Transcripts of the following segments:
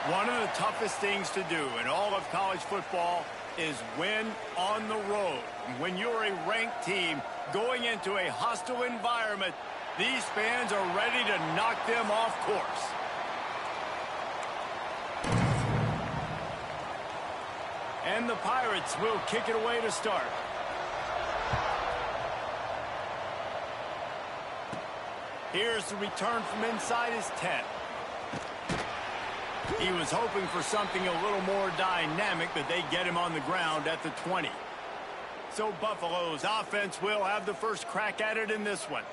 One of the toughest things to do in all of college football is win on the road. When you're a ranked team going into a hostile environment, these fans are ready to knock them off course. And the Pirates will kick it away to start. Here's the return from inside his 10. He was hoping for something a little more dynamic, but they get him on the ground at the 20. So Buffalo's offense will have the first crack at it in this one.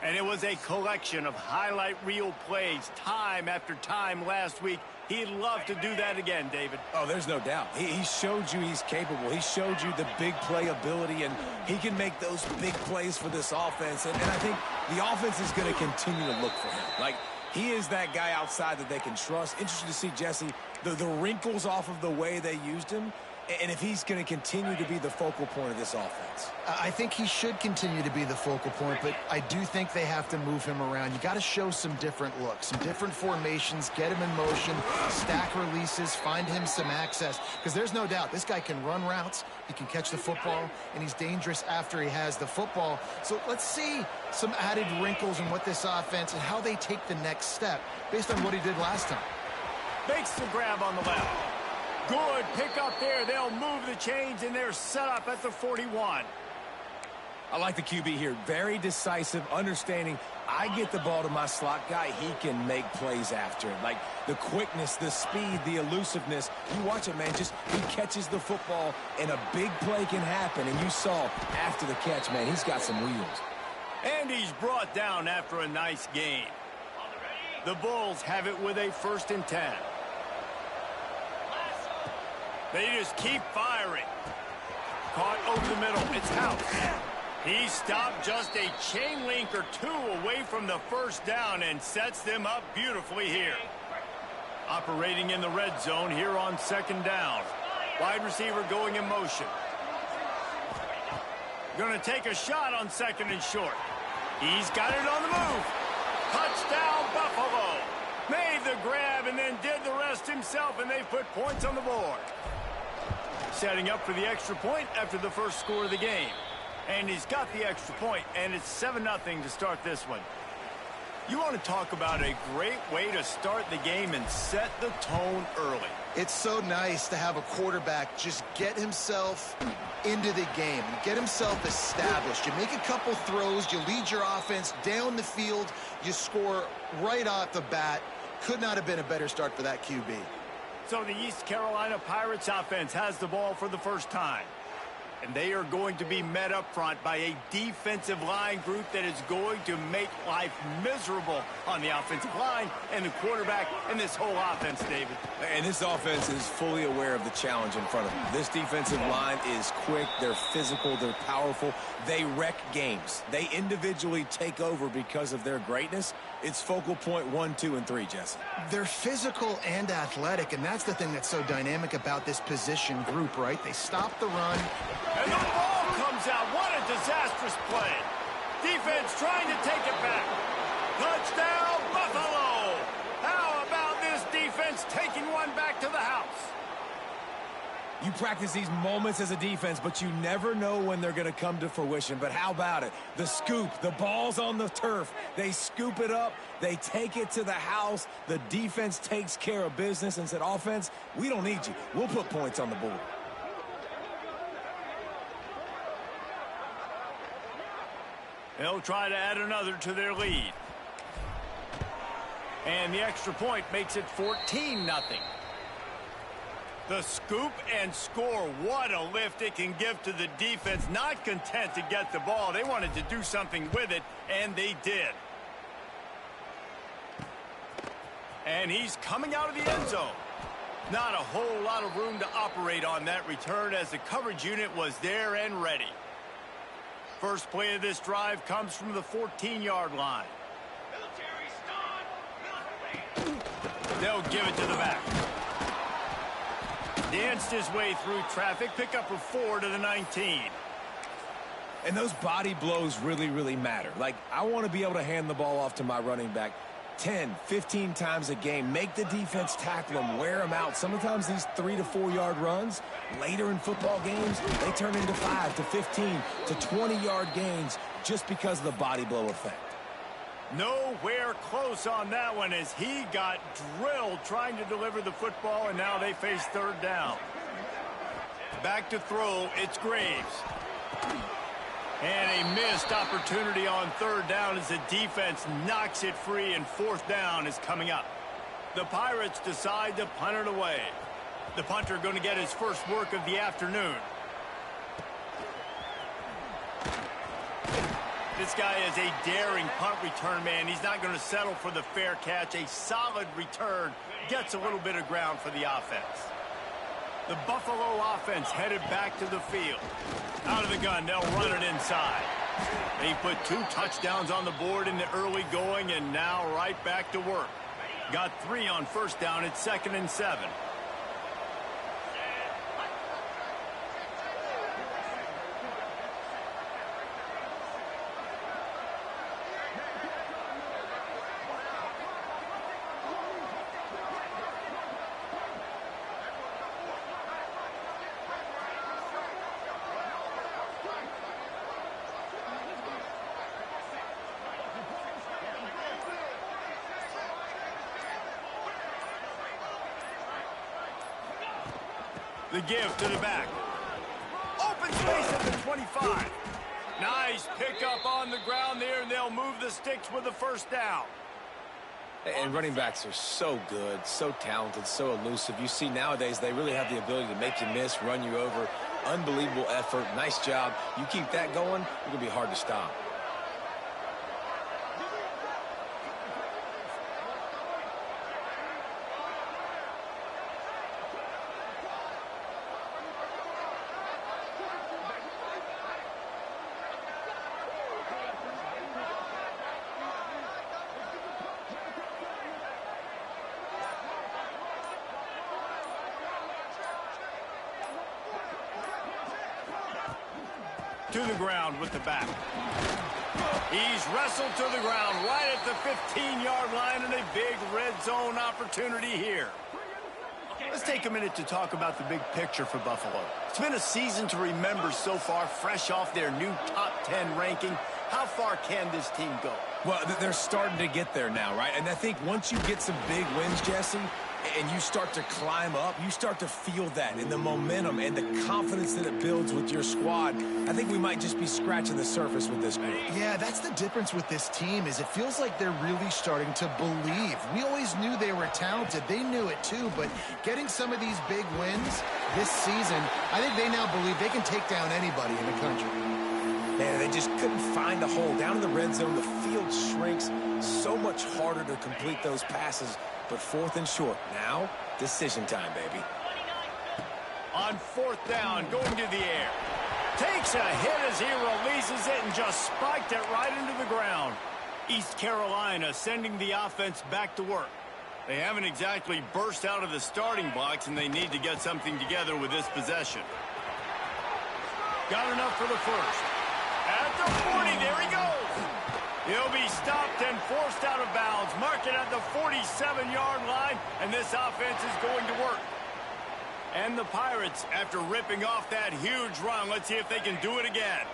And it was a collection of highlight reel plays time after time last week. He'd love to do that again, David. Oh, there's no doubt. He showed you he's capable. He showed you the big play ability, and he can make those big plays for this offense. And I think the offense is going to continue to look for him. Like, he is that guy outside that they can trust. Interesting to see, Jesse, the wrinkles off of the way they used him, and if he's going to continue to be the focal point of this offense. I think he should continue to be the focal point, but I do think they have to move him around. You got to show some different looks, some different formations, get him in motion, stack releases, find him some access, because there's no doubt this guy can run routes, he can catch the football, and he's dangerous after he has the football. So let's see some added wrinkles in what this offense and how they take the next step based on what he did last time. Makes the grab on the left. Good pick up there. They'll move the chains, and they're set up at the 41. I like the QB here. Very decisive, understanding I get the ball to my slot guy, he can make plays after it. Like the quickness, the speed, the elusiveness. You watch it, man. Just he catches the football, and a big play can happen. And you saw after the catch, man, he's got some wheels. And he's brought down after a nice gain. The Bulls have it with a 1st and 10. They just keep firing. Caught over the middle. It's House. He stopped just a chain link or two away from the first down and sets them up beautifully here. Operating in the red zone here on 2nd down. Wide receiver going in motion. Going to take a shot on 2nd and short. He's got it on the move. Touchdown, Buffalo. Made the grab and then did the rest himself, and they put points on the board. Setting up for the extra point after the first score of the game. And he's got the extra point, and it's 7-0 to start this one. You want to talk about a great way to start the game and set the tone early. It's so nice to have a quarterback just get himself into the game and get himself established. You make a couple throws, you lead your offense down the field, you score right off the bat. Could not have been a better start for that QB. So the East Carolina Pirates offense has the ball for the first time. And they are going to be met up front by a defensive line group that is going to make life miserable on the offensive line and the quarterback and this whole offense, David. And this offense is fully aware of the challenge in front of them. This defensive line is quick, they're physical, they're powerful. They wreck games. They individually take over because of their greatness. It's focal point 1, 2, and 3, Jesse. They're physical and athletic, and that's the thing that's so dynamic about this position group, right? They stop the run. And the ball comes out. What a disastrous play. Defense trying to take it back. Touchdown, Buffalo. How about this defense taking one back to the house? You practice these moments as a defense, but you never know when they're going to come to fruition. But how about it? The scoop, the ball's on the turf. They scoop it up. They take it to the house. The defense takes care of business and said, offense, we don't need you. We'll put points on the board. They'll try to add another to their lead. And the extra point makes it 14-0. The scoop and score. What a lift it can give to the defense. Not content to get the ball. They wanted to do something with it, and they did. And he's coming out of the end zone. Not a whole lot of room to operate on that return as the coverage unit was there and ready. First play of this drive comes from the 14-yard line. They'll give it to the back. Danced his way through traffic. Pick up for 4 to the 19. And those body blows really, really matter. Like, I want to be able to hand the ball off to my running back. 10, 15 times a game. Make the defense tackle them, wear them out. Sometimes these 3 to 4 yard runs, later in football games, they turn into 5 to 15 to 20-yard gains just because of the body blow effect. Nowhere close on that one as he got drilled trying to deliver the football, and now they face third down. Back to throw, it's Graves. And a missed opportunity on third down as the defense knocks it free, and fourth down is coming up. The Pirates decide to punt it away. The punter going to get his first work of the afternoon. This guy is a daring punt return man. He's not going to settle for the fair catch. A solid return gets a little bit of ground for the offense. The Buffalo offense headed back to the field. Out of the gun, they'll run it inside. They put 2 touchdowns on the board in the early going, and now right back to work. Got 3 on first down. It's 2nd and 7. The give to the back. Open space at the 25. Nice pickup on the ground there, and they'll move the sticks with the first down. And running backs are so good, so talented, so elusive. You see nowadays they really have the ability to make you miss, run you over. Unbelievable effort. Nice job. You keep that going, it's going to be hard to stop. To the ground with the back. He's wrestled to the ground right at the 15-yard line, and a big red zone opportunity here. Let's take a minute to talk about the big picture for Buffalo. It's been a season to remember so far, fresh off their new top 10 ranking. How far can this team go? Well, they're starting to get there now, right? And I think once you get some big wins, Jesse, and you start to climb up, you start to feel that in the momentum and the confidence that it builds with your squad. I think we might just be scratching the surface with this group. Yeah, that's the difference with this team, is it feels like they're really starting to believe. We always knew they were talented. They knew it too, but getting some of these big wins this season, I think they now believe they can take down anybody in the country. Man, they just couldn't find a hole. Down in the red zone, the field shrinks. So much harder to complete those passes. But 4th and short. Now, decision time, baby. On 4th down, going to the air. Takes a hit as he releases it and just spiked it right into the ground. East Carolina sending the offense back to work. They haven't exactly burst out of the starting blocks, and they need to get something together with this possession. Got enough for the first. At the 40, there he goes. He'll be stopped and forced out of bounds. Mark it at the 47-yard line, and this offense is going to work. And the Pirates, after ripping off that huge run, let's see if they can do it again.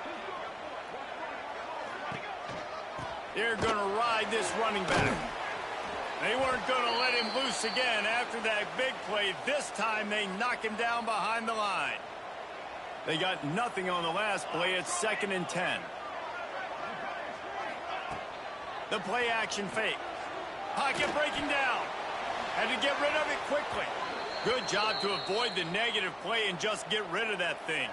They're going to ride this running back. They weren't going to let him loose again after that big play. This time they knock him down behind the line. They got nothing on the last play. It's 2nd and 10. The play action fake. Pocket breaking down. Had to get rid of it quickly. Good job to avoid the negative play and just get rid of that thing.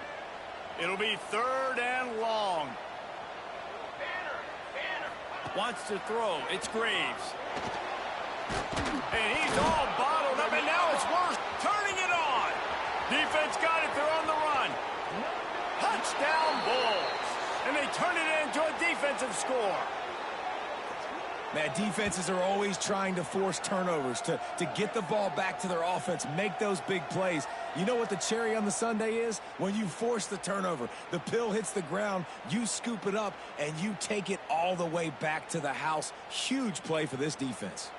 It'll be 3rd and long. Wants to throw. It's Graves. And he's all bottled up, and now it's worse. Turning it on. Defense got it. They're on the run. Touchdown Bulls. And they turn it into a defensive score. Man, defenses are always trying to force turnovers, to get the ball back to their offense, make those big plays. You know what the cherry on the sundae is? When you force the turnover, the pill hits the ground, you scoop it up, and you take it all the way back to the house. Huge play for this defense.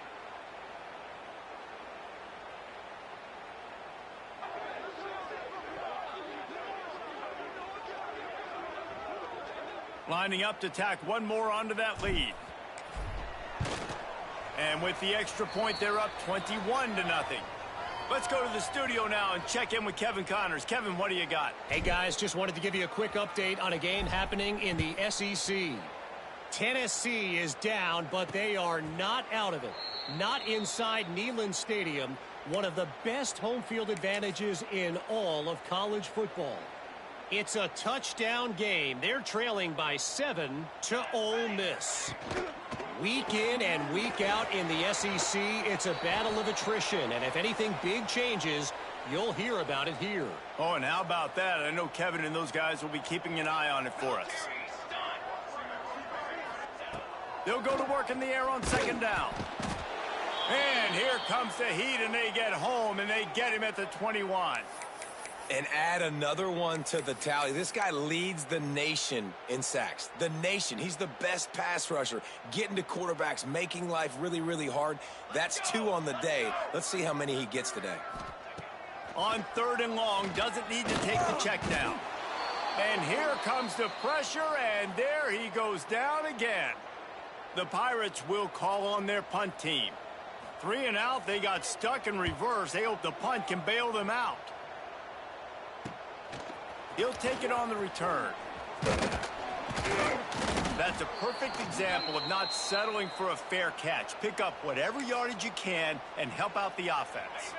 Lining up to tack one more onto that lead. And with the extra point, they're up 21-0. Let's go to the studio now and check in with Kevin Connors. Kevin, what do you got? Hey, guys, just wanted to give you a quick update on a game happening in the SEC. Tennessee is down, but they are not out of it. Not inside Neyland Stadium, one of the best home field advantages in all of college football. It's a touchdown game. They're trailing by 7 to Ole Miss. Week in and week out in the SEC, it's a battle of attrition. And if anything big changes, you'll hear about it here. Oh, and how about that? I know Kevin and those guys will be keeping an eye on it for us. They'll go to work in the air on second down. And here comes the heat, and they get home, and they get him at the 21. And add another one to the tally. This guy leads the nation in sacks. The nation. He's the best pass rusher. Getting to quarterbacks, making life really, really hard. That's 2 on the day. Let's see how many he gets today. On 3rd and long, doesn't need to take the check down. And here comes the pressure, and there he goes down again. The Pirates will call on their punt team. 3 and out, they got stuck in reverse. They hope the punt can bail them out. He'll take it on the return. That's a perfect example of not settling for a fair catch. Pick up whatever yardage you can and help out the offense.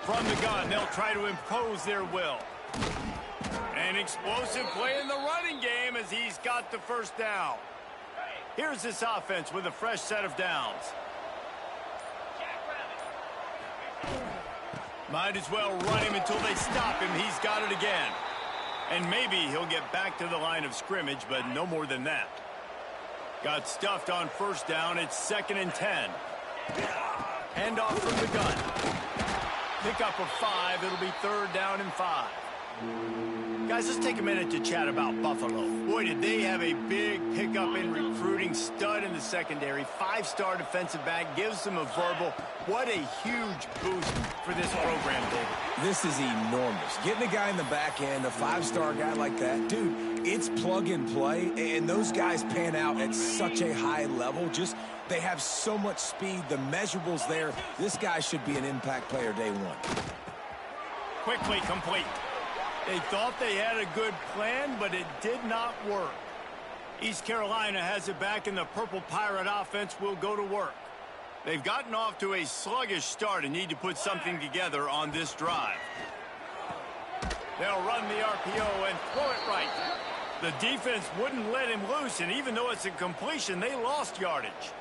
From the gun, they'll try to impose their will. An explosive play in the running game as he's got the first down. Here's this offense with a fresh set of downs. Might as well run him until they stop him. He's got it again. And maybe he'll get back to the line of scrimmage, but no more than that. Got stuffed on first down. It's 2nd and 10. Handoff from the gun. Pick up of 5. It'll be 3rd down and 5. Guys, let's take a minute to chat about Buffalo. Boy, did they have a big pickup in recruiting. Stud in the secondary. 5-star defensive back. Gives them a verbal. What a huge boost for this program, David. This is enormous. Getting a guy in the back end, a 5-star guy like that, dude, it's plug and play, and those guys pan out at such a high level. Just, they have so much speed. The measurables there. This guy should be an impact player day one. Quickly complete. They thought they had a good plan, but it did not work. East Carolina has it back, and the Purple Pirate offense will go to work. They've gotten off to a sluggish start and need to put something together on this drive. They'll run the RPO and throw it right. The defense wouldn't let him loose, and even though it's a completion, they lost yardage.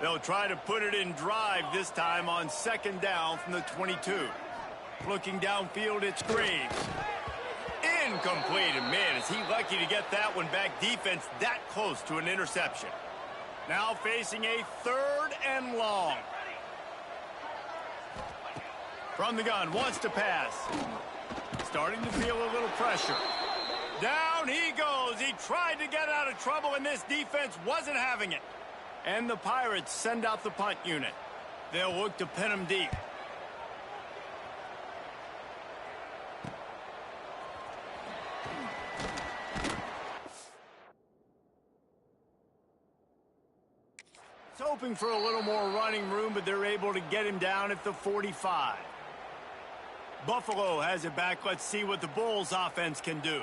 They'll try to put it in drive this time on 2nd down from the 22. Looking downfield, it's Graves. Incomplete. And man, is he lucky to get that one back. Defense that close to an interception. Now facing a 3rd and long. From the gun, wants to pass. Starting to feel a little pressure. Down he goes. He tried to get out of trouble, and this defense wasn't having it. And the Pirates send out the punt unit. They'll look to pin him deep. Hoping for a little more running room, but they're able to get him down at the 45. Buffalo has it back. Let's see what the Bulls offense can do.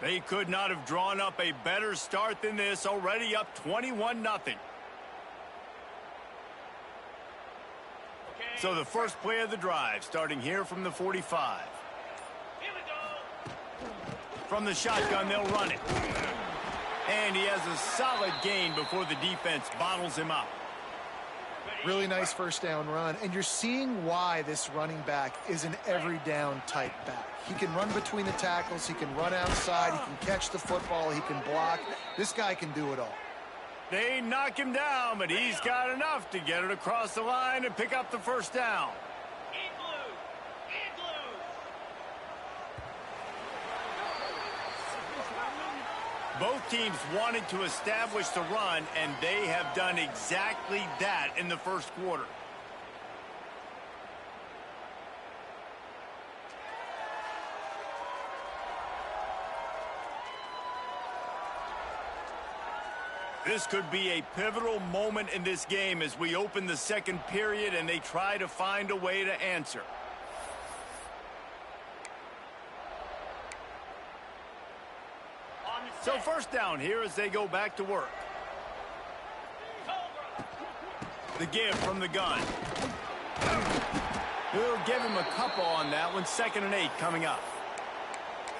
They could not have drawn up a better start than this, already up 21-0. So the first play of the drive, starting here from the 45. Here we go. From the shotgun, they'll run it. And he has a solid gain before the defense bottles him up. Really nice first down run, and you're seeing why this running back is an every down type back. He can run between the tackles, he can run outside, he can catch the football, he can block. This guy can do it all. They knock him down, but he's got enough to get it across the line and pick up the first down. Both teams wanted to establish the run, and they have done exactly that in the first quarter. This could be a pivotal moment in this game as we open the second period and they try to find a way to answer. So first down here as they go back to work. The give from the gun. We'll give him a couple on that one. 2nd and 8 coming up.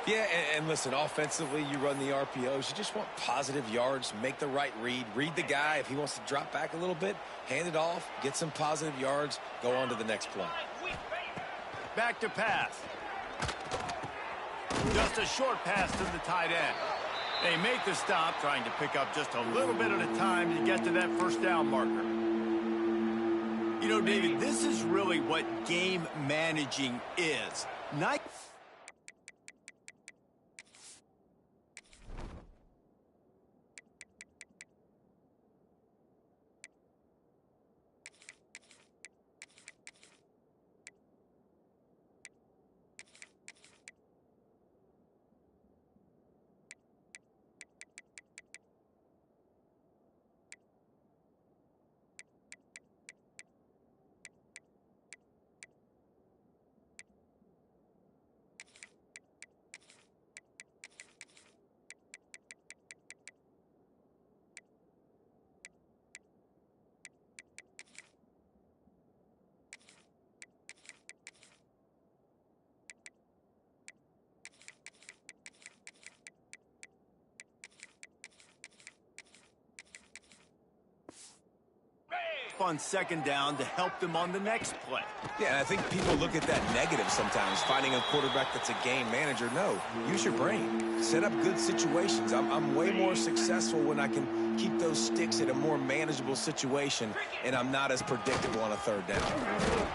Yeah, and listen, offensively, you run the RPOs. You just want positive yards, make the right read the guy. If he wants to drop back a little bit, hand it off, get some positive yards, go on to the next play. Back to pass. Just a short pass to the tight end. They make the stop, trying to pick up just a little bit at a time to get to that first down marker. You know, David, this is really what game managing is. On 2nd down to help them on the next play. Yeah, and I think people look at that negative sometimes, finding a quarterback that's a game manager. No, use your brain. Set up good situations. I'm way more successful when I can keep those sticks at a more manageable situation, and I'm not as predictable on a 3rd down.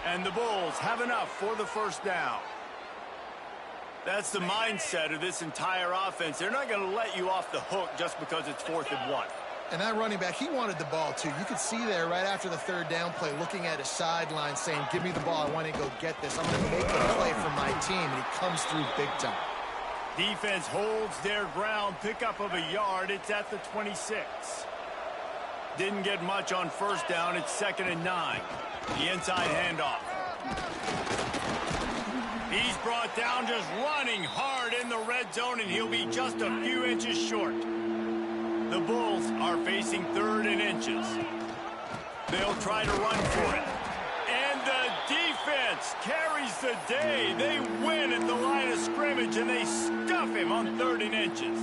And the Bulls have enough for the first down. That's the mindset of this entire offense. They're not going to let you off the hook just because it's 4th and 1. And that running back, he wanted the ball, too. You could see there right after the 3rd down play, looking at his sideline, saying, give me the ball. I want to go get this. I'm going to make a play for my team. And he comes through big time. Defense holds their ground. Pickup of a yard. It's at the 26. Didn't get much on first down. It's 2nd and 9. The inside handoff. He's brought down just running hard in the red zone, and he'll be just a few inches short. The Bulls are facing 3rd and inches. They'll try to run for it. And the defense carries the day. They win at the line of scrimmage, and they stuff him on 3rd and inches.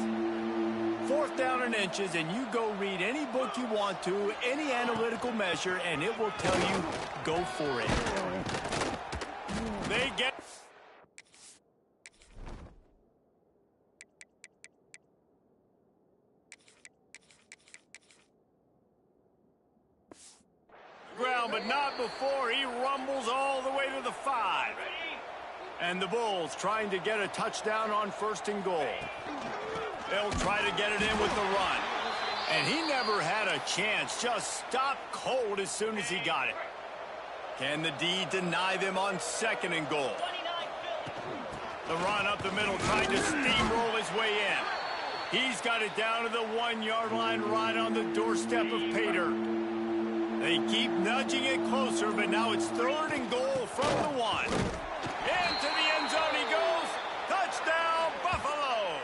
4th down and inches, and you go read any book you want to, any analytical measure, and it will tell you, go for it. They get... ground, but not before he rumbles all the way to the 5. And the Bulls trying to get a touchdown on 1st and goal. They'll try to get it in with the run. And he never had a chance, just stopped cold as soon as he got it. Can the D deny them on 2nd and goal? The run up the middle, trying to steamroll his way in. He's got it down to the 1-yard line, right on the doorstep of Pater. They keep nudging it closer, but now it's 3rd and goal from the 1. Into the end zone he goes. Touchdown, Buffalo!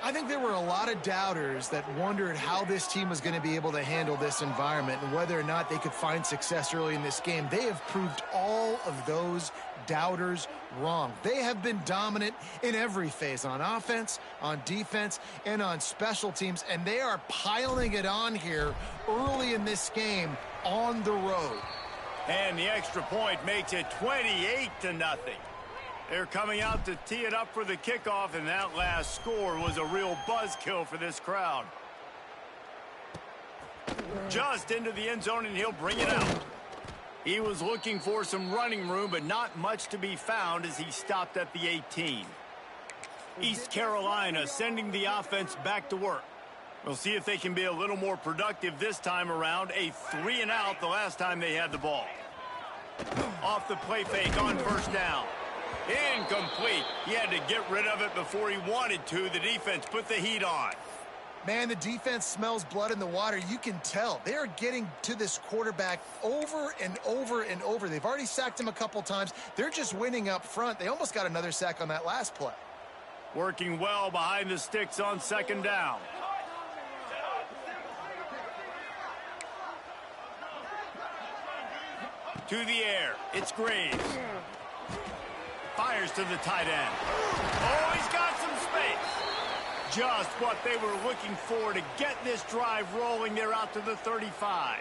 I I think there were a lot of doubters that wondered how this team was going to be able to handle this environment and whether or not they could find success early in this game. They have proved all of those doubters wrong. They have been dominant in every phase, on offense, on defense, and on special teams, and they are piling it on here early in this game on the road. And the extra point makes it 28-0. They're coming out to tee it up for the kickoff, and that last score was a real buzzkill for this crowd. Just into the end zone, and he'll bring it out. He was looking for some running room, but not much to be found as he stopped at the 18. East Carolina sending the offense back to work. We'll see if they can be a little more productive this time around. A 3-and-out the last time they had the ball. Off the play fake on first down. Incomplete. He had to get rid of it before he wanted to. The defense put the heat on. Man, the defense smells blood in the water. You can tell. They are getting to this quarterback over and over and over. They've already sacked him a couple times. They're just winning up front. They almost got another sack on that last play. Working well behind the sticks on second down. To the air. It's Graves. Fires to the tight end. Oh, he's got some space. Just what they were looking for to get this drive rolling. They're out to the 35.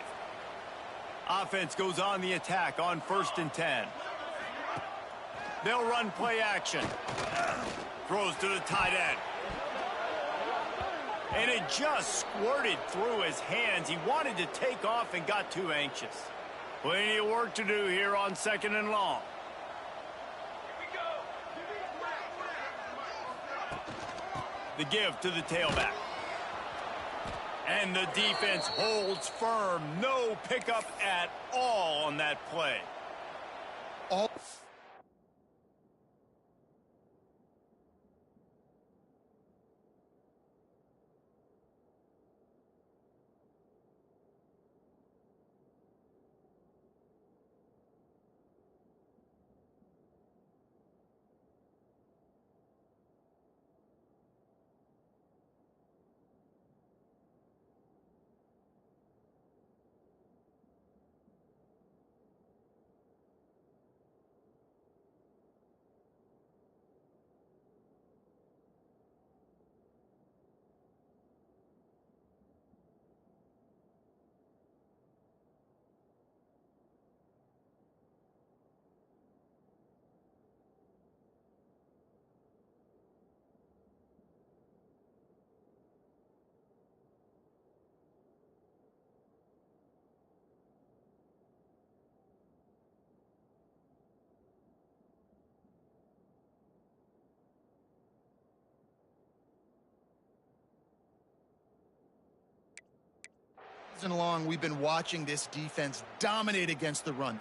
Offense goes on the attack on 1st and 10. They'll run play action. Throws to the tight end. And it just squirted through his hands. He wanted to take off and got too anxious. Plenty of work to do here on 2nd and long. The give to the tailback. And the defense holds firm. No pickup at all on that play. Along, we've been watching this defense dominate against the run.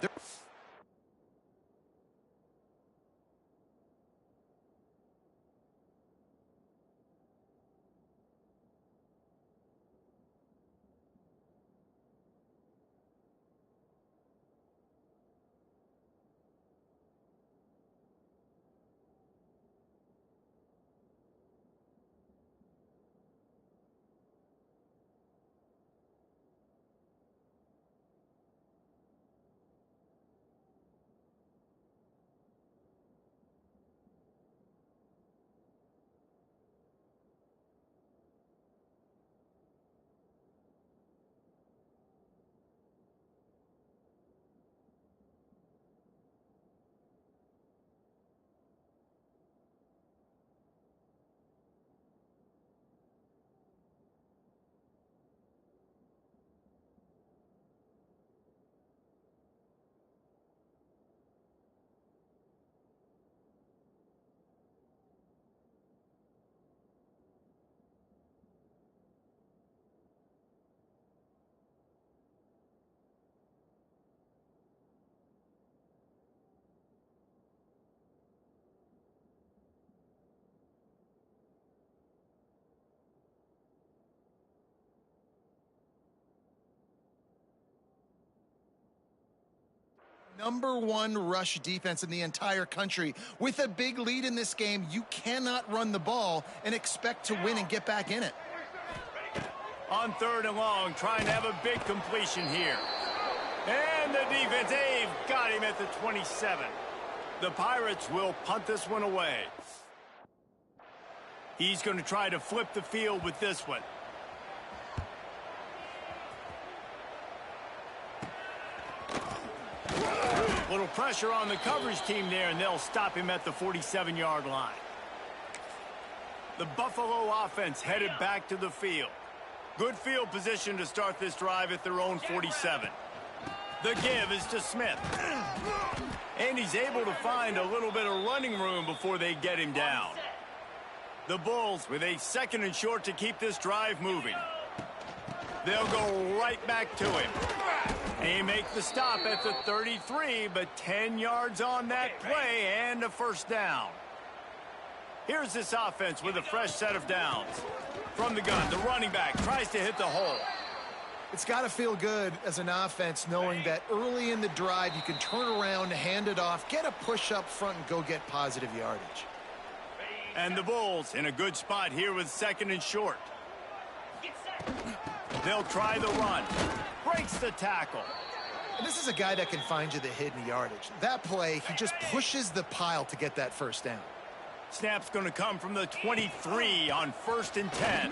#1 rush defense in the entire country. With a big lead in this game, you cannot run the ball and expect to win and get back in it. On 3rd and long, trying to have a big completion here. And the defense, they've got him at the 27. The Pirates will punt this one away. He's going to try to flip the field with this one. Little pressure on the coverage team there, and they'll stop him at the 47-yard line. The Buffalo offense headed back to the field. Good field position to start this drive at their own 47. The give is to Smith. And he's able to find a little bit of running room before they get him down. The Bulls with a 2nd and short to keep this drive moving. They'll go right back to him. They make the stop at the 33, but 10 yards on that play and a 1st down. Here's this offense with a fresh set of downs. From the gun, the running back tries to hit the hole. It's got to feel good as an offense knowing that early in the drive you can turn around, hand it off, get a push up front, and go get positive yardage. And the Bulls in a good spot here with 2nd and short. They'll try the run. Breaks the tackle. And this is a guy that can find you the hidden yardage. That play, he just pushes the pile to get that 1st down. Snap's going to come from the 23 on 1st and 10.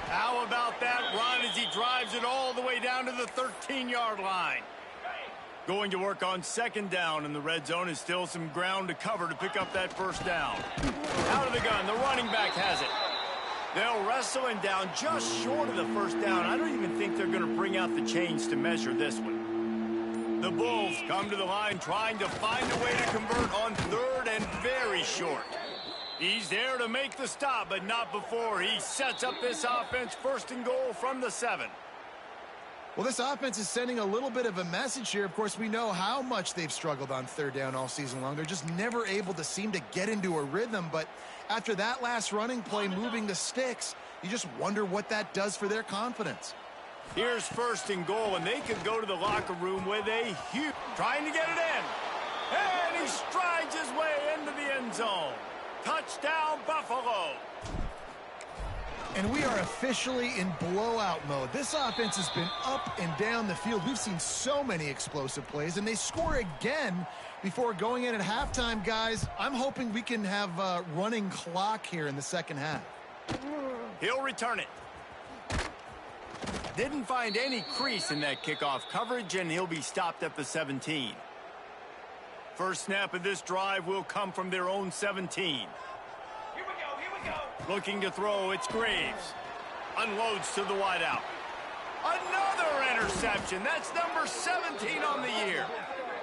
How about that run as he drives it all the way down to the 13-yard line? Going to work on 2nd down, and the red zone is still some ground to cover to pick up that 1st down. Out of the gun, the running back has it. They'll wrestle him down just short of the 1st down. I don't even think they're going to bring out the chains to measure this one. The Bulls come to the line trying to find a way to convert on 3rd and very short. He's there to make the stop, but not before he sets up this offense 1st and goal from the 7. Well, this offense is sending a little bit of a message here. Of course, we know how much they've struggled on 3rd down all season long. They're just never able to seem to get into a rhythm. But after that last running play, moving the sticks, you just wonder what that does for their confidence. Here's 1st and goal, and they could go to the locker room with a huge... Trying to get it in. And he strides his way into the end zone. Touchdown, Buffalo. And we are officially in blowout mode. This offense has been up and down the field. We've seen so many explosive plays, and they score again before going in at halftime, guys. I'm hoping we can have a running clock here in the 2nd half. He'll return it. Didn't find any crease in that kickoff coverage, and he'll be stopped at the 17. First snap of this drive will come from their own 17. Looking to throw, it's Graves. Unloads to the wideout. Another interception. That's number 17 on the year.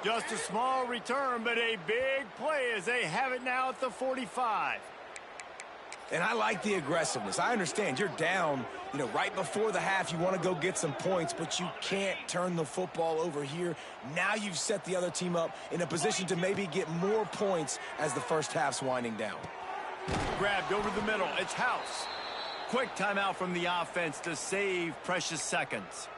Just a small return, but a big play as they have it now at the 45. And I like the aggressiveness. I understand you're down, right before the half. You want to go get some points, but you can't turn the football over here. Now you've set the other team up in a position to maybe get more points as the first half's winding down. Grabbed over the middle. It's House. Quick timeout from the offense to save precious seconds.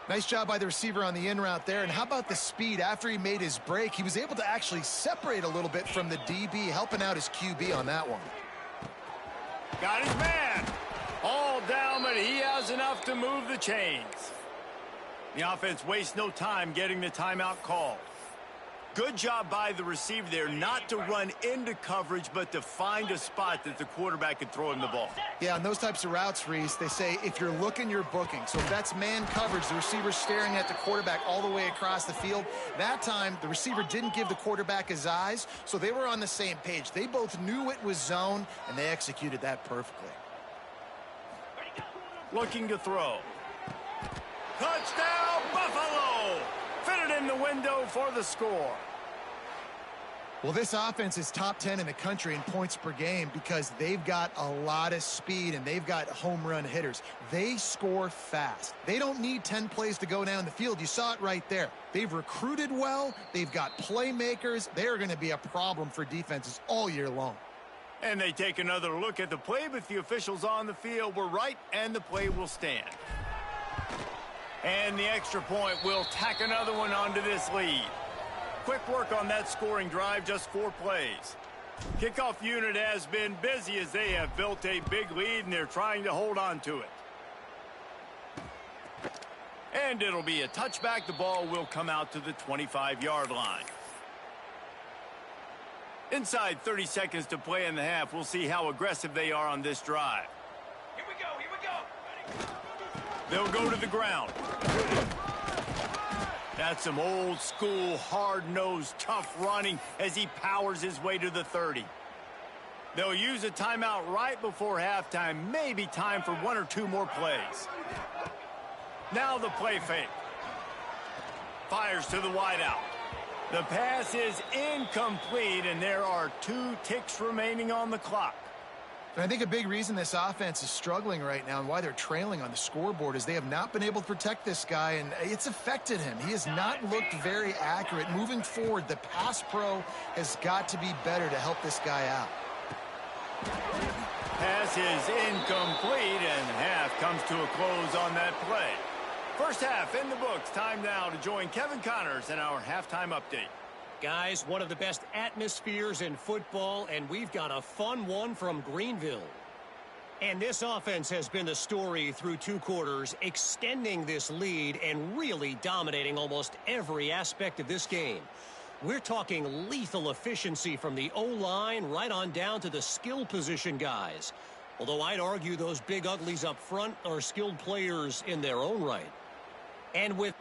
Nice job by the receiver on the in route there. And how about the speed? After he made his break, he was able to actually separate a little bit from the DB, helping out his QB on that one. Got his man. All down, but he has enough to move the chains. The offense wastes no time getting the timeout called. Good job by the receiver there not to run into coverage, but to find a spot that the quarterback could throw him the ball. Yeah, on those types of routes, Reese, they say if you're looking, you're booking. So if that's man coverage, the receiver's staring at the quarterback all the way across the field. That time, the receiver didn't give the quarterback his eyes, so they were on the same page. They both knew it was zone, and they executed that perfectly. Looking to throw. Touchdown, Buffalo! Fitted in the window for the score. Well, this offense is top 10 in the country in points per game because they've got a lot of speed and they've got home run hitters. They score fast. They don't need 10 plays to go down the field. You saw it right there. They've recruited well. They've got playmakers. They're going to be a problem for defenses all year long. And they take another look at the play, but the officials on the field were right, and the play will stand. And the extra point will tack another one onto this lead. Quick work on that scoring drive, just 4 plays. Kickoff unit has been busy as they have built a big lead and they're trying to hold on to it. And it'll be a touchback. The ball will come out to the 25-yard line. Inside 30 seconds to play in the half. We'll see how aggressive they are on this drive. Here we go. They'll go to the ground. That's some old school, hard-nosed, tough running as he powers his way to the 30. They'll use a timeout right before halftime. Maybe time for 1 or 2 more plays. Now the play fake. Fires to the wideout. The pass is incomplete, and there are 2 ticks remaining on the clock. And I think a big reason this offense is struggling right now and why they're trailing on the scoreboard is they have not been able to protect this guy, and it's affected him. He has not looked very accurate. Moving forward, the pass pro has got to be better to help this guy out. Pass is incomplete, and half comes to a close on that play. First half in the books. Time now to join Kevin Connors in our halftime update. Guys, one of the best atmospheres in football, and we've got a fun one from Greenville. And this offense has been the story through 2 quarters, extending this lead and really dominating almost every aspect of this game. We're talking lethal efficiency from the O-line right on down to the skill position guys. Although I'd argue those big uglies up front are skilled players in their own right. And with...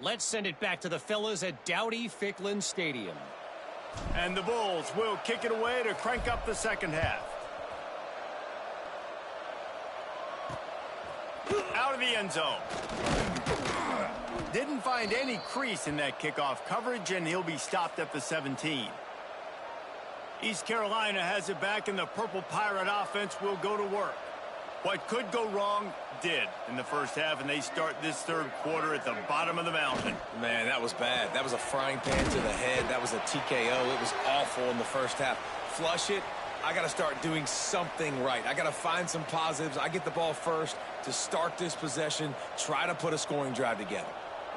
Let's send it back to the fellas at Dowdy-Ficklin Stadium. And the Bulls will kick it away to crank up the second half. Out of the end zone. Didn't find any crease in that kickoff coverage, and he'll be stopped at the 17. East Carolina has it back, and the Purple Pirate offense will go to work. What could go wrong did in the first half, and they start this third quarter at the bottom of the mountain. Man, that was bad. That was a frying pan to the head. That was a TKO. It was awful in the first half. Flush it. I got to start doing something right. I got to find some positives. I get the ball first to start this possession, try to put a scoring drive together.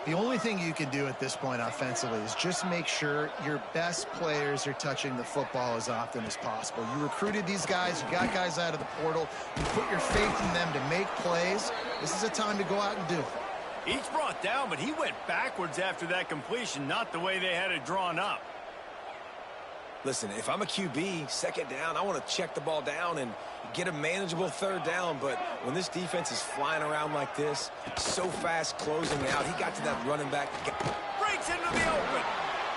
The only thing you can do at this point offensively is just make sure your best players are touching the football as often as possible. You recruited these guys. You got guys out of the portal. You put your faith in them to make plays. This is a time to go out and do it. Each brought down, but he went backwards after that completion, not the way they had it drawn up. Listen, if I'm a QB, second down, I want to check the ball down and get a manageable third down. But when this defense is flying around like this, so fast closing out, he got to that running back. Breaks into the open.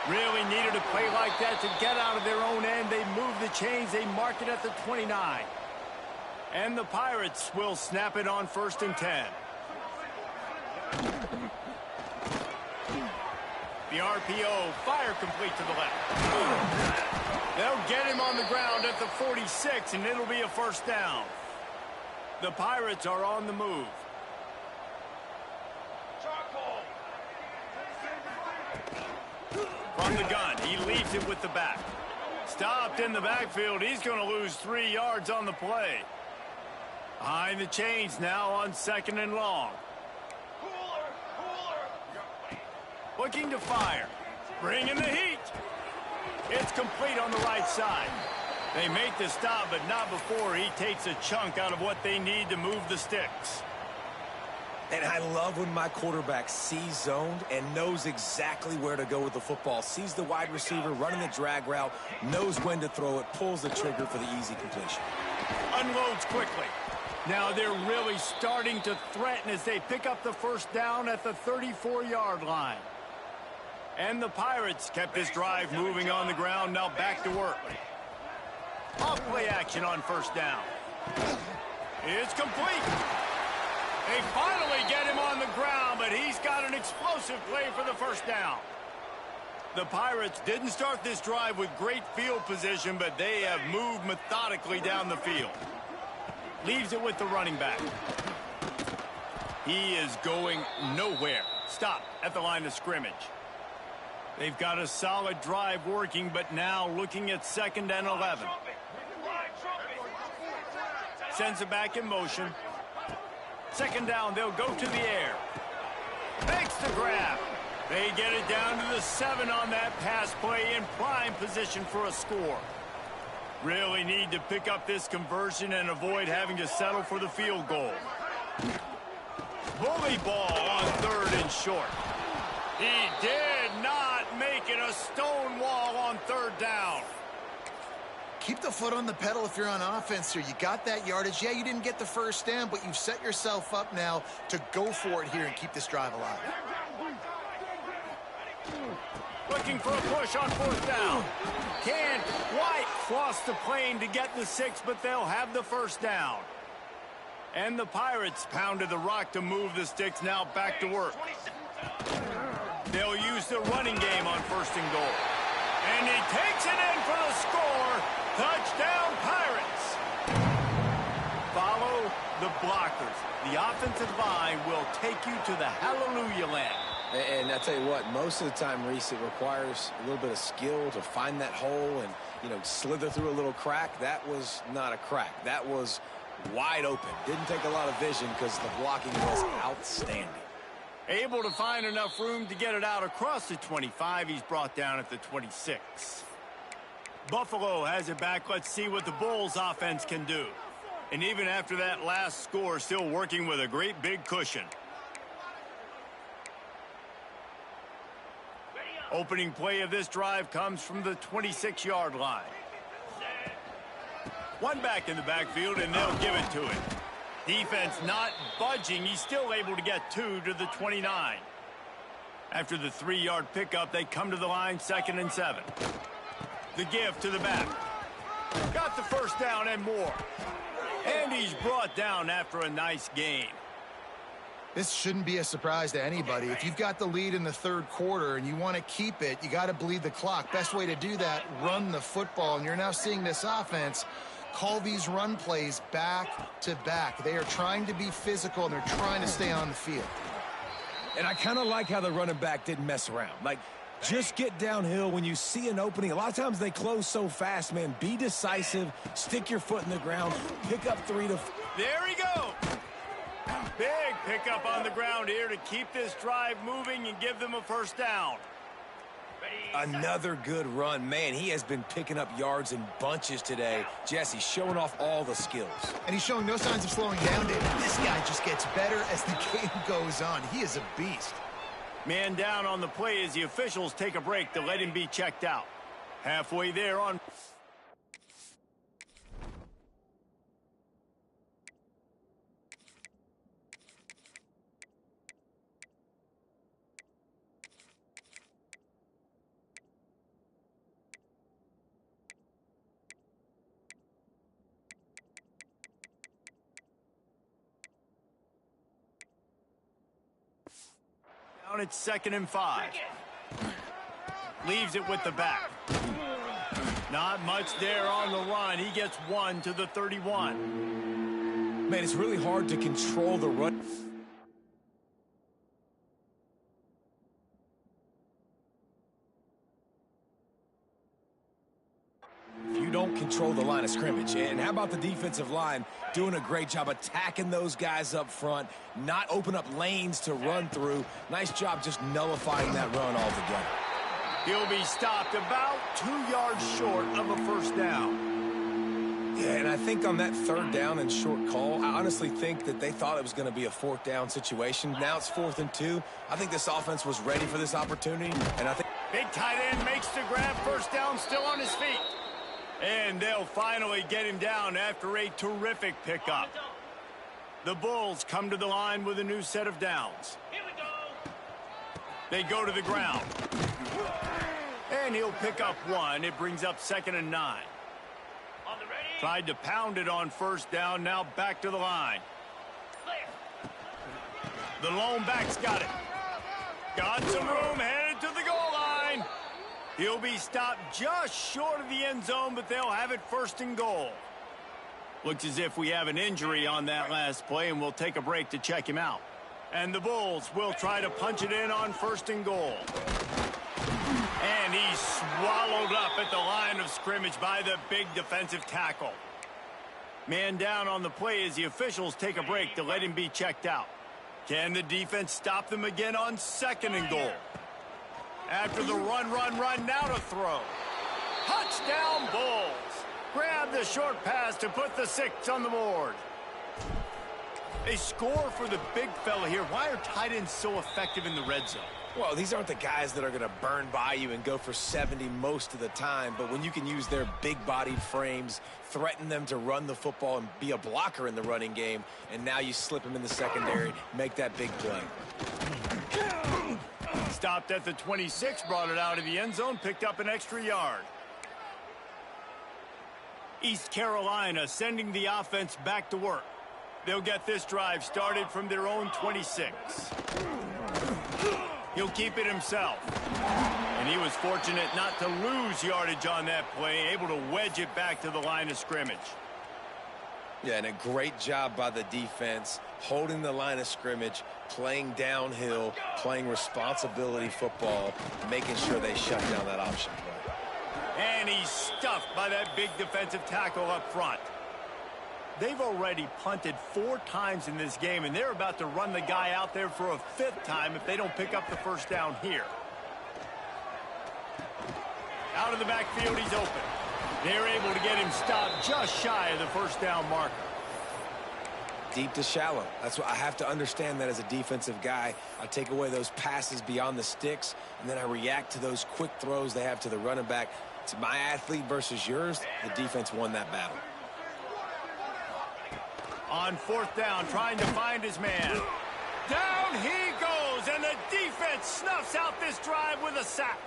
Really needed a play like that to get out of their own end. They move the chains. They mark it at the 29. And the Pirates will snap it on 1st and 10. The RPO, fire complete to the left. They'll get him on the ground at the 46, and it'll be a first down. The Pirates are on the move. From the gun, he leaves it with the back. Stopped in the backfield. He's going to lose 3 yards on the play. Behind the chains now on 2nd and long. Looking to fire. Bringing the heat. It's complete on the right side. They make the stop, but not before he takes a chunk out of what they need to move the sticks. And I love when my quarterback sees zoned and knows exactly where to go with the football. Sees the wide receiver running the drag route, knows when to throw it, pulls the trigger for the easy completion. Unloads quickly. Now they're really starting to threaten as they pick up the first down at the 34-yard line. And the Pirates kept this drive moving on the ground, now back to work. Off play action on first down. It's complete. They finally get him on the ground, but he's got an explosive play for the first down. The Pirates didn't start this drive with great field position, but they have moved methodically down the field. Leaves it with the running back. He is going nowhere. Stopped at the line of scrimmage. They've got a solid drive working, but now looking at 2nd and 11. Sends it back in motion. 2nd down, they'll go to the air. Makes the grab. They get it down to the 7 on that pass play in prime position for a score. Really need to pick up this conversion and avoid having to settle for the field goal. Bully ball on 3rd and short. He did not make it a stone wall on 3rd down. Keep the foot on the pedal if you're on offense here. You got that yardage. Yeah, you didn't get the first down, but you've set yourself up now to go for it here and keep this drive alive. Looking for a push on 4th down. Can't quite cross the plane to get the 6, but they'll have the first down. And the Pirates pounded the rock to move the sticks, now back to work. They'll use the running game on 1st and goal. And he takes it in for the score. Touchdown, Pirates. Follow the blockers. The offensive line will take you to the hallelujah land. And I tell you what, most of the time, Reese, it requires a little bit of skill to find that hole and, slither through a little crack. That was not a crack. That was wide open. Didn't take a lot of vision because the blocking was outstanding. Able to find enough room to get it out across the 25. He's brought down at the 26. Buffalo has it back. Let's see what the Bulls offense can do. And even after that last score, still working with a great big cushion. Opening play of this drive comes from the 26-yard line. One back in the backfield, and they'll give it to him. Defense not budging. He's still able to get 2 to the 29. After the 3-yard pickup, they come to the line, 2nd and 7. The give to the back. Got the first down and more. And he's brought down after a nice gain. This shouldn't be a surprise to anybody. If you've got the lead in the 3rd quarter and you want to keep it, you got to bleed the clock. Best way to do that, run the football. And you're now seeing this offense call these run plays back to back. They are trying to be physical, and they're trying to stay on the field. And I kind of like how the running back didn't mess around. Like, just get downhill when you see an opening. A lot of times they close so fast, man. Be decisive, stick your foot in the ground, pick up 3 to... There he goes. Big pickup on the ground here to keep this drive moving and give them a first down. Another good run. Man, he has been picking up yards in bunches today. Jesse showing off all the skills. And he's showing no signs of slowing down, David. This guy just gets better as the game goes on. He is a beast. Man down on the play as the officials take a break to let him be checked out. Halfway there on... Down at 2nd and 5. Leaves it with the back. Not much there on the run. He gets 1 to the 31. Man, it's really hard to control the run. If you don't control the line of scrimmage. And how about the defensive line doing a great job attacking those guys up front, not open up lanes to run through. Nice job just nullifying that run altogether. He'll be stopped about 2 yards short of a first down. Yeah, and I think on that 3rd down and short call, I honestly think that they thought it was going to be a 4th down situation. Now it's 4th and 2. I think this offense was ready for this opportunity, and I think... Big tight end makes the grab, first down, still on his feet. And they'll finally get him down after a terrific pickup. The Bulls come to the line with a new set of downs. Here we go. They go to the ground. And he'll pick up 1. It brings up 2nd and 9. On the ready. Tried to pound it on first down, now back to the line. Clear. The lone back's got it. Got some room, headed to the goal line. He'll be stopped just short of the end zone, but they'll have it 1st and goal. Looks as if we have an injury on that last play, and we'll take a break to check him out. And the Bulls will try to punch it in on 1st and goal. And he's swallowed up at the line of scrimmage by the big defensive tackle. Man down on the play as the officials take a break to let him be checked out. Can the defense stop them again on 2nd and goal? After the run, now to throw. Touchdown, Bulls. Grab the short pass to put the 6 on the board. They score for the big fella here. Why are tight ends so effective in the red zone? Well, these aren't the guys that are going to burn by you and go for 70 most of the time, but when you can use their big-bodied frames, threaten them to run the football and be a blocker in the running game, and now you slip them in the secondary, make that big play. Stopped at the 26, brought it out of the end zone, picked up an extra yard. East Carolina sending the offense back to work. They'll get this drive started from their own 26. He'll keep it himself. And he was fortunate not to lose yardage on that play, able to wedge it back to the line of scrimmage. Yeah, and a great job by the defense, holding the line of scrimmage, playing downhill, playing responsibility football, making sure they shut down that option play. And he's stuffed by that big defensive tackle up front. They've already punted 4 times in this game, and they're about to run the guy out there for a 5th time if they don't pick up the first down here. Out of the backfield, he's open. They're able to get him stopped just shy of the first down marker. Deep to shallow. That's what I have to understand that as a defensive guy. I take away those passes beyond the sticks, and then I react to those quick throws they have to the running back. It's my athlete versus yours. The defense won that battle. On 4th down, trying to find his man. Down he goes goes, and the defense snuffs out this drive with a sack.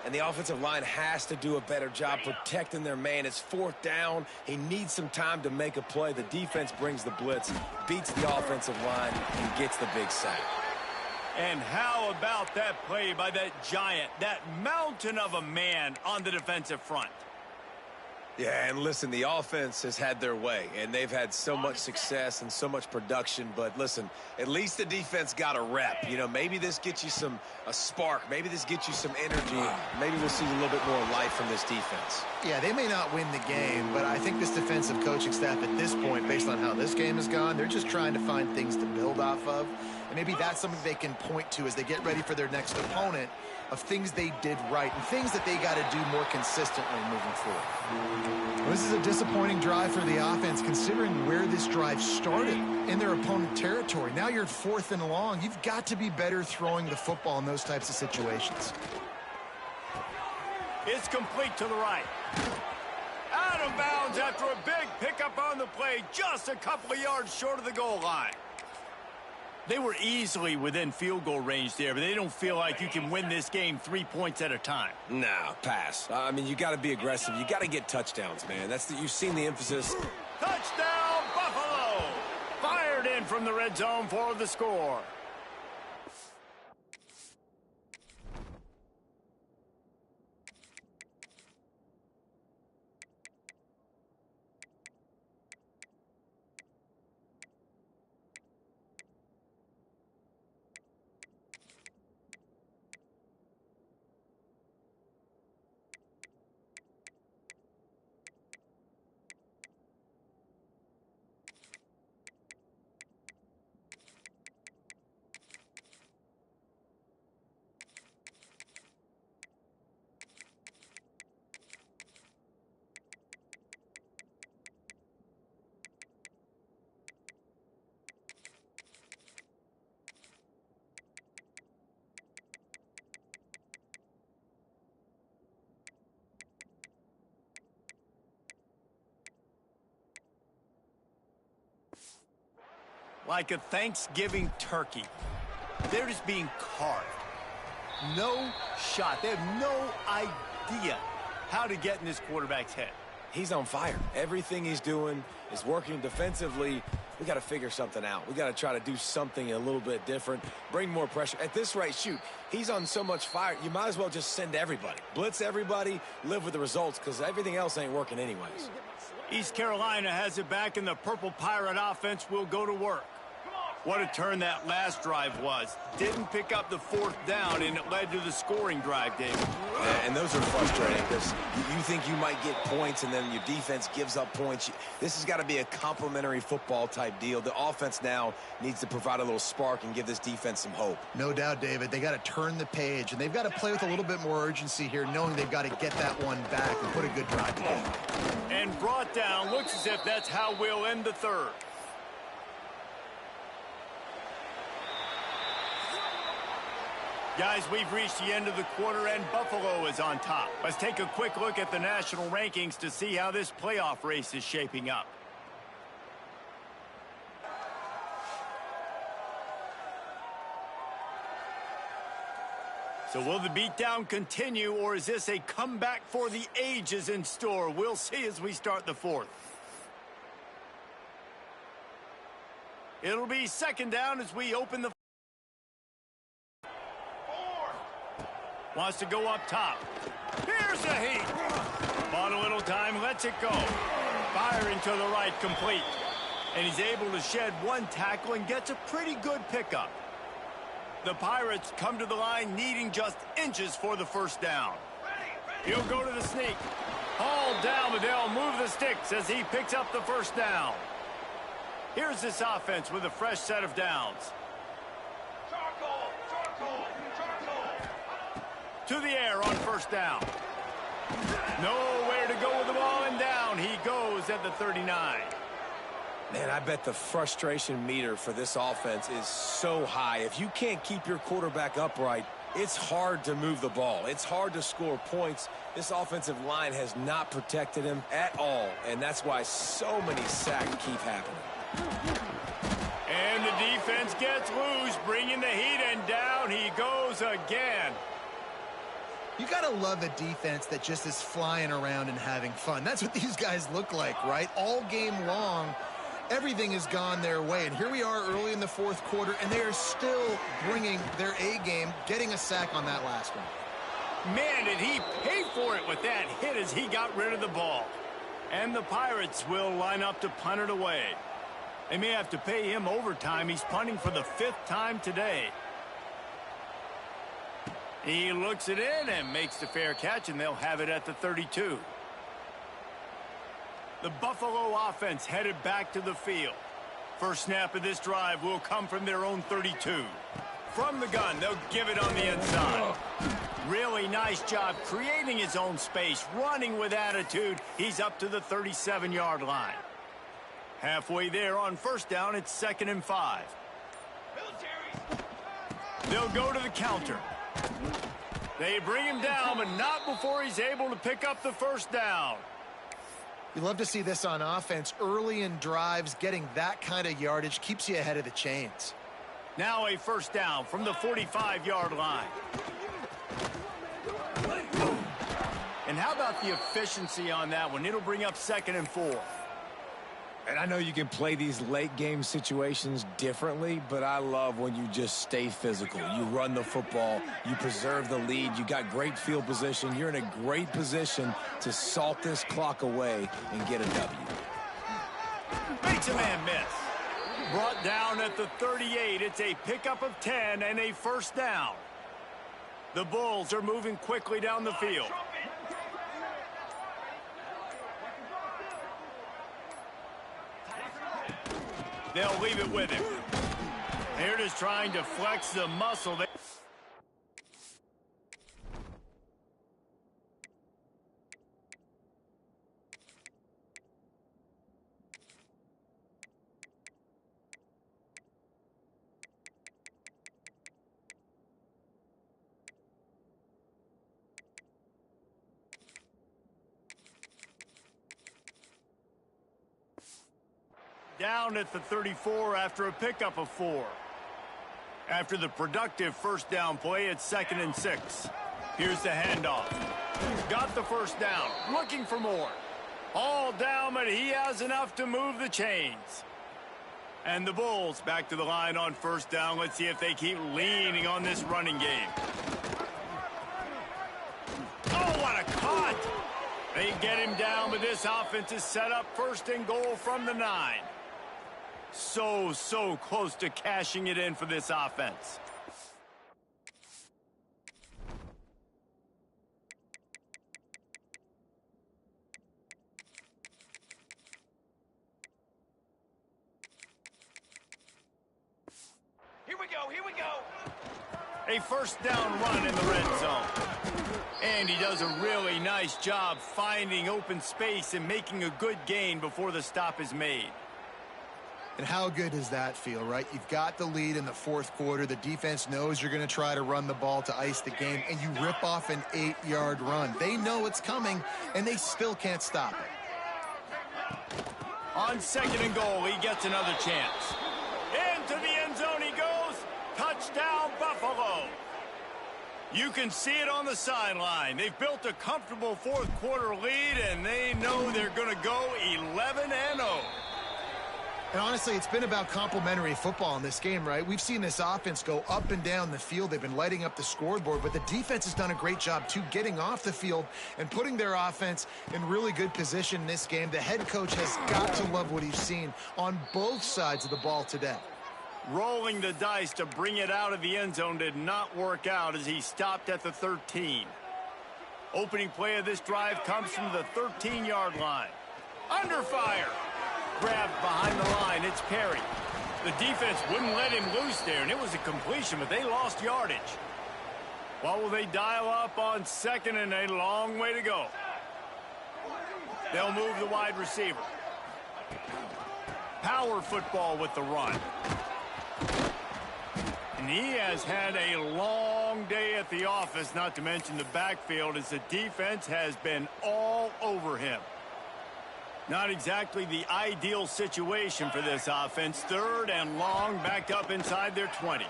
And the offensive line has to do a better job protecting their man. It's fourth down. He needs some time to make a play. The defense brings the blitz, beats the offensive line, and gets the big sack. And how about that play by that giant, that mountain of a man on the defensive front? Yeah, and listen, the offense has had their way, and they've had so much success and so much production. But listen, at least the defense got a rep. You know, maybe this gets you a spark. Maybe this gets you some energy. Maybe we'll see a little bit more life from this defense. Yeah, they may not win the game, but I think this defensive coaching staff at this point, based on how this game has gone, they're just trying to find things to build off of. And maybe that's something they can point to as they get ready for their next opponent, of things they did right and things that they got to do more consistently moving forward. This is a disappointing drive for the offense, considering where this drive started in their opponent territory. Now you're at 4th and long. You've got to be better throwing the football in those types of situations. It's complete to the right. Out of bounds after a big pickup on the play, just a couple of yards short of the goal line. They were easily within field goal range there, but they don't feel like you can win this game 3 points at a time. Nah, pass. I mean, you got to be aggressive. You got to get touchdowns, man. You've seen the emphasis. Touchdown, Buffalo! Fired in from the red zone for the score. Like a Thanksgiving turkey, they're just being carved. No shot. They have no idea how to get in this quarterback's head. He's on fire. Everything he's doing is working defensively. We got to figure something out. We got to try to do something a little bit different, bring more pressure. At this rate, shoot, he's on so much fire, you might as well just send everybody. Blitz everybody, live with the results, because everything else ain't working anyways. East Carolina has it back, and the Purple Pirate offense will go to work. What a turn that last drive was. Didn't pick up the 4th down, and it led to the scoring drive, David. Yeah, and those are frustrating because you think you might get points, and then your defense gives up points. This has got to be a complementary football type deal. The offense now needs to provide a little spark and give this defense some hope. No doubt, David. They got to turn the page, and they've got to play with a little bit more urgency here, knowing they've got to get that one back and put a good drive together. And brought down. Looks as if that's how we'll end the third. Guys, we've reached the end of the quarter, and Buffalo is on top. Let's take a quick look at the national rankings to see how this playoff race is shaping up. So will the beatdown continue, or is this a comeback for the ages in store? We'll see as we start the 4th. It'll be 2nd down as we open the wants to go up top. Here's the heat. Bought a little time, lets it go. Firing to the right, complete. And he's able to shed one tackle and gets a pretty good pickup. The Pirates come to the line needing just inches for the 1st down. He'll go to the sneak. Hauled down, but they'll move the sticks as he picks up the 1st down. Here's this offense with a fresh set of downs. To the air on 1st down. Nowhere to go with the ball, and down he goes at the 39. Man, I bet the frustration meter for this offense is so high. If you can't keep your quarterback upright, it's hard to move the ball. It's hard to score points. This offensive line has not protected him at all, and that's why so many sacks keep happening. And the defense gets loose, bringing the heat, and down he goes again. You got to love a defense that just is flying around and having fun. That's what these guys look like, right? All game long, everything has gone their way. And here we are early in the fourth quarter, and they are still bringing their A game, getting a sack on that last one. Man, did he pay for it with that hit as he got rid of the ball. And the Pirates will line up to punt it away. They may have to pay him overtime. He's punting for the 5th time today. He looks it in and makes the fair catch, and they'll have it at the 32. The Buffalo offense headed back to the field. First snap of this drive will come from their own 32. From the gun, they'll give it on the inside. Really nice job creating his own space, running with attitude. He's up to the 37-yard line. Halfway there on first down, it's 2nd and 5. They'll go to the counter. They bring him down, but not before he's able to pick up the first down. You love to see this on offense. Early in drives, getting that kind of yardage keeps you ahead of the chains. Now a first down from the 45-yard line. And how about the efficiency on that one? It'll bring up 2nd and 4. And I know you can play these late game situations differently, but I love when you just stay physical. You run the football, you preserve the lead, you got great field position. You're in a great position to salt this clock away and get a W. Makes a man miss. Brought down at the 38. It's a pickup of 10 and a first down. The Bulls are moving quickly down the field. They'll leave it with him. They're just trying to flex the muscle. Down at the 34 after a pickup of 4. After the productive first down play, it's 2nd and 6. Here's the handoff. Got the first down, looking for more. All down, but he has enough to move the chains. And the Bulls back to the line on first down. Let's see if they keep leaning on this running game. Oh, what a cut! They get him down, but this offense is set up 1st and goal from the 9. So close to cashing it in for this offense. Here we go. A first down run in the red zone. And he does a really nice job finding open space and making a good gain before the stop is made. And how good does that feel, right? You've got the lead in the fourth quarter. The defense knows you're going to try to run the ball to ice the game, and you rip off an 8-yard run. They know it's coming, and they still can't stop it. On 2nd and goal, he gets another chance. Into the end zone he goes. Touchdown, Buffalo. You can see it on the sideline. They've built a comfortable fourth quarter lead, and they know they're going to go 11-0. And honestly, it's been about complementary football in this game, right? We've seen this offense go up and down the field. They've been lighting up the scoreboard, but the defense has done a great job, too, getting off the field and putting their offense in really good position in this game. The head coach has got to love what he's seen on both sides of the ball today. Rolling the dice to bring it out of the end zone did not work out as he stopped at the 13. Opening play of this drive comes from the 13-yard line. Under fire. Grabbed behind the line, it's Perry. The defense wouldn't let him loose there, and it was a completion, but they lost yardage. What will they dial up on 2nd and a long way to go? They'll move the wide receiver. Power football with the run. And he has had a long day at the office, not to mention the backfield, as the defense has been all over him. Not exactly the ideal situation for this offense. 3rd and long, backed up inside their 20.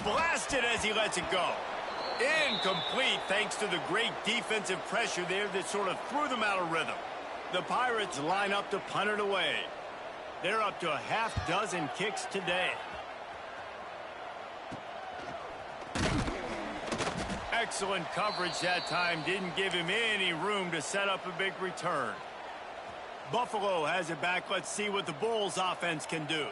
Blasted as he lets it go. Incomplete thanks to the great defensive pressure there that sort of threw them out of rhythm. The Pirates line up to punt it away. They're up to a half-dozen kicks today. Excellent coverage that time. Didn't give him any room to set up a big return. Buffalo has it back. Let's see what the Bulls offense can do.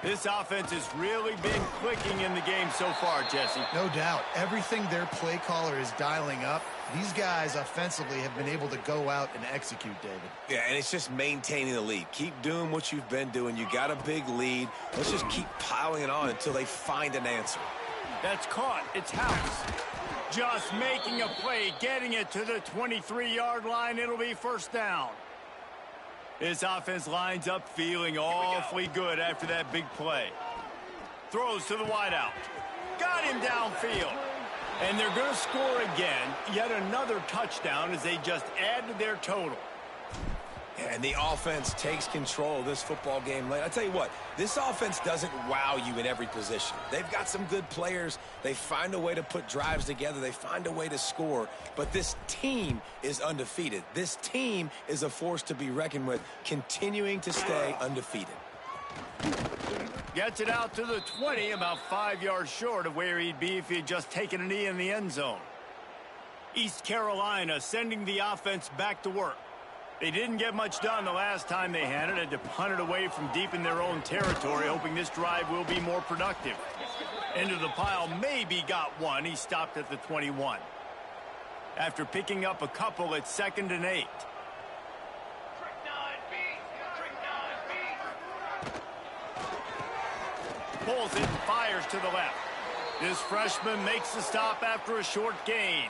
This offense has really been clicking in the game so far, Jesse. No doubt. Everything their play caller is dialing up, these guys offensively have been able to go out and execute, David. Yeah, and it's just maintaining the lead. Keep doing what you've been doing. You got a big lead. Let's just keep piling it on until they find an answer. That's caught. It's House. Just making a play, getting it to the 23-yard line. It'll be 1st down. This offense lines up feeling awfully good after that big play. Throws to the wideout. Got him downfield. And they're going to score again. Yet another touchdown as they just add to their total. And the offense takes control of this football game. I tell you what, this offense doesn't wow you in every position. They've got some good players. They find a way to put drives together. They find a way to score. But this team is undefeated. This team is a force to be reckoned with, continuing to stay undefeated. Gets it out to the 20, about 5 yards short of where he'd be if he had just taken a knee in the end zone. East Carolina sending the offense back to work. They didn't get much done the last time they had it. Had to punt it away from deep in their own territory, hoping this drive will be more productive. Into the pile, maybe got one. He stopped at the 21. After picking up a couple, it's 2nd and 8. Pulls it and fires to the left. This freshman makes the stop after a short gain.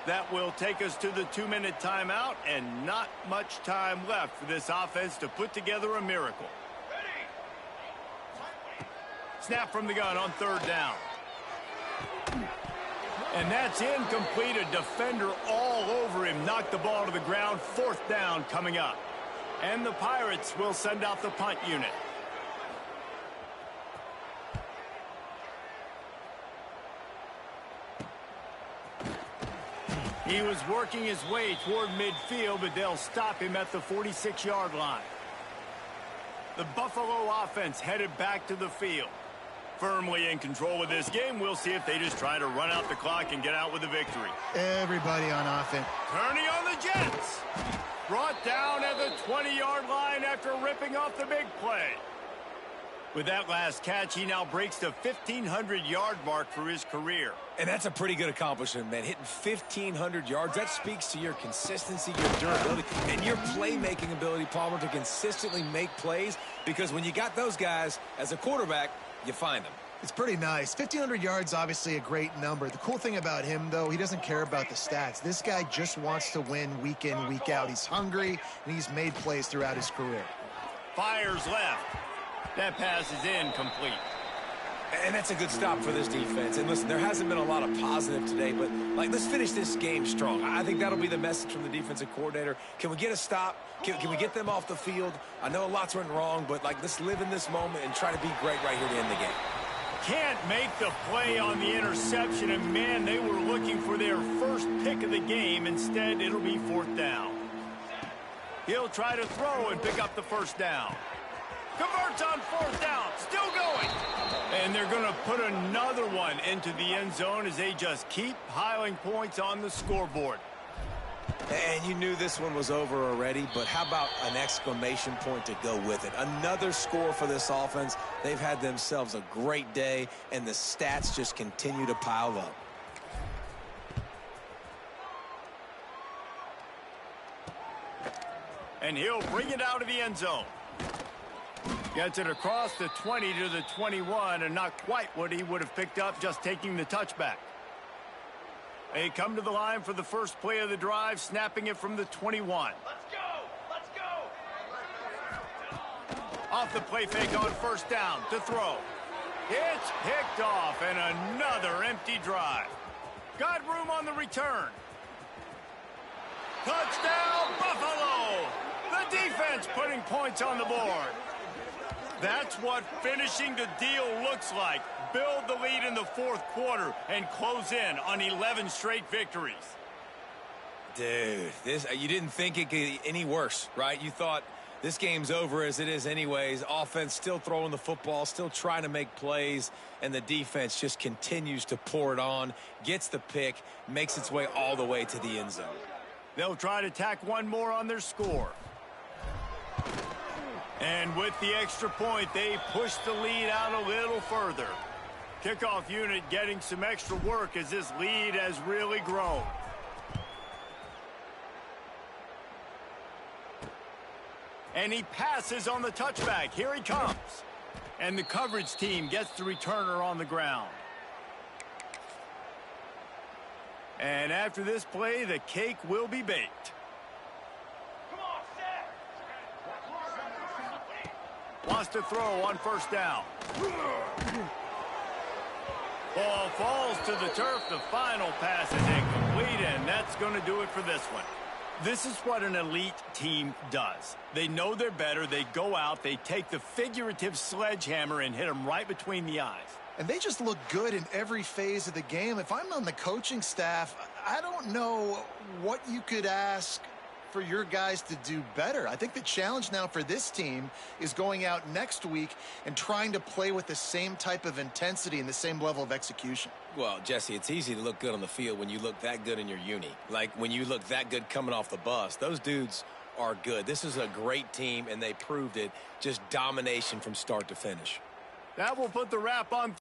That will take us to the 2-minute timeout, and not much time left for this offense to put together a miracle. Snap from the gun on 3rd down. And that's incomplete. A defender all over him. Knocked the ball to the ground. 4th down coming up. And the Pirates will send out the punt unit. He was working his way toward midfield, but they'll stop him at the 46-yard line. The Buffalo offense headed back to the field. Firmly in control of this game. We'll see if they just try to run out the clock and get out with a victory. Everybody on offense. Turning on the Jets. Brought down at the 20-yard line after ripping off the big play. With that last catch, he now breaks the 1,500-yard mark for his career. And that's a pretty good accomplishment, man. Hitting 1,500 yards, that speaks to your consistency, your durability, and your playmaking ability, Palmer, to consistently make plays. Because when you got those guys as a quarterback, you find them. It's pretty nice. 1,500 yards, obviously a great number. The cool thing about him, though, he doesn't care about the stats. This guy just wants to win week in, week out. He's hungry, and he's made plays throughout his career. Fires left. That pass is incomplete. And that's a good stop for this defense. And listen, there hasn't been a lot of positive today, but let's finish this game strong. I think that'll be the message from the defensive coordinator. Can we get a stop? Can we get them off the field? I know lots went wrong, but let's live in this moment and try to be great right here to end the game. Can't make the play on the interception, and man, they were looking for their first pick of the game. Instead, it'll be 4th down. He'll try to throw and pick up the 1st down. Converts on 4th down, still going. And they're going to put another one into the end zone as they just keep piling points on the scoreboard. And you knew this one was over already, but how about an exclamation point to go with it? Another score for this offense. They've had themselves a great day, and the stats just continue to pile up. And he'll bring it out of the end zone. Gets it across the 20 to the 21, and not quite what he would have picked up just taking the touchback. They come to the line for the first play of the drive, snapping it from the 21. Let's go! Let's go! Off the play fake on 1st down to throw. It's picked off, and another empty drive. Got room on the return. Touchdown, Buffalo! The defense putting points on the board. That's what finishing the deal looks like. Build the lead in the fourth quarter and close in on 11 straight victories. Dude, you didn't think it could get any worse, right? You thought this game's over as it is anyways. Offense still throwing the football, still trying to make plays, and the defense just continues to pour it on, gets the pick, makes its way all the way to the end zone. They'll try to tack one more on their score. And with the extra point, they push the lead out a little further. Kickoff unit getting some extra work as this lead has really grown. And he passes on the touchback. Here he comes. And the coverage team gets the returner on the ground. And after this play, the cake will be baked. Wants to throw on first down. Ball falls to the turf. The final pass is incomplete, and that's going to do it for this one. This is what an elite team does. They know they're better. They go out. They take the figurative sledgehammer and hit them right between the eyes. And they just look good in every phase of the game. If I'm on the coaching staff, I don't know what you could ask for your guys to do better. I think the challenge now for this team is going out next week and trying to play with the same type of intensity and the same level of execution. Well, Jesse, it's easy to look good on the field when you look that good in your uni. Like when you look that good coming off the bus. Those dudes are good. This is a great team, and they proved it. Just domination from start to finish. That will put the wrap on.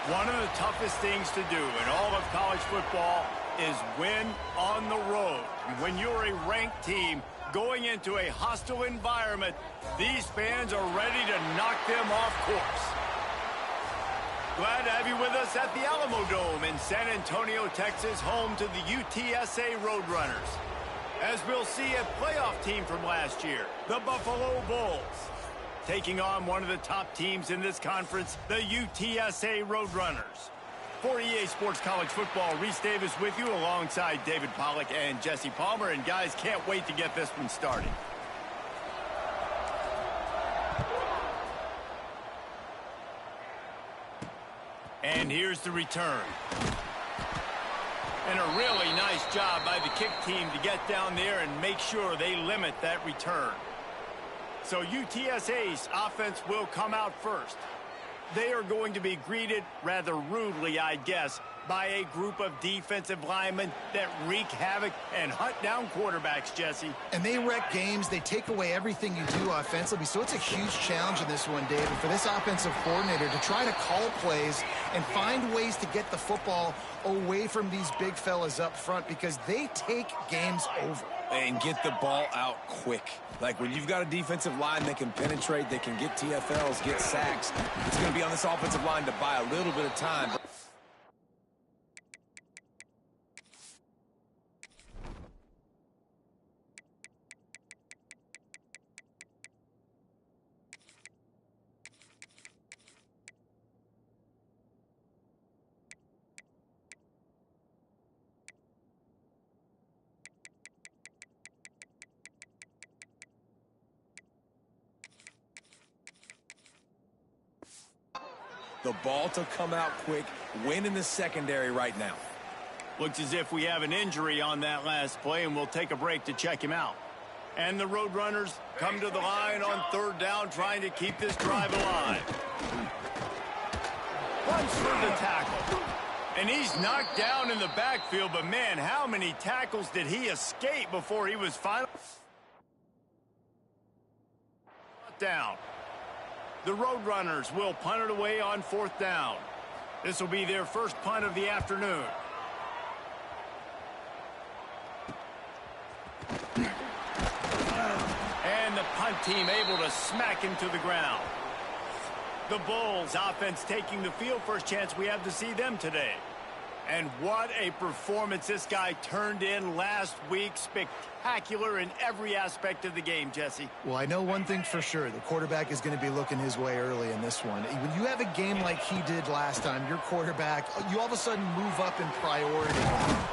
One of the toughest things to do in all of college football is win on the road. When you're a ranked team going into a hostile environment, these fans are ready to knock them off course. Glad to have you with us at the Alamo Dome in San Antonio, Texas, home to the UTSA Roadrunners. As we'll see a playoff team from last year, the Buffalo Bulls, taking on one of the top teams in this conference, the UTSA Roadrunners. For EA Sports College Football, Reese Davis with you alongside David Pollack and Jesse Palmer. And guys, can't wait to get this one started. And here's the return. And a really nice job by the kick team to get down there and make sure they limit that return. So UTSA's offense will come out first. They are going to be greeted rather rudely, I guess, by a group of defensive linemen that wreak havoc and hunt down quarterbacks, Jesse. And they wreck games. They take away everything you do offensively. So it's a huge challenge in this one, David, for this offensive coordinator to try to call plays and find ways to get the football away from these big fellas up front because they take games over. And get the ball out quick. Like when you've got a defensive line that can penetrate, they can get TFLs, get sacks, it's going to be on this offensive line to buy a little bit of time. The ball to come out quick, win in the secondary right now. Looks as if we have an injury on that last play, and we'll take a break to check him out. And the Roadrunners come to the line on third down, trying to keep this drive alive. Runs for the tackle. And he's knocked down in the backfield, but man, how many tackles did he escape before he was finally down? The Roadrunners will punt it away on fourth down. This will be their first punt of the afternoon. And the punt team able to smack him to the ground. The Bulls offense taking the field. First chance we have to see them today. And what a performance this guy turned in last week. Spectacular in every aspect of the game, Jesse. Well, I know one thing for sure. The quarterback is going to be looking his way early in this one. When you have a game like he did last time, your quarterback, you all of a sudden move up in priority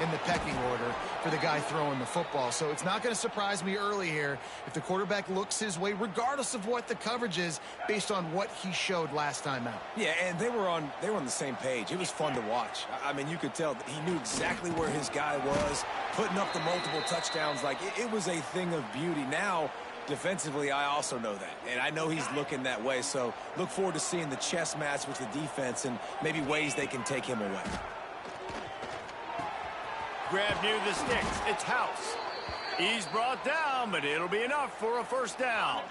in the pecking order for the guy throwing the football. So it's not going to surprise me early here if the quarterback looks his way, regardless of what the coverage is, based on what he showed last time out. Yeah, and they were on the same page. It was fun to watch. I mean, you could tell that he knew exactly where his guy was, putting up the multiple touchdowns. Like, it was a thing of beauty. Now, defensively, I also know that, and I know he's looking that way. So look forward to seeing the chess match with the defense and maybe ways they can take him away. Grab near the sticks. It's House. He's brought down, but it'll be enough for a first down.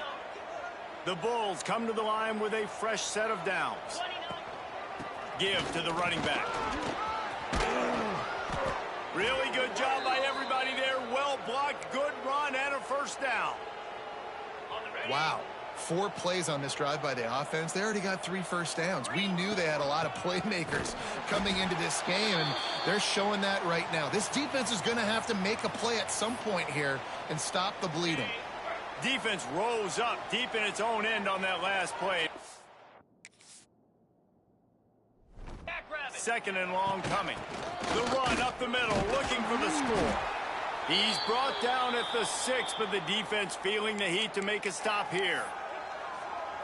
The Bulls come to the line with a fresh set of downs. Give to the running back. Really good job by everybody there. Well blocked, good run, and a first down. Wow. 4 plays on this drive by the offense. They already got 3 first downs. We knew they had a lot of playmakers coming into this game, and they're showing that right now. This defense is going to have to make a play at some point here and stop the bleeding. Defense rose up deep in its own end on that last play. Second and long coming. The run up the middle, looking for the score. He's brought down at the 6, but the defense feeling the heat to make a stop here.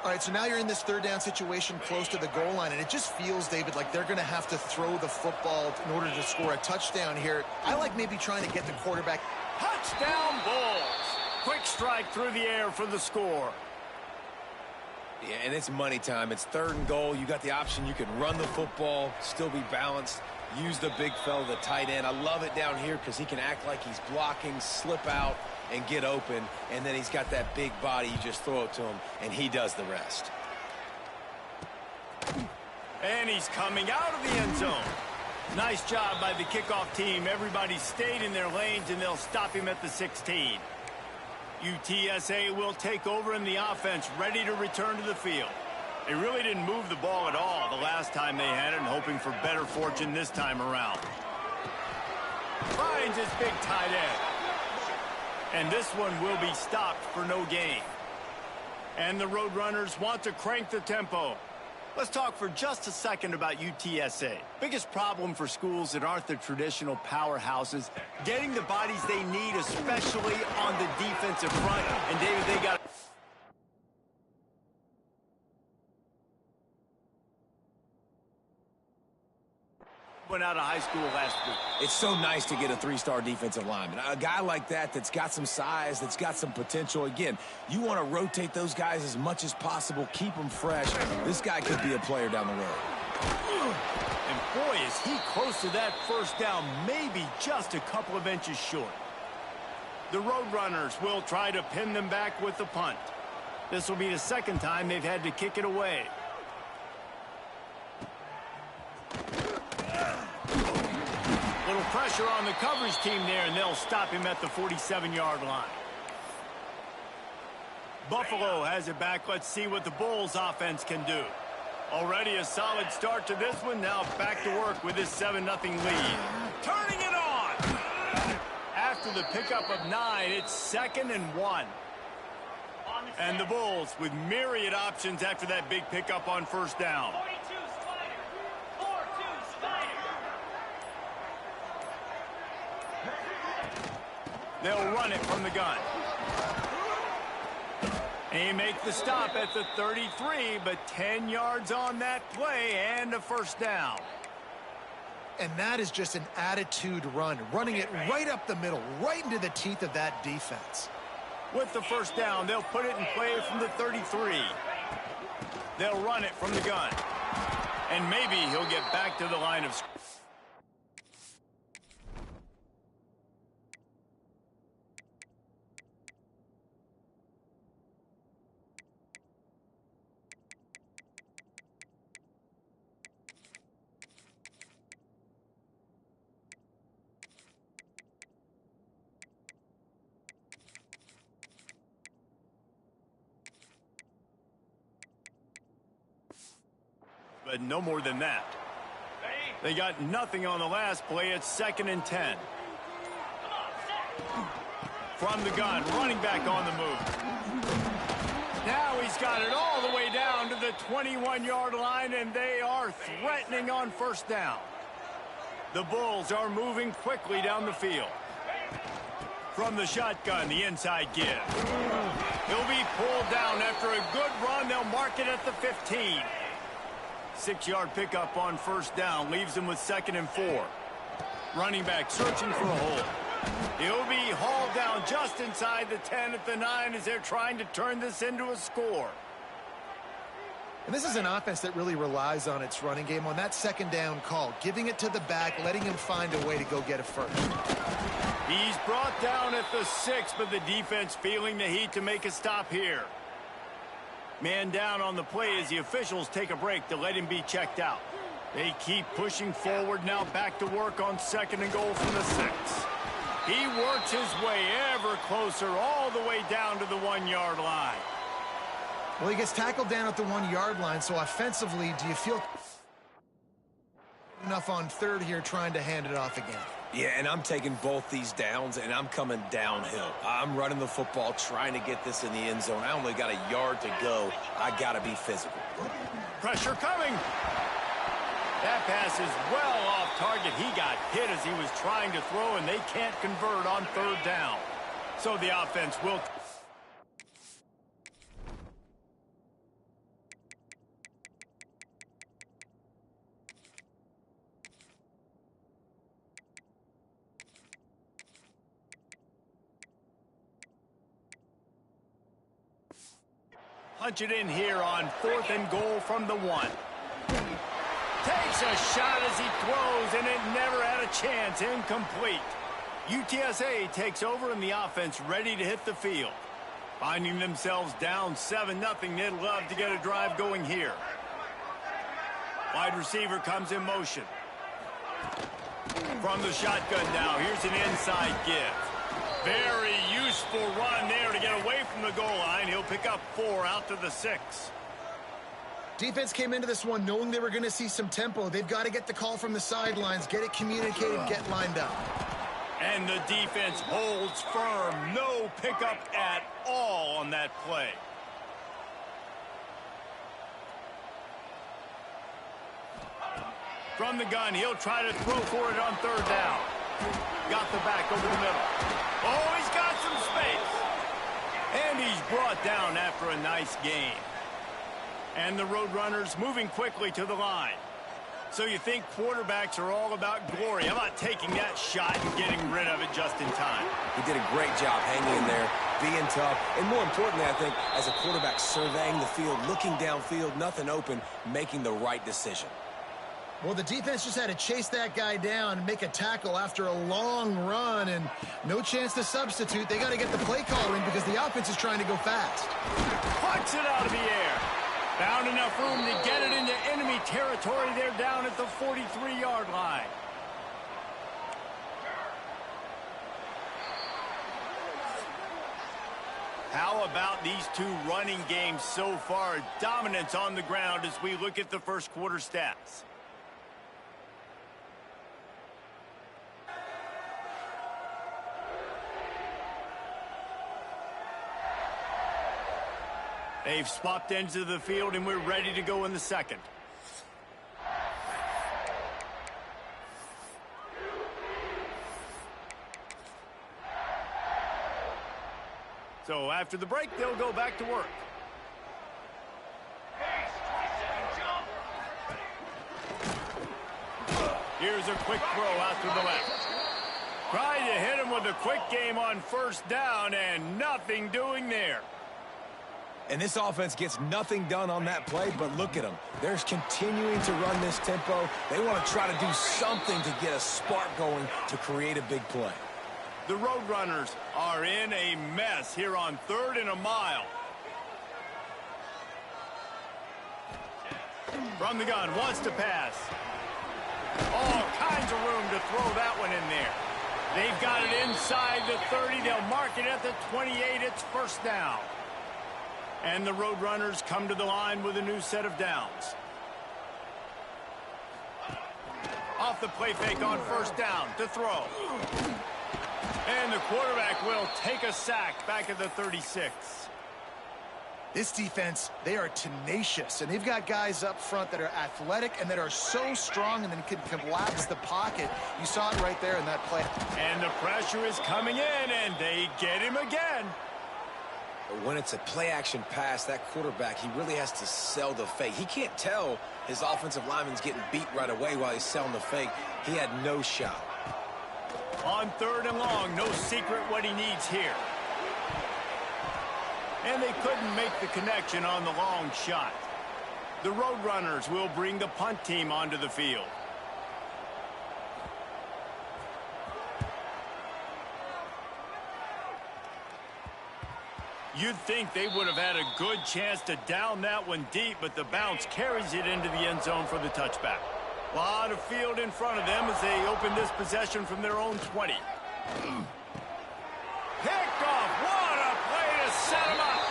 All right, so now you're in this third down situation close to the goal line, and it just feels, David, like they're going to have to throw the football in order to score a touchdown here. I like maybe trying to get the quarterback. Touchdown Bulls! Quick strike through the air for the score. Yeah, and it's money time. It's third and goal. You got the option. You can run the football, still be balanced, use the big fella, the tight end. I love it down here because he can act like he's blocking, slip out, and get open. And then he's got that big body. You just throw it to him, and he does the rest. And he's coming out of the end zone. Nice job by the kickoff team. Everybody stayed in their lanes, and they'll stop him at the 16. UTSA will take over in the offense, ready to return to the field. They really didn't move the ball at all the last time they had it, and hoping for better fortune this time around. Finds his big tight end. And this one will be stopped for no gain. And the Roadrunners want to crank the tempo. Let's talk for just a second about UTSA. Biggest problem for schools that aren't the traditional powerhouses, getting the bodies they need, especially on the defensive front. And David, they got went out of high school last week. It's so nice to get a three-star defensive lineman. A guy like that that's got some size, that's got some potential. Again, you want to rotate those guys as much as possible, keep them fresh. This guy could be a player down the road. And boy, is he close to that first down, maybe just a couple of inches short. The Roadrunners will try to pin them back with the punt. This will be the second time they've had to kick it away. Little pressure on the coverage team there, and they'll stop him at the 47-yard line. Buffalo has it back. Let's see what the Bulls offense can do. Already a solid start to this one. Now back to work with this 7-0 lead. Turning it on! After the pickup of 9, it's 2nd and 1. And the Bulls with myriad options after that big pickup on first down. 42 Spider. 4-2 Spider. They'll run it from the gun. They make the stop at the 33, but 10 yards on that play and a first down. And that is just an attitude run, running it right up the middle, right into the teeth of that defense. With the first down, they'll put it in play from the 33. They'll run it from the gun. And maybe he'll get back to the line of scrimmage. But no more than that. They got nothing on the last play. It's 2nd and 10. From the gun, running back on the move. Now he's got it all the way down to the 21-yard line, and they are threatening on first down. The Bulls are moving quickly down the field. From the shotgun, the inside give. He'll be pulled down after a good run. They'll mark it at the 15. 6-yard pickup on first down leaves him with 2nd and 4. Running back searching for a hole. He'll be hauled down just inside the 10 at the 9 as they're trying to turn this into a score. And this is an offense that really relies on its running game on that second down call, giving it to the back, letting him find a way to go get a first. He's brought down at the 6, but the defense feeling the heat to make a stop here. Man down on the play as the officials take a break to let him be checked out. They keep pushing forward, now back to work on 2nd and goal from the 6. He works his way ever closer all the way down to the 1-yard line. Well, he gets tackled down at the 1-yard line, so offensively, do you feel enough on third here trying to hand it off again? Yeah, and I'm taking both these downs, and I'm coming downhill. I'm running the football, trying to get this in the end zone. I only got a yard to go. I got to be physical. Pressure coming. That pass is well off target. He got hit as he was trying to throw, and they can't convert on third down. So the offense will... punch it in here on 4th and goal from the 1. Takes a shot as he throws, and it never had a chance. Incomplete. UTSA takes over in the offense, ready to hit the field. Finding themselves down 7-0, they'd love to get a drive going here. Wide receiver comes in motion. From the shotgun now, here's an inside give. Very useful run there to get away from the goal line. He'll pick up 4 out to the 6. Defense came into this one knowing they were going to see some tempo. They've got to get the call from the sidelines, get it communicated, get lined up. And the defense holds firm. No pickup at all on that play. From the gun, he'll try to throw for it on 3rd down. Got the back over the middle. Oh, he's got some space. And he's brought down after a nice gain. And the Roadrunners moving quickly to the line. So you think quarterbacks are all about glory. How about taking that shot and getting rid of it just in time? He did a great job hanging in there, being tough, and more importantly, I think, as a quarterback surveying the field, looking downfield, nothing open, making the right decision. Well, the defense just had to chase that guy down and make a tackle after a long run, and no chance to substitute. They got to get the play call in because the offense is trying to go fast. Puts it out of the air. Found enough room to get it into enemy territory. They're down at the 43-yard line. How about these two running games so far? Dominance on the ground as we look at the first quarter stats. They've swapped ends of the field, and we're ready to go in the second. So after the break, they'll go back to work. Here's a quick throw out to the left. Tried to hit him with a quick game on 1st down, and nothing doing there. And this offense gets nothing done on that play, but look at them. They're continuing to run this tempo. They want to try to do something to get a spark going to create a big play. The Roadrunners are in a mess here on 3rd and a mile. From the gun, wants to pass. All kinds of room to throw that one in there. They've got it inside the 30. They'll mark it at the 28. It's 1st down. And the Roadrunners come to the line with a new set of downs. Off the play fake on 1st down to throw. And the quarterback will take a sack back at the 36. This defense, they are tenacious, and they've got guys up front that are athletic and that are so strong and then can collapse the pocket. You saw it right there in that play. And the pressure is coming in, and they get him again. When it's a play-action pass, that quarterback, he really has to sell the fake. He can't tell his offensive lineman's getting beat right away while he's selling the fake. He had no shot. On 3rd and long, no secret what he needs here. And they couldn't make the connection on the long shot. The Roadrunners will bring the punt team onto the field. You'd think they would have had a good chance to down that one deep, but the bounce carries it into the end zone for the touchback. A lot of field in front of them as they open this possession from their own 20. Picked off. What a play to set him up.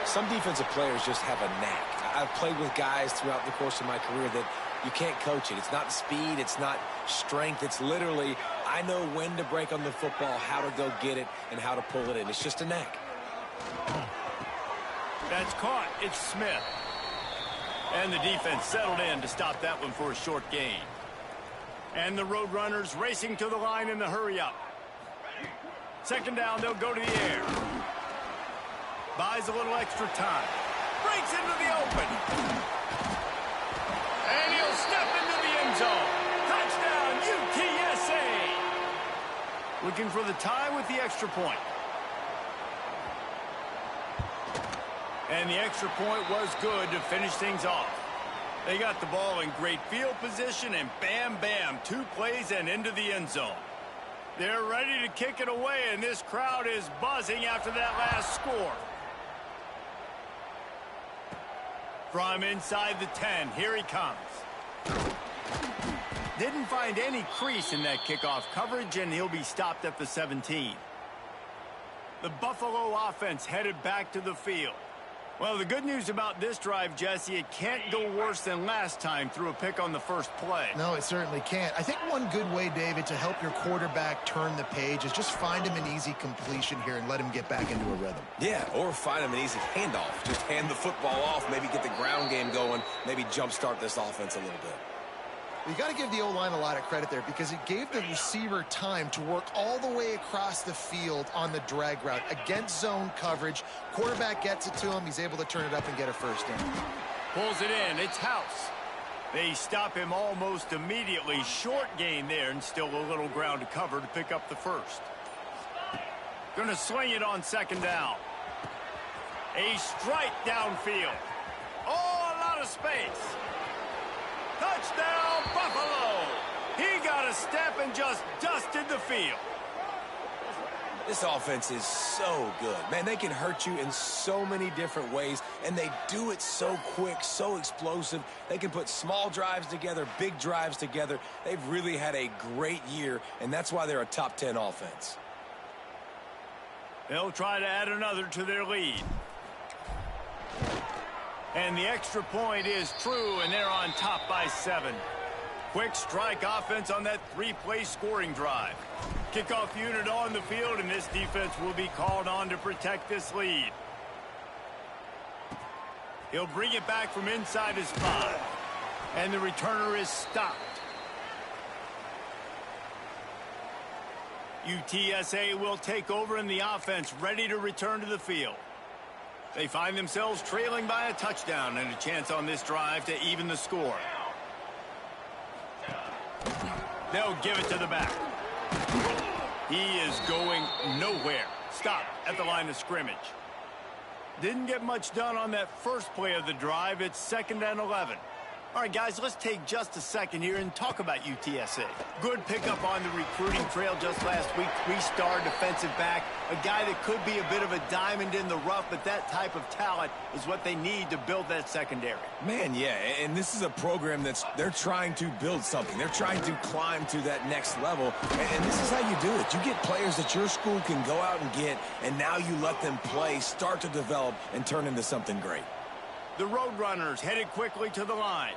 Some defensive players just have a knack. I've played with guys throughout the course of my career that you can't coach it. It's not speed. It's not strength. It's literally, I know when to break on the football, how to go get it, and how to pull it in. It's just a knack. That's caught. It's Smith. And the defense settled in to stop that one for a short gain. And the Roadrunners racing to the line in the hurry-up. 2nd down, they'll go to the air. Buys a little extra time. Breaks into the open. And he'll step into the end zone. Touchdown, UTSA. Looking for the tie with the extra point. And the extra point was good to finish things off. They got the ball in great field position, and bam, bam, 2 plays and into the end zone. They're ready to kick it away, and this crowd is buzzing after that last score. From inside the 10, here he comes. Didn't find any crease in that kickoff coverage, and he'll be stopped at the 17. The Buffalo offense headed back to the field. Well, the good news about this drive, Jesse, it can't go worse than last time through a pick on the first play. No, it certainly can't. I think one good way, David, to help your quarterback turn the page is just find him an easy completion here and let him get back into a rhythm. Yeah, or find him an easy handoff. Just hand the football off, maybe get the ground game going, maybe jumpstart this offense a little bit. You got to give the O-line a lot of credit there because it gave the receiver time to work all the way across the field on the drag route against zone coverage. Quarterback gets it to him. He's able to turn it up and get a first down. Pulls it in. It's House. They stop him almost immediately. Short gain there and still a little ground to cover to pick up the first. Going to swing it on second down. A strike downfield. Oh, a lot of space. Touchdown, Buffalo! He got a step and just dusted the field. This offense is so good. Man, they can hurt you in so many different ways, and they do it so quick, so explosive. They can put small drives together, big drives together. They've really had a great year, and that's why they're a top 10 offense. They'll try to add another to their lead. And the extra point is true, and they're on top by 7. Quick strike offense on that 3-play scoring drive. Kickoff unit on the field, and this defense will be called on to protect this lead. He'll bring it back from inside his 5. And the returner is stopped. UTSA will take over in the offense, ready to return to the field. They find themselves trailing by a touchdown and a chance on this drive to even the score. They'll give it to the back. He is going nowhere. Stop at the line of scrimmage. Didn't get much done on that first play of the drive. It's 2nd and 11. All right, guys, let's take just a second here and talk about UTSA. Good pickup on the recruiting trail just last week. 3-star defensive back, a guy that could be a bit of a diamond in the rough, but that type of talent is what they need to build that secondary. Man, yeah, and this is a program they're trying to build something. They're trying to climb to that next level, and this is how you do it. You get players that your school can go out and get, and now you let them play, start to develop, and turn into something great. The Roadrunners headed quickly to the line.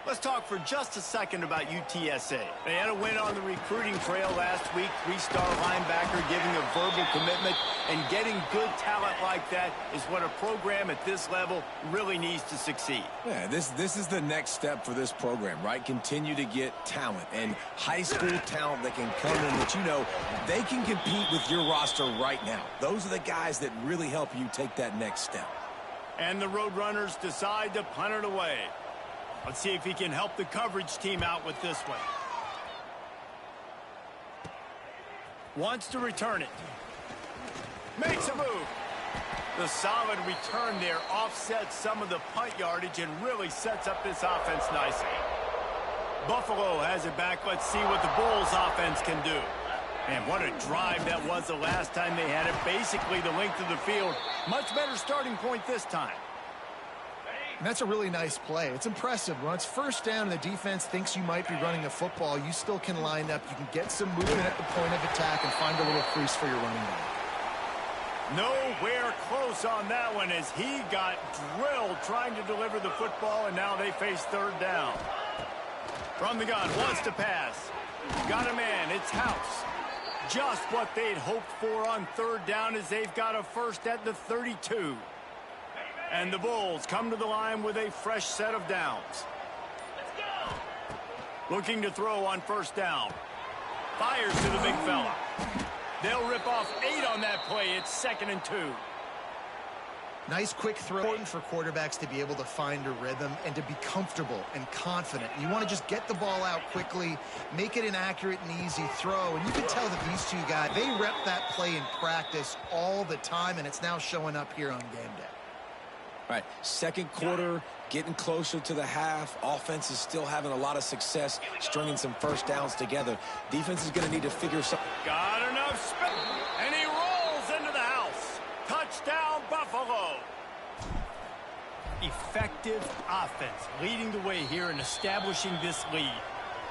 Let's talk for just a second about UTSA. They had a win on the recruiting trail last week. 3-star linebacker giving a verbal commitment, and getting good talent like that is what a program at this level really needs to succeed. Yeah, this is the next step for this program, right? Continue to get talent and high school talent that can come in that you know they can compete with your roster right now. Those are the guys that really help you take that next step. And the Roadrunners decide to punt it away. Let's see if he can help the coverage team out with this one. Wants to return it. Makes a move. The solid return there offsets some of the punt yardage and really sets up this offense nicely. Buffalo has it back. Let's see what the Bulls offense can do. And what a drive that was the last time they had it. Basically the length of the field. Much better starting point this time. And that's a really nice play. It's impressive. When it's first down and the defense thinks you might be running a football, you still can line up. You can get some movement at the point of attack and find a little crease for your running back. Nowhere close on that one as he got drilled trying to deliver the football, and now they face 3rd down. From the gun, wants to pass. Got a man. It's House. Just what they'd hoped for on 3rd down as they've got a first at the 32. And the Bulls come to the line with a fresh set of downs. Looking to throw on 1st down. Fires to the big fella. They'll rip off 8 on that play. It's 2nd and 2. Nice quick throw. Important for quarterbacks to be able to find a rhythm and to be comfortable and confident. You want to just get the ball out quickly, make it an accurate and easy throw. And you can tell that these two guys, they rep that play in practice all the time, and it's now showing up here on game day. All right, 2nd quarter, getting closer to the half. Offense is still having a lot of success stringing some first downs together. Defense is going to need to figure something. Got enough space, and he rolls into the house. Touchdown, Buffalo. effective offense, leading the way here and establishing this lead.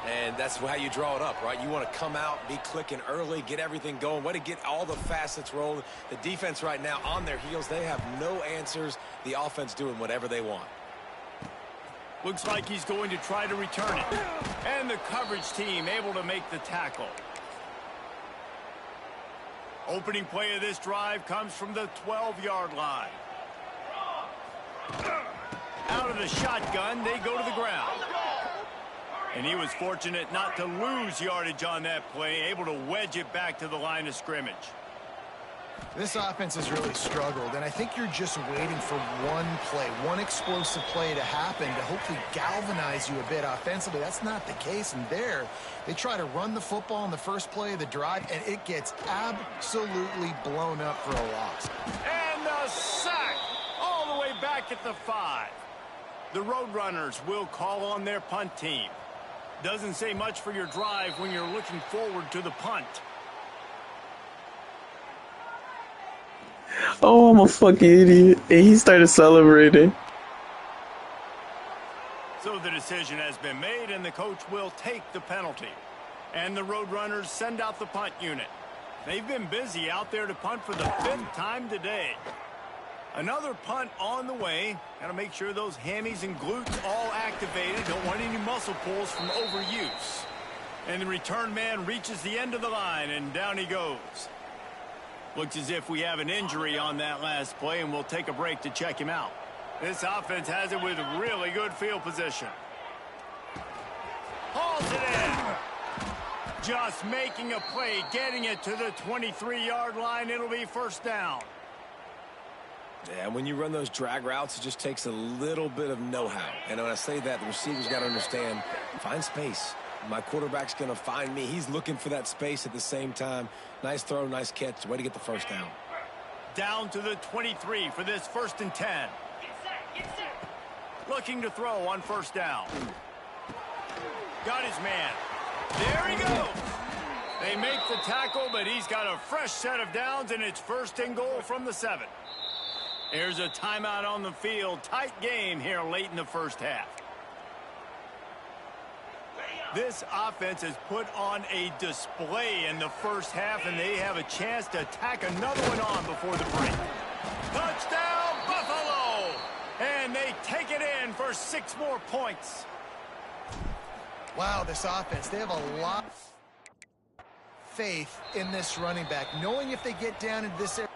And that's how you draw it up, right? You want to come out, be clicking early, get everything going, way to get all the facets rolling. The defense right now on their heels, they have no answers. The offense doing whatever they want. Looks like he's going to try to return it. And the coverage team able to make the tackle. Opening play of this drive comes from the 12-yard line. Out of the shotgun, they go to the ground. And he was fortunate not to lose yardage on that play, able to wedge it back to the line of scrimmage. This offense has really struggled, and I think you're just waiting for one play, one explosive play to happen to hopefully galvanize you a bit offensively. That's not the case, and there they try to run the football in the first play of the drive, and it gets absolutely blown up for a loss. And the sack all the way back at the 5. The Roadrunners will call on their punt team. Doesn't say much for your drive when you're looking forward to the punt. Oh, I'm a fucking idiot. And he started celebrating. So the decision has been made, and the coach will take the penalty. And the Roadrunners send out the punt unit. They've been busy out there to punt for the 5th time today. Another punt on the way. Got to make sure those hammies and glutes all activated. Don't want any muscle pulls from overuse. And the return man reaches the end of the line, and down he goes. Looks as if we have an injury on that last play, and we'll take a break to check him out. This offense has it with really good field position. Hauls it in. Just making a play, getting it to the 23-yard line. It'll be first down. Yeah, when you run those drag routes, it just takes a little bit of know-how. And when I say that, the receiver's got to understand, find space. My quarterback's going to find me. He's looking for that space at the same time. Nice throw, nice catch. Way to get the first down. Down to the 23 for this 1st and 10. Get set, get set. Looking to throw on first down. Got his man. There he goes. They make the tackle, but he's got a fresh set of downs, and it's 1st and goal from the 7. Here's a timeout on the field. Tight game here late in the first half. This offense has put on a display in the first half, and they have a chance to tack another one on before the break. Touchdown, Buffalo! And they take it in for 6 more points. Wow, this offense, they have a lot of faith in this running back, knowing if they get down into this area.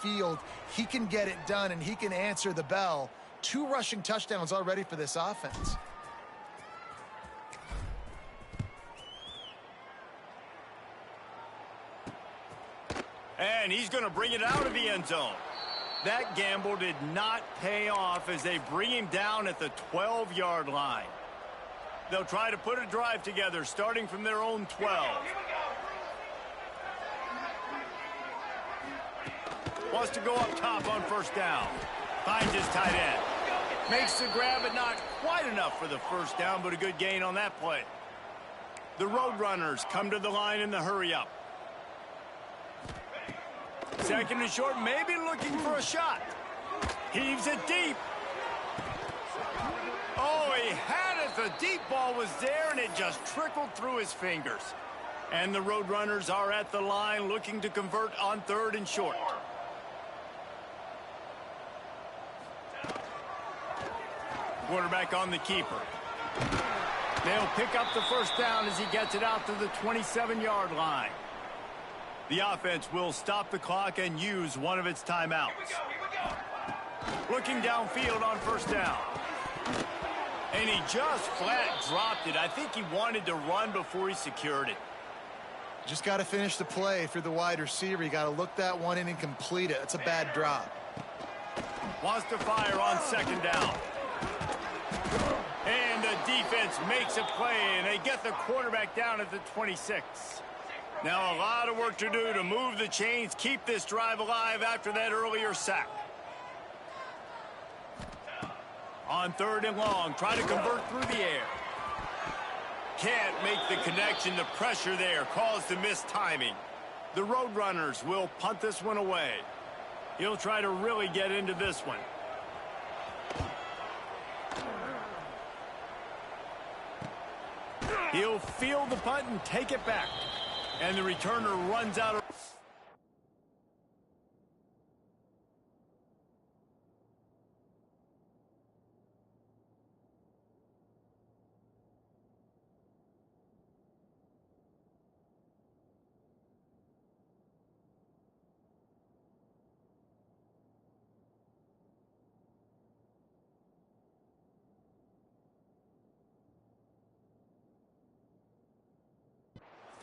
field. He can get it done, and he can answer the bell. 2 rushing touchdowns already for this offense. And he's going to bring it out of the end zone. That gamble did not pay off as they bring him down at the 12-yard line. They'll try to put a drive together starting from their own 12. Wants to go up top on first down. Finds his tight end. Makes the grab, but not quite enough for the first down, but a good gain on that play. The Roadrunners come to the line in the hurry-up. Second and short, maybe looking for a shot. Heaves it deep. Oh, he had it. The deep ball was there, and it just trickled through his fingers. And the Roadrunners are at the line looking to convert on 3rd and short. Quarterback on the keeper. They'll pick up the first down as he gets it out to the 27-yard line. The offense will stop the clock and use one of its timeouts. Looking downfield on first down. And he just flat dropped it. I think he wanted to run before he secured it. Just got to finish the play for the wide receiver. You got to look that one in and complete it. It's a bad drop. Wants to fire on second down. And the defense makes a play, and they get the quarterback down at the 26. Now a lot of work to do to move the chains, keep this drive alive after that earlier sack. On 3rd and long, try to convert through the air. Can't make the connection. The pressure there caused the missed timing. The Roadrunners will punt this one away. He'll try to really get into this one. He'll field the punt and take it back. And the returner runs out of...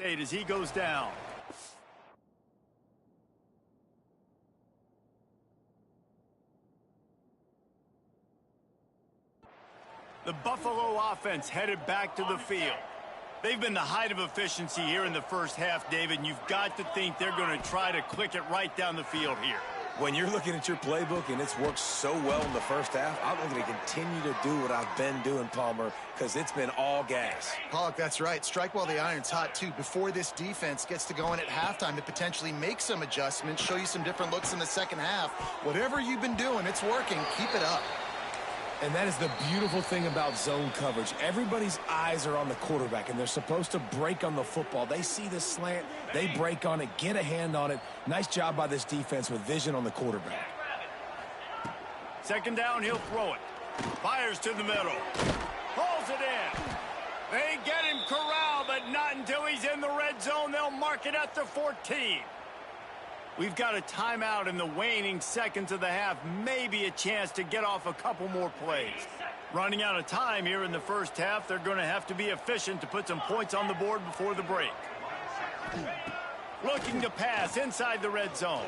as he goes down. The Buffalo offense headed back to the field. They've been the height of efficiency here in the first half, David, and you've got to think they're going to try to click it right down the field here. When you're looking at your playbook and it's worked so well in the first half, I'm going to continue to do what I've been doing, Palmer, because it's been all gas. Pollock, that's right. Strike while the iron's hot, too. Before this defense gets to going at halftime to potentially make some adjustments, show you some different looks in the second half. Whatever you've been doing, it's working. Keep it up. And that is the beautiful thing about zone coverage. Everybody's eyes are on the quarterback, and they're supposed to break on the football. They see the slant, they break on it, get a hand on it. Nice job by this defense with vision on the quarterback. Second down, he'll throw it. Fires to the middle. Pulls it in. They get him corralled, but not until he's in the red zone. They'll mark it at the 14. We've got a timeout in the waning seconds of the half. Maybe a chance to get off a couple more plays. Running out of time here in the first half. They're going to have to be efficient to put some points on the board before the break. Looking to pass inside the red zone.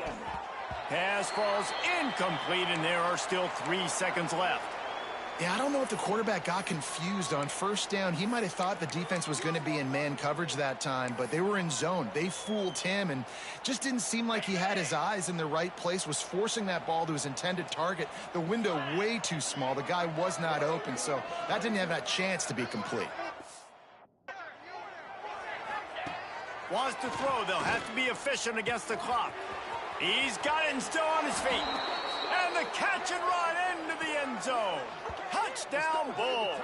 Pass falls incomplete, and there are still 3 seconds left. Yeah, I don't know if the quarterback got confused on first down. He might have thought the defense was going to be in man coverage that time, but they were in zone. They fooled him and just didn't seem like he had his eyes in the right place, was forcing that ball to his intended target. The window way too small. The guy was not open, so that didn't have that chance to be complete. Wants to throw. They'll have to be efficient against the clock. He's got it and still on his feet. And the catch and run into the end zone. Touchdown, Bulls.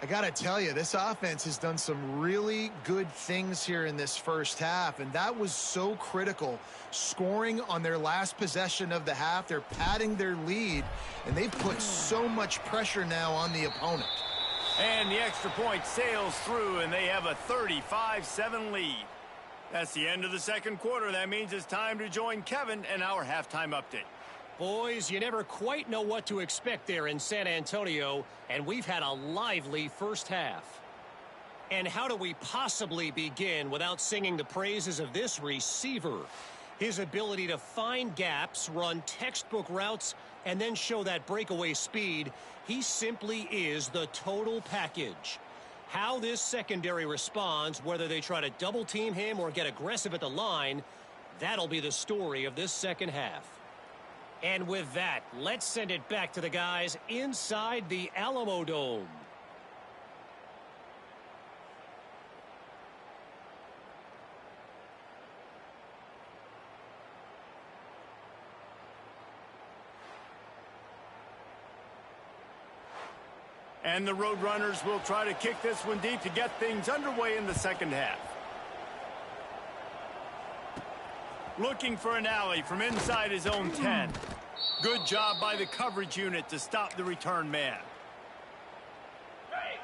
I got to tell you, this offense has done some really good things here in this first half, and that was so critical. Scoring on their last possession of the half, they're padding their lead, and they've put so much pressure now on the opponent. And the extra point sails through, and they have a 35-7 lead. That's the end of the second quarter. That means it's time to join Kevin in our halftime update. Boys, you never quite know what to expect there in San Antonio, and we've had a lively first half. And how do we possibly begin without singing the praises of this receiver? His ability to find gaps, run textbook routes, and then show that breakaway speed. He simply is the total package. How this secondary responds, whether they try to double team him or get aggressive at the line, that'll be the story of this second half. And with that, let's send it back to the guys inside the Alamo Dome. And the Roadrunners will try to kick this one deep to get things underway in the second half. Looking for an alley from inside his own 10. Good job by the coverage unit to stop the return man.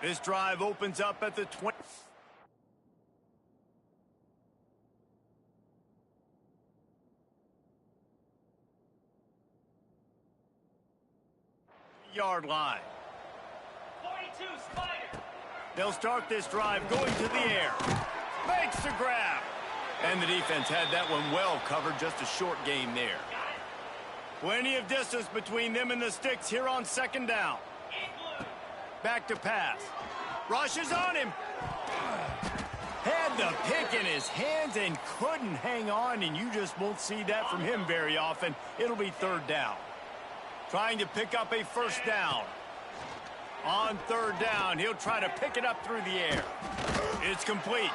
This drive opens up at the 20. Yard line. They'll start this drive going to the air. Makes the grab. And the defense had that one well covered. Just a short game there. Plenty of distance between them and the sticks here on second down. Back to pass. Rushes on him. Had the pick in his hands and couldn't hang on, and you just won't see that from him very often. It'll be third down. Trying to pick up a first down. On third down, he'll try to pick it up through the air. It's complete.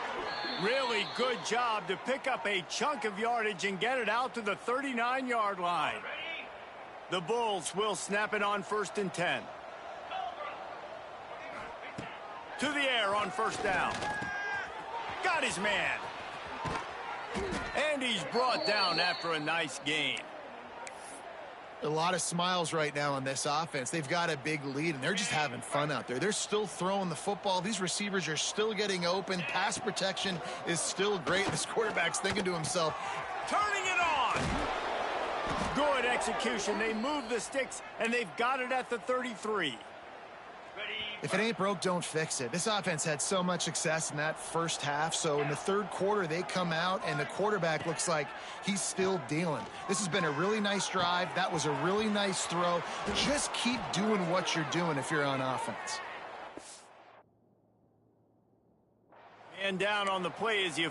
Really good job to pick up a chunk of yardage and get it out to the 39-yard line. The Bulls will snap it on 1st and 10. To the air on first down. Got his man. And he's brought down after a nice gain. A lot of smiles right now on this offense. They've got a big lead, and they're just having fun out there. They're still throwing the football. These receivers are still getting open. Pass protection is still great. This quarterback's thinking to himself, turning it on. Good execution. They move the sticks, and they've got it at the 33. if it ain't broke, don't fix it. This offense had so much success in that first half, so in the third quarter, they come out, and the quarterback looks like he's still dealing. This has been a really nice drive. That was a really nice throw. Just keep doing what you're doing if you're on offense. And down on the play is the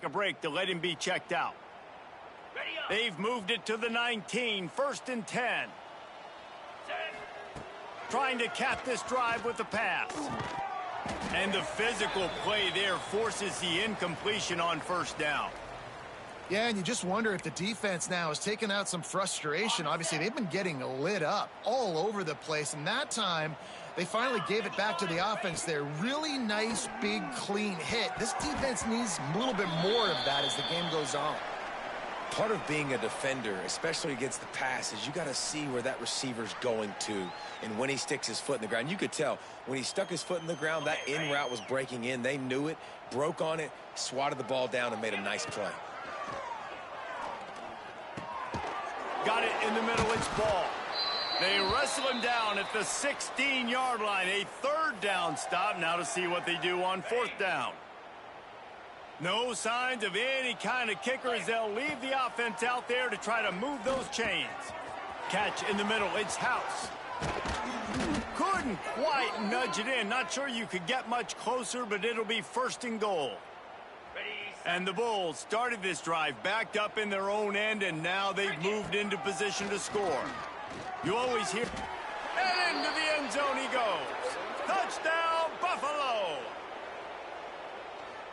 a break to let him be checked out. They've moved it to the 19, 1st and 10. Trying to cap this drive with the pass. And the physical play there forces the incompletion on first down. Yeah, and you just wonder if the defense now is taking out some frustration. Obviously, they've been getting lit up all over the place, and that time they finally gave it back to the offense there. Really nice, big, clean hit. This defense needs a little bit more of that as the game goes on. Part of being a defender, especially against the pass, is you got to see where that receiver's going to and when he sticks his foot in the ground. You could tell when he stuck his foot in the ground, that in route was breaking in. They knew it, broke on it, swatted the ball down, and made a nice play. Got it in the middle, it's ball. They wrestle him down at the 16-yard line. A third down stop. Now to see what they do on 4th down. No signs of any kind of kicker as they'll leave the offense out there to try to move those chains. Catch in the middle, it's House. Couldn't quite nudge it in. Not sure you could get much closer, but it'll be 1st and goal. And the Bulls started this drive backed up in their own end, and now they've moved into position to score. You always hear, and into the end zone he goes. Touchdown, Buffalo!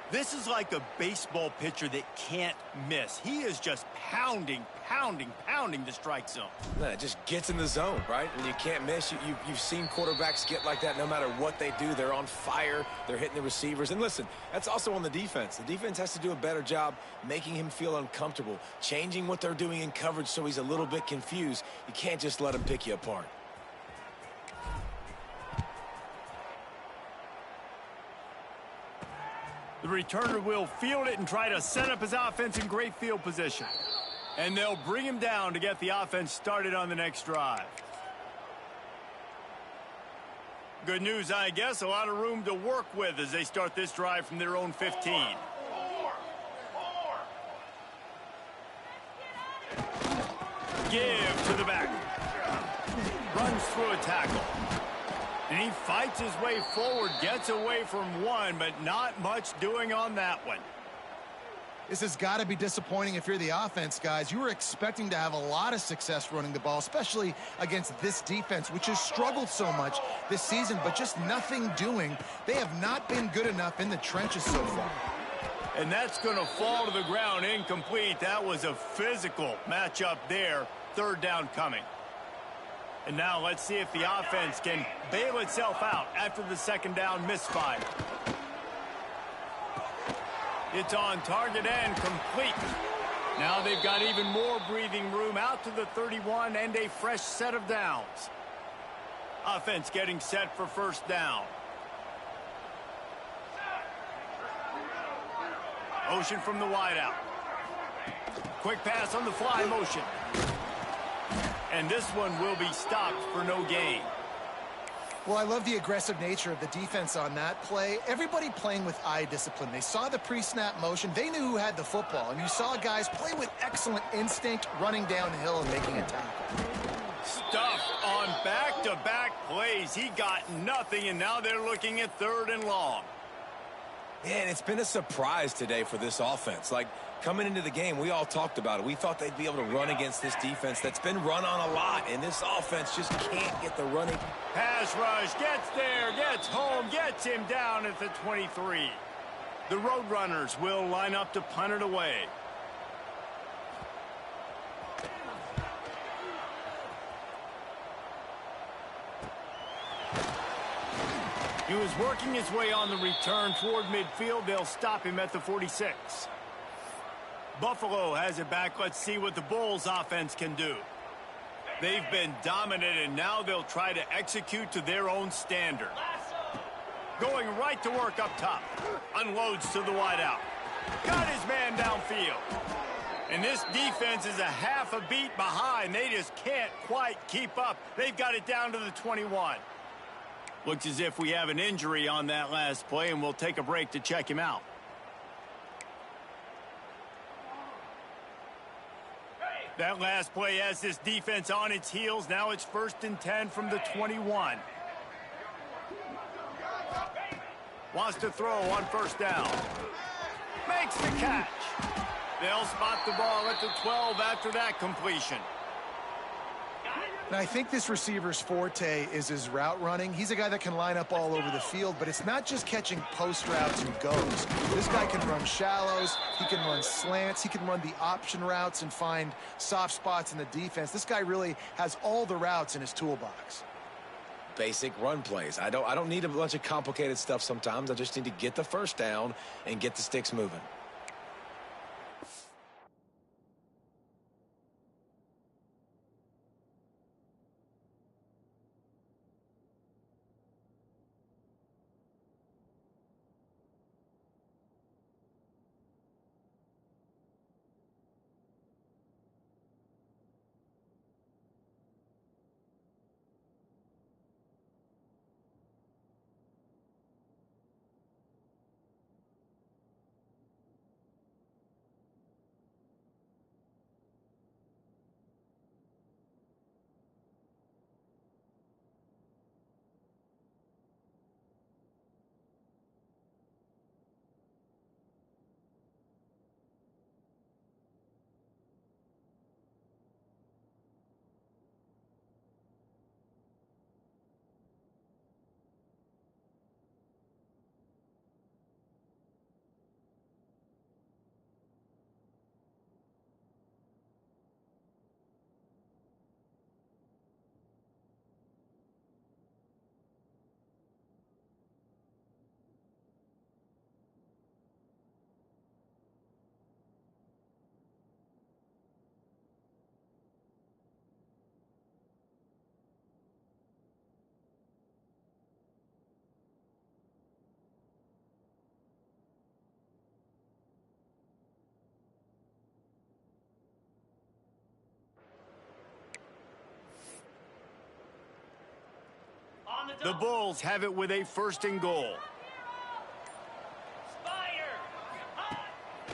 This is like a baseball pitcher that can't miss. He is just pounding the strike zone. Yeah, it just gets in the zone, right? When you can't miss, you've seen quarterbacks get like that no matter what they do. They're on fire. They're hitting the receivers. And listen, that's also on the defense. The defense has to do a better job making him feel uncomfortable, changing what they're doing in coverage so he's a little bit confused. You can't just let him pick you apart. The returner will field it and try to set up his offense in great field position. And they'll bring him down to get the offense started on the next drive. Good news, I guess. A lot of room to work with as they start this drive from their own 15. Give to the back. Runs through a tackle. And he fights his way forward, gets away from one, but not much doing on that one. This has got to be disappointing if you're the offense, guys. You were expecting to have a lot of success running the ball, especially against this defense, which has struggled so much this season, but just nothing doing. They have not been good enough in the trenches so far. And that's going to fall to the ground incomplete. That was a physical matchup there. Third down coming. And now let's see if the offense can bail itself out after the second down misfire. It's on target and complete. Now they've got even more breathing room out to the 31 and a fresh set of downs. Offense getting set for first down. Motion from the wideout. Quick pass on the fly motion. And this one will be stopped for no gain. Well, I love the aggressive nature of the defense on that play. Everybody playing with eye discipline. They saw the pre-snap motion. They knew who had the football. And you saw guys play with excellent instinct, running downhill and making a tackle. Stuff on back-to-back plays. He got nothing, and now they're looking at third and long. Yeah, and it's been a surprise today for this offense. Like, coming into the game, we all talked about it. We thought they'd be able to run against this defense that's been run on a lot, and this offense just can't get the running. Pass rush, gets there, gets home, gets him down at the 23. The Roadrunners will line up to punt it away. He was working his way on the return toward midfield. They'll stop him at the 46. Buffalo has it back. Let's see what the Bulls offense can do. They've been dominant, and now they'll try to execute to their own standard. Going right to work up top. Unloads to the wideout. Got his man downfield. And this defense is a half a beat behind. They just can't quite keep up. They've got it down to the 21. Looks as if we have an injury on that last play, and we'll take a break to check him out. That last play has this defense on its heels. Now it's 1st and 10 from the 21. Wants to throw on first down. Makes the catch. They'll spot the ball at the 12 after that completion. And I think this receiver's forte is his route running. He's a guy that can line up all over the field, but it's not just catching post routes and goes. This guy can run shallows, he can run slants, he can run the option routes and find soft spots in the defense. This guy really has all the routes in his toolbox. Basic run plays. I don't need a bunch of complicated stuff sometimes. I just need to get the first down and get the sticks moving. The Bulls have it with a 1st and goal.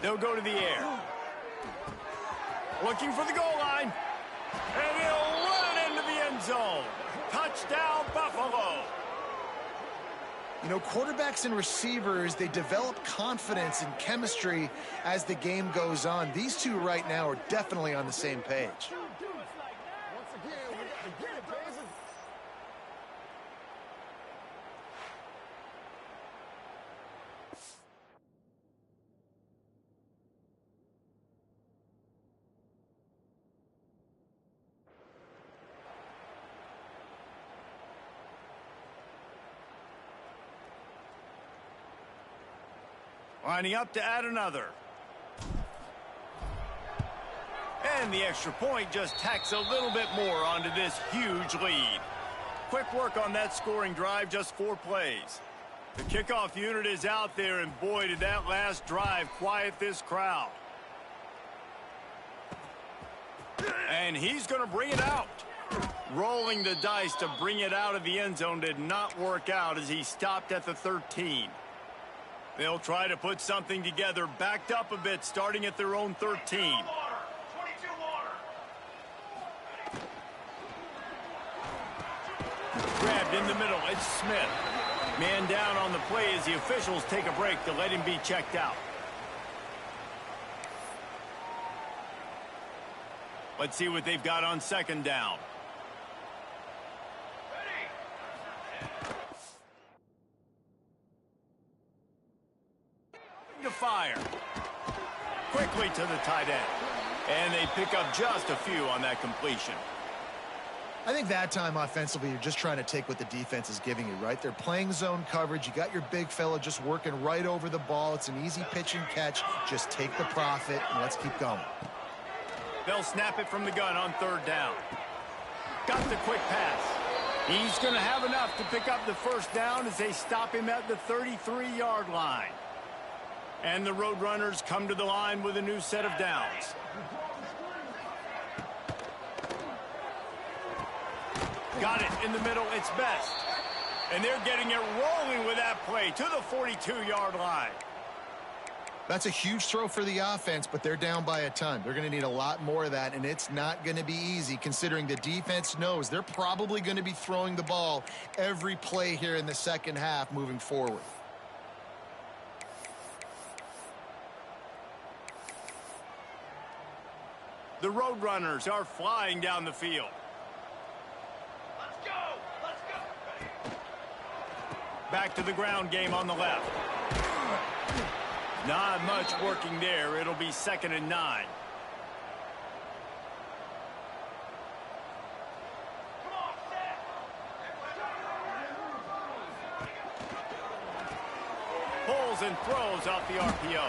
They'll go to the air. Looking for the goal line. And he'll run it into the end zone. Touchdown, Buffalo. You know, quarterbacks and receivers, they develop confidence and chemistry as the game goes on. These two right now are definitely on the same page. Lining up to add another. And the extra point just tacks a little bit more onto this huge lead. Quick work on that scoring drive, just 4 plays. The kickoff unit is out there, and boy, did that last drive quiet this crowd. And he's going to bring it out. Rolling the dice to bring it out of the end zone did not work out as he stopped at the 13. They'll try to put something together, backed up a bit, starting at their own 13. Grabbed in the middle, it's Smith. Man down on the play as the officials take a break to let him be checked out. Let's see what they've got on 2nd down. To fire. Quickly to the tight end. And they pick up just a few on that completion. I think that time offensively, you're just trying to take what the defense is giving you, right? They're playing zone coverage. You got your big fella just working right over the ball. It's an easy pitch and catch. Just take the profit and let's keep going. They'll snap it from the gun on 3rd down. Got the quick pass. He's going to have enough to pick up the 1st down as they stop him at the 33-yard line. And the Roadrunners come to the line with a new set of downs. Got it in the middle, it's Best. And they're getting it rolling with that play to the 42-yard line. That's a huge throw for the offense, but they're down by a ton. They're going to need a lot more of that, and it's not going to be easy considering the defense knows they're probably going to be throwing the ball every play here in the 2nd half moving forward. The Roadrunners are flying down the field. Let's go! Let's go! Back to the ground game on the left. Not much working there. It'll be 2nd and 9. Pulls and throws off the RPO.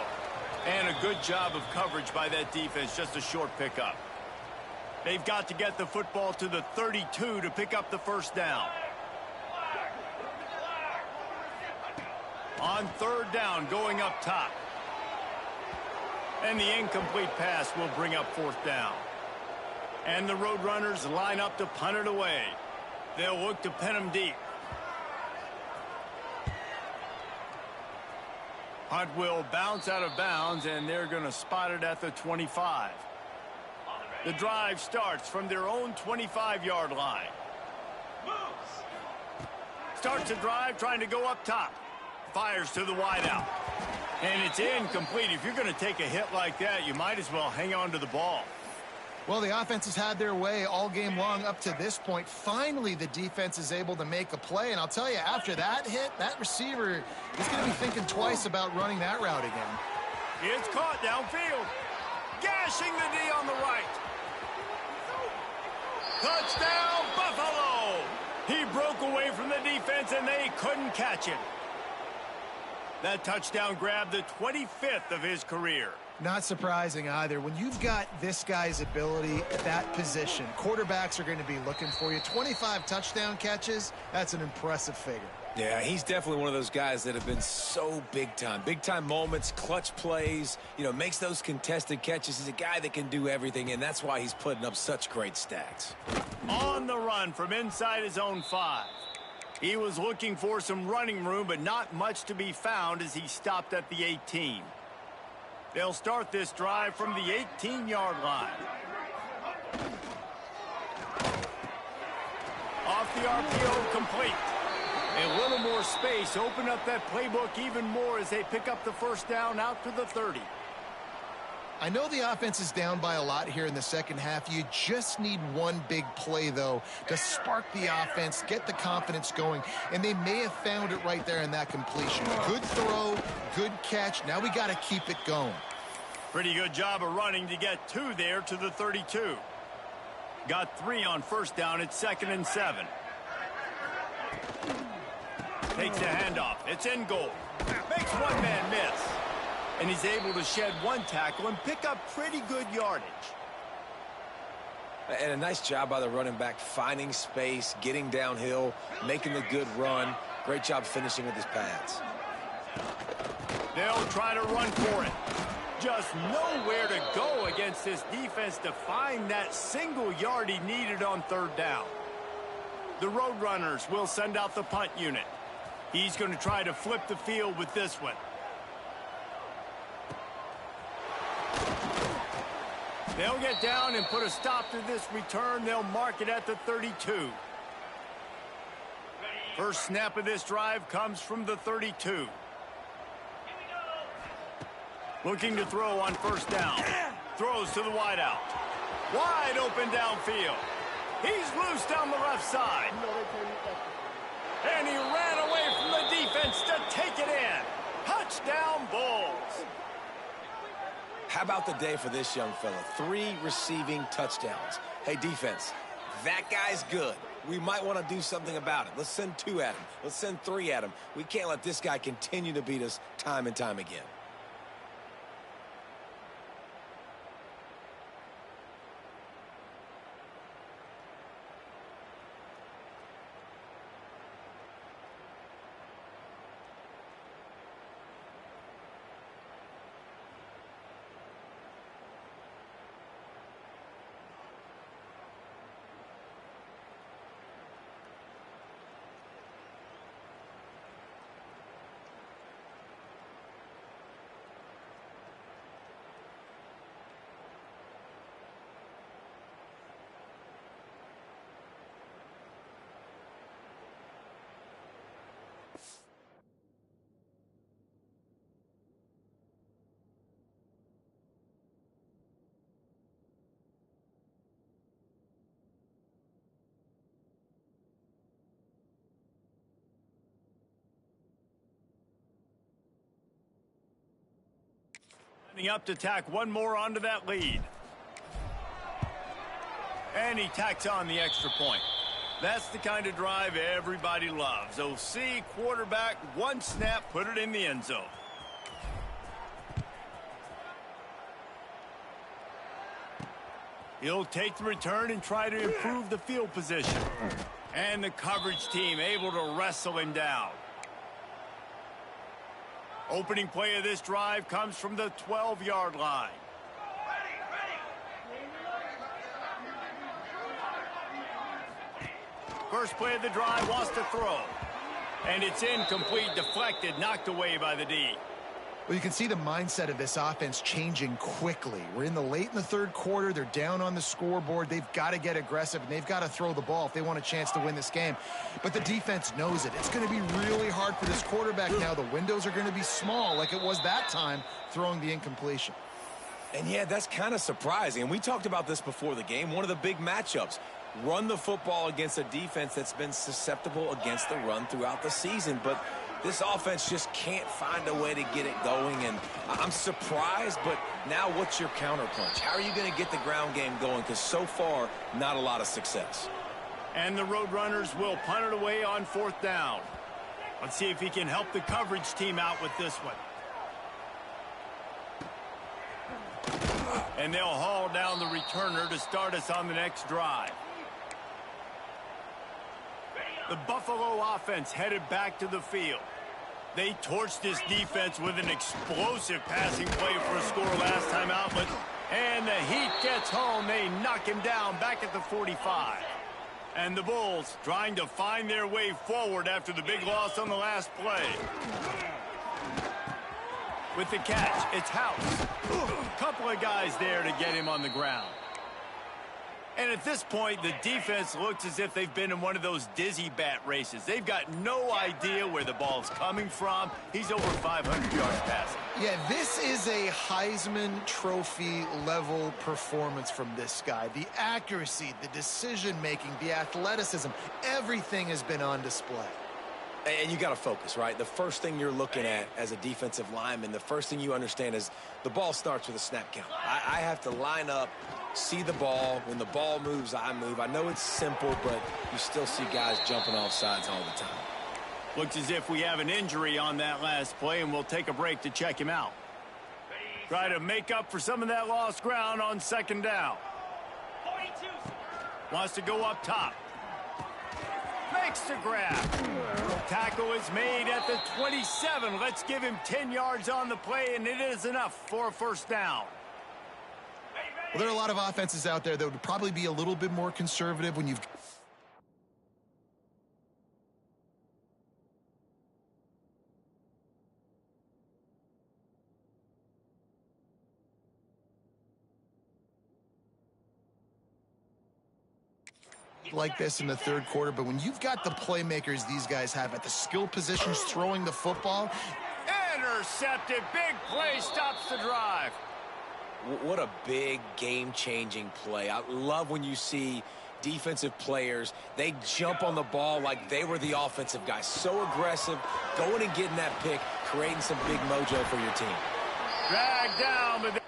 And a good job of coverage by that defense, just a short pickup. They've got to get the football to the 32 to pick up the 1st down. On 3rd down, going up top. And the incomplete pass will bring up 4th down. And the Roadrunners line up to punt it away. They'll look to pin them deep. Hunt will bounce out of bounds, and they're going to spot it at the 25. The drive starts from their own 25-yard line. Starts a drive trying to go up top. Fires to the wideout. And it's incomplete. If you're going to take a hit like that, you might as well hang on to the ball. Well, the offense has had their way all game long up to this point. Finally, the defense is able to make a play. And I'll tell you, after that hit, that receiver is going to be thinking twice about running that route again. It's caught downfield. Gashing the D on the right. Touchdown, Buffalo! He broke away from the defense, and they couldn't catch him. That touchdown grabbed the 25th of his career. Not surprising either. When you've got this guy's ability at that position, quarterbacks are going to be looking for you. 25 touchdown catches, that's an impressive figure. Yeah, he's definitely one of those guys that have been so big time. Big time moments, clutch plays, makes those contested catches. He's a guy that can do everything, and that's why he's putting up such great stats. On the run from inside his own 5. He was looking for some running room, but not much to be found as he stopped at the 18. They'll start this drive from the 18-yard line. Off the RPO, complete. A little more space, open up that playbook even more as they pick up the first down out to the 30. I know the offense is down by a lot here in the second half. You just need one big play, though, to spark the offense, get the confidence going, and they may have found it right there in that completion. Good throw, good catch. Now we got to keep it going. Pretty good job of running to get 2 there to the 32. Got 3 on first down at 2nd and 7. Takes the handoff. It's in goal. Makes one man miss. And he's able to shed 1 tackle and pick up pretty good yardage. And a nice job by the running back, finding space, getting downhill, making the good run. Great job finishing with his pads. They'll try to run for it. Just nowhere to go against this defense to find that single yard he needed on 3rd down. The Roadrunners will send out the punt unit. He's going to try to flip the field with this one. They'll get down and put a stop to this return. They'll mark it at the 32. First snap of this drive comes from the 32. Looking to throw on first down. Throws to the wideout. Wide open downfield. He's loose down the left side. And he ran away from the defense to take it in. Touchdown, Bulls. How about the day for this young fella? 3 receiving touchdowns. Hey, defense, that guy's good. We might want to do something about it. Let's send 2 at him. Let's send 3 at him. We can't let this guy continue to beat us time and time again. Up to tack one more onto that lead. And he tacks on the extra point. That's the kind of drive everybody loves. OC, quarterback, 1 snap, put it in the end zone. He'll take the return and try to improve the field position. And the coverage team able to wrestle him down. Opening play of this drive comes from the 12-yard line. First play of the drive, wants to throw. And it's incomplete, deflected, knocked away by the D. Well, you can see the mindset of this offense changing quickly. We're in the 3rd quarter. They're down on the scoreboard. They've got to get aggressive, and they've got to throw the ball if they want a chance to win this game. But the defense knows it. It's going to be really hard for this quarterback now. The windows are going to be small like it was that time throwing the incompletion. And, yeah, that's kind of surprising. And we talked about this before the game. One of the big matchups. Run the football against a defense that's been susceptible against the run throughout the season. But this offense just can't find a way to get it going, and I'm surprised, but now what's your counterpunch? How are you going to get the ground game going? Because so far, not a lot of success. And the Roadrunners will punt it away on 4th down. Let's see if he can help the coverage team out with this one. And they'll haul down the returner to start us on the next drive. The Buffalo offense headed back to the field. They torched this defense with an explosive passing play for a score last time out, but and the heat gets home. They knock him down back at the 45. And the Bulls trying to find their way forward after the big loss on the last play. With the catch, it's House. Couple of guys there to get him on the ground. And at this point, the defense looks as if they've been in one of those dizzy bat races. They've got no idea where the ball's coming from. He's over 500 yards passing. Yeah, this is a Heisman Trophy level performance from this guy. The accuracy, the decision-making, the athleticism, everything has been on display. And you got to focus, right? The first thing you're looking at as a defensive lineman, the first thing you understand is the ball starts with a snap count. I have to line up, see the ball. When the ball moves, I move. I know it's simple, but you still see guys jumping off sides all the time. Looks as if we have an injury on that last play, and we'll take a break to check him out. Try to make up for some of that lost ground on second down. Wants to go up top. Makes the grab. Tackle is made at the 27. Let's give him 10 yards on the play, and it is enough for a first down. Well, there are a lot of offenses out there that would probably be a little bit more conservative when you've... like this in the third quarter, but when you've got the playmakers these guys have at the skill positions throwing the football. Intercepted. Big play stops the drive. What a big game-changing play. I love when you see defensive players, they jump on the ball like they were the offensive guys. So aggressive, going and getting that pick, creating some big mojo for your team. Dragged down, but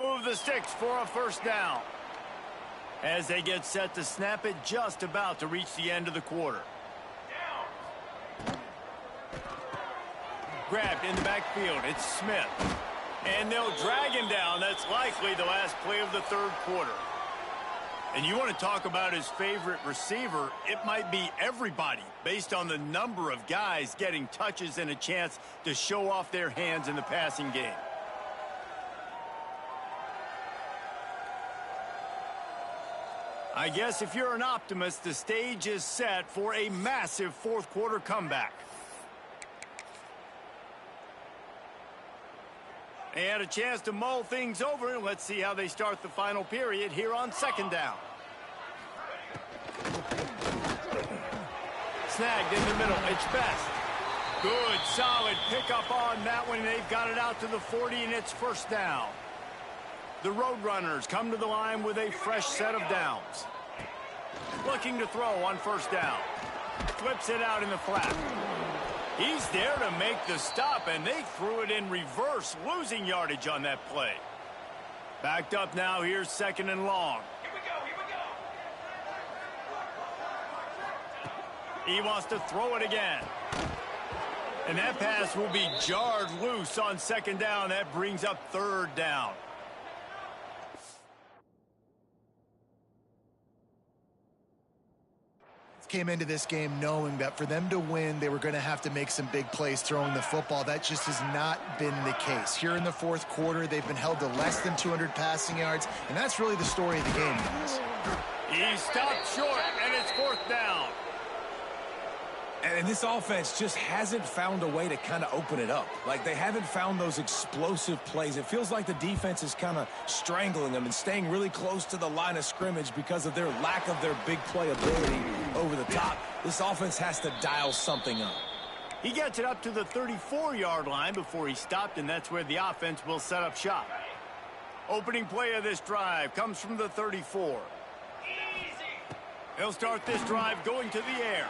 move the sticks for a first down. As they get set to snap it, just about to reach the end of the quarter. Grabbed in the backfield. It's Smith. And they'll drag him down. That's likely the last play of the third quarter. And you want to talk about his favorite receiver, it might be everybody based on the number of guys getting touches and a chance to show off their hands in the passing game. I guess if you're an optimist, the stage is set for a massive fourth quarter comeback. They had a chance to mull things over. Let's see how they start the final period here on second down. Snagged in the middle. It's Best. Good, solid pickup on that one. They've got it out to the 40, and it's first down. The Roadrunners come to the line with a fresh set of downs. Looking to throw on first down. Flips it out in the flat. He's there to make the stop, and they threw it in reverse, losing yardage on that play. Backed up now. Here's second and long. Here we go, here we go. He wants to throw it again. And that pass will be jarred loose on second down. That brings up third down. came into this game knowing that for them to win, they were going to have to make some big plays throwing the football. That just has not been the case. Here in the fourth quarter, they've been held to less than 200 passing yards, and that's really the story of the game, guys. He stopped short, and it's fourth down. And this offense just hasn't found a way to kind of open it up. Like, they haven't found those explosive plays. It feels like the defense is kind of strangling them and staying really close to the line of scrimmage because of their lack of their big play ability over the top. This offense has to dial something up. He gets it up to the 34-yard line before he stopped, and that's where the offense will set up shop. Opening play of this drive comes from the 34. He'll start this drive going to the air.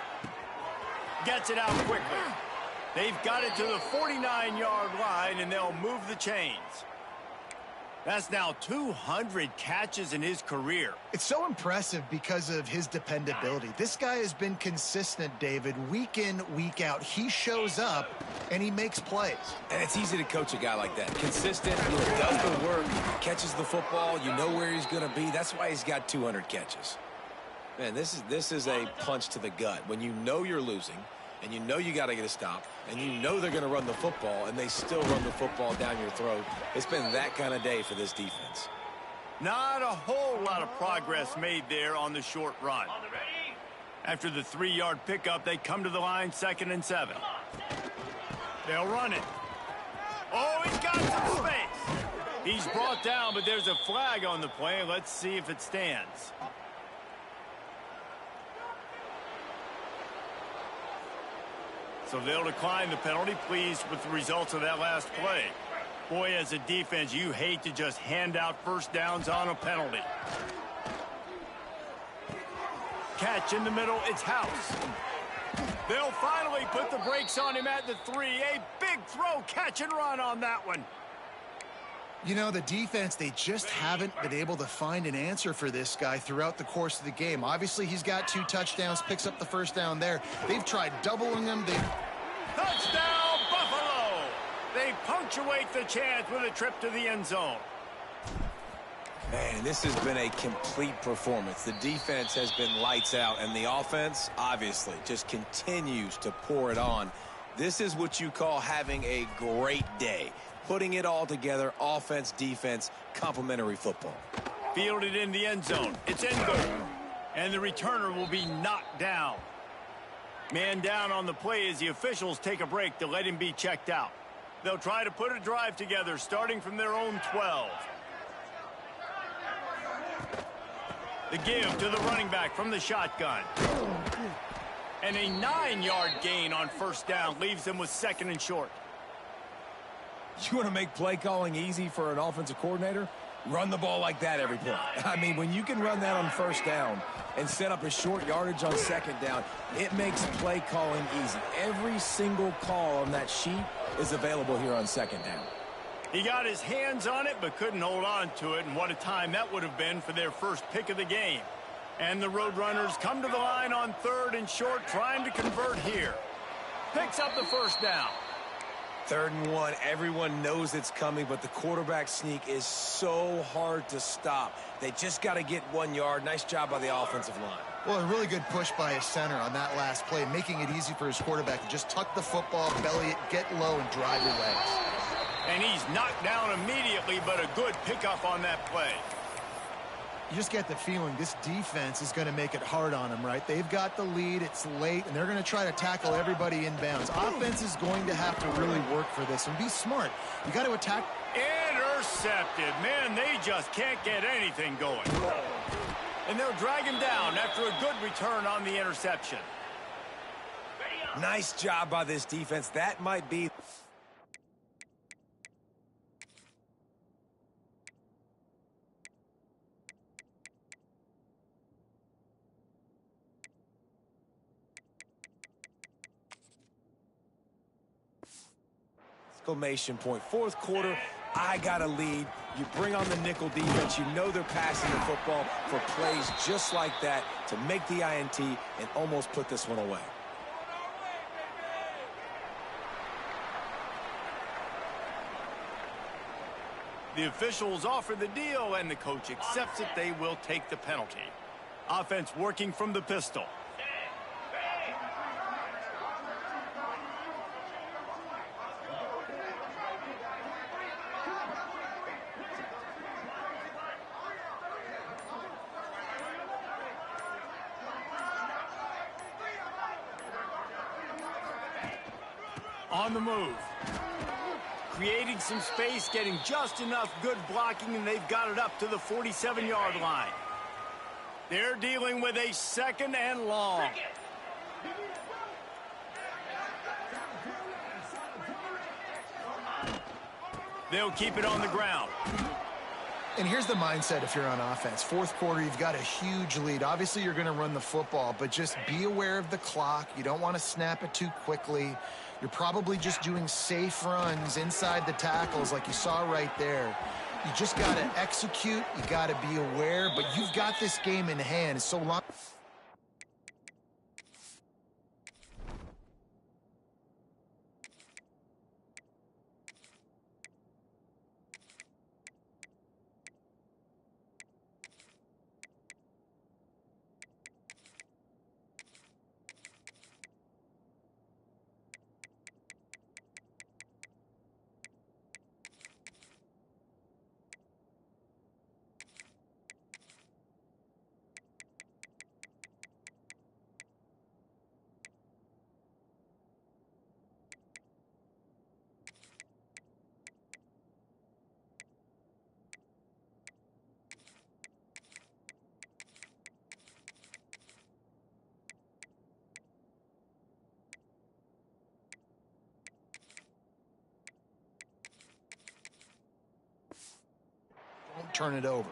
Gets it out quickly. They've got it to the 49-yard line, and they'll move the chains. That's now 200 catches in his career. It's so impressive because of his dependability. This guy has been consistent, David, week in, week out. He shows up, and he makes plays. And it's easy to coach a guy like that. Consistent, does the work, catches the football, you know where he's going to be. That's why he's got 200 catches. Man, this is a punch to the gut. When you know you're losing, and you know you got to get a stop, and you know they're going to run the football, and they still run the football down your throat. It's been that kind of day for this defense. Not a whole lot of progress made there on the short run. After the 3-yard pickup, they come to the line 2nd and 7. They'll run it. Oh, he's got some space. He's brought down, but there's a flag on the play. Let's see if it stands. So they'll decline the penalty, pleased with the results of that last play. Boy, as a defense, you hate to just hand out first downs on a penalty. Catch in the middle, it's House. They'll finally put the brakes on him at the 3. A big throw, catch and run on that one. You know, the defense, they just haven't been able to find an answer for this guy throughout the course of the game. Obviously, he's got 2 touchdowns, picks up the first down there. They've tried doubling him. Touchdown, Buffalo! They punctuate the chance with a trip to the end zone. Man, this has been a complete performance. The defense has been lights out, and the offense, obviously, just continues to pour it on. This is what you call having a great day. Putting it all together, offense, defense, complementary football. Fielded in the end zone. It's in good. And the returner will be knocked down. Man down on the play as the officials take a break to let him be checked out. They'll try to put a drive together starting from their own 12. The give to the running back from the shotgun. And a 9-yard gain on first down leaves them with 2nd and short. You want to make play calling easy for an offensive coordinator? Run the ball like that every play. I mean, when you can run that on first down and set up a short yardage on 2nd down, it makes play calling easy. Every single call on that sheet is available here on 2nd down. He got his hands on it but couldn't hold on to it, and what a time that would have been for their first pick of the game. And the Roadrunners come to the line on 3rd and short, trying to convert here. Picks up the first down. 3rd and 1, everyone knows it's coming, but the quarterback sneak is so hard to stop. They just got to get 1 yard. Nice job by the offensive line. Well, a really good push by his center on that last play, making it easy for his quarterback to just tuck the football, belly it, get low, and drive your legs. And he's knocked down immediately, but a good pickup on that play. You just get the feeling this defense is going to make it hard on them, right? They've got the lead, it's late, and they're going to try to tackle everybody inbounds. Offense is going to have to really work for this and be smart. You got to attack. Intercepted. Man, they just can't get anything going. And they'll drag him down after a good return on the interception. Nice job by this defense. That might be... exclamation point. Fourth quarter, I got a lead. You bring on the nickel defense. You know they're passing the football for plays just like that to make the INT and almost put this one away. The officials offer the deal, and the coach accepts it. They will take the penalty. Offense working from the pistol. On the move. Creating some space, getting just enough good blocking, and they've got it up to the 47-yard line. They're dealing with a 2nd and long. They'll keep it on the ground. And here's the mindset if you're on offense. 4th quarter, you've got a huge lead. Obviously, you're going to run the football, but just be aware of the clock. You don't want to snap it too quickly. You're probably just doing safe runs inside the tackles like you saw right there. You just got to execute. You got to be aware, but you've got this game in hand. So long. Don't turn it over.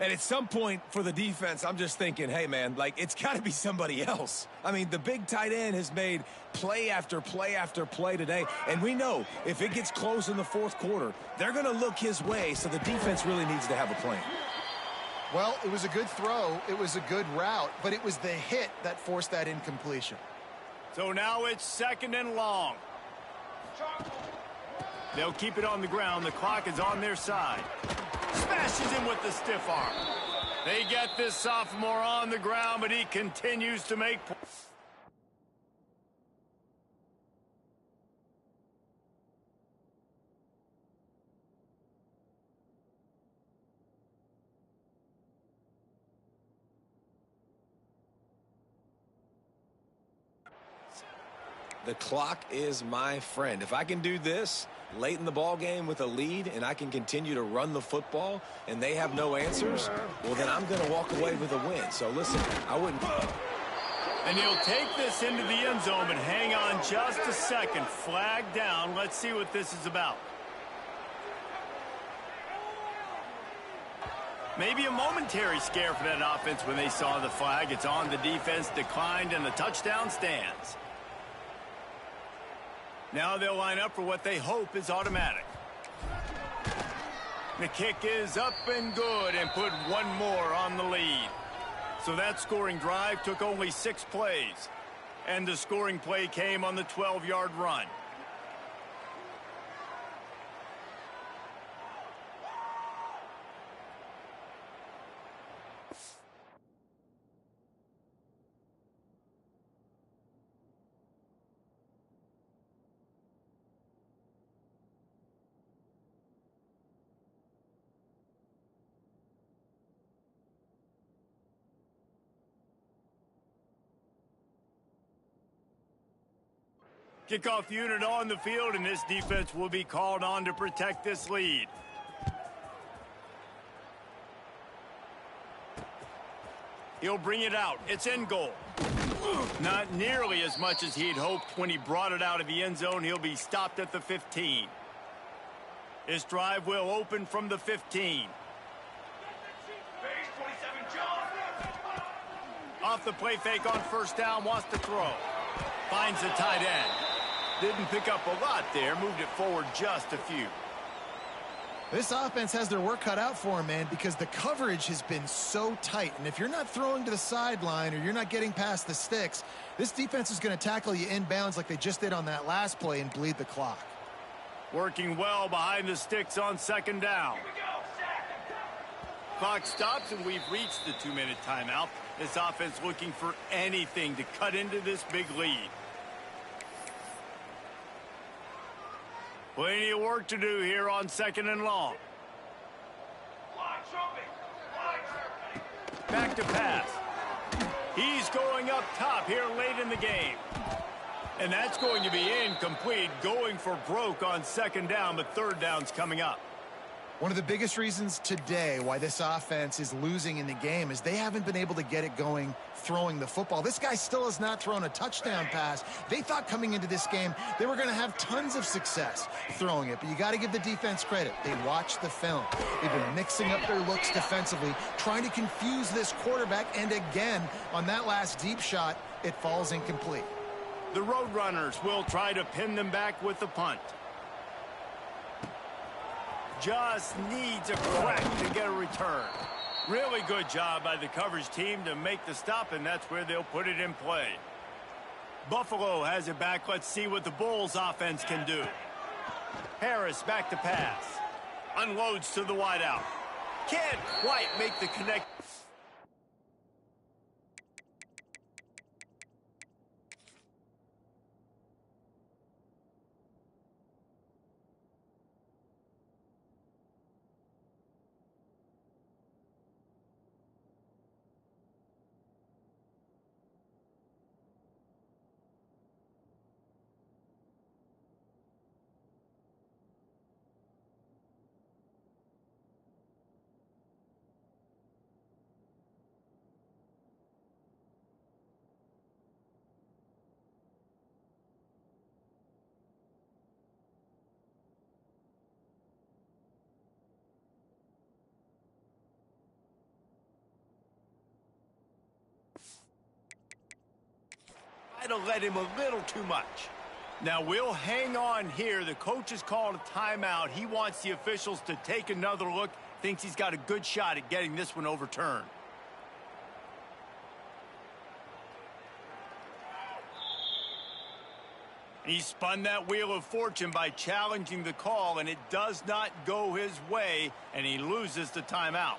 And at some point for the defense, I'm just thinking, hey, man, like, it's got to be somebody else. I mean, the big tight end has made play after play after play today. And we know if it gets close in the 4th quarter, they're going to look his way, so the defense really needs to have a plan. Well, it was a good throw. It was a good route, but it was the hit that forced that incompletion. So now it's 2nd and long. They'll keep it on the ground. The clock is on their side. Smashes him with the stiff arm. They get this sophomore on the ground, but he continues to make points. The clock is my friend. If I can do this late in the ball game with a lead and I can continue to run the football and they have no answers, well, then I'm going to walk away with a win. So, listen, I wouldn't... And he'll take this into the end zone, but hang on just a second. Flag down. Let's see what this is about. Maybe a momentary scare for that offense when they saw the flag. It's on, the defense declined, and the touchdown stands. Now they'll line up for what they hope is automatic. The kick is up and good and put one more on the lead. So that scoring drive took only 6 plays. And the scoring play came on the 12-yard run. Kickoff unit on the field, and this defense will be called on to protect this lead. He'll bring it out. It's in goal. Not nearly as much as he'd hoped when he brought it out of the end zone. He'll be stopped at the 15. This drive will open from the 15. Off the play fake on first down, wants to throw. Finds the tight end. Didn't pick up a lot there, moved it forward just a few. This offense has their work cut out for them, man, because the coverage has been so tight. And if you're not throwing to the sideline or you're not getting past the sticks, this defense is going to tackle you inbounds like they just did on that last play and bleed the clock. Working well behind the sticks on second down. Clock stops, and we've reached the 2-minute timeout. This offense looking for anything to cut into this big lead. Plenty of work to do here on second and long. Back to pass. He's going up top here late in the game. And that's going to be incomplete, going for broke on second down, but third down's coming up. One of the biggest reasons today why this offense is losing in the game is they haven't been able to get it going throwing the football. This guy still has not thrown a touchdown pass. They thought coming into this game they were going to have tons of success throwing it, but you got to give the defense credit. They watched the film. They've been mixing up their looks defensively, trying to confuse this quarterback, and again, on that last deep shot, it falls incomplete. The Roadrunners will try to pin them back with the punt. Just needs a crack to get a return. Really good job by the coverage team to make the stop, and that's where they'll put it in play. Buffalo has it back. Let's see what the Bulls offense can do. Harris back to pass. Unloads to the wideout. Can't quite make the connect. To let him a little too much. Now we'll hang on here. The coach has called a timeout. He wants the officials to take another look. Thinks he's got a good shot at getting this one overturned. He spun that wheel of fortune by challenging the call, and it does not go his way, and he loses the timeout.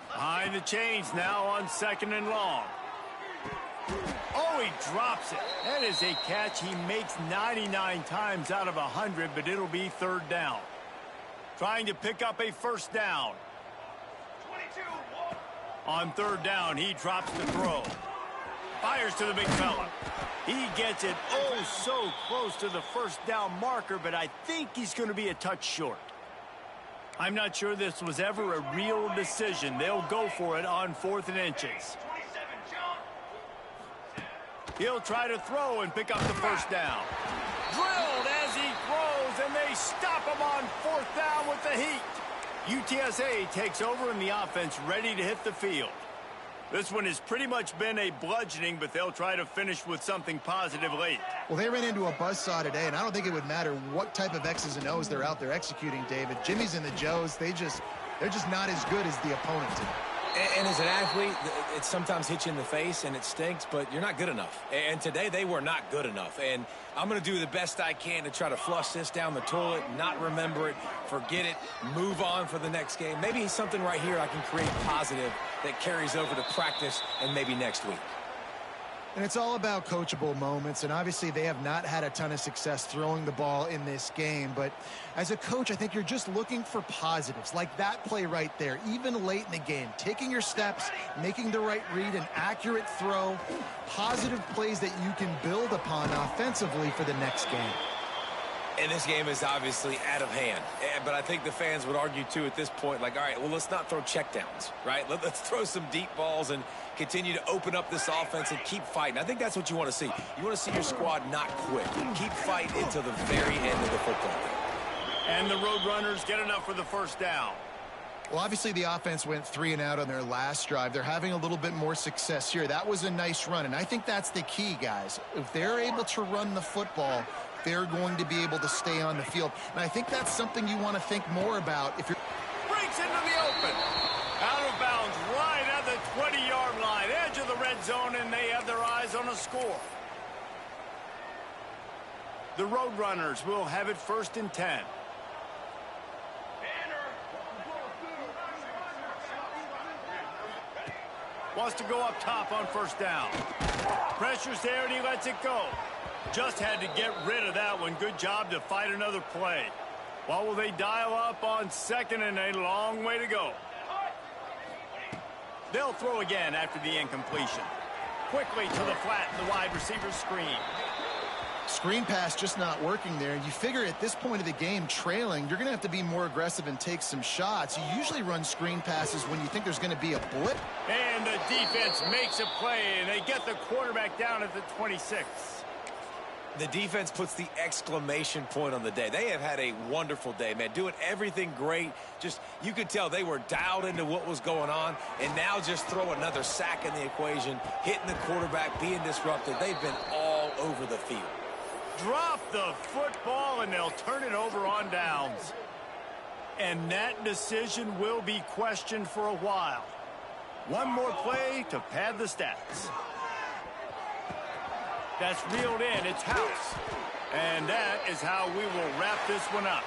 Behind the chains now on second and long. Oh, he drops it. That is a catch he makes 99 times out of 100, but it'll be third down. Trying to pick up a first down. 22. On third down, he drops the throw. Fires to the big fella. He gets it oh so close to the first down marker, but I think he's going to be a touch short. I'm not sure this was ever a real decision. They'll go for it on 4th and inches. 27, jump. He'll try to throw and pick up the first down. Drilled as he throws, and they stop him on 4th down with the heat. UTSA takes over in the offense, ready to hit the field. This one has pretty much been a bludgeoning, but they'll try to finish with something positive late. Well, they ran into a buzzsaw today, and I don't think it would matter what type of X's and O's they're out there executing, David. Jimmy's and the Joes, they're just not as good as the opponent today. And as an athlete, it sometimes hits you in the face and it stinks, but you're not good enough. And today they were not good enough. And I'm going to do the best I can to try to flush this down the toilet, not remember it, forget it, move on for the next game. Maybe something right here I can create positive that carries over to practice and maybe next week. And it's all about coachable moments, and obviously they have not had a ton of success throwing the ball in this game. But as a coach, I think you're just looking for positives, like that play right there, even late in the game. Taking your steps, making the right read, an accurate throw, positive plays that you can build upon offensively for the next game. And this game is obviously out of hand. But I think the fans would argue, too, at this point, like, all right, well, let's not throw checkdowns, right? Let's throw some deep balls and continue to open up this offense and keep fighting. I think that's what you want to see. You want to see your squad not quit. Keep fighting until the very end of the football game. And the Roadrunners get enough for the first down. Well, obviously the offense went 3 and out on their last drive. They're having a little bit more success here. That was a nice run, and I think that's the key, guys. If they're able to run the football, they're going to be able to stay on the field. And I think that's something you want to think more about. If you're Breaks into the open. Out of bounds right at the 20-yard line. Edge of the red zone, and they have their eyes on a score. The Roadrunners will have it 1st and 10. Wants to go up top on first down. Pressure's there, and he lets it go. Just had to get rid of that one. Good job to fight another play. What will they dial up on 2nd and a long way to go? They'll throw again after the incompletion. Quickly to the flat, the wide receiver screen. Screen pass just not working there. You figure at this point of the game, trailing, you're going to have to be more aggressive and take some shots. You usually run screen passes when you think there's going to be a blip. And the defense makes a play, and they get the quarterback down at the 26. The defense puts the exclamation point on the day. They have had a wonderful day, man, doing everything great. Just, you could tell they were dialed into what was going on, and now just throw another sack in the equation, hitting the quarterback, being disrupted. They've been all over the field. Drop the football, and they'll turn it over on downs. And that decision will be questioned for a while. One more play to pad the stats. That's reeled in. It's House. And that is how we will wrap this one up.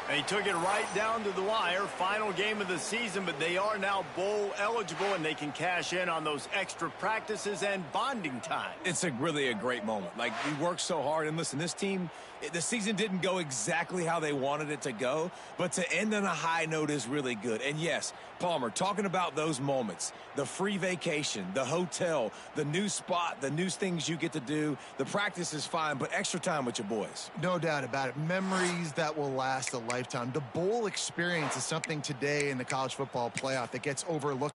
They took it right down to the wire. Final game of the season, but they are now bowl eligible, and they can cash in on those extra practices and bonding time. It's really a great moment. Like, we worked so hard, and listen, this team, the season didn't go exactly how they wanted it to go, but to end on a high note is really good. And yes, Palmer, talking about those moments, the free vacation, the hotel, the new spot, the new things you get to do, the practice is fine, but extra time with your boys. No doubt about it. Memories that will last a lifetime. The bowl experience is something today in the college football playoff that gets overlooked.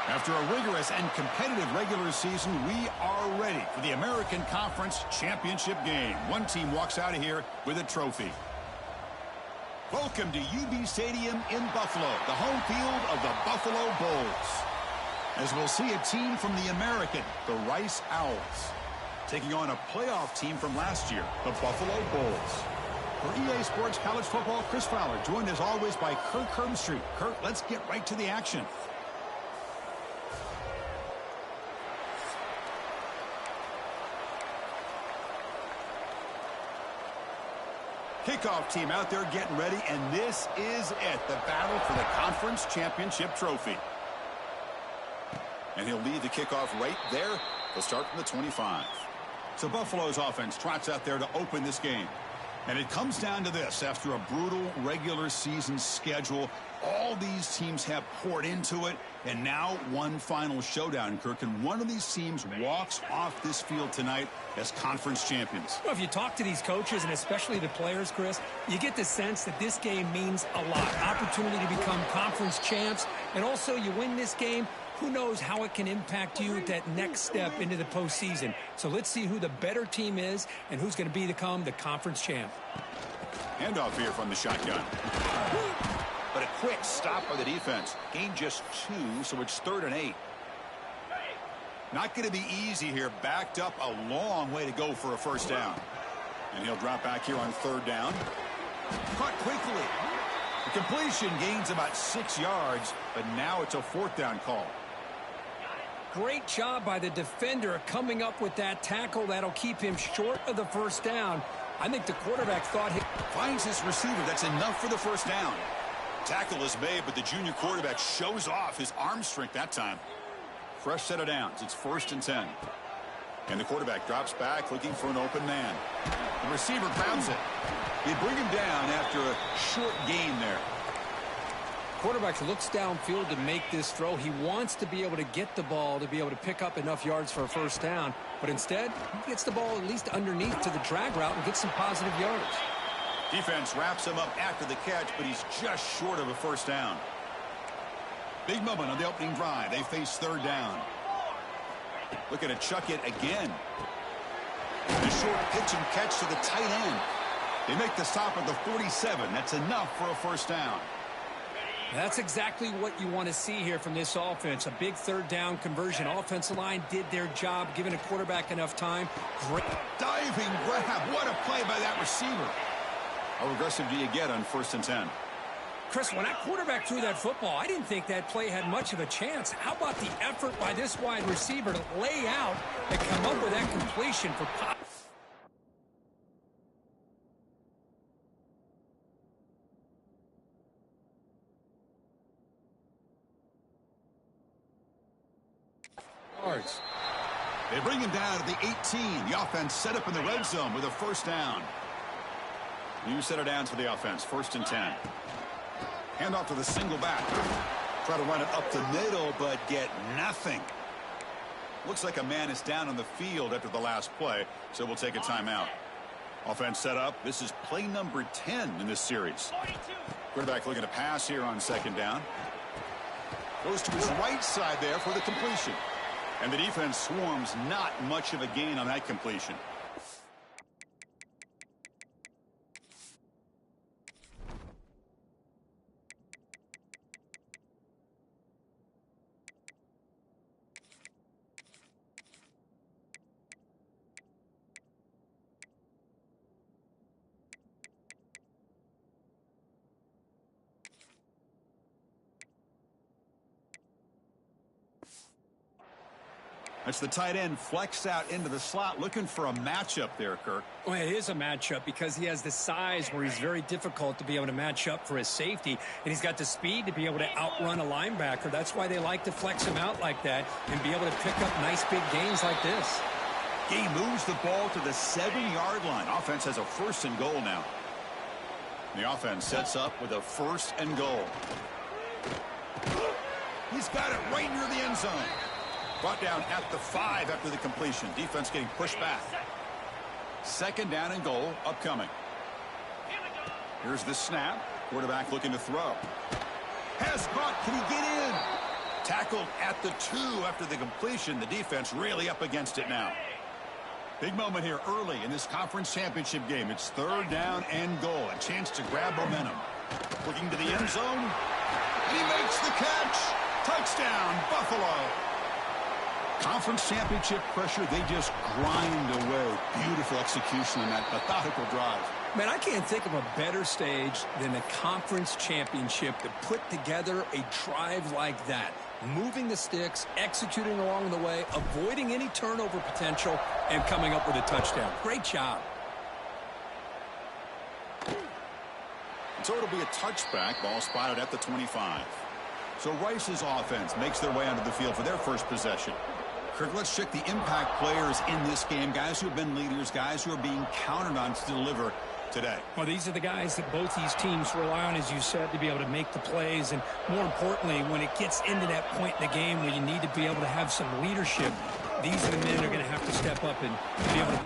After a rigorous and competitive regular season, we are ready for the American Conference Championship game. One team walks out of here with a trophy. Welcome to UB Stadium in Buffalo, the home field of the Buffalo Bulls. As we'll see a team from the American, the Rice Owls, taking on a playoff team from last year, the Buffalo Bulls. For EA Sports College Football, Chris Fowler, joined as always by Kirk Herbstreit. Kirk, let's get right to the action. Kickoff team out there getting ready, and this is it, the battle for the conference championship trophy. And he'll lead the kickoff right there. He'll start from the 25. So Buffalo's offense trots out there to open this game. And it comes down to this. After a brutal regular season schedule, all these teams have poured into it, and now one final showdown, Kirk. And one of these teams walks off this field tonight as conference champions. Well, if you talk to these coaches, and especially the players, Chris, you get the sense that this game means a lot. Opportunity to become conference champs, and also you win this game, who knows how it can impact you at that next step into the postseason. So let's see who the better team is and who's going to become the conference champ. Handoff here from the shotgun. But a quick stop by the defense. Gain just 2, so it's 3rd and 8. Not going to be easy here. Backed up a long way to go for a first down. And he'll drop back here on 3rd down. Caught quickly. The completion gains about 6 yards, but now it's a 4th down call. Great job by the defender coming up with that tackle. That'll keep him short of the first down. I think the quarterback thought he finds his receiver. That's enough for the first down. Tackle is made, but the junior quarterback shows off his arm strength that time. Fresh set of downs. It's 1st and 10. And the quarterback drops back looking for an open man. The receiver grabs it. They bring him down after a short gain there. Quarterback looks downfield to make this throw. He wants to be able to get the ball to be able to pick up enough yards for a first down. But instead, he gets the ball at least underneath to the drag route and gets some positive yards. Defense wraps him up after the catch, but he's just short of a first down. Big moment on the opening drive. They face 3rd down. Looking to chuck it again. A short pitch and catch to the tight end. They make the stop at the 47. That's enough for a first down. That's exactly what you want to see here from this offense. A big 3rd down conversion. Offensive line did their job, giving a quarterback enough time. Great diving grab. What a play by that receiver. How aggressive do you get on 1st and 10? Chris, when that quarterback threw that football, I didn't think that play had much of a chance. How about the effort by this wide receiver to lay out and come up with that completion for pop? They bring him down to the 18. The offense set up in the red zone with a first down. New set of downs for the offense. 1st and 10. Hand off to the single back. Try to run it up the middle, but get nothing. Looks like a man is down on the field after the last play, so we'll take a timeout. Offense set up. This is play number 10 in this series. Quarterback looking to pass here on 2nd down. Goes to his right side there for the completion. And the defense swarms, not much of a gain on that completion. That's the tight end flexed out into the slot, looking for a matchup there, Kirk. Well, it is a matchup because he has the size where he's very difficult to be able to match up for his safety, and he's got the speed to be able to outrun a linebacker. That's why they like to flex him out like that and be able to pick up nice big gains like this. He moves the ball to the 7-yard line. Offense has a 1st and goal now. The offense sets up with a 1st and goal. He's got it right near the end zone. Brought down at the 5 after the completion. Defense getting pushed back. 2nd down and goal upcoming. Here's the snap. Quarterback looking to throw. Has caught. Can he get in? Tackled at the 2 after the completion. The defense really up against it now. Big moment here early in this conference championship game. It's 3rd down and goal. A chance to grab momentum. Looking to the end zone. And he makes the catch. Touchdown, Buffalo. Conference championship pressure, they just grind away. Beautiful execution on that methodical drive. Man, I can't think of a better stage than a conference championship to put together a drive like that. Moving the sticks, executing along the way, avoiding any turnover potential, and coming up with a touchdown. Great job. So it'll be a touchback. Ball spotted at the 25. So Rice's offense makes their way onto the field for their first possession. Kirk, let's check the impact players in this game. Guys who have been leaders, guys who are being counted on to deliver today. Well, these are the guys that both these teams rely on, as you said, to be able to make the plays. And more importantly, when it gets into that point in the game where you need to be able to have some leadership, these are the men that are going to have to step up and be able to.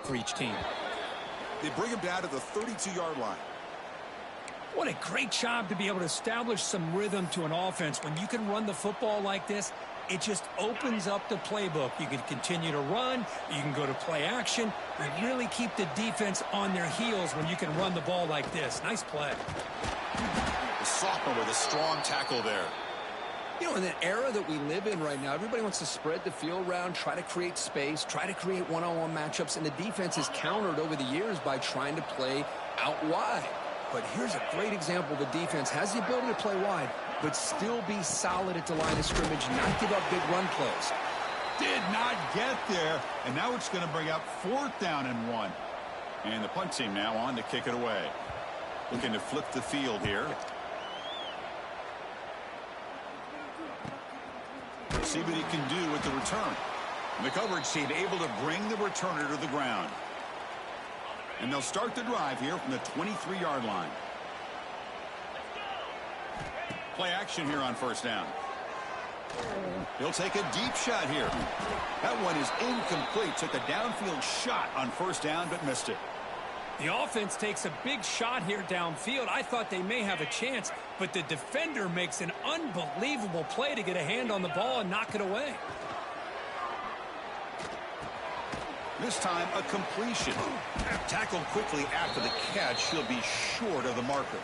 For each team. They bring him down to the 32-yard line. What a great job to be able to establish some rhythm to an offense. When you can run the football like this, it just opens up the playbook. You can continue to run. You can go to play action. You really keep the defense on their heels when you can run the ball like this. Nice play. The sophomore with a strong tackle there. You know, in the era that we live in right now, everybody wants to spread the field around, try to create space, try to create one-on-one matchups, and the defense is countered over the years by trying to play out wide. But here's a great example. The defense has the ability to play wide, but still be solid at the line of scrimmage, not give up big run plays. Did not get there, and now it's going to bring up 4th down and 1. And the punt team now on to kick it away. Looking to flip the field here. See what he can do with the return. And the coverage team able to bring the returner to the ground. And they'll start the drive here from the 23-yard line. Play action here on 1st down. He'll take a deep shot here. That one is incomplete. Took a downfield shot on 1st down, but missed it. The offense takes a big shot here downfield. I thought they may have a chance, but the defender makes an unbelievable play to get a hand on the ball and knock it away. This time, a completion. Tackled quickly after the catch. He'll be short of the marker.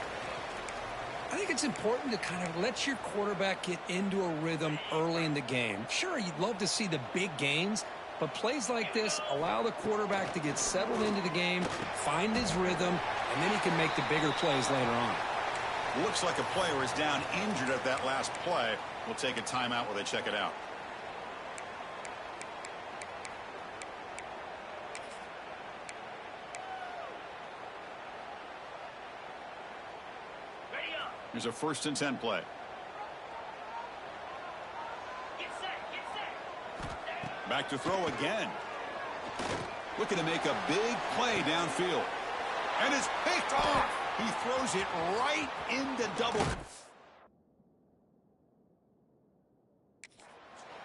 I think it's important to kind of let your quarterback get into a rhythm early in the game. Sure, you'd love to see the big gains, but plays like this allow the quarterback to get settled into the game, find his rhythm, and then he can make the bigger plays later on. Looks like a player is down injured at that last play. We'll take a timeout while they check it out. Here's a 1st and 10 play. Back to throw again. Looking to make a big play downfield. And it's picked off. He throws it right into double.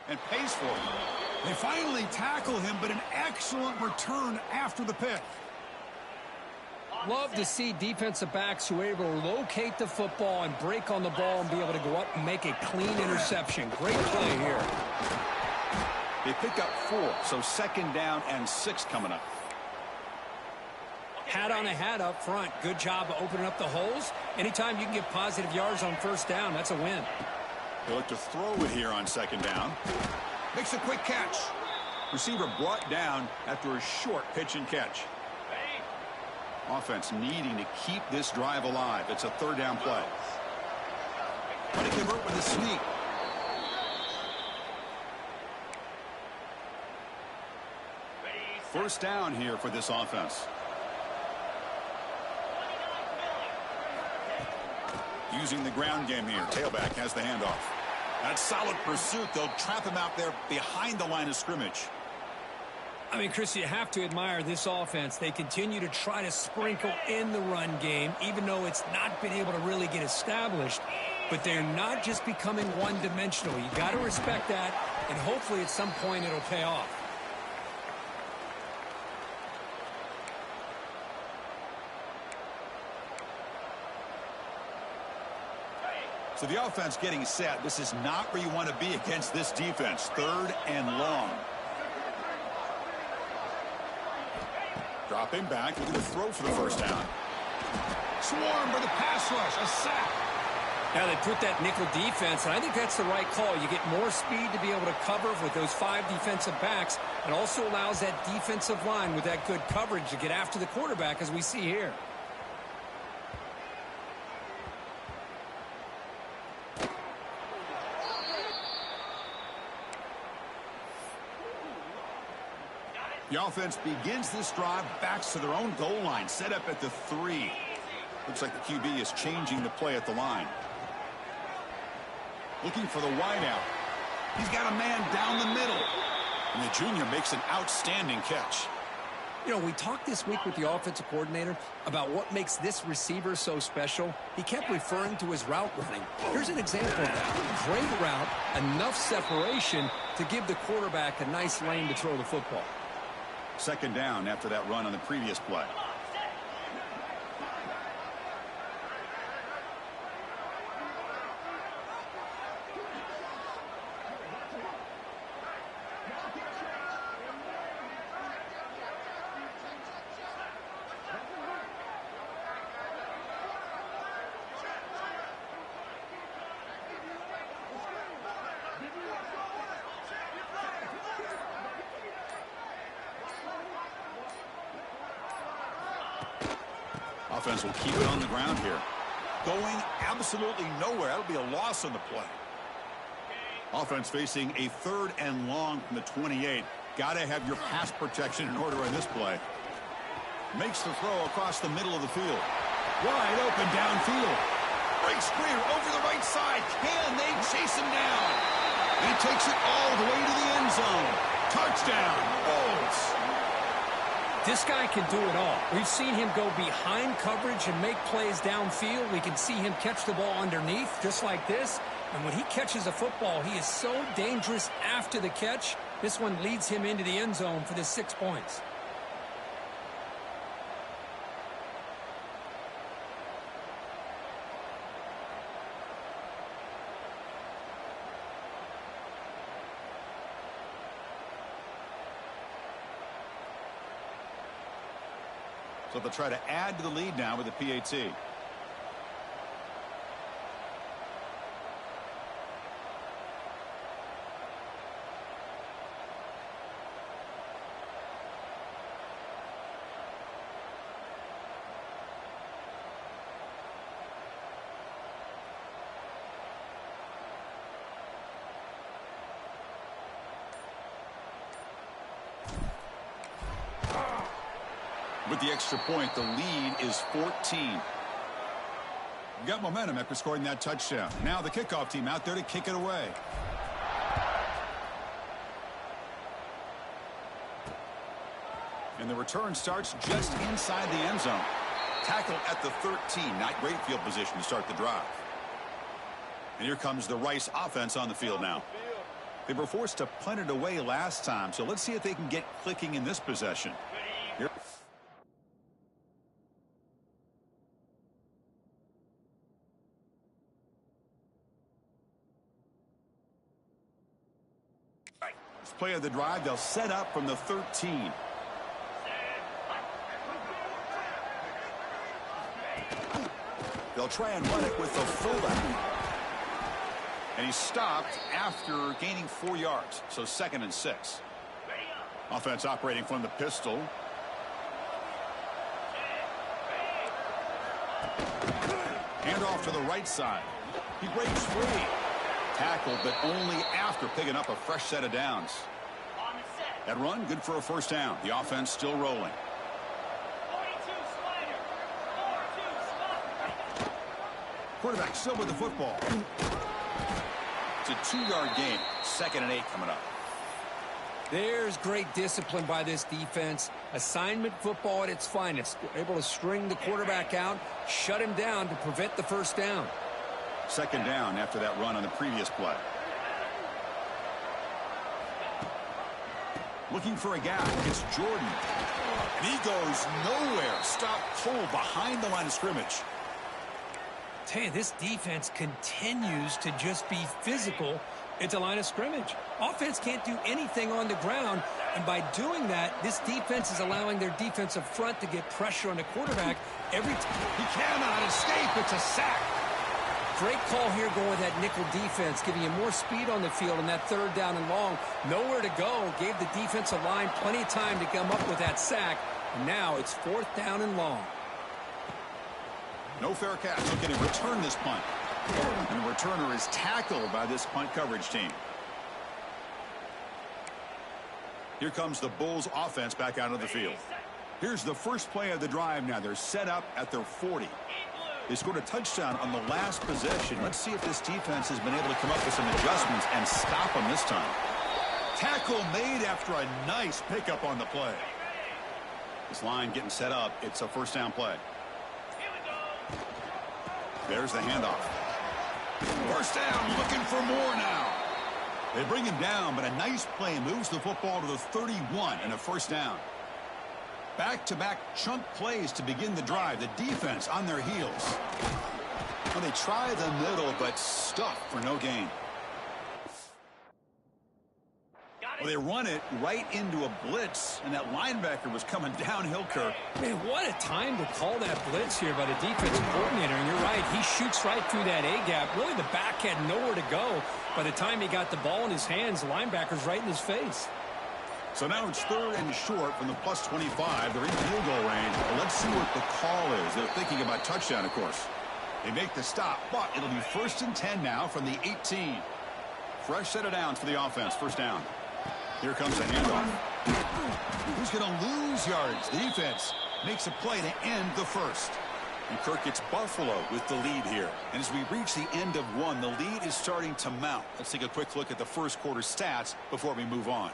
And pays for it. They finally tackle him, but an excellent return after the pick. Love to see defensive backs who are able to locate the football and break on the ball and be able to go up and make a clean interception. Great play here. They pick up 4, so 2nd down and 6 coming up. Hat on a hat up front. Good job of opening up the holes. Anytime you can get positive yards on 1st down, that's a win. They look to throw it here on 2nd down. Makes a quick catch. Receiver brought down after a short pitch and catch. Offense needing to keep this drive alive. It's a 3rd down play. Trying to convert with a sneak. First down here for this offense. Using the ground game here. Tailback has the handoff. That solid pursuit. They'll trap him out there behind the line of scrimmage. I mean, Chris, you have to admire this offense. They continue to try to sprinkle in the run game, even though it's not been able to really get established. But they're not just becoming one-dimensional. You got to respect that, and hopefully at some point it'll pay off. So the offense getting set. This is not where you want to be against this defense. 3rd and long. Dropping back, looking to throw for the first down. Swarm for the pass rush, a sack. Now they put that nickel defense, and I think that's the right call. You get more speed to be able to cover with those 5 defensive backs. It also allows that defensive line with that good coverage to get after the quarterback, as we see here. The offense begins this drive, backs to their own goal line, set up at the 3. Looks like the QB is changing the play at the line. Looking for the wideout. He's got a man down the middle. And the junior makes an outstanding catch. You know, we talked this week with the offensive coordinator about what makes this receiver so special. He kept referring to his route running. Here's an example of that. Great route, enough separation to give the quarterback a nice lane to throw the football. 2nd down after that run on the previous play. Offense will keep it on the ground here. Going absolutely nowhere. That'll be a loss on the play. Offense facing a 3rd and long from the 28. Got to have your pass protection in order on this play. Makes the throw across the middle of the field. Wide open downfield. Breaks free over the right side. Can they chase him down? He takes it all the way to the end zone. Touchdown, Bulls. This guy can do it all. We've seen him go behind coverage and make plays downfield. We can see him catch the ball underneath, just like this. And when he catches a football, he is so dangerous after the catch. This one leads him into the end zone for the 6 points. So they'll try to add to the lead now with the PAT. With the extra point, the lead is 14. Got momentum after scoring that touchdown. Now the kickoff team out there to kick it away. And the return starts just inside the end zone. Tackle at the 13. Not great field position to start the drive. And here comes the Rice offense on the field now. They were forced to punt it away last time, so let's see if they can get clicking in this possession. Here. Play of the drive, they'll set up from the 13. They'll try and run it with the fullback. And he stopped after gaining 4 yards, so 2nd and 6. Offense operating from the pistol. Hand off to the right side. He breaks free. Tackled, but only after picking up a fresh set of downs. That run, good for a first down. The offense still rolling. Quarterback still with the football. It's a 2-yard gain. 2nd and 8 coming up. There's great discipline by this defense. Assignment football at its finest. They're able to string the quarterback out, shut him down to prevent the first down. 2nd down after that run on the previous play. Looking for a gap. It's Jordan. And he goes nowhere. Stopped cold behind the line of scrimmage. Tell you, this defense continues to just be physical at the line of scrimmage. Offense can't do anything on the ground, and by doing that, this defense is allowing their defensive front to get pressure on the quarterback every time. He cannot escape. It's a sack. Great call here going with that nickel defense, giving you more speed on the field on that 3rd down and long. Nowhere to go. Gave the defensive line plenty of time to come up with that sack, and now it's 4th down and long. No fair catch. Looking to return this punt. And the returner is tackled by this punt coverage team. Here comes the Bulls offense back out of the field. Here's the first play of the drive now. They're set up at their 40. They scored a touchdown on the last possession. Let's see if this defense has been able to come up with some adjustments and stop them this time. Tackle made after a nice pickup on the play. This line getting set up. It's a 1st down play. There's the handoff. 1st down, looking for more now. They bring him down, but a nice play moves the football to the 31 and a 1st down. Back-to-back chunk plays to begin the drive. The defense on their heels. Well, they try the middle, but stuff for no gain. Well, they run it right into a blitz, and that linebacker was coming downhill, Kirk. Man, what a time to call that blitz here by the defensive coordinator. And you're right, he shoots right through that A-gap. Really, the back had nowhere to go. By the time he got the ball in his hands, the linebacker's right in his face. So now it's 3rd and short from the +25. They're in field goal range. Well, let's see what the call is. They're thinking about touchdown, of course. They make the stop, but it'll be 1st and 10 now from the 18. Fresh set of downs for the offense. 1st down. Here comes the handoff. Who's going to lose yards? The defense makes a play to end the 1st. And Kirk, it's Buffalo with the lead here. And as we reach the end of 1, the lead is starting to mount. Let's take a quick look at the 1st quarter stats before we move on.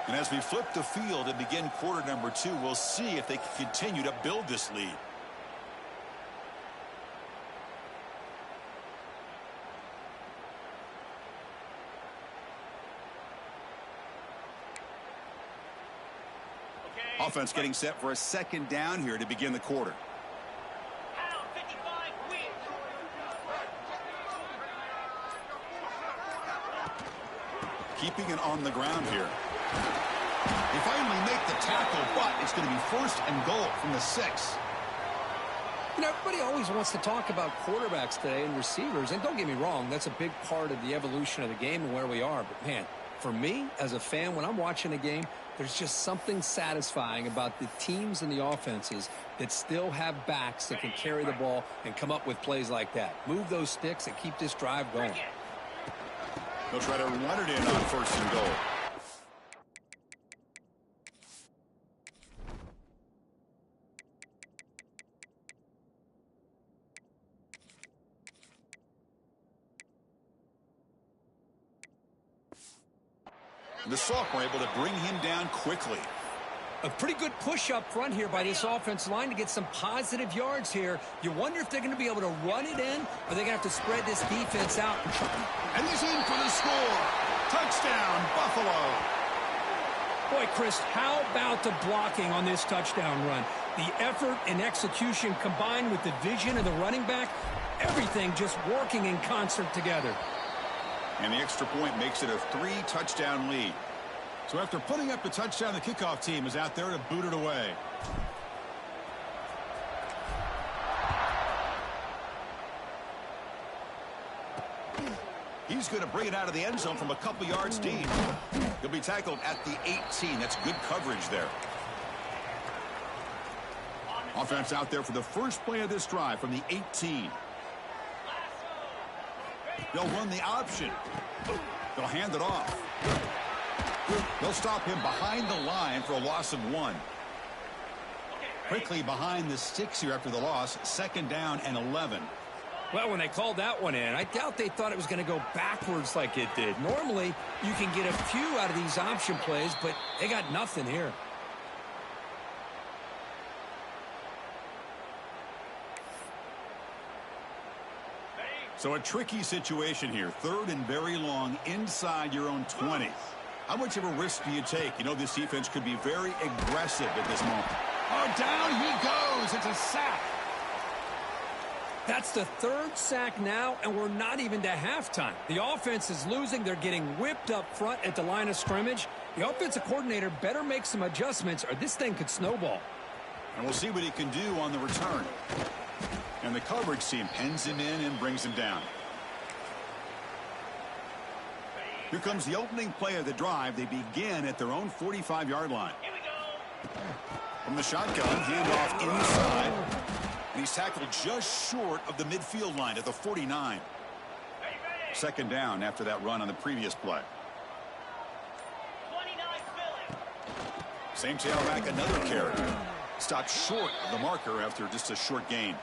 And as we flip the field and begin quarter number 2, we'll see if they can continue to build this lead. Offense getting set for a 2nd down here to begin the quarter. Keeping it on the ground here. They finally make the tackle, but it's going to be 1st and goal from the 6. You know, everybody always wants to talk about quarterbacks today and receivers, and don't get me wrong, that's a big part of the evolution of the game and where we are. But, man, for me, as a fan, when I'm watching a game, there's just something satisfying about the teams and the offenses that still have backs that can carry the ball and come up with plays like that. Move those sticks and keep this drive going. They'll try to run it in on 1st and goal. The sophomore able to bring him down quickly. A pretty good push up front here by this offensive line to get some positive yards here. You wonder if they're going to be able to run it in, or they're going to have to spread this defense out. And he's in for the score. Touchdown, Buffalo. Boy, Chris, how about the blocking on this touchdown run? The effort and execution combined with the vision of the running back, everything just working in concert together. And the extra point makes it a 3-touchdown lead. So after putting up the touchdown, the kickoff team is out there to boot it away. He's going to bring it out of the end zone from a couple yards deep. He'll be tackled at the 18. That's good coverage there. Offense out there for the first play of this drive from the 18. They'll run the option. They'll hand it off. They'll stop him behind the line for a loss of 1. Quickly behind the sticks here after the loss. 2nd down and 11. Well, when they called that one in, I doubt they thought it was going to go backwards like it did. Normally, you can get a few out of these option plays, but they got nothing here. So a tricky situation here. 3rd and very long inside your own 20. How much of a risk do you take? You know this defense could be very aggressive at this moment. Oh, down he goes. It's a sack. That's the 3rd sack now, and we're not even to halftime. The offense is losing. They're getting whipped up front at the line of scrimmage. The offensive coordinator better make some adjustments, or this thing could snowball. And we'll see what he can do on the return. And the coverage team pens him in and brings him down. Here comes the opening play of the drive. They begin at their own 45-yard line. Here we go. From the shotgun, handoff inside. And he's tackled just short of the midfield line at the 49. 2nd down after that run on the previous play. 29 Philly. Same tailback, another carry. Stopped short of the marker after just a short gain.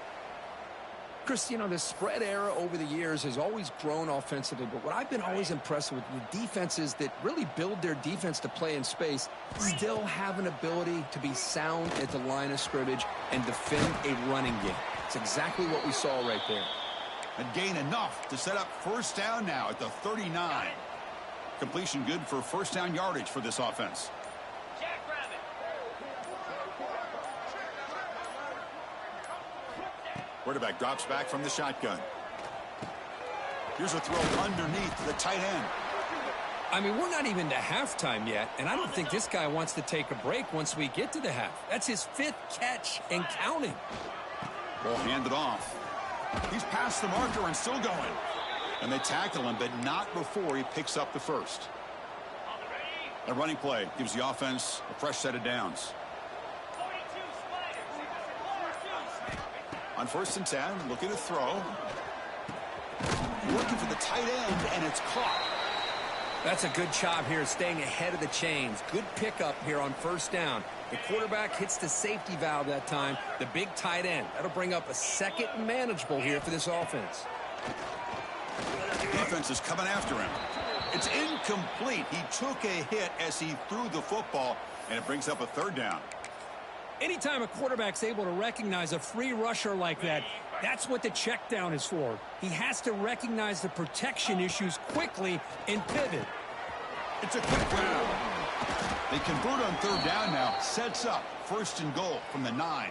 Chris, you know, the spread era over the years has always grown offensively, but what I've been always impressed with the defenses that really build their defense to play in space still have an ability to be sound at the line of scrimmage and defend a running game. It's exactly what we saw right there. And gain enough to set up 1st down now at the 39. Completion good for 1st down yardage for this offense. Jackrabbit. Quarterback drops back from the shotgun. Here's a throw underneath to the tight end. I mean, we're not even to halftime yet, and I don't think this guy wants to take a break once we get to the half. That's his 5th catch and counting. Ball handed off. He's past the marker and still going. And they tackle him, but not before he picks up the 1st. A running play gives the offense a fresh set of downs. 42 Spiders. On 1st and 10, looking to throw. Looking for the tight end, and it's caught. That's a good job here, staying ahead of the chains. Good pickup here on 1st down. The quarterback hits the safety valve that time. The big tight end. That'll bring up a 2nd manageable here for this offense. Defense is coming after him. It's incomplete. He took a hit as he threw the football, and it brings up a 3rd down. Anytime a quarterback's able to recognize a free rusher like that, that's what the check down is for. He has to recognize the protection issues quickly and pivot. It's a quick grab. They convert on 3rd down now. Sets up 1st and goal from the 9.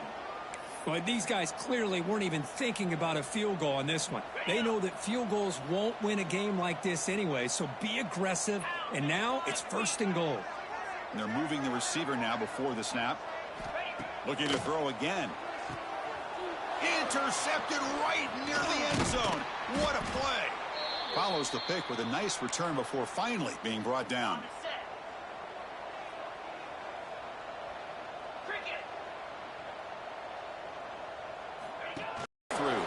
But these guys clearly weren't even thinking about a field goal on this one. They know that field goals won't win a game like this anyway, so be aggressive. And now it's 1st and goal. And they're moving the receiver now before the snap. Looking to throw again. Intercepted right near the end zone. What a play. Follows the pick with a nice return before finally being brought down. Through.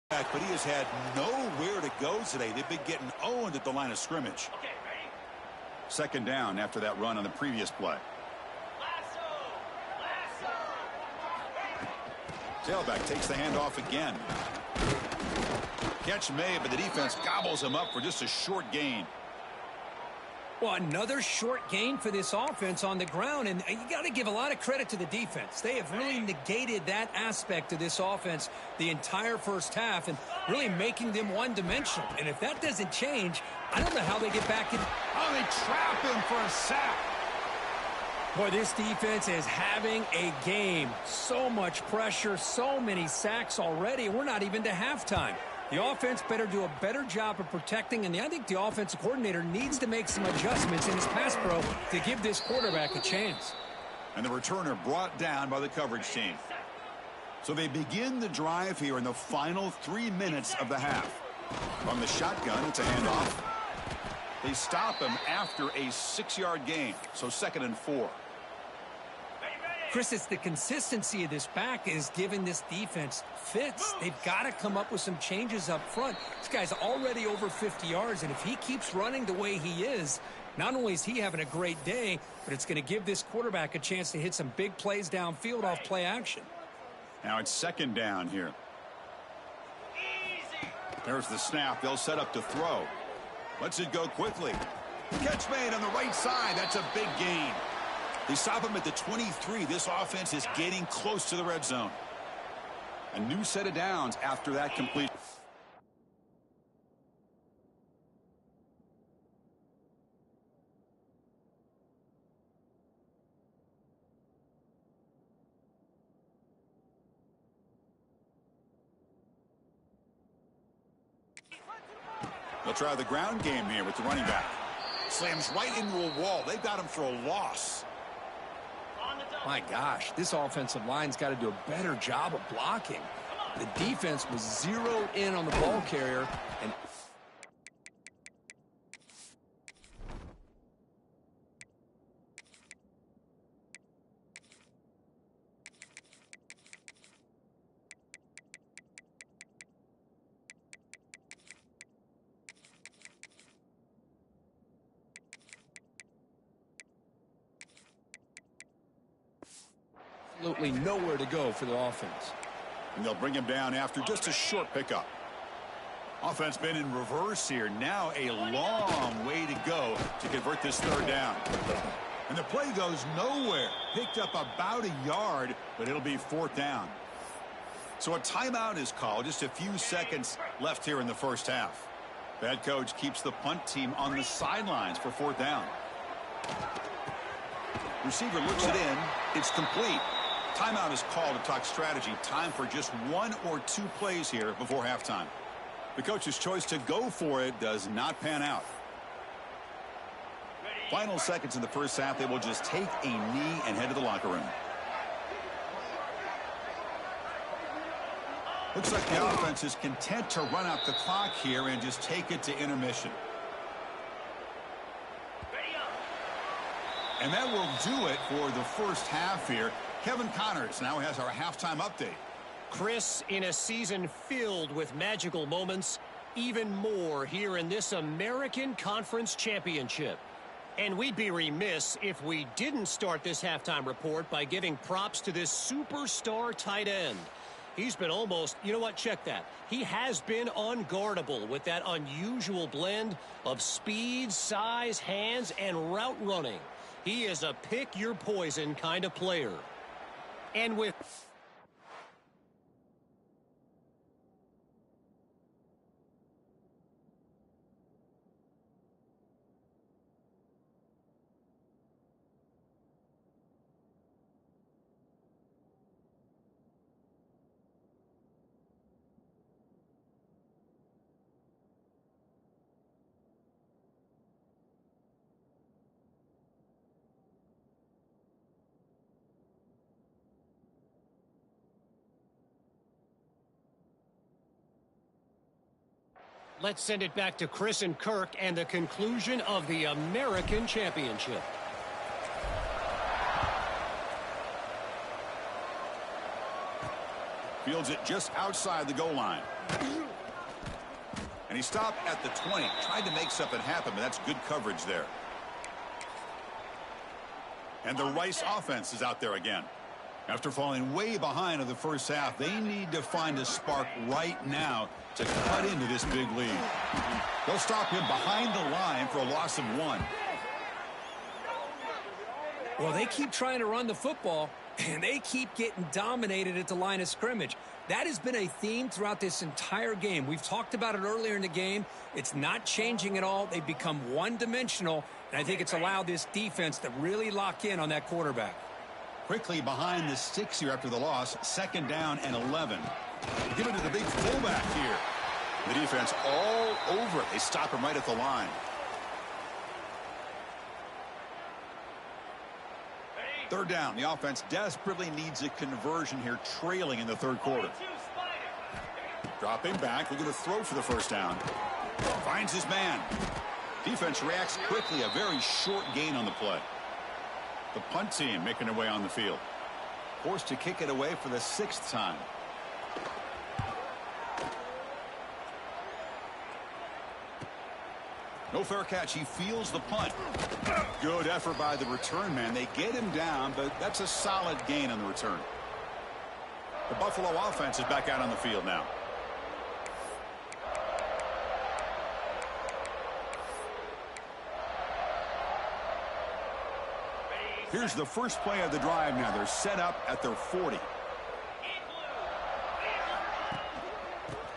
But he has had nowhere to go today. They've been getting owned at the line of scrimmage. 2nd down after that run on the previous play. Tailback takes the handoff again. Catch made, but the defense gobbles him up for just a short gain. Well, another short gain for this offense on the ground, and you got to give a lot of credit to the defense. They have really negated that aspect of this offense the entire 1st half and really making them one-dimensional. And if that doesn't change, I don't know how they get back in. Oh, they trap him for a sack. Boy, this defense is having a game. So much pressure, so many sacks already. We're not even to halftime. The offense better do a better job of protecting, and I think the offensive coordinator needs to make some adjustments in his pass pro to give this quarterback a chance. And the returner brought down by the coverage team. So they begin the drive here in the final 3 minutes of the half. From the shotgun, it's a handoff. They stop him after a 6-yard gain, so 2nd and 4. Chris, it's the consistency of this back is giving this defense fits. They've got to come up with some changes up front. This guy's already over 50 yards, and if he keeps running the way he is, Not only is he having a great day, but it's going to give this quarterback a chance to hit some big plays downfield off play action. Now it's second down here. There's the snap. They'll set up to throw. Lets it go quickly. Catch made on the right side. That's a big gain. They stop him at the 23. This offense is getting close to the red zone. A new set of downs after that complete. They'll try the ground game here with the running back. Slams right into a wall. They've got him for a loss. My gosh, this offensive line's got to do a better job of blocking. The defense was zeroed in on the ball carrier, and absolutely nowhere to go for the offense. And they'll bring him down after just a short pickup. Offense been in reverse here. Now a long way to go to convert this third down. And the play goes nowhere. Picked up about a yard, but it'll be fourth down. So a timeout is called. Just a few seconds left here in the first half. The head coach keeps the punt team on the sidelines for fourth down. Receiver looks it in. It's complete. Timeout is called to talk strategy. Time for just one or two plays here before halftime. The coach's choice to go for it does not pan out. Final seconds in the first half. They will just take a knee and head to the locker room. Looks like the offense is content to run out the clock here and just take it to intermission. And that will do it for the first half here. Kevin Connors now has our halftime update. Chris, in a season filled with magical moments, even more here in this American Conference Championship. And we'd be remiss if we didn't start this halftime report by giving props to this superstar tight end. He's been almost, you know what, check that. He has been unguardable with that unusual blend of speed, size, hands, and route running. He is a pick-your-poison kind of player. And with... Let's send it back to Chris and Kirk and the conclusion of the American Championship. Fields it just outside the goal line. And he stopped at the 20. Tried to make something happen, but that's good coverage there. And the Rice offense is out there again. After falling way behind in the first half, they need to find a spark right now to cut into this big lead. They'll stop him behind the line for a loss of 1. Well, they keep trying to run the football, and they keep getting dominated at the line of scrimmage. That has been a theme throughout this entire game. We've talked about it earlier in the game. It's not changing at all. They've become one-dimensional, and I think it's allowed this defense to really lock in on that quarterback. Quickly behind the 6 here after the loss. Second down and 11. Give it to the big fullback here. The defense all over it. They stop him right at the line. Third down. The offense desperately needs a conversion here, trailing in the third quarter. Dropping back, looking to throw for the first down. Finds his man. Defense reacts quickly. A very short gain on the play. The punt team making their way on the field. Forced to kick it away for the 6th time. No fair catch. He feels the punt. Good effort by the return man. They get him down, but that's a solid gain on the return. The Buffalo offense is back out on the field now. Here's the first play of the drive now. They're set up at their 40.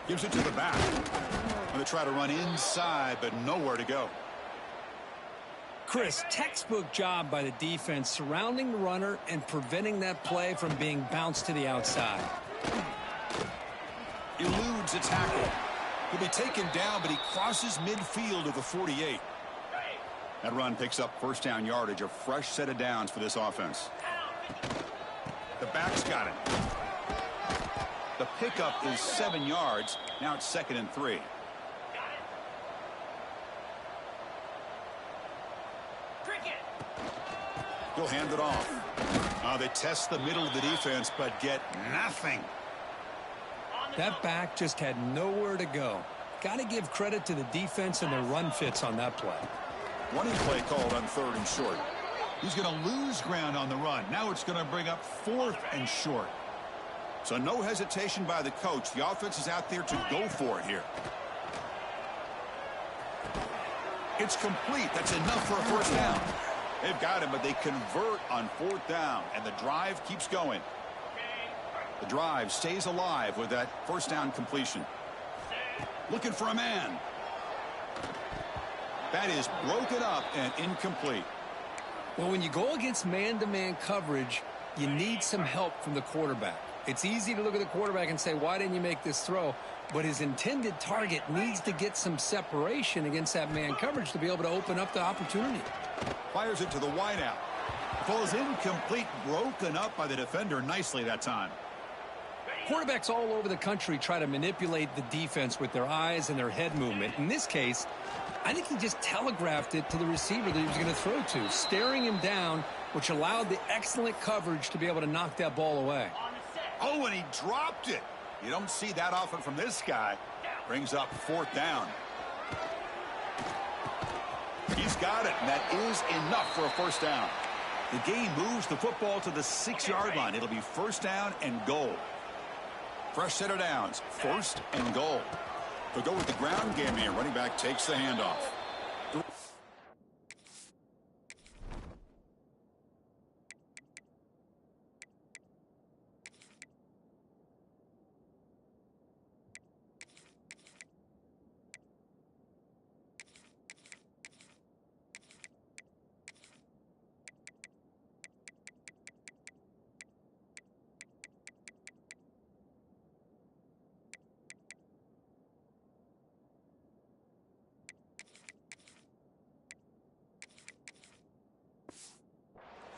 Gives it to the back. Going to try to run inside, but nowhere to go. Chris, textbook job by the defense surrounding the runner and preventing that play from being bounced to the outside. Eludes a tackle. He'll be taken down, but he crosses midfield of the 48. That run picks up first down yardage, a fresh set of downs for this offense. The back's got it. The pickup is 7 yards. Now it's 2nd and 3. He'll hand it off. They test the middle of the defense, but get nothing. That back just had nowhere to go. Got to give credit to the defense and their run fits on that play. Running play called on 3rd and short. He's going to lose ground on the run. Now it's going to bring up 4th and short. So no hesitation by the coach. The offense is out there to go for it here. It's complete. That's enough for a first down. They've got him, but they convert on 4th down, and the drive keeps going. The drive stays alive with that first down completion. Looking for a man. That is broken up and incomplete. Well, when you go against man-to-man coverage, you need some help from the quarterback. It's easy to look at the quarterback and say, why didn't you make this throw? But his intended target needs to get some separation against that man coverage to be able to open up the opportunity. Fires it to the wideout. Falls incomplete, broken up by the defender nicely that time. Quarterbacks all over the country try to manipulate the defense with their eyes and their head movement. In this case, I think he just telegraphed it to the receiver that he was going to throw to, staring him down, which allowed the excellent coverage to be able to knock that ball away. Oh, and he dropped it. You don't see that often from this guy. Brings up 4th down. He's got it, and that is enough for a first down. The game moves the football to the 6-yard line. It'll be first down and goal. Fresh set of downs, 1st and goal. They'll go with the ground game here. Running back takes the handoff.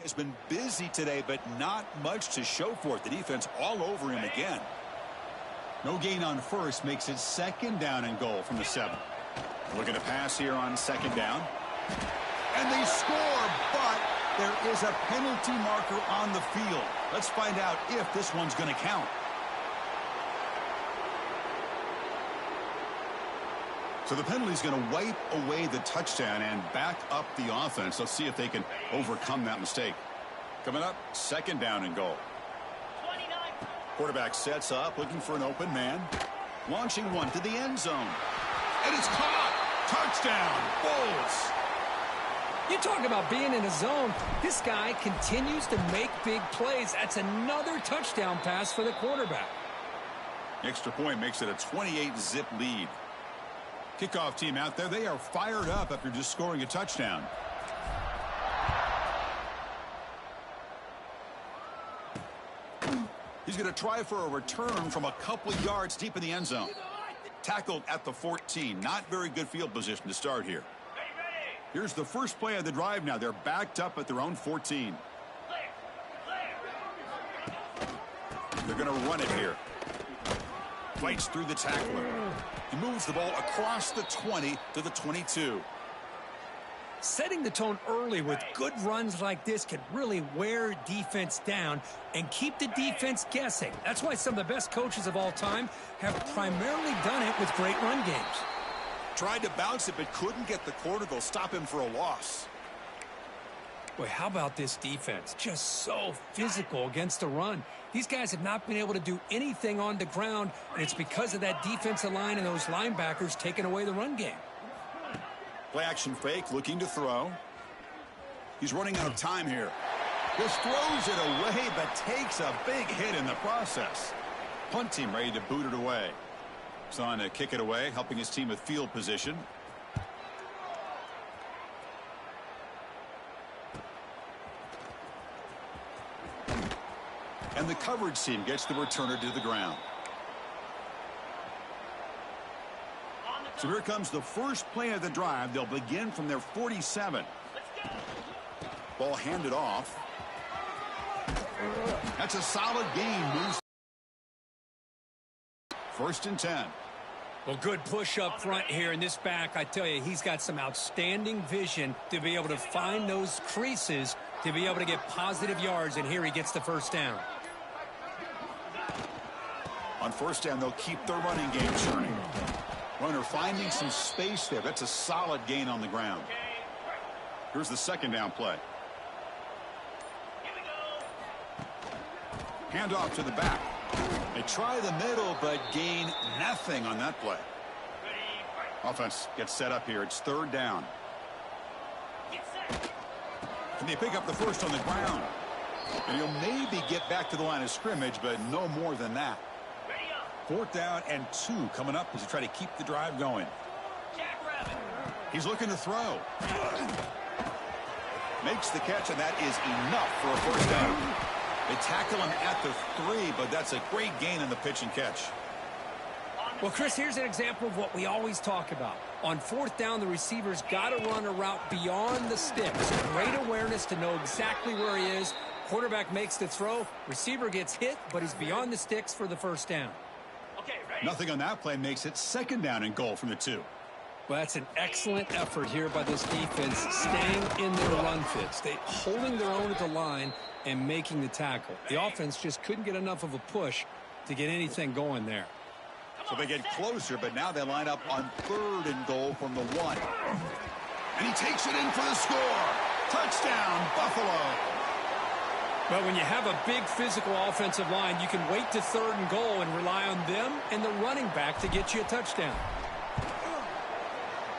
Has been busy today, but not much to show for it. The defense all over him again. No gain on first makes it 2nd down and goal from the 7. Looking to pass here on 2nd down. And they score, but there is a penalty marker on the field. Let's find out if this one's going to count. So the penalty is going to wipe away the touchdown and back up the offense. Let's see if they can overcome that mistake. Coming up, 2nd down and goal. 29. Quarterback sets up, looking for an open man. Launching one to the end zone. And it's caught. Touchdown, Bulls. You talk about being in a zone. This guy continues to make big plays. That's another touchdown pass for the quarterback. Extra point makes it a 28-zip lead. Kickoff team out there, they are fired up after just scoring a touchdown. He's going to try for a return from a couple of yards deep in the end zone. Tackled at the 14. Not very good field position to start here. Here's the first play of the drive now. They're backed up at their own 14. They're going to run it here. Fights through the tackler. He moves the ball across the 20 to the 22. Setting the tone early with good runs like this can really wear defense down and keep the defense guessing. That's why some of the best coaches of all time have primarily done it with great run games. Tried to bounce it, but couldn't get the corner. They'll stop him for a loss. Boy, how about this defense? Just so physical against the run. These guys have not been able to do anything on the ground, and it's because of that defensive line and those linebackers taking away the run game. Play action fake, looking to throw. He's running out of time here. Just throws it away, but takes a big hit in the process. Punt team ready to boot it away. He's on to kick it away, helping his team with field position. And the coverage team gets the returner to the ground. So here comes the first play of the drive. They'll begin from their 47. Ball handed off. That's a solid gain. Moves. 1st and 10. Well, good push up front here in this back. I tell you, he's got some outstanding vision to be able to find those creases to be able to get positive yards, and here he gets the first down. On 1st down, they'll keep their running game churning. Runner finding some space there. That's a solid gain on the ground. Here's the 2nd down play. Hand off to the back. They try the middle, but gain nothing on that play. Offense gets set up here. It's 3rd down. Can they pick up the first on the ground? And he'll maybe get back to the line of scrimmage, but no more than that. 4th down and 2 coming up as they try to keep the drive going. He's looking to throw. Makes the catch, and that is enough for a 1st down. They tackle him at the 3, but that's a great gain in the pitch and catch. Well, Chris, here's an example of what we always talk about. On 4th down, the receiver's got to run a route beyond the sticks. Great awareness to know exactly where he is. Quarterback makes the throw. Receiver gets hit, but he's beyond the sticks for the 1st down. Nothing on that play makes it 2nd down and goal from the 2. Well, that's an excellent effort here by this defense, staying in their run fits. They holding their own at the line and making the tackle. The offense just couldn't get enough of a push to get anything going there. So they get closer, but now they line up on 3rd and goal from the 1. And he takes it in for the score. Touchdown, Buffalo. But when you have a big physical offensive line, you can wait to 3rd and goal and rely on them and the running back to get you a touchdown.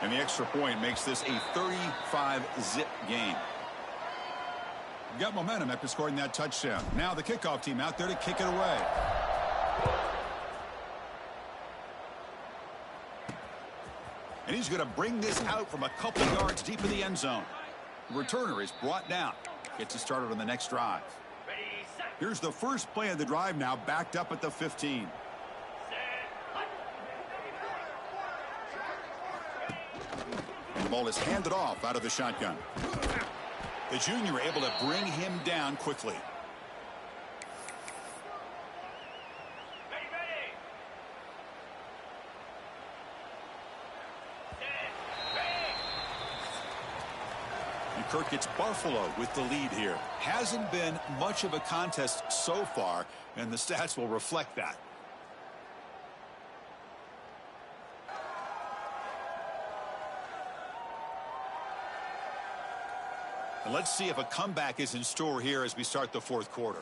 And the extra point makes this a 35-zip game. Got momentum after scoring that touchdown. Now the kickoff team out there to kick it away. And he's going to bring this out from a couple yards deep in the end zone. The returner is brought down. Gets it started on the next drive. Here's the first play of the drive now, backed up at the 15. And the ball is handed off out of the shotgun. The junior able to bring him down quickly. And Kirk gets Buffalo with the lead here. Hasn't been much of a contest so far, and the stats will reflect that. And let's see if a comeback is in store here as we start the 4th quarter.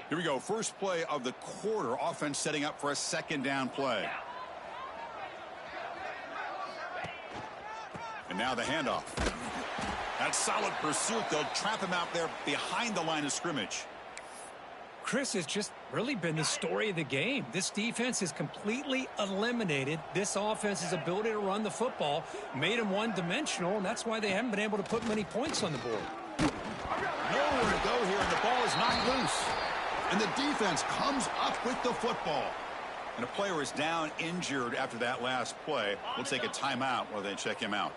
Here we go. First play of the quarter. Offense setting up for a 2nd down play. And now the handoff. That solid pursuit. They'll trap him out there behind the line of scrimmage. Chris, has just really been the story of the game. This defense has completely eliminated this offense's ability to run the football, made them one-dimensional, and that's why they haven't been able to put many points on the board. Nowhere to go here, and the ball is knocked loose. And the defense comes up with the football. And a player is down injured after that last play. We'll take a timeout while they check him out.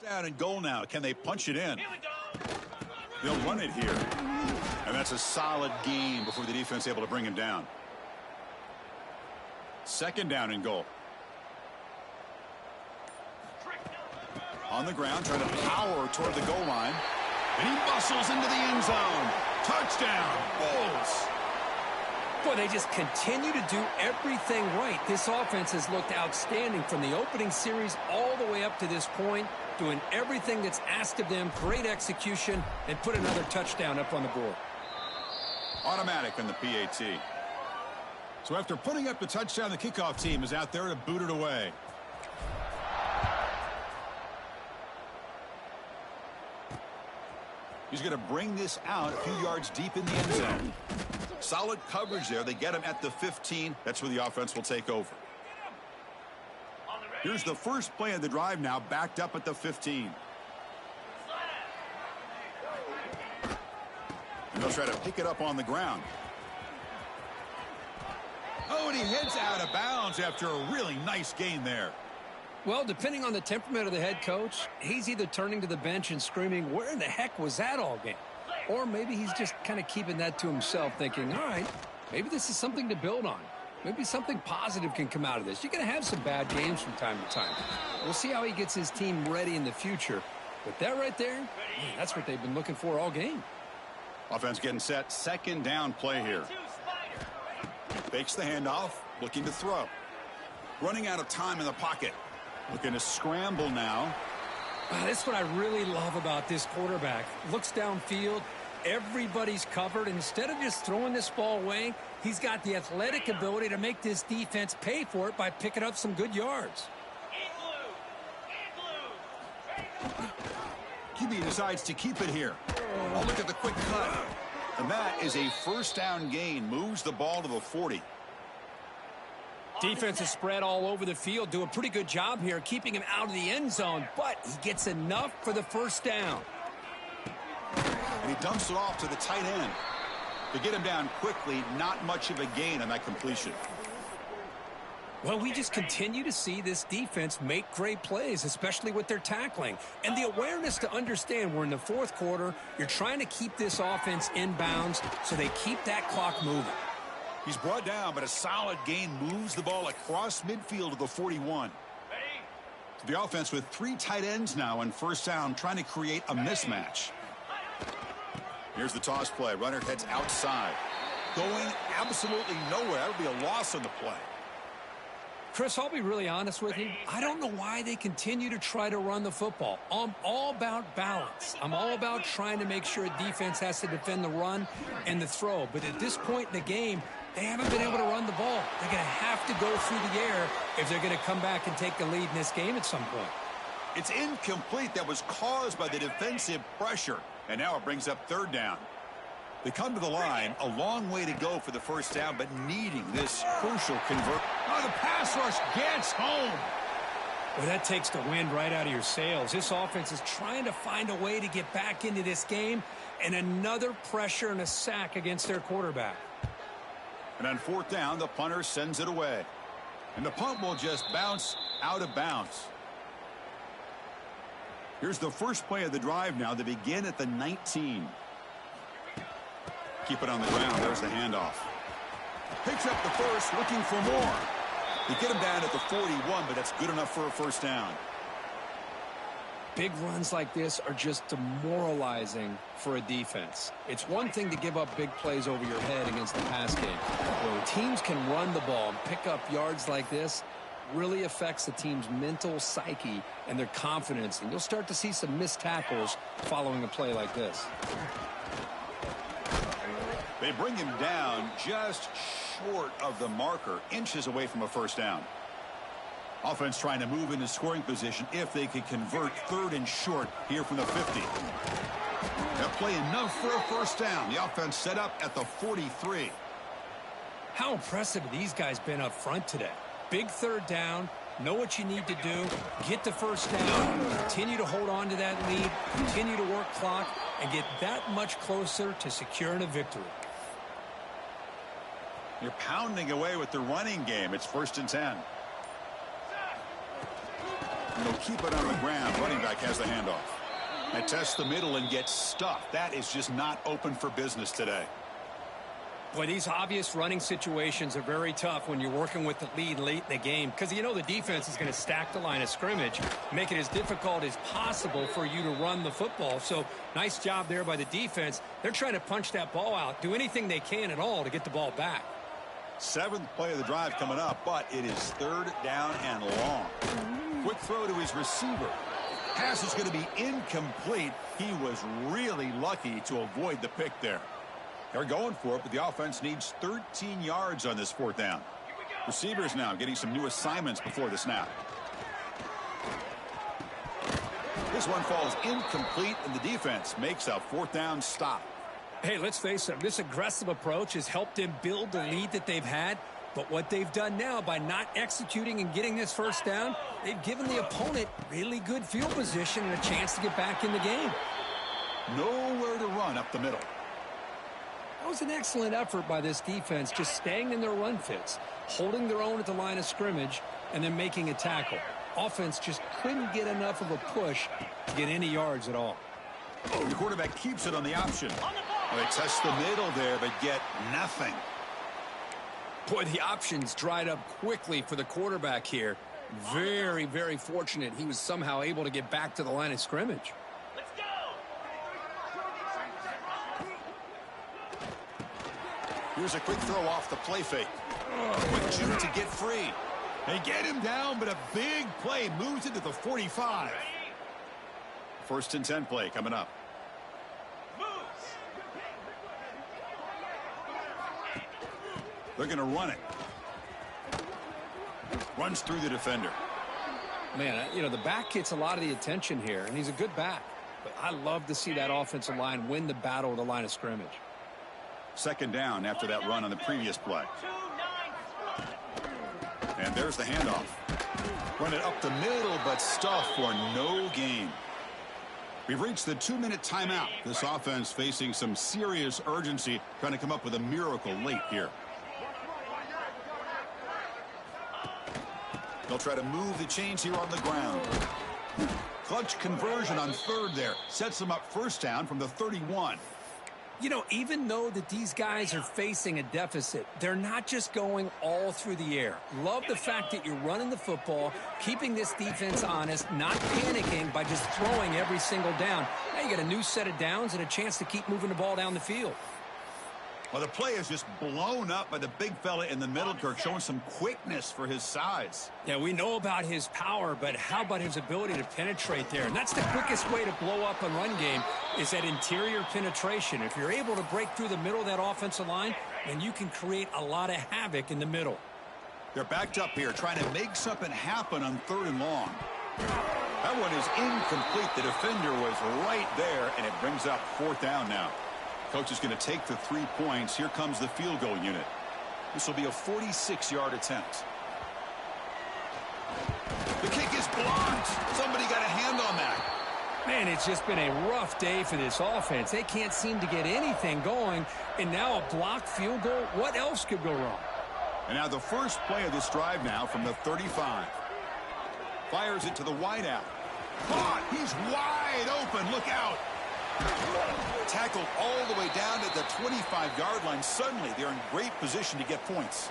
Down and goal now. Can they punch it in? Here we go. They'll run it here. And that's a solid gain before the defense able to bring him down. Second down and goal. On the ground, trying to power toward the goal line. And he muscles into the end zone. Touchdown, Bulls. Boy, they just continue to do everything right. This offense has looked outstanding from the opening series all the way up to this point, doing everything that's asked of them, great execution, and put another touchdown up on the board. Automatic on the PAT. So after putting up the touchdown, the kickoff team is out there to boot it away. He's going to bring this out a few yards deep in the end zone. Solid coverage there. They get him at the 15. That's where the offense will take over. Here's the first play of the drive now, backed up at the 15. And they'll try to pick it up on the ground. Oh, and he heads out of bounds after a really nice gain there. Well, depending on the temperament of the head coach, he's either turning to the bench and screaming, where in the heck was that all game? Or maybe he's just kind of keeping that to himself, thinking, all right, maybe this is something to build on. Maybe something positive can come out of this. You're going to have some bad games from time to time. We'll see how he gets his team ready in the future. But that right there, man, that's what they've been looking for all game. Offense getting set. Second down play here. Fakes the handoff, looking to throw. Running out of time in the pocket. Looking to scramble now. That's what I really love about this quarterback. Looks downfield. Everybody's covered. Instead of just throwing this ball away, he's got the athletic ability to make this defense pay for it by picking up some good yards. QB decides to keep it here. Oh, look at the quick cut. And that is a first down gain. Moves the ball to the 40. Defense is spread all over the field. Do a pretty good job here keeping him out of the end zone, but he gets enough for the first down. And he dumps it off to the tight end. To get him down quickly, not much of a gain on that completion. Well, we just continue to see this defense make great plays, especially with their tackling. And the awareness to understand we're in the fourth quarter, you're trying to keep this offense in bounds so they keep that clock moving. He's brought down, but a solid gain moves the ball across midfield to the 41. The offense with three tight ends now on first down, trying to create a mismatch. Here's the toss play. Runner heads outside. Going absolutely nowhere. That would be a loss on the play. Chris, I'll be really honest with you. I don't know why they continue to try to run the football. I'm all about balance. I'm all about trying to make sure a defense has to defend the run and the throw. But at this point in the game, they haven't been able to run the ball. They're going to have to go through the air if they're going to come back and take the lead in this game at some point. It's incomplete. That was caused by the defensive pressure. And now it brings up third down. They come to the line, a long way to go for the first down, but needing this crucial convert. Oh, the pass rush gets home. Well, that takes the wind right out of your sails. This offense is trying to find a way to get back into this game, and another pressure and a sack against their quarterback. And on fourth down, the punter sends it away. And the punt will just bounce out of bounds. Here's the first play of the drive now. They begin at the 19. Keep it on the ground. There's the handoff. Picks up the first, looking for more. They get him down at the 41, but that's good enough for a first down. Big runs like this are just demoralizing for a defense. It's one thing to give up big plays over your head against the pass game. When teams can run the ball and pick up yards like this, really affects the team's mental psyche and their confidence. And you'll start to see some missed tackles following a play like this. They bring him down just short of the marker, inches away from a first down. Offense trying to move into scoring position if they could convert third and short here from the 50. That play enough for a first down. The offense set up at the 43. How impressive have these guys been up front today? Big third down, know what you need to do, get the first down, continue to hold on to that lead, continue to work clock, and get that much closer to securing a victory. You're pounding away with the running game. It's 1st and 10. And they'll keep it on the ground. Running back has the handoff. And tests the middle and gets stuffed. That is just not open for business today. Boy, these obvious running situations are very tough when you're working with the lead late in the game because you know the defense is going to stack the line of scrimmage, make it as difficult as possible for you to run the football. So nice job there by the defense. They're trying to punch that ball out, do anything they can at all to get the ball back. 7th play of the drive coming up, but it is 3rd down and long. Quick throw to his receiver. Pass is going to be incomplete. He was really lucky to avoid the pick there. They're going for it, but the offense needs 13 yards on this 4th down. Receivers now getting some new assignments before the snap. This one falls incomplete, and the defense makes a 4th down stop. Hey, let's face it, this aggressive approach has helped them build the lead that they've had. But what they've done now by not executing and getting this 1st down, they've given the opponent really good field position and a chance to get back in the game. Nowhere to run up the middle. That was an excellent effort by this defense, just staying in their run fits, holding their own at the line of scrimmage, and then making a tackle. Offense just couldn't get enough of a push to get any yards at all. The quarterback keeps it on the option. They test the middle there, but get nothing. Boy, the options dried up quickly for the quarterback here. Very, very fortunate he was somehow able to get back to the line of scrimmage. Let's go! Here's a quick throw off the play fake. Quick juke to get free. They get him down, but a big play moves into the 45. 1st and 10 play coming up. They're going to run it. Runs through the defender. Man, you know, the back gets a lot of the attention here, and he's a good back. But I love to see that offensive line win the battle of the line of scrimmage. 2nd down after that run on the previous play. And there's the handoff. Run it up the middle, but stuffed for no gain. We've reached the 2-minute timeout. This offense facing some serious urgency, trying to come up with a miracle late here. They'll try to move the chains here on the ground. Clutch conversion on 3rd there. Sets them up 1st down from the 31. You know, even though that these guys are facing a deficit, they're not just going all through the air. Love the fact that you're running the football, keeping this defense honest, not panicking by just throwing every single down. Now you got a new set of downs and a chance to keep moving the ball down the field. Well, the play is just blown up by the big fella in the middle, Kirk, showing some quickness for his size. Yeah, we know about his power, but how about his ability to penetrate there? And that's the quickest way to blow up a run game is that interior penetration. If you're able to break through the middle of that offensive line, then you can create a lot of havoc in the middle. They're backed up here, trying to make something happen on 3rd and long. That one is incomplete. The defender was right there, and it brings up 4th down now. Coach is going to take the 3 points. Here comes the field goal unit. This will be a 46-yard attempt. The kick is blocked. Somebody got a hand on that. Man, it's just been a rough day for this offense. They can't seem to get anything going, and now a blocked field goal. What else could go wrong? And now the first play of this drive now from the 35. Fires it to the wideout. Caught. He's wide open. Look out. Tackled all the way down to the 25-yard line. Suddenly, they're in great position to get points.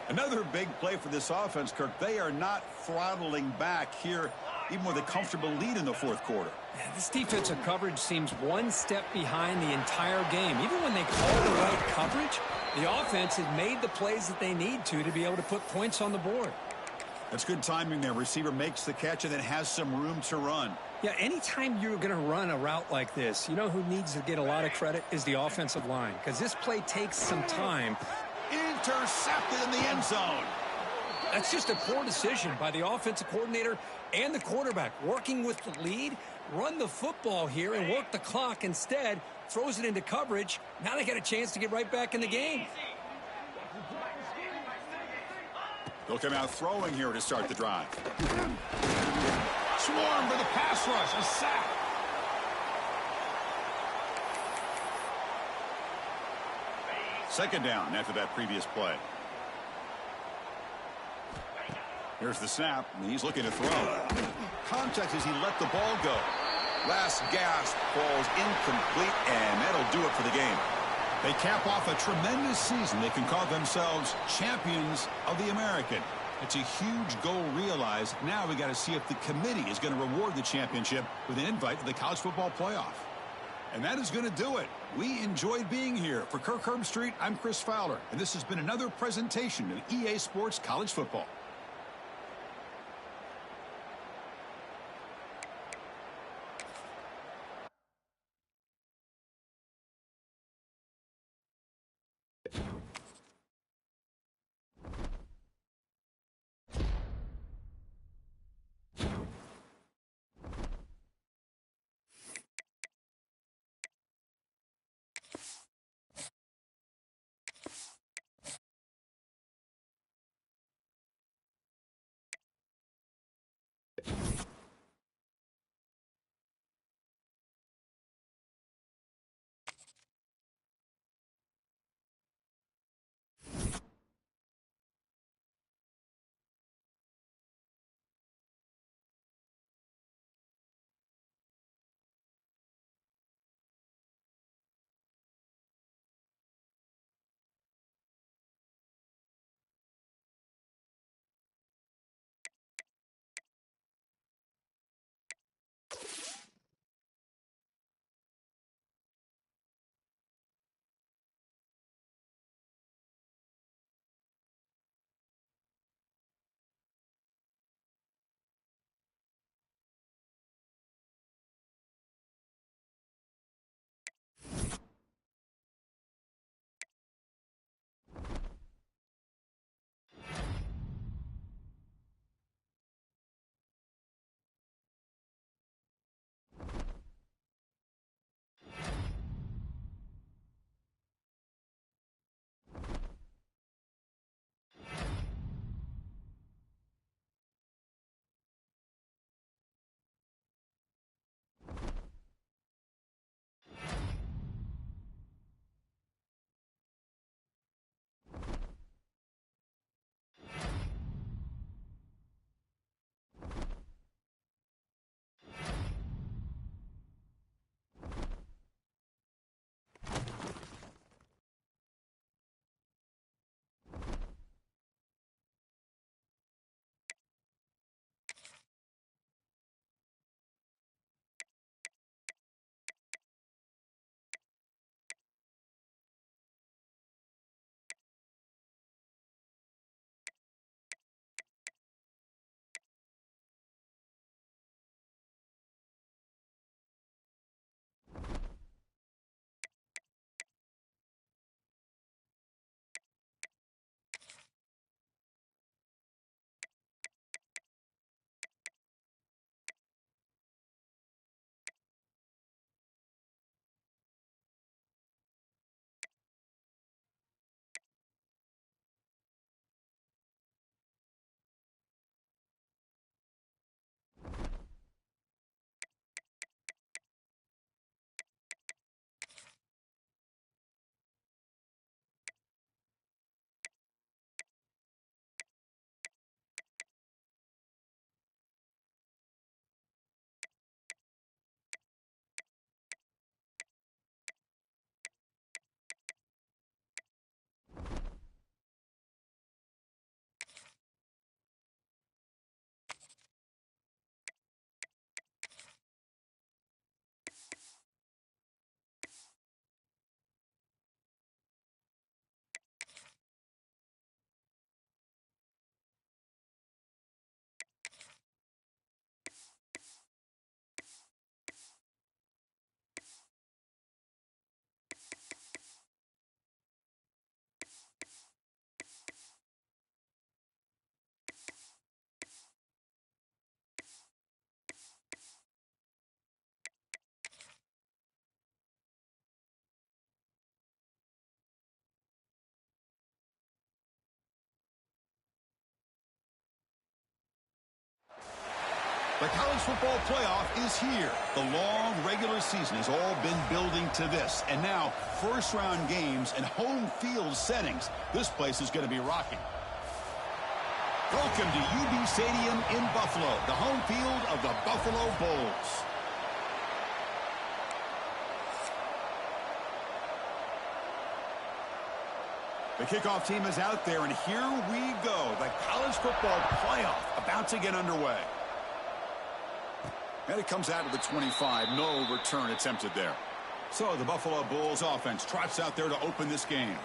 Another big play for this offense, Kirk. They are not throttling back here, even with a comfortable lead in the 4th quarter. Yeah, this defensive coverage seems one step behind the entire game. Even when they call the right coverage, the offense has made the plays that they need to be able to put points on the board. That's good timing there. Receiver makes the catch and then has some room to run. Yeah, anytime you're going to run a route like this, you know who needs to get a lot of credit is the offensive line, because this play takes some time. Intercepted in the end zone. That's just a poor decision by the offensive coordinator and the quarterback. Working with the lead, run the football here and work the clock instead. Throws it into coverage. Now they got a chance to get right back in the game. They'll come out throwing here to start the drive. Swarm for the pass rush. A sack. Second down after that previous play. Here's the snap, and he's looking to throw. Contact as he let the ball go. Last gasp falls incomplete, and that'll do it for the game. They cap off a tremendous season. They can call themselves champions of the American. It's a huge goal realized. Now we got to see if the committee is going to reward the championship with an invite to the college football playoff. And that is going to do it. We enjoyed being here. For Kirk Herbstreit, I'm Chris Fowler, and this has been another presentation of EA Sports College Football. The college football playoff is here. The long regular season has all been building to this. And now, first-round games and home field settings. This place is going to be rocking. Welcome to UB Stadium in Buffalo, the home field of the Buffalo Bulls. The kickoff team is out there, and here we go. The college football playoff about to get underway. And it comes out of the 25. No return attempted there. So the Buffalo Bulls offense trots out there to open this game.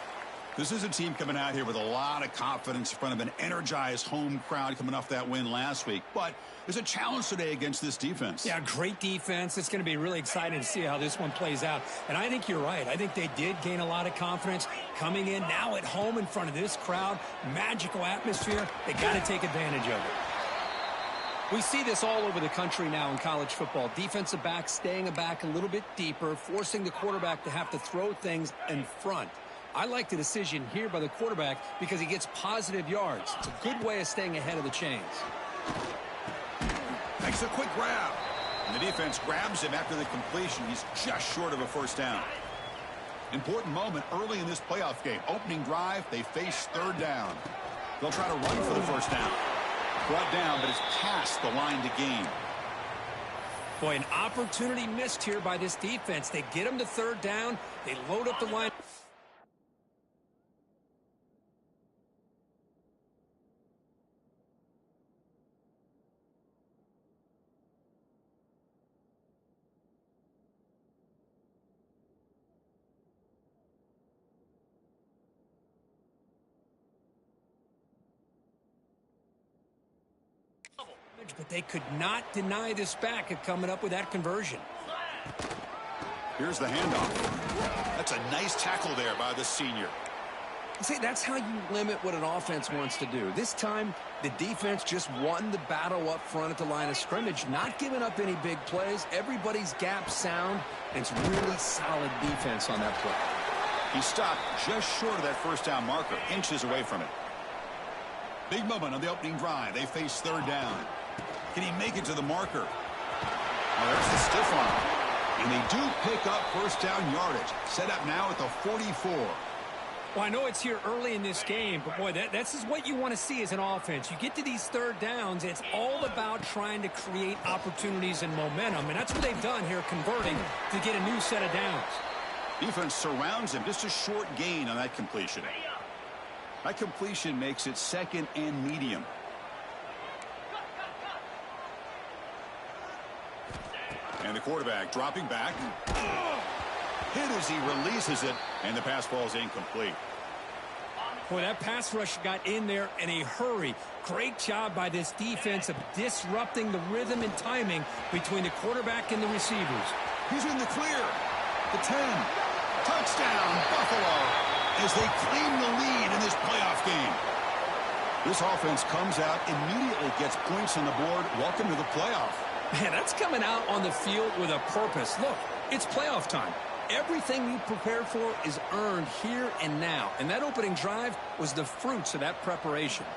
This is a team coming out here with a lot of confidence in front of an energized home crowd coming off that win last week. But there's a challenge today against this defense. Yeah, great defense. It's going to be really exciting to see how this one plays out. And I think you're right. I think they did gain a lot of confidence coming in now at home in front of this crowd. Magical atmosphere. They got to take advantage of it. We see this all over the country now in college football. Defensive backs staying back a little bit deeper, forcing the quarterback to have to throw things in front. I like the decision here by the quarterback because he gets positive yards. It's a good way of staying ahead of the chains. Makes a quick grab. And the defense grabs him after the completion. He's just short of a first down. Important moment early in this playoff game. Opening drive, they face third down. They'll try to run for the first down. Brought down, but it's past the line to gain. Boy, an opportunity missed here by this defense. They get him to third down. They load up the line. But they could not deny this back at coming up with that conversion. Here's the handoff. That's a nice tackle there by the senior. See, that's how you limit what an offense wants to do. This time, the defense just won the battle up front at the line of scrimmage, not giving up any big plays. Everybody's gap sound, and it's really solid defense on that play. He stopped just short of that first down marker, inches away from it. Big moment on the opening drive. They face third down. Can he make it to the marker? Oh, there's the stiff arm. And they do pick up first down yardage. Set up now at the 44. Well, I know it's here early in this game, but boy, that's just what you want to see as an offense. You get to these third downs, it's all about trying to create opportunities and momentum, and that's what they've done here, converting to get a new set of downs. Defense surrounds him. Just a short gain on that completion. That completion makes it second and medium. And the quarterback dropping back. Hit as he releases it, and the pass ball is incomplete. Boy, that pass rush got in there in a hurry. Great job by this defense of disrupting the rhythm and timing between the quarterback and the receivers. He's in the clear. The 10. Touchdown, Buffalo, as they claim the lead in this playoff game. This offense comes out, immediately gets points on the board. Welcome to the playoff. Man, that's coming out on the field with a purpose. Look, it's playoff time. Everything you prepare for is earned here and now. And that opening drive was the fruits of that preparation.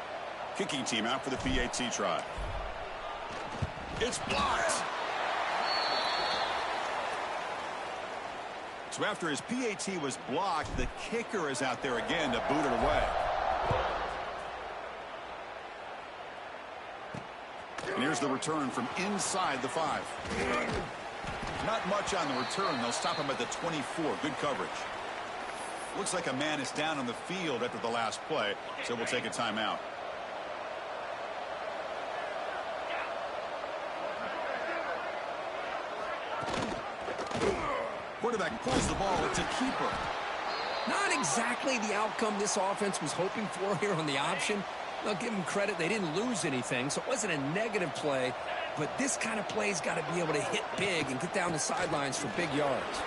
Kicking team out for the PAT try. It's blocked. So after his PAT was blocked, the kicker is out there again to boot it away. And here's the return from inside the 5. Not much on the return. They'll stop him at the 24. Good coverage. Looks like a man is down on the field after the last play, so we'll take a timeout. Quarterback pulls the ball. It's a keeper. Not exactly the outcome this offense was hoping for here on the option. I'll give them credit. They didn't lose anything, so it wasn't a negative play. But this kind of play's got to be able to hit big and get down the sidelines for big yards.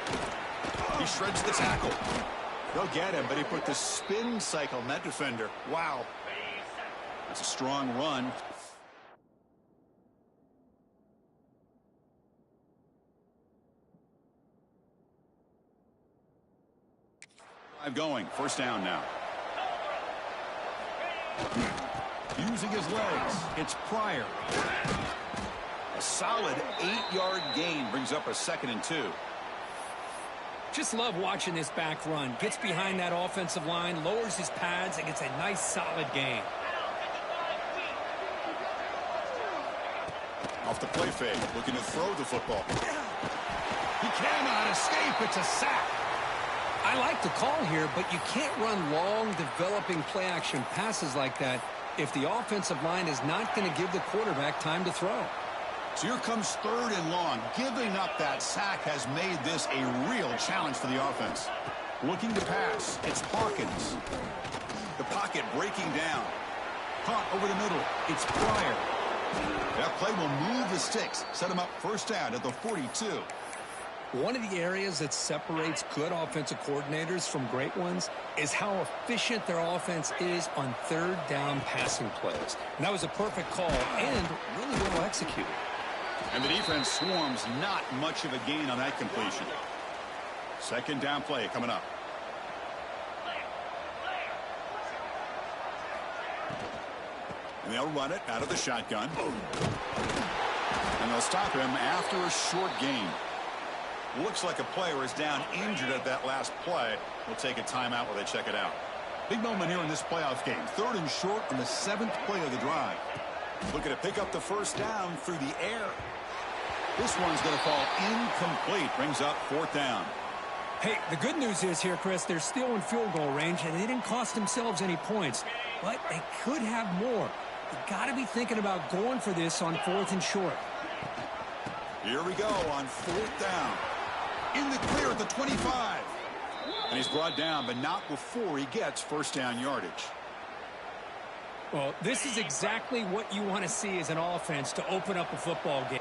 He shreds the tackle. They'll get him, but he put the spin cycle on that defender. Wow. That's a strong run. Going. First down now. Using his legs. It's Pryor. A solid 8-yard gain brings up a 2nd and 2. Just love watching this back run. Gets behind that offensive line, lowers his pads, and gets a nice solid gain. Off the play fake, looking to throw the football. He cannot escape. It's a sack. I like the call here, but you can't run long, developing play-action passes like that if the offensive line is not going to give the quarterback time to throw. So here comes 3rd and long. Giving up that sack has made this a real challenge for the offense. Looking to pass. It's Hawkins. The pocket breaking down. Caught over the middle. It's Pryor. That play will move the sticks. Set him up first down at the 42. One of the areas that separates good offensive coordinators from great ones is how efficient their offense is on 3rd down passing plays. And that was a perfect call and really well executed. And the defense swarms, not much of a gain on that completion. 2nd down play coming up. And they'll run it out of the shotgun. And they'll stop him after a short gain. Looks like a player is down injured at that last play. We'll take a timeout while they check it out. Big moment here in this playoff game. 3rd and short on the 7th play of the drive. Looking to pick up the first down through the air. This one's going to fall incomplete. Brings up 4th down. Hey, the good news is here, Chris, they're still in field goal range, and they didn't cost themselves any points. But they could have more. You got to be thinking about going for this on 4th and short. Here we go on 4th down. In the clear at the 25. And he's brought down, but not before he gets first down yardage. Well, this is exactly what you want to see as an offense to open up a football game.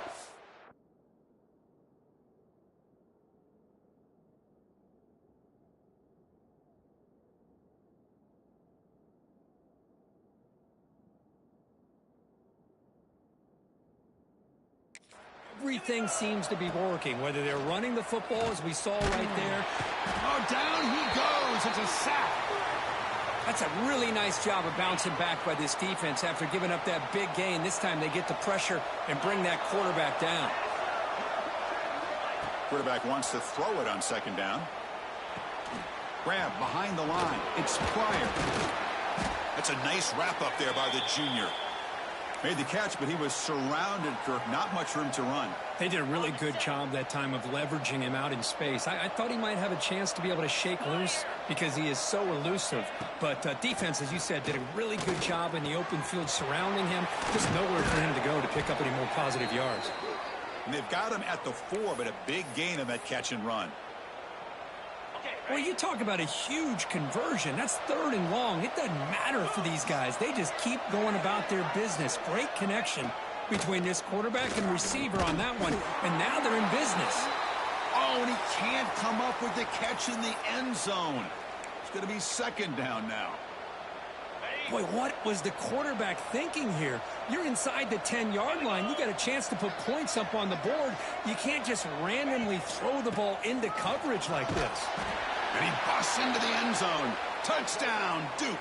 Everything seems to be working, whether they're running the football, as we saw right there. Oh, down he goes. It's a sack. That's a really nice job of bouncing back by this defense after giving up that big gain. This time they get the pressure and bring that quarterback down. Quarterback wants to throw it on 2nd down. Grab behind the line. It's Pryor. That's a nice wrap up there by the junior. Made the catch, but he was surrounded, Kirk. Not much room to run. They did a really good job that time of leveraging him out in space. I thought he might have a chance to be able to shake loose because he is so elusive. But defense, as you said, did a really good job in the open field surrounding him. Just nowhere for him to go to pick up any more positive yards. And they've got him at the 4, but a big gain on that catch and run. Well, you talk about a huge conversion. That's 3rd and long. It doesn't matter for these guys. They just keep going about their business. Great connection between this quarterback and receiver on that one. And now they're in business. Oh, and he can't come up with the catch in the end zone. It's going to be 2nd down now. Boy, what was the quarterback thinking here? You're inside the 10-yard line. You got a chance to put points up on the board. You can't just randomly throw the ball into coverage like this. And he busts into the end zone. Touchdown, Duke.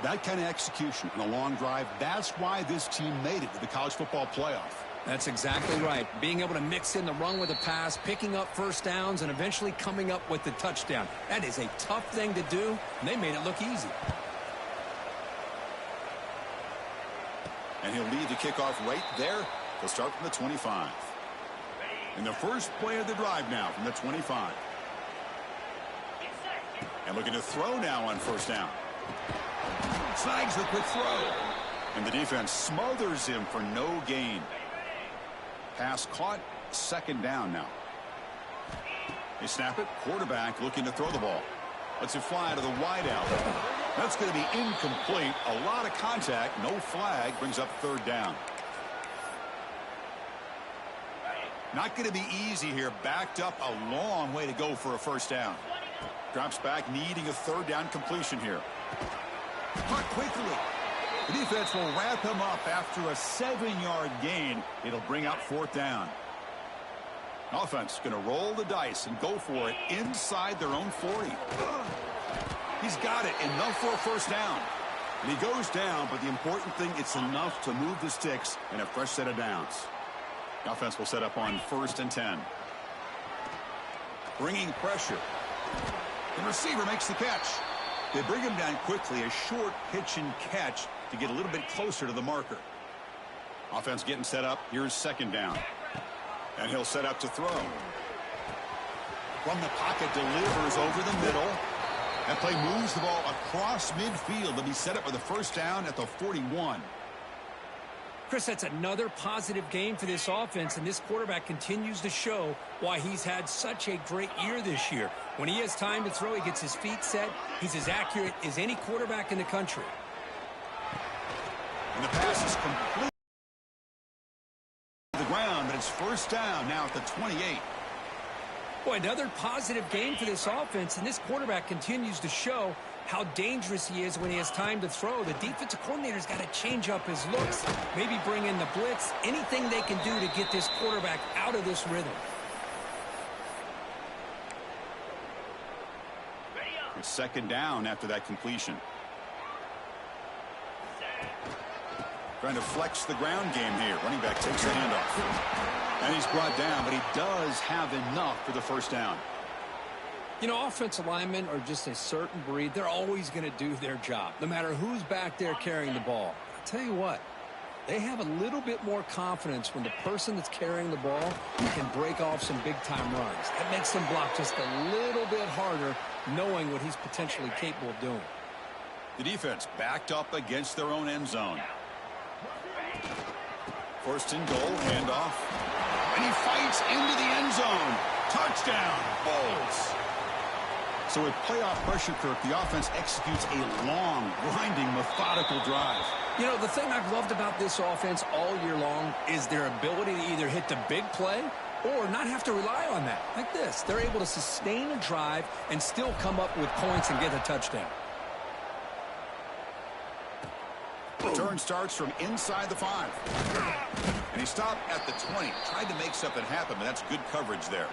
That kind of execution on a long drive, that's why this team made it to the college football playoff. That's exactly right. Being able to mix in the run with a pass, picking up first downs, and eventually coming up with the touchdown. That is a tough thing to do, and they made it look easy. And he'll lead the kickoff right there. He'll start from the 25. In the first play of the drive now from the 25. And looking to throw now on first down. Snags the quick throw. And the defense smothers him for no gain. Pass caught. 2nd down now. They snap it. Quarterback looking to throw the ball. Lets it fly to the wideout. That's going to be incomplete. A lot of contact. No flag. Brings up 3rd down. Not going to be easy here. Backed up a long way to go for a first down. Drops back, needing a 3rd down completion here. Caught quickly. The defense will wrap him up after a 7-yard gain. It'll bring out 4th down. Offense going to roll the dice and go for it inside their own 40. He's got it. Enough for a first down. And he goes down, but the important thing, it's enough to move the sticks and a fresh set of downs. The offense will set up on 1st and 10. Bringing pressure. The receiver makes the catch. They bring him down quickly. A short pitch and catch to get a little bit closer to the marker. Offense getting set up. Here's second down. And he'll set up to throw. From the pocket, delivers over the middle. That play moves the ball across midfield. They'll be set up with a first down at the 41. Chris, that's another positive game for this offense, and this quarterback continues to show why he's had such a great year this year. When he has time to throw, he gets his feet set. He's as accurate as any quarterback in the country. And the pass is complete to the ground, but it's first down now at the 28. Boy, another positive game for this offense, and this quarterback continues to show how dangerous he is when he has time to throw. The defensive coordinator's got to change up his looks, maybe bring in the blitz, anything they can do to get this quarterback out of this rhythm. It's second down after that completion. Trying to flex the ground game here. Running back takes the handoff. And he's brought down, but he does have enough for the first down. You know, offensive linemen are just a certain breed. They're always going to do their job, no matter who's back there carrying the ball. I'll tell you what, they have a little bit more confidence when the person that's carrying the ball can break off some big-time runs. That makes them block just a little bit harder, knowing what he's potentially capable of doing. The defense backed up against their own end zone. First and goal, handoff. And he fights into the end zone. Touchdown, Bulls. So with playoff pressure, Kirk, the offense executes a long, grinding, methodical drive. You know, the thing I've loved about this offense all year long is their ability to either hit the big play or not have to rely on that. Like this, they're able to sustain a drive and still come up with points and get a touchdown. Turn starts from inside the 5. And he stopped at the 20. Tried to make something happen, but that's good coverage there.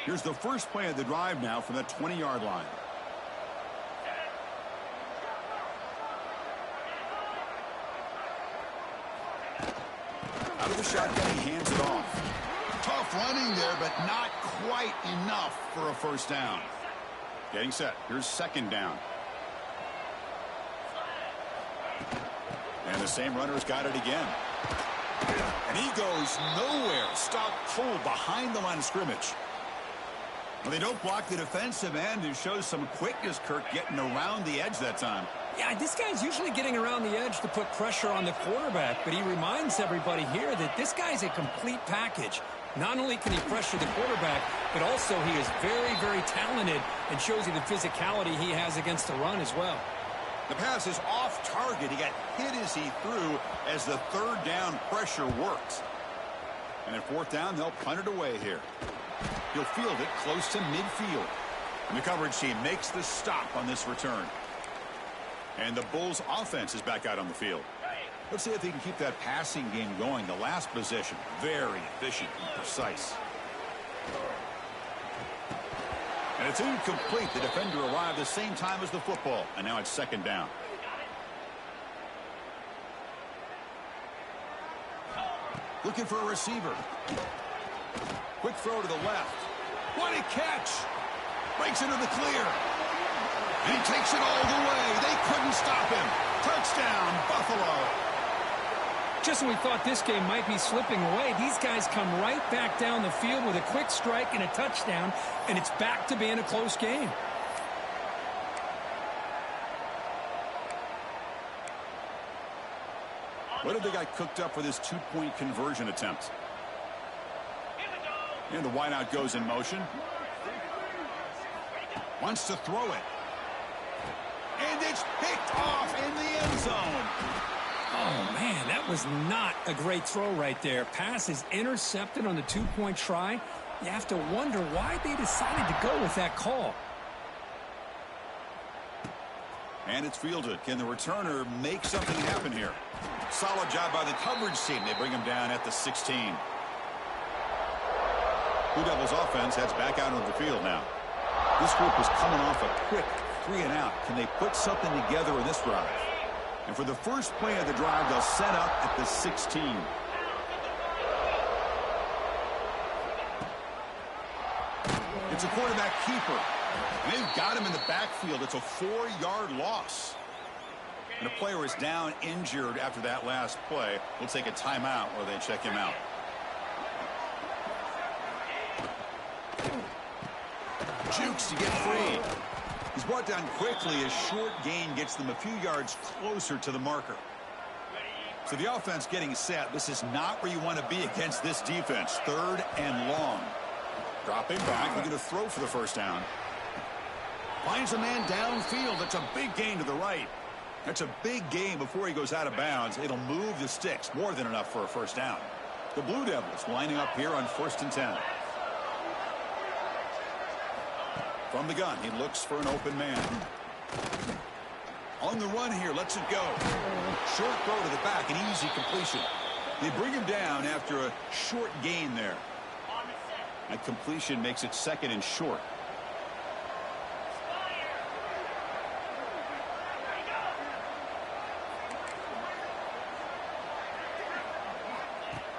Here's the first play of the drive now from that 20-yard line. Out of the shotgun, he hands it off. Tough running there, but not quite enough for a first down. Getting set. Here's second down. And the same runner's got it again. And he goes nowhere. Stopped cold behind the line of scrimmage. Well, they don't block the defensive end and shows some quickness, Kirk, getting around the edge that time. Yeah, this guy's usually getting around the edge to put pressure on the quarterback, but he reminds everybody here that this guy's a complete package. Not only can he pressure the quarterback, but also he is very, very talented and shows you the physicality he has against the run as well. The pass is off target. He got hit as he threw as the third down pressure worked. And at fourth down, they'll punt it away here. He'll field it close to midfield. And the coverage team makes the stop on this return. And the Bulls offense is back out on the field. Let's see if they can keep that passing game going. The last possession, very efficient and precise. And it's incomplete. The defender arrived the same time as the football. And now it's second down. Looking for a receiver. Quick throw to the left. What a catch. Breaks into the clear. And he takes it all the way. They couldn't stop him. Touchdown, Buffalo. Just when we thought this game might be slipping away, these guys come right back down the field with a quick strike and a touchdown, and it's back to being a close game. What have they got cooked up for this two-point conversion attempt? And the wideout goes in motion. Wants to throw it. And it's picked off in the end zone. Oh, man, that was not a great throw right there. Pass is intercepted on the two-point try. you have to wonder why they decided to go with that call. And it's fielded. Can the returner make something happen here? Solid job by the coverage team. They bring him down at the 16. Blue Devils offense heads back out on the field now. This group was coming off a quick 3-and-out. Can they put something together in this drive? And for the first play of the drive, they'll set up at the 16. It's a quarterback keeper. And they've got him in the backfield. It's a 4-yard loss. And a player is down injured after that last play. We'll take a timeout while they check him out. Jukes to get free. He's brought down quickly. A short gain gets them a few yards closer to the marker. So the offense getting set. This is not where you want to be against this defense. 3rd and long. Dropping back. We're going to throw for the first down. Finds a man downfield. That's a big gain to the right. That's a big gain before he goes out of bounds. It'll move the sticks. More than enough for a first down. The Blue Devils lining up here on 1st and 10. From the gun, he looks for an open man. On the run here, lets it go. Short throw to the back, an easy completion. They bring him down after a short gain there. That completion makes it 2nd and short.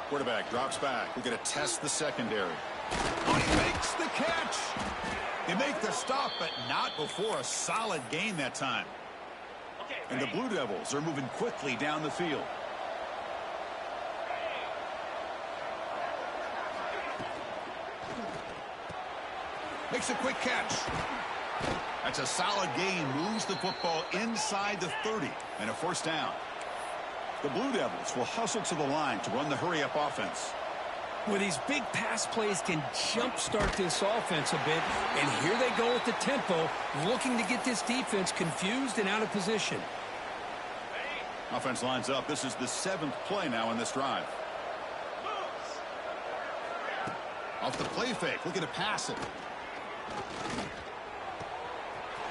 Quarterback drops back. We're going to test the secondary. Oh, he makes the catch. They make the stop, but not before a solid gain that time. And the Blue Devils are moving quickly down the field. Makes a quick catch. That's a solid gain. Moves the football inside the 30 and a first down. The Blue Devils will hustle to the line to run the hurry-up offense. Well, these big pass plays can jumpstart this offense a bit, and here they go with the tempo, looking to get this defense confused and out of position. Offense lines up. This is the 7th play now in this drive. Off the play fake, looking to pass it.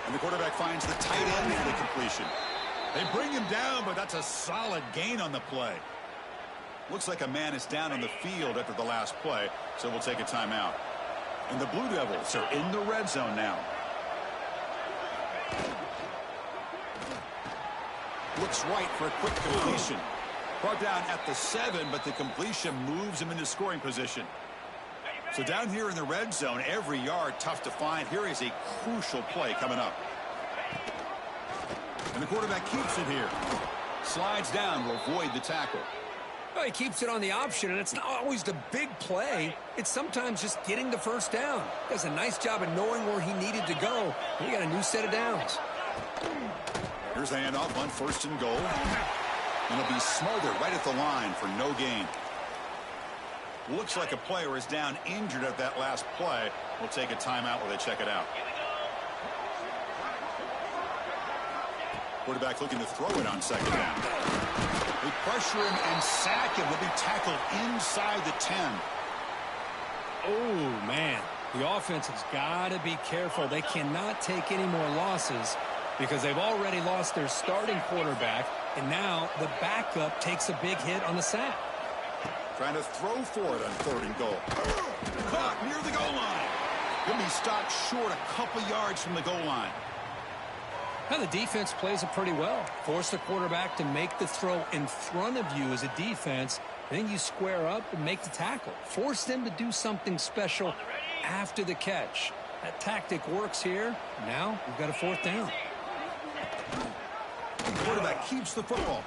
And the quarterback finds the tight end for the completion. They bring him down, but that's a solid gain on the play. Looks like a man is down on the field after the last play, so we'll take a timeout. And the Blue Devils are in the red zone now. Looks right for a quick completion. Brought down at the 7, but the completion moves him into scoring position. So down here in the red zone, every yard tough to find. Here is a crucial play coming up. And the quarterback keeps it here. Slides down to avoid the tackle. Well, he keeps it on the option, and it's not always the big play. It's sometimes just getting the first down. Does a nice job of knowing where he needed to go. He got a new set of downs. Here's the handoff on 1st and goal. And it'll be smothered right at the line for no gain. Looks like a player is down injured at that last play. We'll take a timeout while they check it out. Quarterback looking to throw it on 2nd down. They pressure him and sack him. He'll be tackled inside the 10. Oh, man. The offense has got to be careful. They cannot take any more losses because they've already lost their starting quarterback, and now the backup takes a big hit on the sack. Trying to throw for it on 3rd and goal. Caught near the goal line. He'll be stopped short a couple yards from the goal line. Now the defense plays it pretty well. Force the quarterback to make the throw in front of you as a defense. Then you square up and make the tackle. Force them to do something special after the catch. That tactic works here. Now we've got a 4th down. The quarterback keeps the football.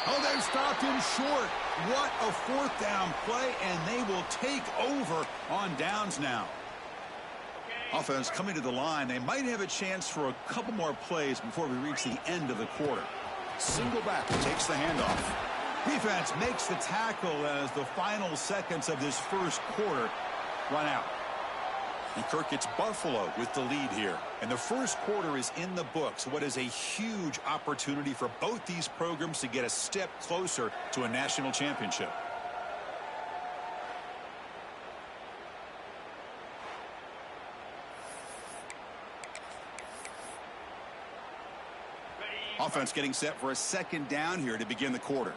Oh, they've stopped him short. What a 4th down play, and they will take over on downs now. Offense coming to the line. They might have a chance for a couple more plays before we reach the end of the quarter. Single back takes the handoff. Defense makes the tackle as the final seconds of this first quarter run out. And Kirk, it's Buffalo with the lead here. And the first quarter is in the books. What is a huge opportunity for both these programs to get a step closer to a national championship. Offense getting set for a second down here to begin the quarter.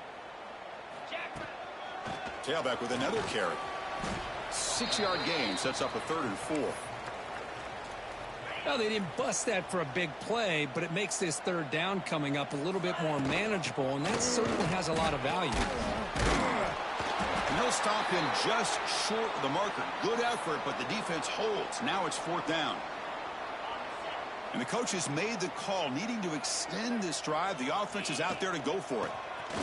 Tailback with another carry. 6-yard gain sets up a 3rd and 4. Well, they didn't bust that for a big play, but it makes this 3rd down coming up a little bit more manageable, and that certainly has a lot of value. And they'll stop him just short of the marker. Good effort, but the defense holds. Now it's 4th down. And the coach has made the call, needing to extend this drive. The offense is out there to go for it.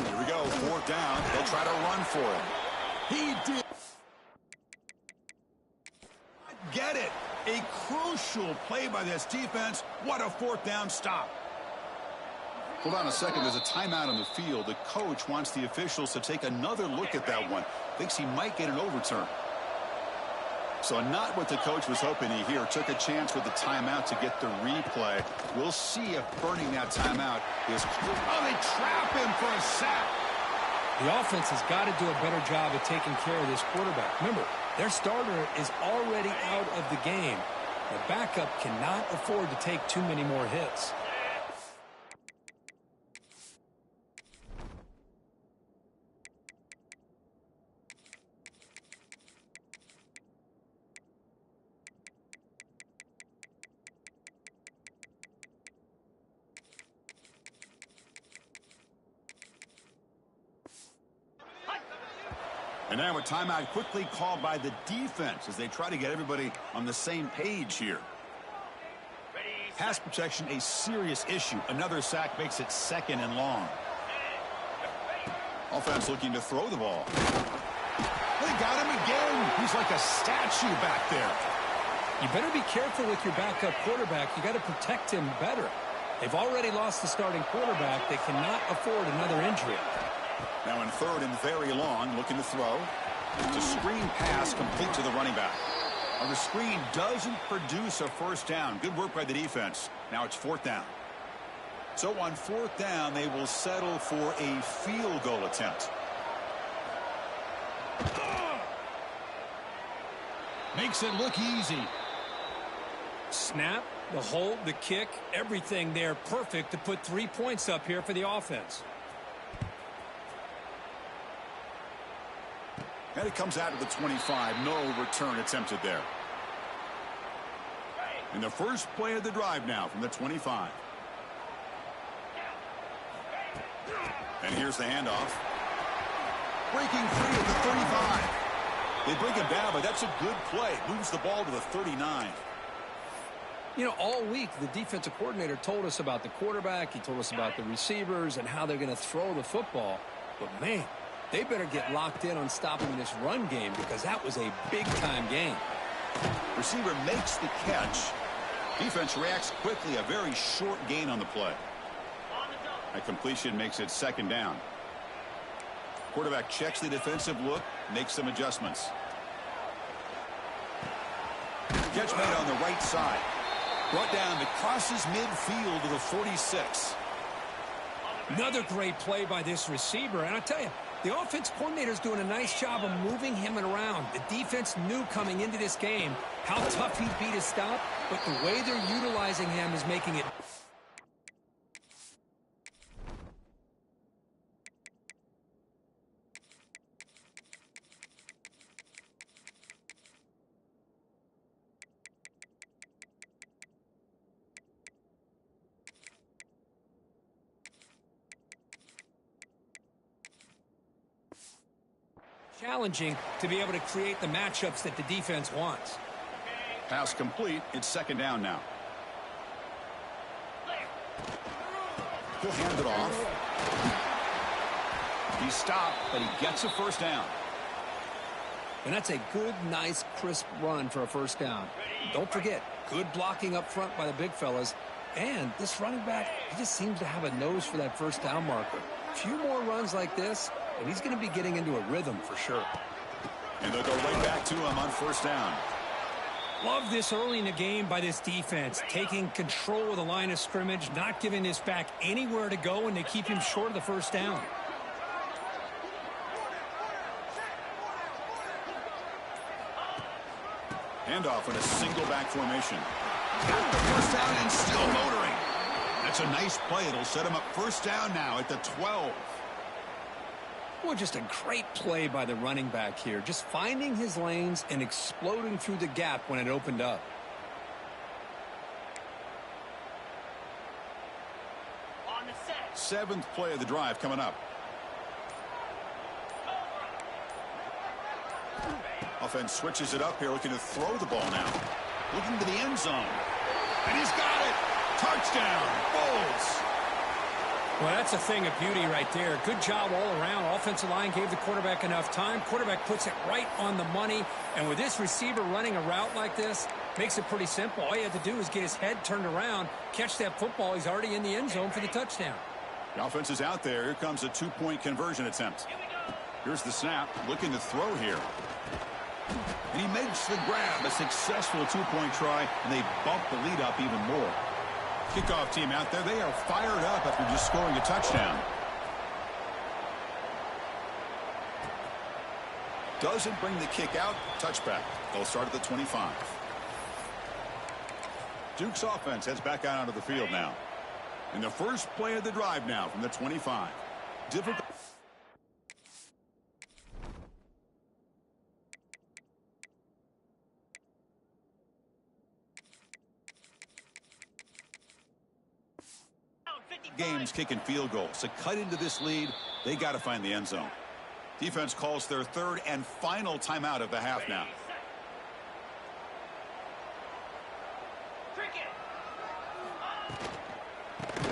Here we go, 4th down. They'll try to run for it. He did get it. A crucial play by this defense. What a 4th down stop. Hold on a second. There's a timeout on the field. The coach wants the officials to take another look at that one. Thinks he might get an overturn. So not what the coach was hoping to hear. Took a chance with the timeout to get the replay. We'll see if burning that timeout is... Oh, they trap him for a sack. The offense has got to do a better job of taking care of this quarterback. Remember, their starter is already out of the game. The backup cannot afford to take too many more hits. And now a timeout quickly called by the defense as they try to get everybody on the same page here. Pass protection, a serious issue. Another sack makes it 2nd and long. Offense looking to throw the ball. They got him again. He's like a statue back there. You better be careful with your backup quarterback. You got to protect him better. They've already lost the starting quarterback. They cannot afford another injury. Now in 3rd and very long, looking to throw. It's a screen pass complete to the running back. Well, the screen doesn't produce a 1st down. Good work by the defense. Now it's 4th down. So on 4th down, they will settle for a field goal attempt. Makes it look easy. Snap, the hold, the kick, everything there perfect to put 3 points up here for the offense. And it comes out to the 25. No return attempted there. And the first play of the drive now from the 25. And here's the handoff. Breaking free at the 35. They bring him down, but that's a good play. Moves the ball to the 39. You know, all week the defensive coordinator told us about the quarterback. He told us about the receivers and how they're going to throw the football. But, man, they better get locked in on stopping this run game because that was a big-time game. Receiver makes the catch. Defense reacts quickly. A very short gain on the play. That completion makes it 2nd down. Quarterback checks the defensive look, makes some adjustments. Catch made on the right side. Brought down that crosses midfield to the 46. Another great play by this receiver. And I tell you, the offense coordinator is doing a nice job of moving him around. The defense knew coming into this game how tough he'd be to stop, but the way they're utilizing him is making it. Challenging to be able to create the matchups that the defense wants. Pass complete. It's 2nd down now. He'll hand it off. He stopped, but he gets a 1st down. And that's a good, nice, crisp run for a 1st down. Don't forget, good blocking up front by the big fellas. And this running back, he just seems to have a nose for that 1st down marker. A few more runs like this, and he's going to be getting into a rhythm for sure. And they'll go right back to him on 1st down. Love this early in the game by this defense, taking control of the line of scrimmage, not giving this back anywhere to go, and they keep him short of the 1st down. Handoff in a single back formation. Got the 1st down and still motoring. That's a nice play. It'll set him up first down now at the 12. Well, just a great play by the running back here. Just finding his lanes and exploding through the gap when it opened up. On the set. 7th play of the drive coming up. Offense switches it up here, looking to throw the ball now. Looking to the end zone. And he's got it. Touchdown, Bulls. Well, that's a thing of beauty right there. Good job all around. Offensive line gave the quarterback enough time. Quarterback puts it right on the money. And with this receiver running a route like this, makes it pretty simple. All you have to do is get his head turned around, catch that football. He's already in the end zone for the touchdown. The offense is out there. Here comes a 2-point conversion attempt. Here's the snap. Looking to throw here. And he makes the grab. A successful 2-point try, and they bump the lead up even more. Kickoff team out there. They are fired up after just scoring a touchdown. Doesn't bring the kick out. Touchback. They'll start at the 25. Duke's offense heads back out onto the field now. In the first play of the drive now from the 25. Difficult. Games kicking field goals. To cut into this lead, they got to find the end zone. Defense calls their third and final timeout of the half now.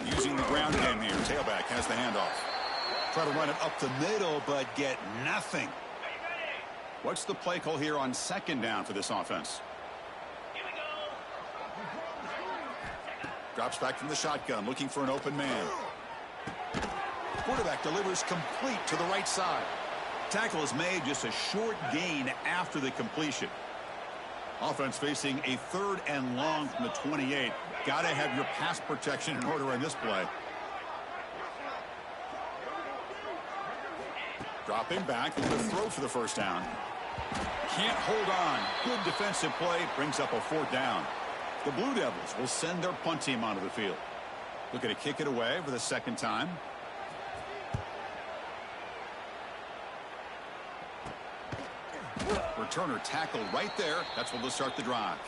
Using the ground game here. Tailback has the handoff. Try to run it up the middle, but get nothing. What's the play call here on second down for this offense? Drops back from the shotgun, looking for an open man. Quarterback delivers complete to the right side. Tackle is made, just a short gain after the completion. Offense facing a 3rd and long from the 28. Got to have your pass protection in order in this play. Dropping back and the throw for the first down. Can't hold on. Good defensive play, brings up a 4th down. The Blue Devils will send their punt team onto the field. Looking to kick it away for the 2nd time. Returner tackle right there. That's what will start the drive.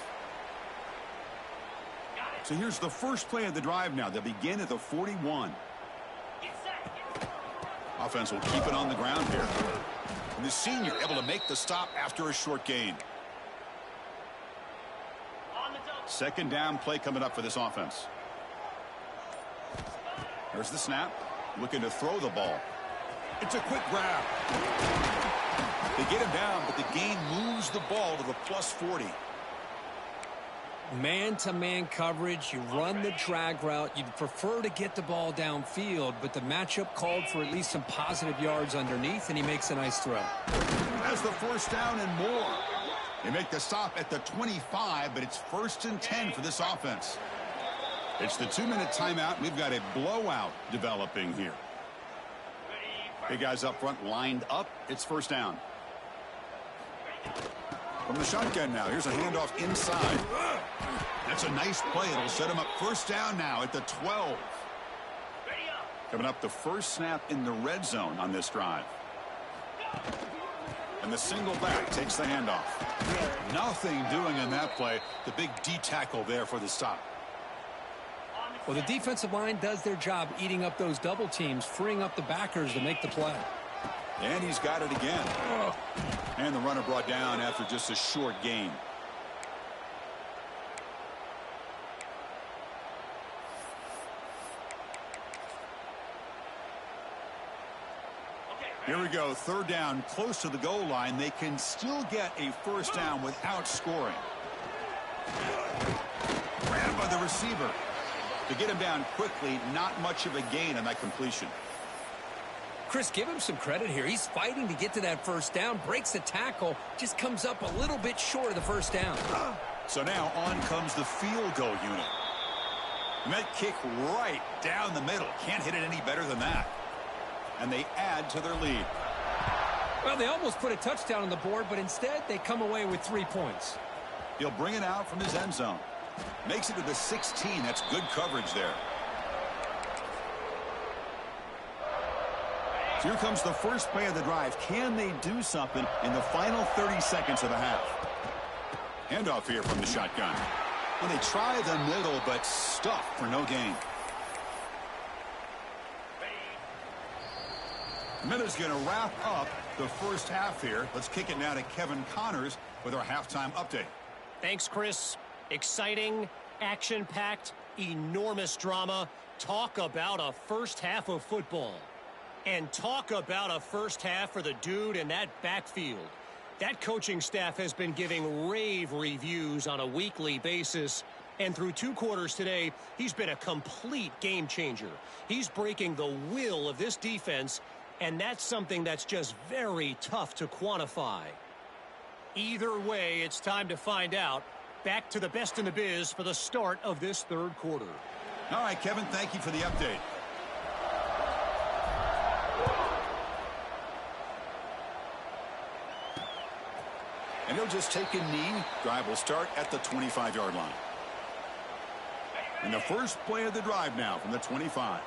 So here's the first play of the drive now. They'll begin at the 41. Offense will keep it on the ground here. And the senior able to make the stop after a short gain. 2nd down play coming up for this offense. There's the snap. Looking to throw the ball. It's a quick grab. They get him down, but the gain moves the ball to the +40. Man-to-man coverage. You run the drag route. You'd prefer to get the ball downfield, but the matchup called for at least some positive yards underneath, and he makes a nice throw. Has the first down and more. They make the stop at the 25, but it's 1st and 10 for this offense. It's the 2-minute timeout. We've got a blowout developing here. Big guys up front lined up. It's 1st down. From the shotgun now. Here's a handoff inside. That's a nice play. It'll set him up 1st down now at the 12. Coming up the first snap in the red zone on this drive. And the single back takes the handoff. Nothing doing in that play. The big D tackle there for the stop. Well, the defensive line does their job eating up those double teams, freeing up the backers to make the play. And he's got it again. And the runner brought down after just a short gain. Here we go. 3rd down, close to the goal line. They can still get a first down without scoring. Grabbed by the receiver. To get him down quickly, not much of a gain on that completion. Chris, give him some credit here. He's fighting to get to that first down, breaks the tackle, just comes up a little bit short of the first down. So now on comes the field goal unit. And that kick right down the middle. Can't hit it any better than that. And they add to their lead. Well, they almost put a touchdown on the board, but instead they come away with 3 points. He'll bring it out from his end zone. Makes it to the 16. That's good coverage there. Here comes the first play of the drive. Can they do something in the final 30 seconds of the half? Handoff here from the shotgun. Well, they try the middle, but stuffed for no gain. Miller's going to wrap up the first half here. Let's kick it now to Kevin Connors with our halftime update. Thanks, Chris. Exciting, action-packed, enormous drama. Talk about a first half of football. And talk about a first half for the dude in that backfield. That coaching staff has been giving rave reviews on a weekly basis. And through 2 quarters today, he's been a complete game changer. He's breaking the will of this defense, and that's something that's just very tough to quantify. Either way, it's time to find out. Back to the best in the biz for the start of this third quarter. All right, Kevin, thank you for the update. And he'll just take a knee. Drive will start at the 25-yard line. And the first play of the drive now from the 25.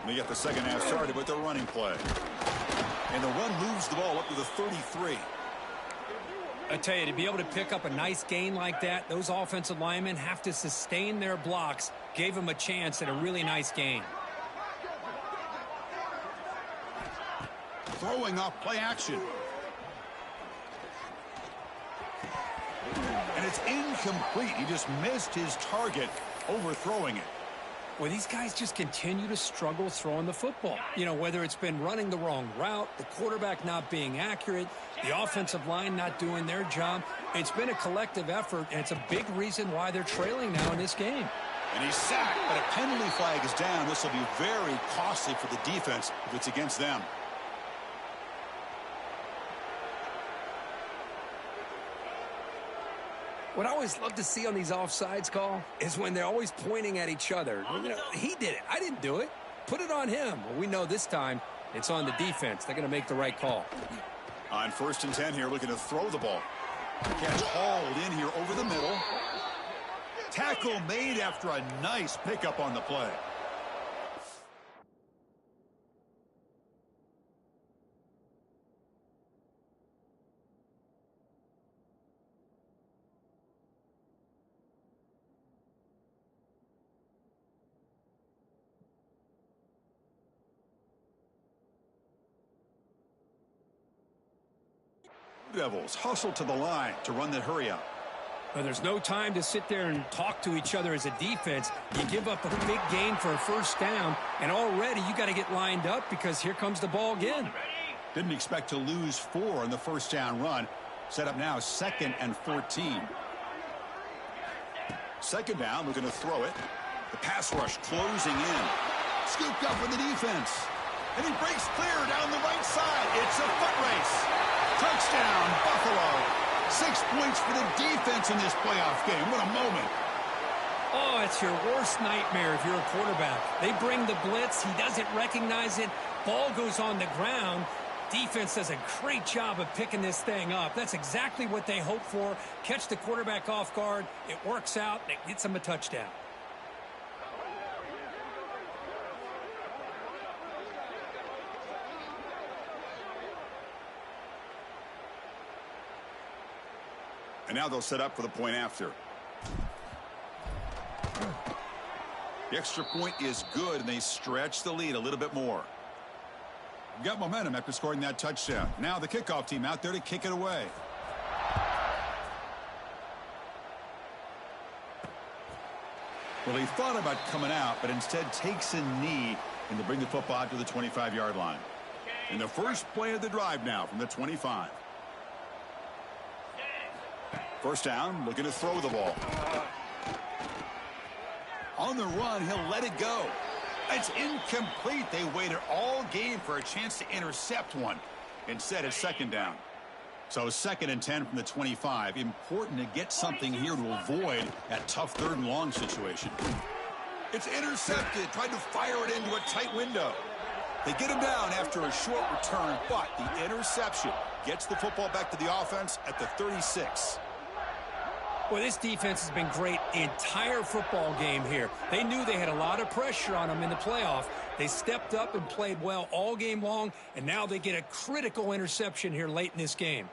We get the second half started with the running play. And the run moves the ball up to the 33. I tell you, to be able to pick up a nice gain like that, those offensive linemen have to sustain their blocks. Gave them a chance at a really nice gain. Throwing off play action. And it's incomplete. He just missed his target, overthrowing it. Well, these guys just continue to struggle throwing the football. You know, whether it's been running the wrong route, the quarterback not being accurate, the offensive line not doing their job. It's been a collective effort, and it's a big reason why they're trailing now in this game. And he's sacked, but a penalty flag is down. This will be very costly for the defense if it's against them. What I always love to see on these offsides call is when they're always pointing at each other. You know, he did it. I didn't do it. Put it on him. Well, we know this time it's on the defense. They're going to make the right call. On 1st and 10 here, looking to throw the ball. Catch hauled in here over the middle. Tackle made after a nice pickup on the play. Devils hustle to the line to run the hurry up. Well, there's no time to sit there and talk to each other as a defense. You give up a big gain for a first down, and already you got to get lined up because here comes the ball again. Didn't expect to lose 4 in the first down run. Set up now 2nd and 14. Second down, looking to throw it. The pass rush closing in. Scooped up with the defense. And he breaks clear down the right side. It's a foot race. Touchdown, Buffalo. 6 points for the defense in this playoff game. What a moment. Oh, it's your worst nightmare if you're a quarterback. They bring the blitz. He doesn't recognize it. Ball goes on the ground. Defense does a great job of picking this thing up. That's exactly what they hope for. Catch the quarterback off guard. It works out. It gets them a touchdown. And now they'll set up for the point after. The extra point is good, and they stretch the lead a little bit more. Got momentum after scoring that touchdown. Now the kickoff team out there to kick it away. Well, he thought about coming out, but instead takes a knee and to bring the football out to the 25-yard line. And the first play of the drive now from the 25. First down, looking to throw the ball. On the run, he'll let it go. It's incomplete. They waited all game for a chance to intercept one. Instead, it's second down. So 2nd and 10 from the 25. Important to get something here to avoid that tough 3rd and long situation. It's intercepted. Tried to fire it into a tight window. They get him down after a short return, but the interception gets the football back to the offense at the 36. Well, this defense has been great the entire football game here. They knew they had a lot of pressure on them in the playoff. They stepped up and played well all game long, and now they get a critical interception here late in this game.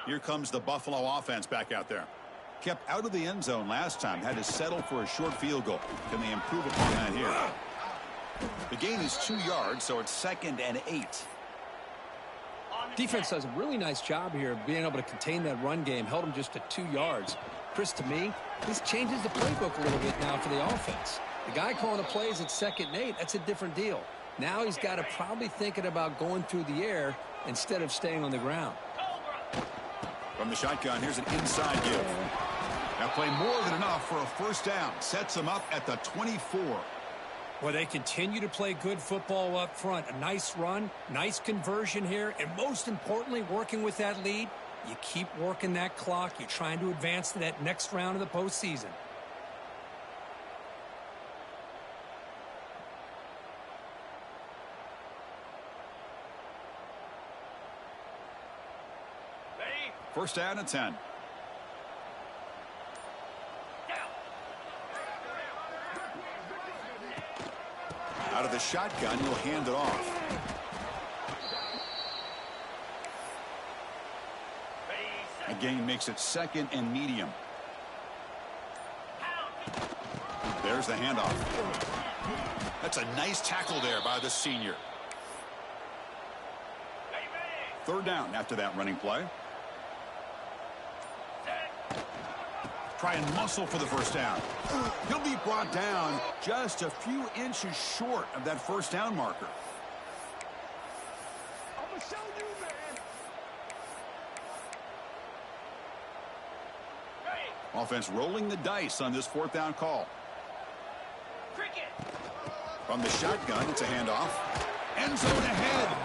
Here comes the Buffalo offense back out there. Kept out of the end zone last time. Had to settle for a short field goal. Can they improve upon that here? The gain is 2 yards, so it's 2nd and 8. Defense does a really nice job here of being able to contain that run game. Held them just to 2 yards. Chris, to me, this changes the playbook a little bit now for the offense. The guy calling the plays at 2nd and 8, that's a different deal. Now he's got to probably thinking about going through the air instead of staying on the ground. From the shotgun, here's an inside give. That play more than enough for a first down. Sets them up at the 24. Well, they continue to play good football up front. A nice run, nice conversion here, and most importantly, working with that lead, you keep working that clock. You're trying to advance to that next round of the postseason. First down and 10. Out of the shotgun, he'll hand it off. A gain makes it 2nd and medium. There's the handoff. That's a nice tackle there by the senior. 3rd down after that running play. Try and muscle for the first down. He'll be brought down just a few inches short of that first down marker. I'm gonna show you, man. Offense rolling the dice on this 4th down call. Cricket. From the shotgun, it's a handoff. End zone ahead.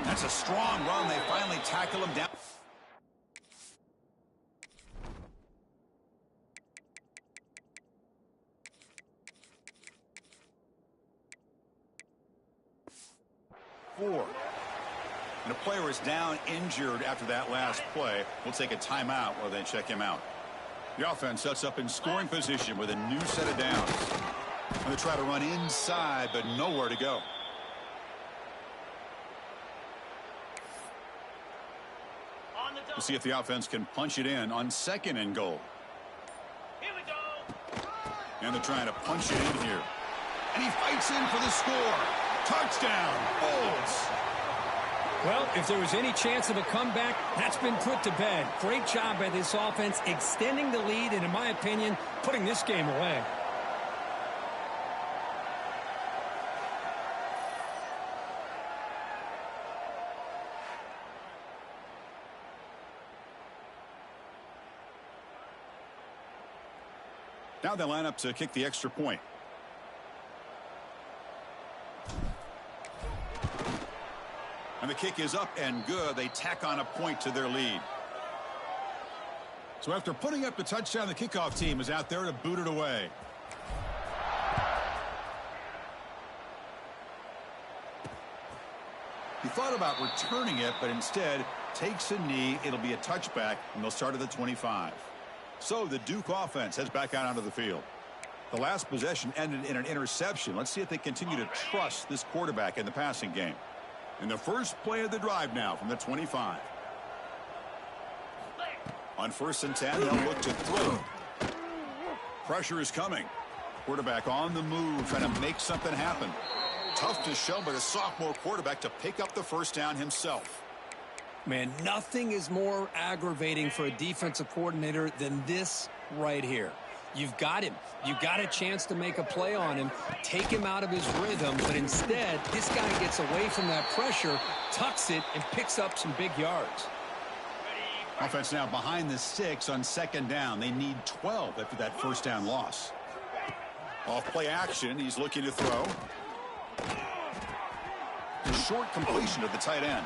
That's a strong run. They finally tackle him down. And a player is down injured after that last play. We'll take a timeout while they check him out. The offense sets up in scoring position with a new set of downs. And they try to run inside, but nowhere to go. We'll see if the offense can punch it in on 2nd and goal. Here we go. And they're trying to punch it in here. And he fights in for the score. Touchdown, Bulls. Well, if there was any chance of a comeback, that's been put to bed. Great job by this offense extending the lead and, in my opinion, putting this game away. Now they line up to kick the extra point. And the kick is up and good. They tack on a point to their lead. So after putting up the touchdown, the kickoff team is out there to boot it away. He thought about returning it, but instead takes a knee. It'll be a touchback, and they'll start at the 25. So the Duke offense heads back out onto the field. The last possession ended in an interception. Let's see if they continue to trust this quarterback in the passing game. In the first play of the drive now from the 25. On 1st and 10, they'll look to throw. Pressure is coming. Quarterback on the move, trying to make something happen. Tough to show by the sophomore quarterback to pick up the first down himself. Man, nothing is more aggravating for a defensive coordinator than this right here. You've got him. You've got a chance to make a play on him, take him out of his rhythm, but instead, this guy gets away from that pressure, tucks it, and picks up some big yards. Offense now behind the 6 on 2nd down. They need 12 after that first down loss. Off play action, he's looking to throw. A short completion to the tight end.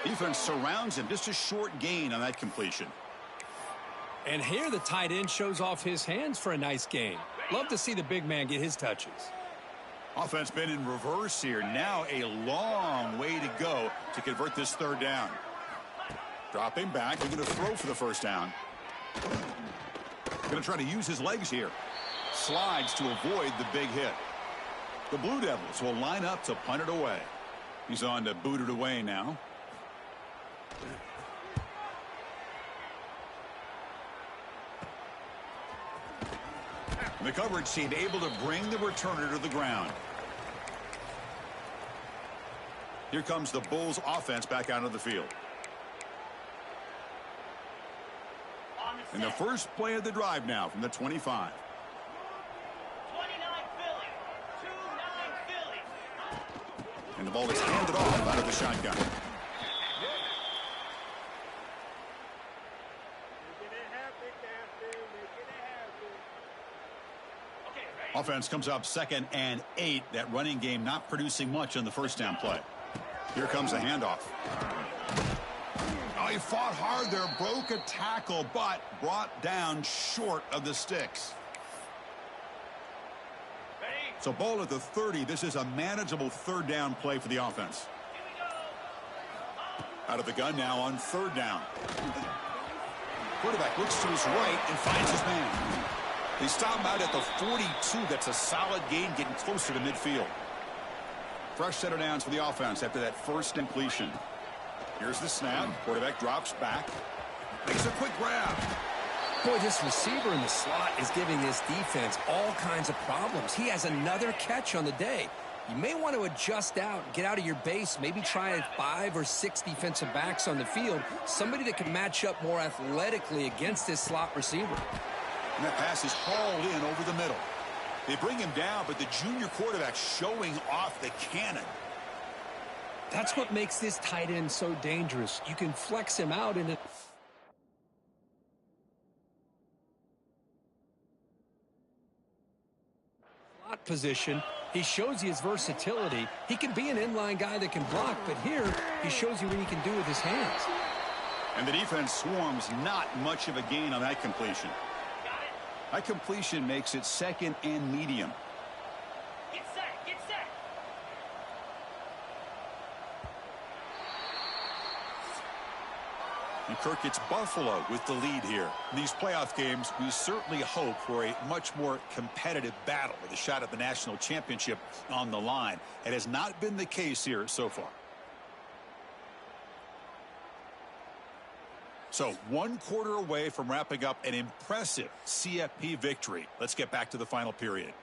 Defense surrounds him, just a short gain on that completion. And here the tight end shows off his hands for a nice gain. Love to see the big man get his touches. Offense been in reverse here. Now a long way to go to convert this 3rd down. Dropping back. They're going to throw for the first down. Going to try to use his legs here. Slides to avoid the big hit. The Blue Devils will line up to punt it away. He's on to boot it away now. The coverage team able to bring the returner to the ground. Here comes the Bulls offense back out of the field. And the first play of the drive now from the 25. 29 Philly. 2-9 Philly. And the ball is handed off out of the shotgun. Offense comes up 2nd and 8. That running game not producing much on the first down play. Here comes a handoff. Oh, he fought hard there, broke a tackle, but brought down short of the sticks. So ball at the 30. This is a manageable third down play for the offense. Out of the gun now on third down. Quarterback looks to his right and finds his man. They stop him out at the 42. That's a solid gain, getting closer to midfield. Fresh set of downs for the offense after that first completion. Here's the snap. Quarterback drops back. Makes a quick grab. Boy, this receiver in the slot is giving this defense all kinds of problems. He has another catch on the day. You may want to adjust out, get out of your base, maybe try 5 or 6 defensive backs on the field, somebody that can match up more athletically against this slot receiver. And that pass is hauled in over the middle. They bring him down, but the junior quarterback showing off the cannon. That's what makes this tight end so dangerous. You can flex him out in a slot position. He shows you his versatility. He can be an inline guy that can block, but here he shows you what he can do with his hands. And the defense swarms, not much of a gain on that completion. That completion makes it 2nd and medium. Get set, get set. And Kirk, it's Buffalo with the lead here. In these playoff games, we certainly hope for a much more competitive battle with a shot at the national championship on the line. It has not been the case here so far. So 1 quarter away from wrapping up an impressive CFP victory. Let's get back to the final period.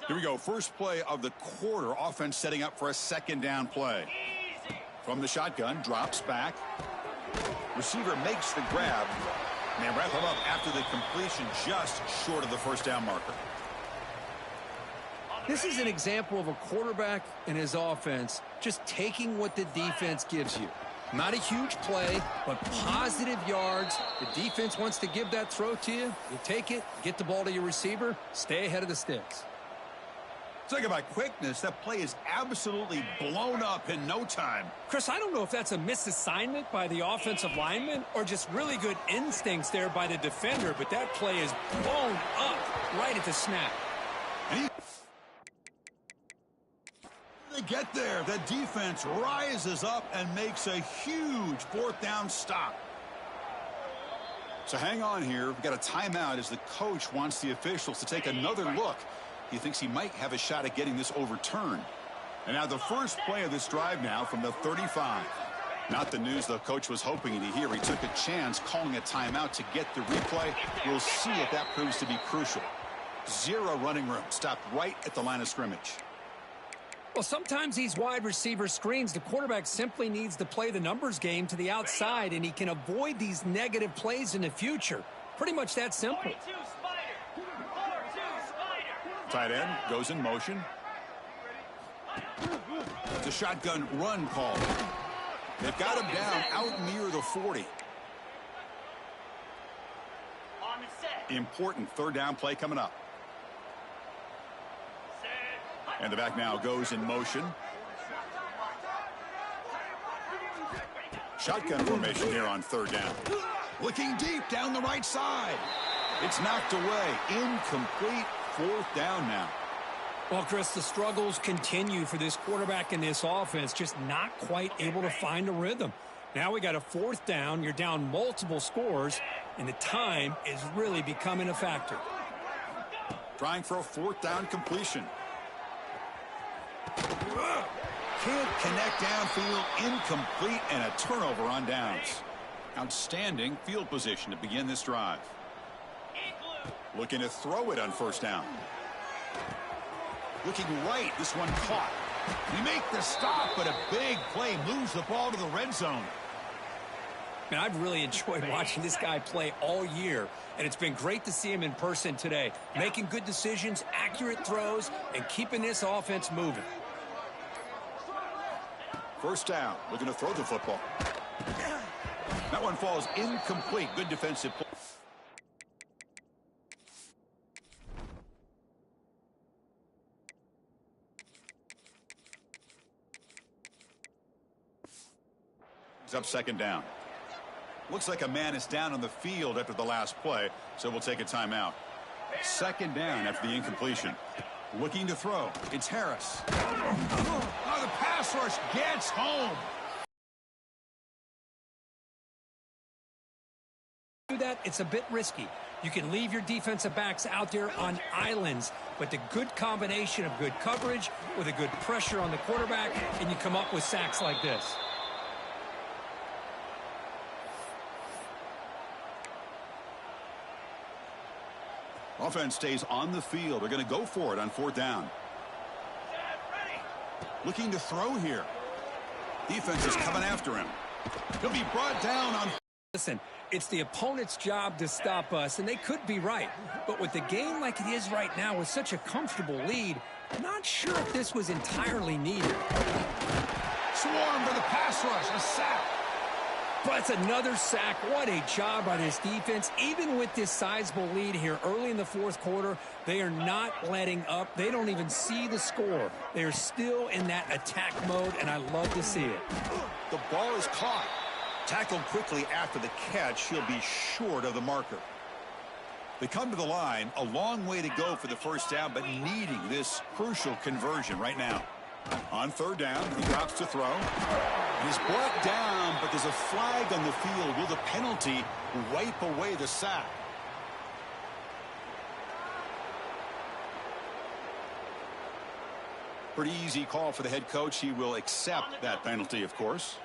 Here we go. First play of the quarter. Offense setting up for a 2nd down play. From the shotgun, drops back. Receiver makes the grab. And they wrap him up after the completion just short of the first down marker. This is an example of a quarterback and his offense just taking what the defense gives you. Not a huge play, but positive yards. The defense wants to give that throw to you. You take it, get the ball to your receiver, stay ahead of the sticks. Talk about quickness. That play is absolutely blown up in no time. Chris, I don't know if that's a misassignment by the offensive lineman or just really good instincts there by the defender, but that play is blown up right at the snap. They get there. The defense rises up and makes a huge 4th down stop. So hang on here. We've got a timeout as the coach wants the officials to take another look. He thinks he might have a shot at getting this overturned. And now the first play of this drive now from the 35. Not the news the coach was hoping to hear. He took a chance calling a timeout to get the replay. We'll see if that proves to be crucial. 0 running room. Stopped right at the line of scrimmage. Well, sometimes these wide receiver screens, the quarterback simply needs to play the numbers game to the outside, and he can avoid these negative plays in the future. Pretty much that simple. 42 Spider. 4-2 Spider. Tight end goes in motion. It's a shotgun run call. They've got him down out near the 40. On the set. Important 3rd down play coming up. And the back now goes in motion. Shotgun formation here on 3rd down. Looking deep down the right side. It's knocked away. Incomplete 4th down now. Well, Chris, the struggles continue for this quarterback in this offense, just not quite able to find a rhythm. Now we got a 4th down. You're down multiple scores, and the time is really becoming a factor. Trying for a 4th down completion. Can't connect downfield, incomplete, and a turnover on downs. Outstanding field position to begin this drive. Looking to throw it on 1st down. Looking right, this one caught. We make the stop, but a big play moves the ball to the red zone. Man, I've really enjoyed watching this guy play all year, and it's been great to see him in person today. Making good decisions, accurate throws, and keeping this offense moving. 1st down, looking to throw the football. That one falls incomplete. Good defensive play. He's up 2nd down. Looks like a man is down on the field after the last play, so we'll take a timeout. 2nd down after the incompletion. Looking to throw. It's Harris. Oh, the pass rush gets home. Do that, it's a bit risky. You can leave your defensive backs out there on islands, but the good combination of good coverage with a good pressure on the quarterback, and you come up with sacks like this. Offense stays on the field. They're going to go for it on 4th down. Looking to throw here. Defense is coming after him. He'll be brought down on. Listen, it's the opponent's job to stop us, and they could be right. But with the game like it is right now with such a comfortable lead, I'm not sure if this was entirely needed. Swarm for the pass rush. A sack. But it's another sack. What a job by this defense. Even with this sizable lead here early in the 4th quarter, they are not letting up. They don't even see the score. They're still in that attack mode, and I love to see it. The ball is caught. Tackled quickly after the catch. He'll be short of the marker. They come to the line. A long way to go for the 1st down, but needing this crucial conversion right now. On 3rd down, he drops to throw. He's brought down, but there's a flag on the field. Will the penalty wipe away the sack? Pretty easy call for the head coach. He will accept that penalty, of course.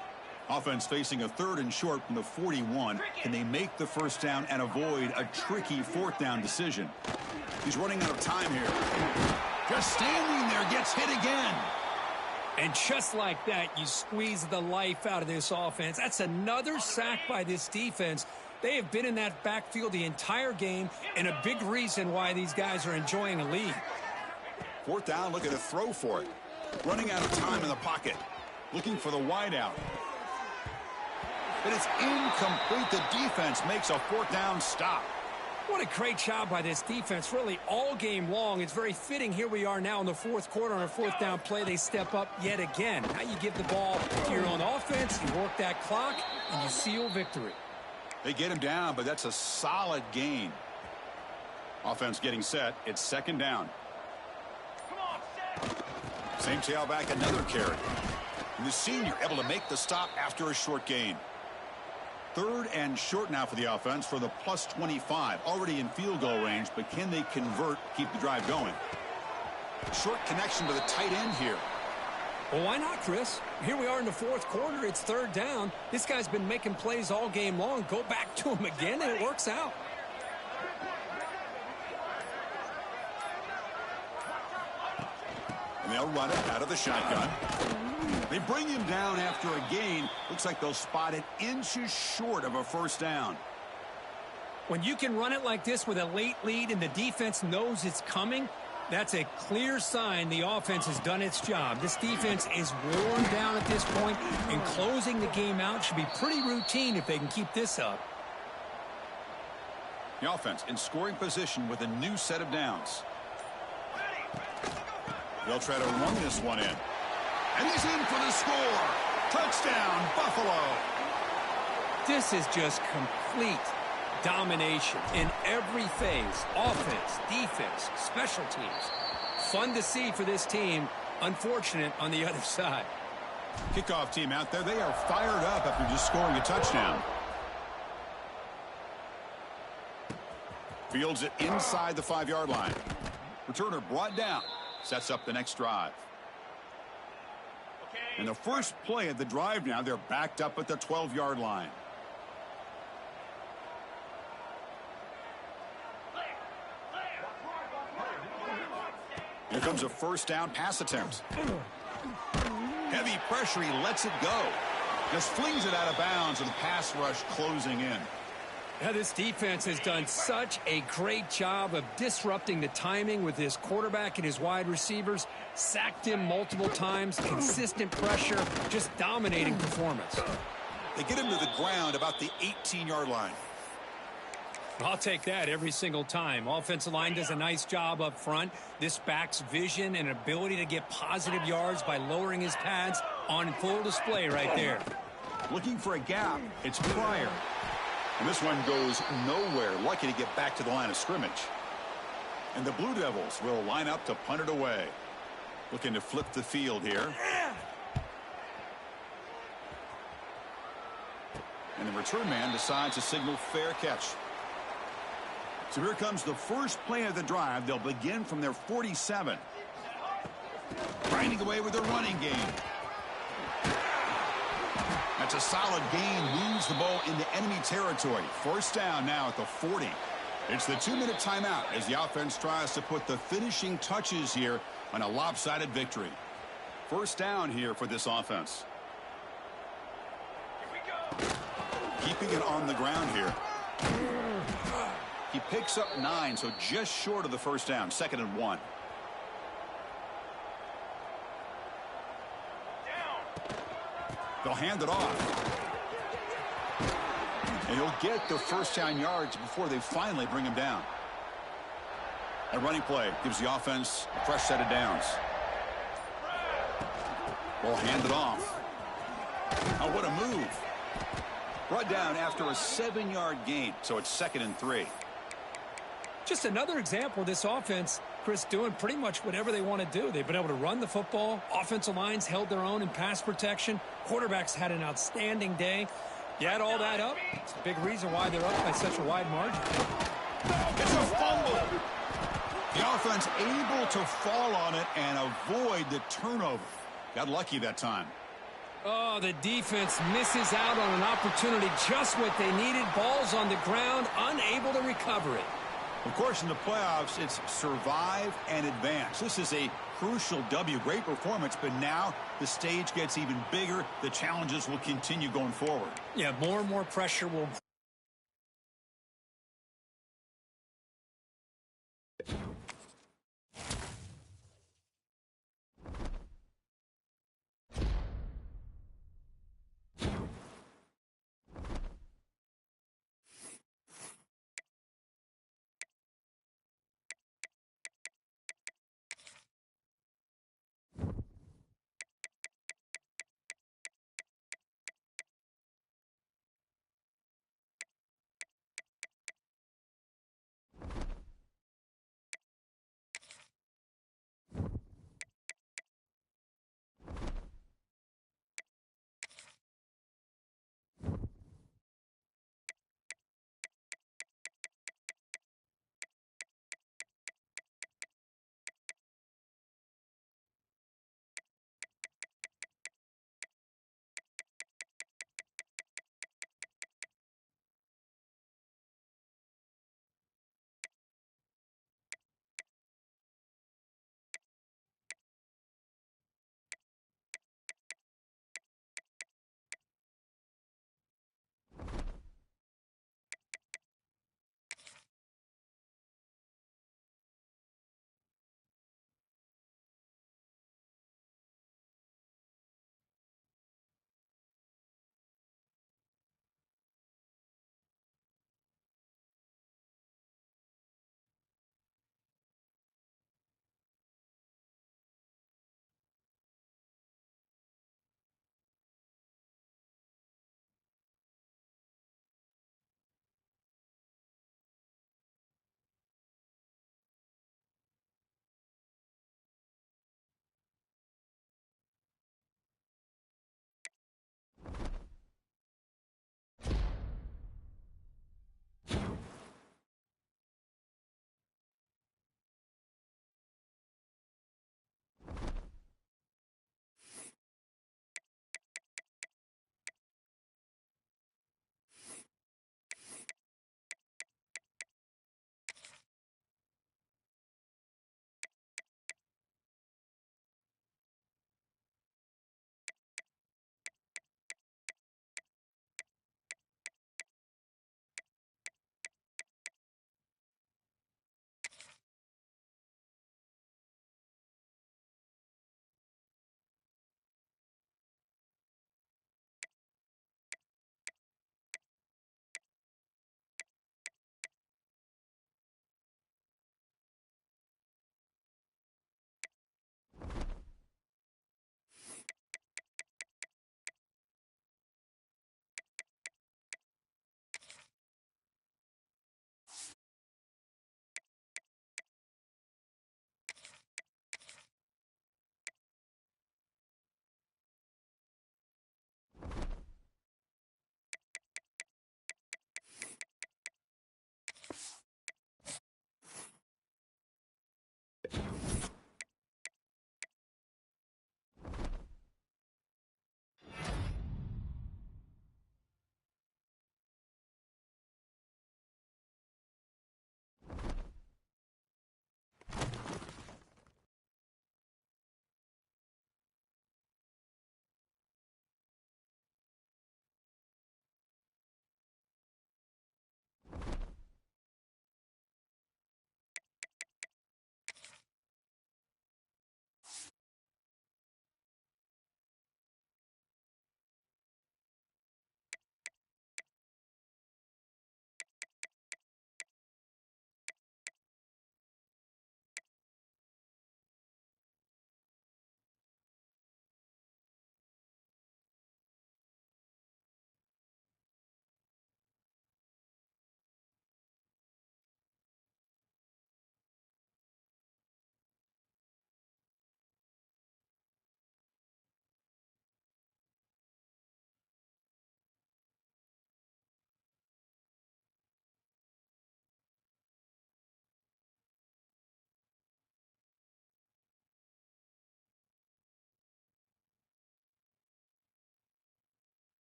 Offense facing a 3rd and short from the 41. Can they make the 1st down and avoid a tricky 4th down decision? He's running out of time here. Just standing there, gets hit again. And just like that, you squeeze the life out of this offense. That's another sack by this defense. They have been in that backfield the entire game, and a big reason why these guys are enjoying a lead. 4th down, looking to throw for it. Running out of time in the pocket. Looking for the wideout. But it's incomplete. The defense makes a 4th down stop. What a great job by this defense, really all game long. It's very fitting. Here we are now in the 4th quarter on a 4th down play. They step up yet again. Now you give the ball to your own offense, you work that clock, and you seal victory. They get him down, but that's a solid gain. Offense getting set. It's 2nd down. Same tailback, another carry. And the senior able to make the stop after a short gain. 3rd and short now for the offense for the plus 25. Already in field goal range, but can they convert, keep the drive going? Short connection to the tight end here. Well, why not, Chris? Here we are in the 4th quarter. It's 3rd down. This guy's been making plays all game long. Go back to him again, and it works out. And they'll run it out of the shotgun. They bring him down after a gain. Looks like they'll spot it inches short of a 1st down. When you can run it like this with a late lead and the defense knows it's coming, that's a clear sign the offense has done its job. This defense is worn down at this point, and closing the game out should be pretty routine if they can keep this up. The offense in scoring position with a new set of downs. They'll try to run this one in. And he's in for the score. Touchdown, Buffalo. This is just complete domination in every phase. Offense, defense, special teams. Fun to see for this team. Unfortunate on the other side. Kickoff team out there. They are fired up after just scoring a touchdown. Fields it inside the 5-yard line. Returner brought down. Sets up the next drive. And the first play of the drive now, they're backed up at the 12-yard line. Here comes a first down pass attempt. Heavy pressure, he lets it go. Just flings it out of bounds with the pass rush closing in. Yeah, this defense has done such a great job of disrupting the timing with his quarterback and his wide receivers. Sacked him multiple times, consistent pressure, just dominating performance. They get him to the ground about the 18-yard line. I'll take that every single time. Offensive line does a nice job up front. This back's vision and ability to get positive yards by lowering his pads on full display right there. Looking for a gap. It's Pryor. And this one goes nowhere. Lucky to get back to the line of scrimmage. And the Blue Devils will line up to punt it away. Looking to flip the field here. And the return man decides to signal fair catch. So here comes the first play of the drive. They'll begin from their 47. Grinding away with their running game. That's a solid gain. Moves the ball into enemy territory. First down now at the 40. It's the 2-minute timeout as the offense tries to put the finishing touches here on a lopsided victory. First down here for this offense. Keeping it on the ground here. He picks up 9, so just short of the first down. 2nd and 1. They'll hand it off. And he'll get the first down yards before they finally bring him down. A running play gives the offense a fresh set of downs. They'll hand it off. Oh, what a move. Brought down after a 7-yard gain, so it's 2nd and 3. Just another example of this offense, Chris, doing pretty much whatever they want to do. They've been able to run the football. Offensive lines held their own in pass protection. Quarterbacks had an outstanding day. You add all that up, it's a big reason why they're up by such a wide margin. It's a fumble. The offense able to fall on it and avoid the turnover. Got lucky that time. Oh, the defense misses out on an opportunity, just what they needed. Ball's on the ground, unable to recover it. Of course, in the playoffs, it's survive and advance. This is a crucial W. Great performance, but now the stage gets even bigger. The challenges will continue going forward. Yeah, more and more pressure will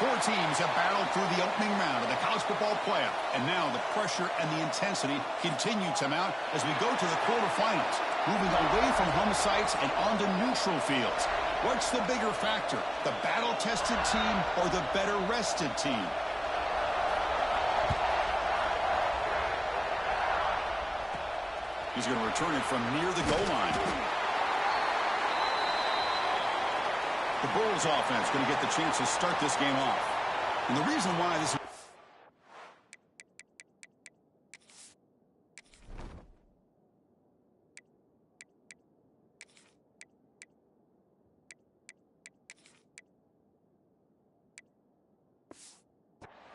Four teams have battled through the opening round of the college football playoff, and now the pressure and the intensity continue to mount as we go to the quarterfinals, moving away from home sites and onto neutral fields. What's the bigger factor, the battle-tested team or the better-rested team? He's going to return it from near the goal line. The Bulls offense going to get the chance to start this game off. And the reason why this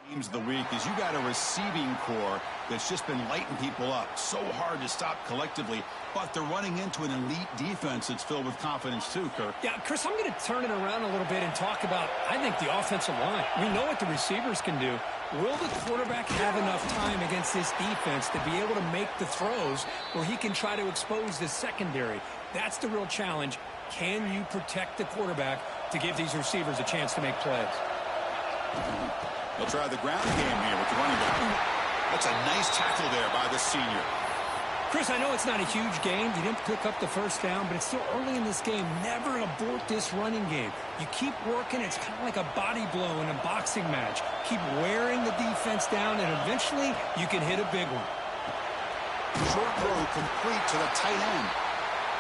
teams of the week is you got a receiving core that's just been lighting people up. So hard to stop collectively, but they're running into an elite defense that's filled with confidence too, Kirk. Yeah, Chris, I'm going to turn it around a little bit and talk about, I think, the offensive line. We know what the receivers can do. Will the quarterback have enough time against this defense to be able to make the throws where he can try to expose the secondary? That's the real challenge. Can you protect the quarterback to give these receivers a chance to make plays? They'll try the ground game here with the running back. That's a nice tackle there by the senior. Chris, I know it's not a huge game. You didn't pick up the first down, but it's still early in this game. Never abort this running game. You keep working. It's kind of like a body blow in a boxing match. Keep wearing the defense down, and eventually you can hit a big one. Short throw complete to the tight end.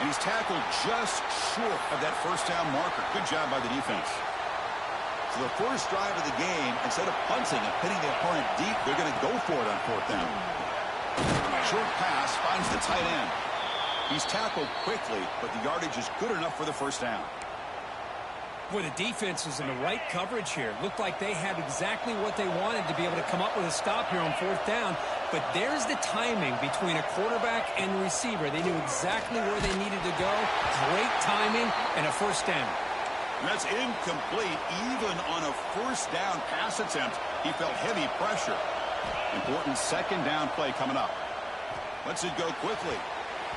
And he's tackled just short of that first down marker. Good job by the defense. So the first drive of the game, instead of punting and pinning the opponent deep, they're going to go for it on fourth down. Short pass finds the tight end. He's tackled quickly, but the yardage is good enough for the first down. Boy, the defense is in the right coverage here. Looked like they had exactly what they wanted to be able to come up with a stop here on fourth down. But there's the timing between a quarterback and the receiver. They knew exactly where they needed to go. Great timing and a first down. That's incomplete. Even on a first down pass attempt, he felt heavy pressure. Important second down play coming up. Lets it go quickly.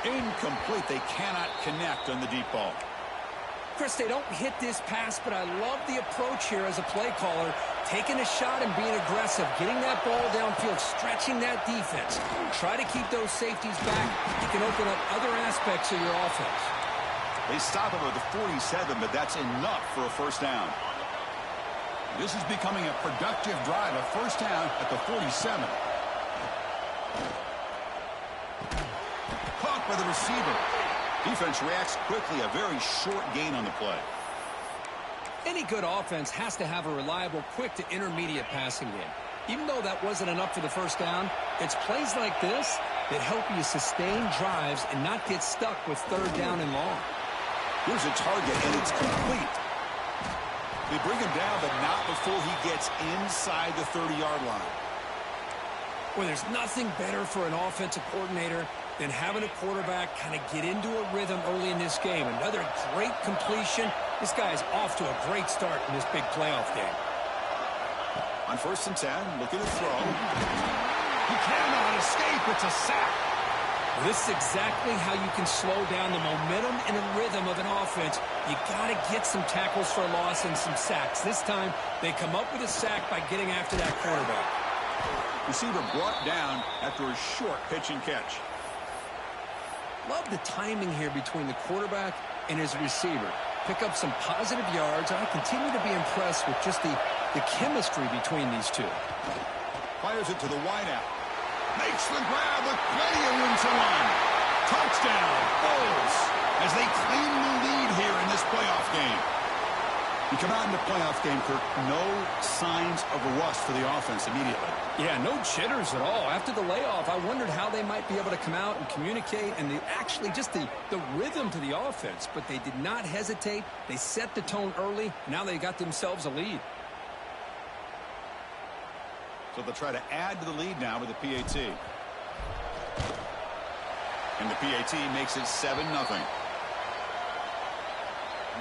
Incomplete. They cannot connect on the deep ball. Chris, they don't hit this pass, but I love the approach here as a play caller. Taking a shot and being aggressive. Getting that ball downfield. Stretching that defense. Try to keep those safeties back. You can open up other aspects of your offense. They stop him at the 47, but that's enough for a first down. This is becoming a productive drive. A first down at the 47. Caught by the receiver. Defense reacts quickly. A very short gain on the play. Any good offense has to have a reliable, quick to intermediate passing game. Even though that wasn't enough for the first down, it's plays like this that help you sustain drives and not get stuck with third down and long. Here's a target, and it's complete. They bring him down, but not before he gets inside the 30-yard line. Well, there's nothing better for an offensive coordinator than having a quarterback kind of get into a rhythm early in this game. Another great completion. This guy is off to a great start in this big playoff game. On first and 10, looking to throw. He cannot escape. It's a sack. This is exactly how you can slow down the momentum and the rhythm of an offense. You got to get some tackles for loss and some sacks. This time, they come up with a sack by getting after that quarterback. Receiver brought down after a short pitch and catch. Love the timing here between the quarterback and his receiver. Pick up some positive yards. I continue to be impressed with just the chemistry between these two. Fires it to the wideout. Makes the grab with plenty of room to run. Touchdown, Bulls, as they claim the lead here in this playoff game. You come out in the playoff game, Kirk, no signs of rust for the offense immediately. Yeah, no jitters at all. After the layoff, I wondered how they might be able to come out and communicate and actually just the rhythm to the offense. But they did not hesitate. They set the tone early. Now they got themselves a lead. So they'll try to add to the lead now with the PAT. And the PAT makes it 7-0.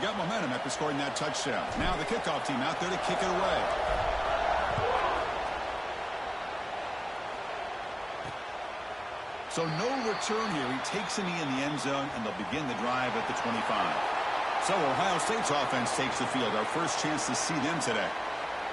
Got momentum after scoring that touchdown. Now the kickoff team out there to kick it away. So no return here. He takes a knee in the end zone, and they'll begin the drive at the 25. So Ohio State's offense takes the field. Our first chance to see them today.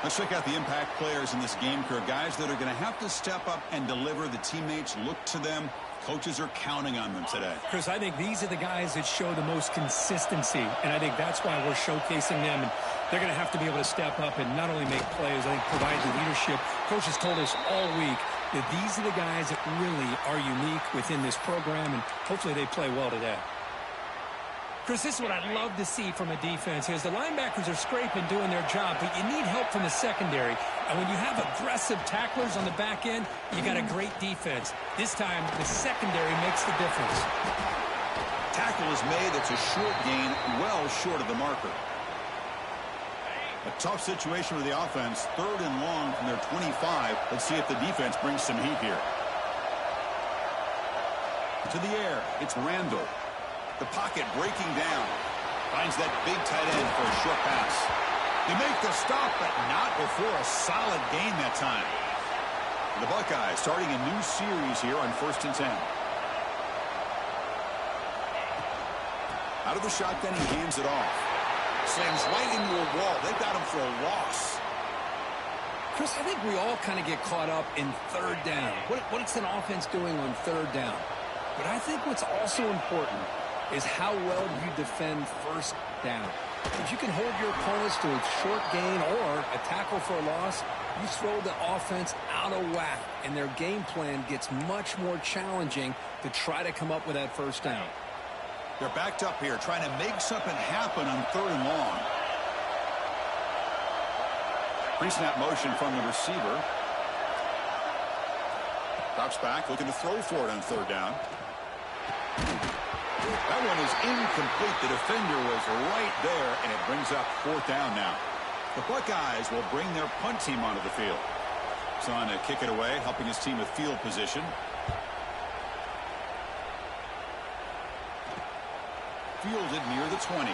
Let's check out the impact players in this game, Kirk. Guys that are going to have to step up and deliver. The teammates look to them. Coaches are counting on them today. Chris, I think these are the guys that show the most consistency, and I think that's why we're showcasing them. And they're going to have to be able to step up and not only make plays, I think provide the leadership. Coaches told us all week that these are the guys that really are unique within this program, and hopefully they play well today. Chris, this is what I'd love to see from a defense. As the linebackers are scraping, doing their job, but you need help from the secondary. And when you have aggressive tacklers on the back end, you got a great defense. This time, the secondary makes the difference. Tackle is made. It's a short gain, well short of the marker. A tough situation for the offense. 3rd and long from their 25. Let's see if the defense brings some heat here. To the air, it's Randall. The pocket breaking down. Finds that big tight end for a short pass. They make the stop, but not before a solid gain that time. The Buckeyes starting a new series here on 1st and 10. Out of the shotgun, he hands it off. Slams right into a wall. They've got him for a loss. Chris, I think we all kind of get caught up in 3rd down. What's an offense doing on 3rd down? But I think what's also important is how well you defend 1st down. If you can hold your opponents to a short gain or a tackle for a loss, you throw the offense out of whack, and their game plan gets much more challenging to try to come up with that 1st down. They're backed up here, trying to make something happen on 3rd and long. Pre-snap motion from the receiver. Drops back, looking to throw for it on 3rd down. That one is incomplete. The defender was right there, and it brings up 4th down now. The Buckeyes will bring their punt team onto the field. He's on to kick it away, helping his team with field position. Fielded near the 20.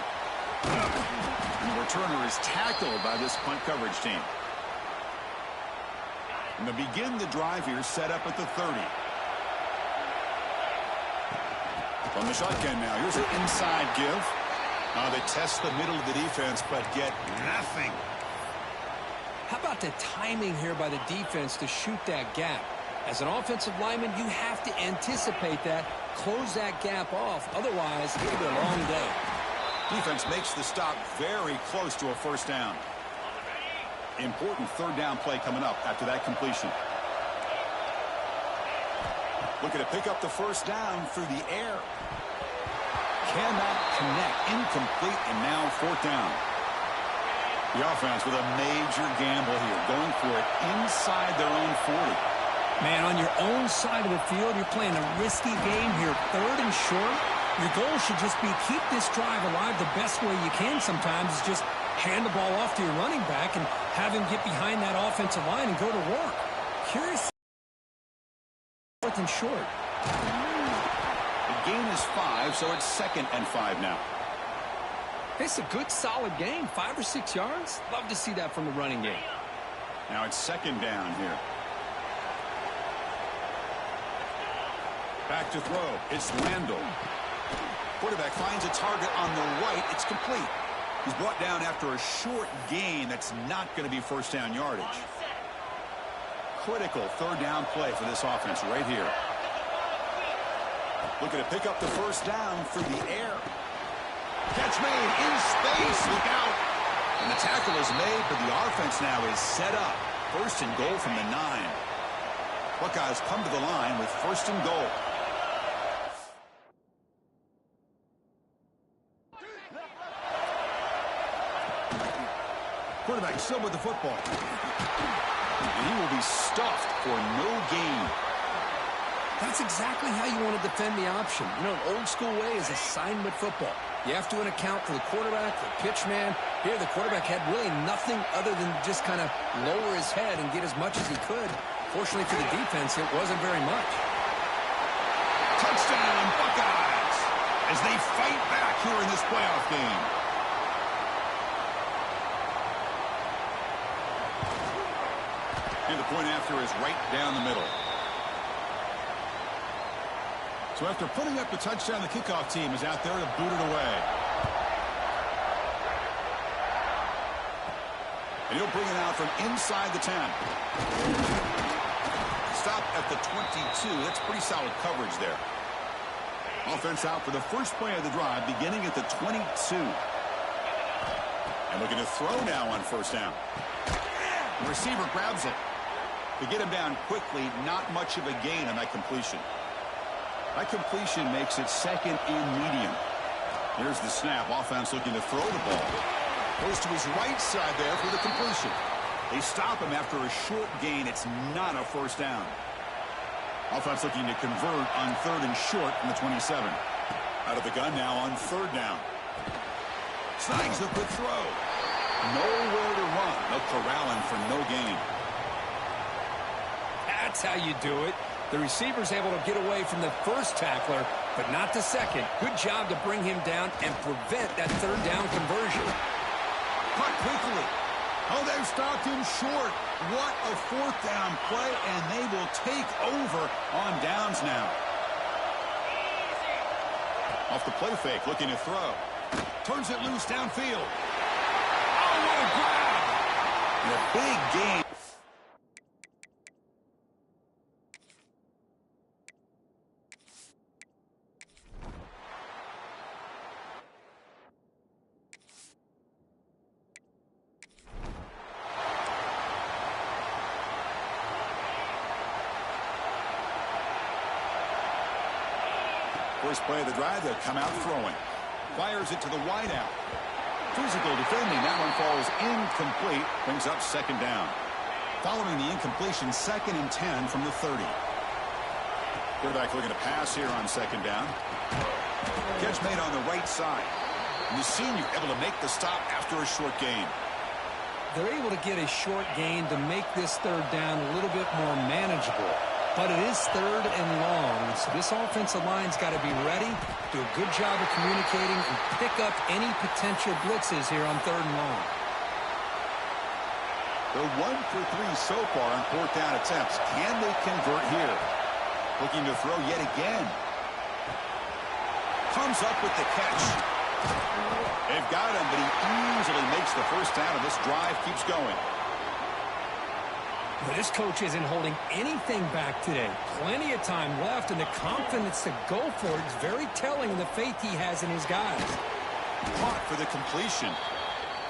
And the returner is tackled by this punt coverage team. And they begin the drive here, set up at the 30. From the shotgun now, here's an inside give. They test the middle of the defense, but get nothing. How about the timing here by the defense to shoot that gap? As an offensive lineman, you have to anticipate that, close that gap off. Otherwise, it'll be a long day. Defense makes the stop very close to a 1st down. Important 3rd down play coming up after that completion. Looking to pick up the 1st down through the air. Cannot connect. Incomplete, and now 4th down. The offense with a major gamble here, going for it inside their own 40. Man, on your own side of the field, you're playing a risky game here. 3rd and short. Your goal should just be keep this drive alive the best way you can sometimes is just hand the ball off to your running back and have him get behind that offensive line and go to work. Curious. 4th and short. The gain is 5, so it's 2nd and 5 now. It's a good, solid game. 5 or 6 yards. Love to see that from the running game. Now it's 2nd down here. Back to throw. It's Randall. Quarterback finds a target on the right. It's complete. He's brought down after a short gain. That's not going to be 1st down yardage. Critical 3rd down play for this offense right here. Looking to pick up the 1st down through the air. Catch made in space. Look out. And the tackle is made, but the offense now is set up. 1st and goal from the 9. Buckeyes come to the line with 1st and goal. Quarterback still with the football. And he will be stuffed for no gain. That's exactly how you want to defend the option. You know, an old-school way is assignment football. You have to account for the quarterback, the pitch man. Here, the quarterback had really nothing other than just kind of lower his head and get as much as he could. Fortunately for the defense, it wasn't very much. Touchdown, Buckeyes, as they fight back here in this playoff game. And the point after is right down the middle. So after putting up the touchdown, the kickoff team is out there to boot it away. And he'll bring it out from inside the 10. Stop at the 22. That's pretty solid coverage there. Offense out for the first play of the drive, beginning at the 22. And looking to throw now on first down. The receiver grabs it. To get him down quickly, not much of a gain on that completion. That completion makes it second and medium. Here's the snap. Offense looking to throw the ball. Goes to his right side there for the completion. They stop him after a short gain. It's not a first down. Offense looking to convert on third and short from the 27. Out of the gun now on third down. Snags a quick throw. Nowhere to run. They'll corral him for no gain. That's how you do it. The receiver's able to get away from the first tackler, but not the second. Good job to bring him down and prevent that third down conversion. Cut quickly. Oh, they've stopped him short. What a fourth down play, and they will take over on downs now. Off the play fake, looking to throw. Turns it loose downfield. Oh, what a grab. And a big gain. First play of the drive, they'll come out throwing. Fires it to the wideout. Physical defending. That one falls incomplete. Brings up second down. Following the incompletion, second and 10 from the 30. Quarterback looking to pass here on second down. Catch made on the right side. And the senior able to make the stop after a short gain. They're able to get a short gain to make this third down a little bit more manageable. But it is third and long, so this offensive line's got to be ready, do a good job of communicating, and pick up any potential blitzes here on third and long. They're 1 for 3 so far on fourth down attempts. Can they convert here? Looking to throw yet again. Comes up with the catch. They've got him, but he easily makes the first down, and this drive keeps going. But this coach isn't holding anything back today. Plenty of time left, and the confidence to go for it is very telling of the faith he has in his guys. Caught for the completion.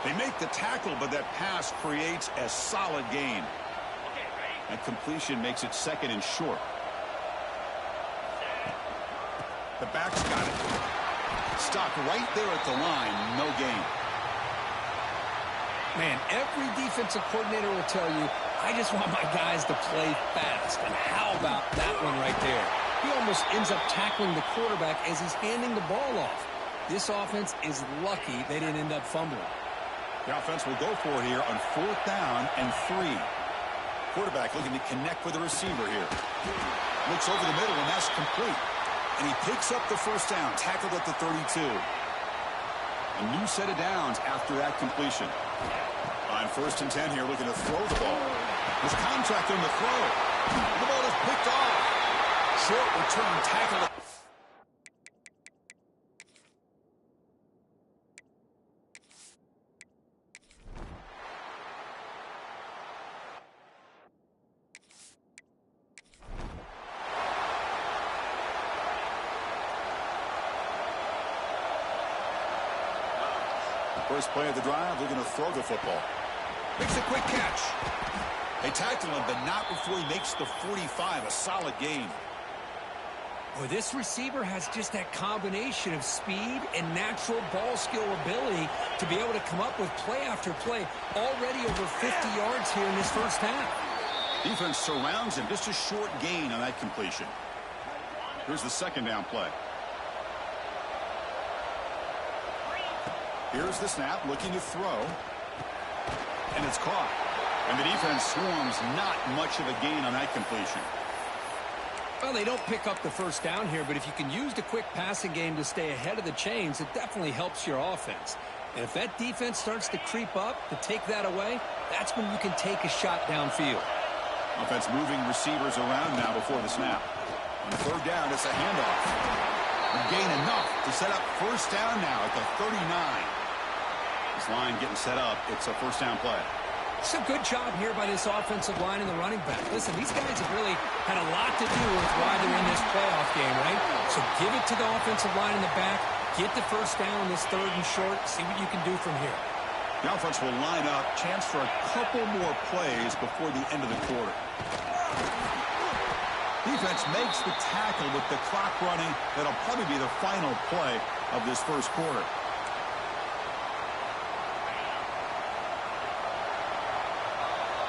They make the tackle, but that pass creates a solid gain. And completion makes it second and short. The back's got it. Stopped right there at the line. No gain. Man, every defensive coordinator will tell you, I just want my guys to play fast. And how about that one right there? He almost ends up tackling the quarterback as he's handing the ball off. This offense is lucky they didn't end up fumbling. The offense will go for it here on fourth down and 3. Quarterback looking to connect with the receiver here. Looks over the middle, and that's complete. And he picks up the first down, tackled at the 32. A new set of downs after that completion. On first and 10 here, looking to throw the ball. There's contact on the throw. The ball is picked off. Short return tackle. First play of the drive, looking to throw the football. Makes a quick catch. They tackle him, but not before he makes the 45. A solid gain. Boy, this receiver has just that combination of speed and natural ball skill ability to be able to come up with play after play. Already over 50 yards here in this first half. Defense surrounds him. Just a short gain on that completion. Here's the second down play. Here's the snap, looking to throw. And it's caught. And the defense swarms, not much of a gain on that completion. Well, they don't pick up the first down here, but if you can use the quick passing game to stay ahead of the chains, it definitely helps your offense. And if that defense starts to creep up, to take that away, that's when you can take a shot downfield. Offense moving receivers around now before the snap. On third down, it's a handoff. And gain enough to set up first down now at the 39. This line getting set up. It's a first down play. It's a good job here by this offensive line and the running back. Listen, these guys have really had a lot to do with why they're in this playoff game, right? So give it to the offensive line in the back. Get the first down on this 3rd and short. See what you can do from here. The offense will line up. Chance for a couple more plays before the end of the quarter. Defense makes the tackle with the clock running. That'll probably be the final play of this first quarter.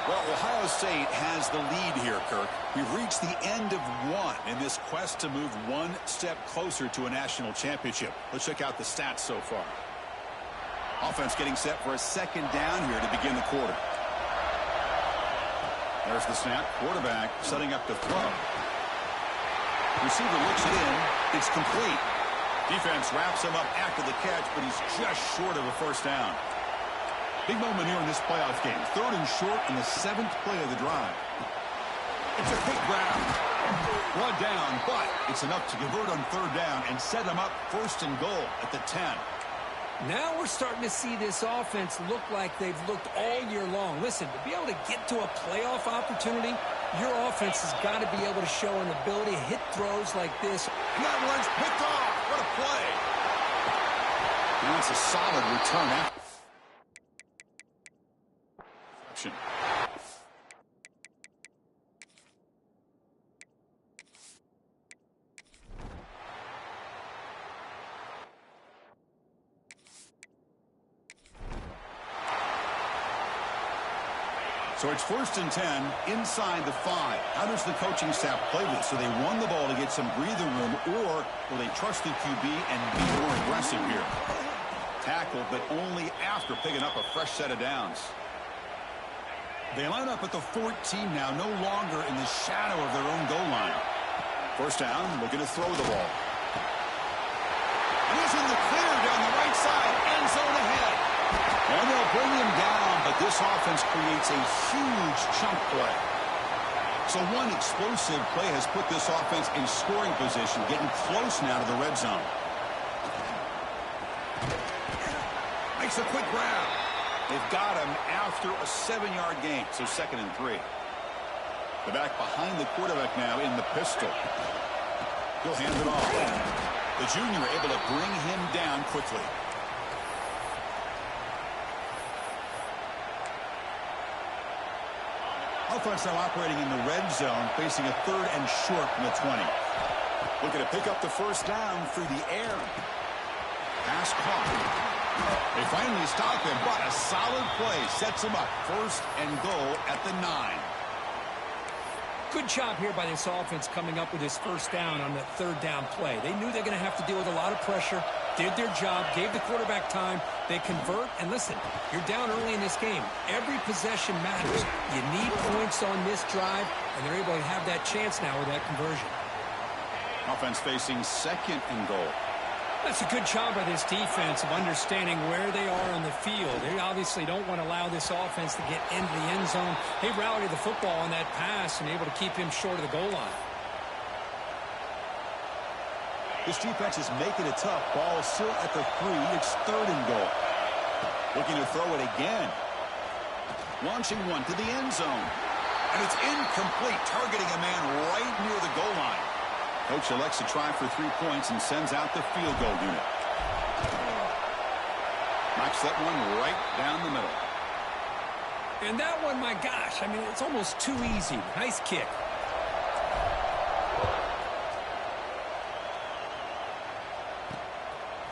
Well, Ohio State has the lead here, Kirk. We've reached the end of one in this quest to move one step closer to a national championship. Let's check out the stats so far. Offense getting set for a 2nd down here to begin the quarter. There's the snap. Quarterback setting up the throw. Receiver looks it in. It's complete. Defense wraps him up after the catch, but he's just short of a first down. Big moment here in this playoff game. 3rd and short in the 7th play of the drive. It's a quick grab. Brought down, but it's enough to convert on 3rd down and set him up 1st and goal at the 10. Now we're starting to see this offense look like they've looked all year long. Listen, to be able to get to a playoff opportunity, your offense has got to be able to show an ability to hit throws like this. And that one's picked off. What a play. And that's a solid return. So it's 1st and 10 inside the 5. How does the coaching staff play this? So they run the ball to get some breathing room, or will they trust the QB and be more aggressive here? Tackle, but only after picking up a fresh set of downs. They line up at the 14 now, no longer in the shadow of their own goal line. 1st down, looking to throw the ball. And he's in the clear down the right side, end zone ahead. And they'll bring him down, but this offense creates a huge chunk play. So one explosive play has put this offense in scoring position, getting close now to the red zone. Makes a quick grab. They've got him after a 7-yard gain, so 2nd and 3. The back behind the quarterback now in the pistol. He'll hand it off. The junior able to bring him down quickly. Offense now operating in the red zone, facing a 3rd and short from the 20. Looking to pick up the 1st down through the air. Pass caught. They finally stop him, but a solid play sets him up 1st and goal at the 9. Good job here by this offense coming up with his 1st down on the 3rd down play. They knew they're going to have to deal with a lot of pressure, did their job, gave the quarterback time. They convert, and listen, you're down early in this game. Every possession matters. You need points on this drive, and they're able to have that chance now with that conversion. Offense facing 2nd and goal. That's a good job by this defense of understanding where they are on the field. They obviously don't want to allow this offense to get into the end zone. They rallied the football on that pass and able to keep him short of the goal line. This defense is making it tough. Ball still at the 3. It's 3rd and goal. Looking to throw it again. Launching one to the end zone. And it's incomplete, targeting a man right near the goal line. Coach elects to try for 3 points and sends out the field goal unit. Knocks that one right down the middle. And that one, my gosh, I mean, it's almost too easy. Nice kick.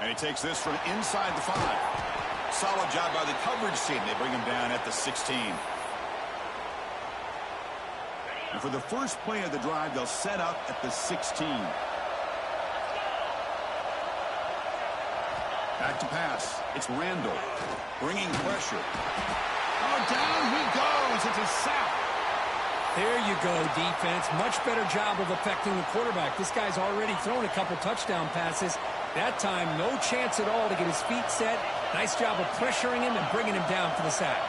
And he takes this from inside the 5. Solid job by the coverage team. They bring him down at the 16. And for the first play of the drive, they'll set up at the 16. Back to pass. It's Randall bringing pressure. Oh, down he goes. It's a sack. There you go, defense. Much better job of affecting the quarterback. This guy's already thrown a couple touchdown passes. That time, no chance at all to get his feet set. Nice job of pressuring him and bringing him down for the sack.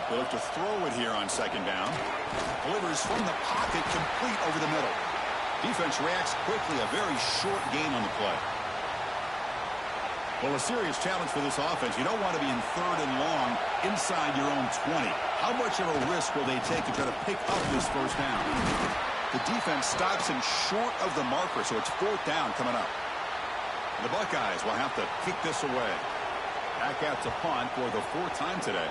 They look to throw it here on 2nd down. Delivers from the pocket, complete over the middle. Defense reacts quickly. A very short gain on the play. Well, a serious challenge for this offense. You don't want to be in third and long inside your own 20. How much of a risk will they take to try to pick up this first down? The defense stops him short of the marker, so it's fourth down coming up. And the Buckeyes will have to kick this away. Back out to punt for the fourth time today.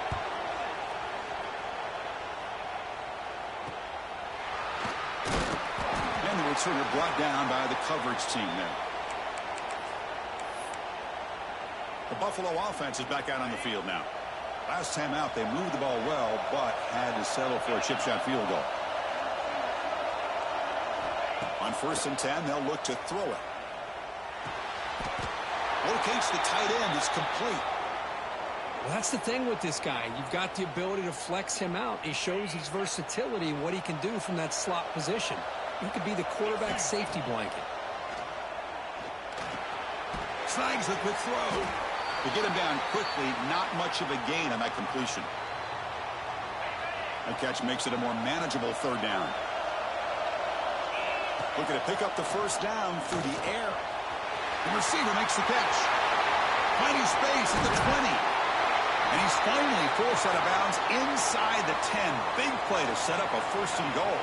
And the returner brought down by the coverage team there. The Buffalo offense is back out on the field now. Last time out, they moved the ball well, but had to settle for a chip shot field goal. On 1st and 10, they'll look to throw it. Locates the tight end. It's complete. Well, that's the thing with this guy. You've got the ability to flex him out. He shows his versatility and what he can do from that slot position. He could be the quarterback safety blanket. Snags a quick throw. To get him down quickly, not much of a gain on that completion. That catch makes it a more manageable third down. Looking to pick up the first down through the air. The receiver makes the catch. Finding space at the 20. And he's finally forced out of bounds inside the 10. Big play to set up a first and goal.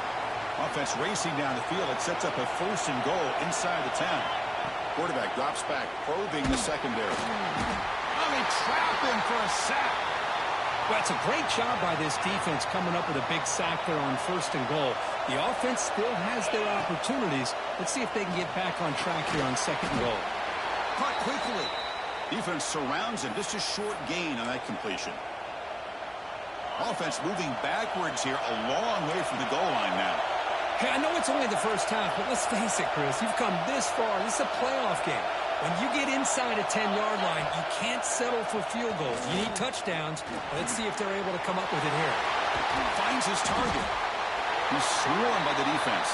Offense racing down the field. It sets up a first and goal inside the 10. Quarterback drops back, probing the secondary. Oh, they trap him for a sack. Well, it's a great job by this defense coming up with a big sack there on 1st and goal. The offense still has their opportunities. Let's see if they can get back on track here on 2nd and goal. Caught quickly. Defense surrounds him. Just a short gain on that completion. Offense moving backwards here, a long way from the goal line now. Hey, I know it's only the first half, but let's face it, Chris. You've come this far. This is a playoff game. When you get inside a 10-yard line, you can't settle for field goals. You need touchdowns. Let's see if they're able to come up with it here. Finds his target. He's swarmed by the defense.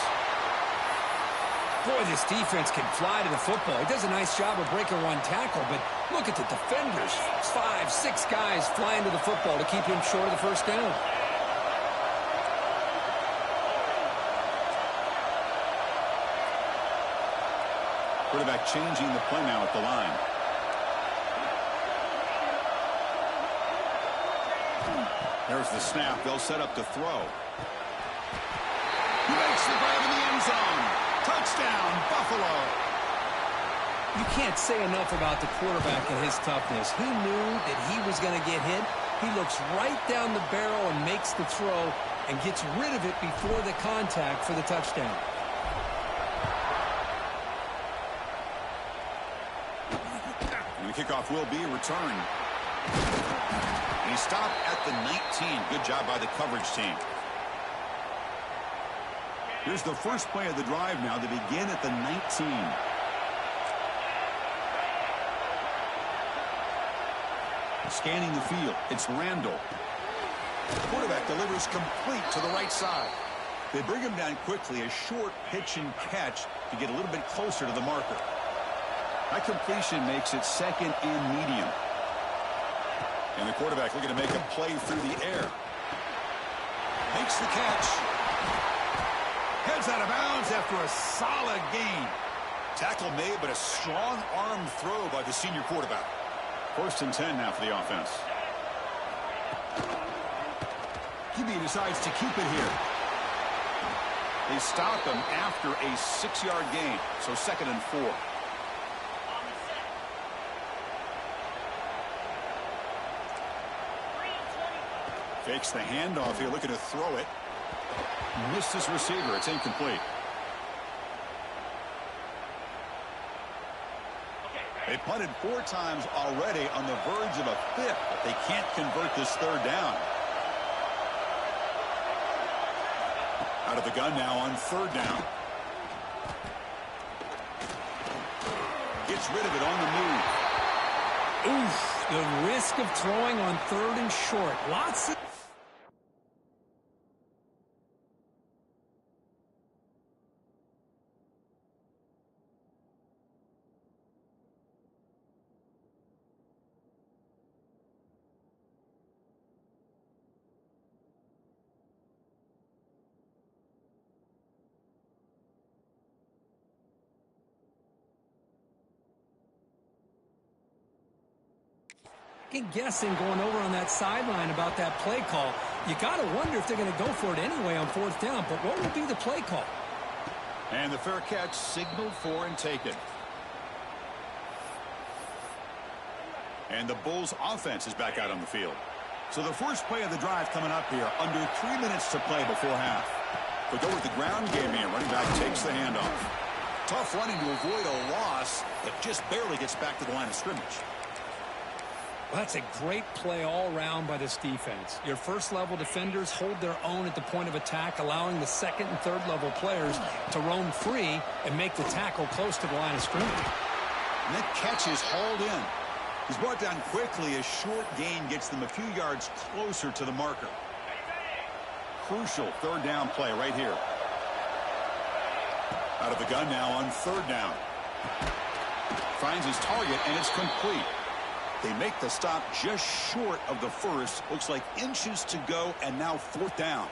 Boy, this defense can fly to the football. He does a nice job of breaking one tackle, but look at the defenders. 5, 6 guys flying to the football to keep him short of the first down. Quarterback changing the play now at the line. There's the snap. They'll set up to throw. He makes the grab in the end zone. Touchdown, Buffalo. You can't say enough about the quarterback and his toughness. He knew that he was going to get hit. He looks right down the barrel and makes the throw and gets rid of it before the contact for the touchdown. And the kickoff will be returned. And he stopped at the 19. Good job by the coverage team. Here's the first play of the drive now. They begin at the 19. Scanning the field. It's Randall. Quarterback delivers complete to the right side. They bring him down quickly. A short pitch and catch to get a little bit closer to the marker. That completion makes it second and medium. And the quarterback looking to make a play through the air. Makes the catch. Heads out of bounds after a solid gain. Tackle made, but a strong arm throw by the senior quarterback. 1st and 10 now for the offense. QB decides to keep it here. They stop him after a 6-yard gain, so 2nd and 4. Fakes the handoff here, looking to throw it. Missed his receiver. It's incomplete. They punted 4 times already, on the verge of a 5th, but they can't convert this 3rd down. Out of the gun now on 3rd down. Gets rid of it on the move. Oof, the risk of throwing on 3rd and short. Lots of... second guessing going over on that sideline about that play call. You got to wonder if they're going to go for it anyway on 4th down. But what will be the play call? And the fair catch signaled for and taken. And the Bulls offense is back out on the field. So the first play of the drive coming up here, under 3 minutes to play before half. They go with the ground game here. Running back takes the handoff. Tough running to avoid a loss, but just barely gets back to the line of scrimmage. Well, that's a great play all around by this defense. Your first-level defenders hold their own at the point of attack, allowing the second and third-level players to roam free and make the tackle close to the line of scrimmage. And that catch is hauled in. He's brought down quickly. A short gain gets them a few yards closer to the marker. Crucial 3rd down play right here. Out of the gun now on 3rd down. Finds his target, and it's complete. They make the stop just short of the first. Looks like inches to go, and now 4th down.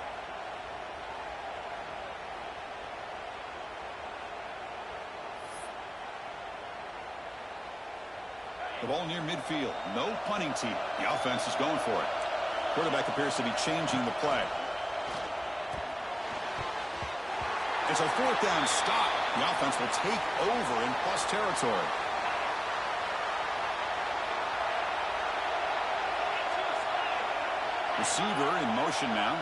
The ball near midfield. No punting team. The offense is going for it. Quarterback appears to be changing the play. It's a 4th down stop. The offense will take over in plus territory. Receiver in motion now.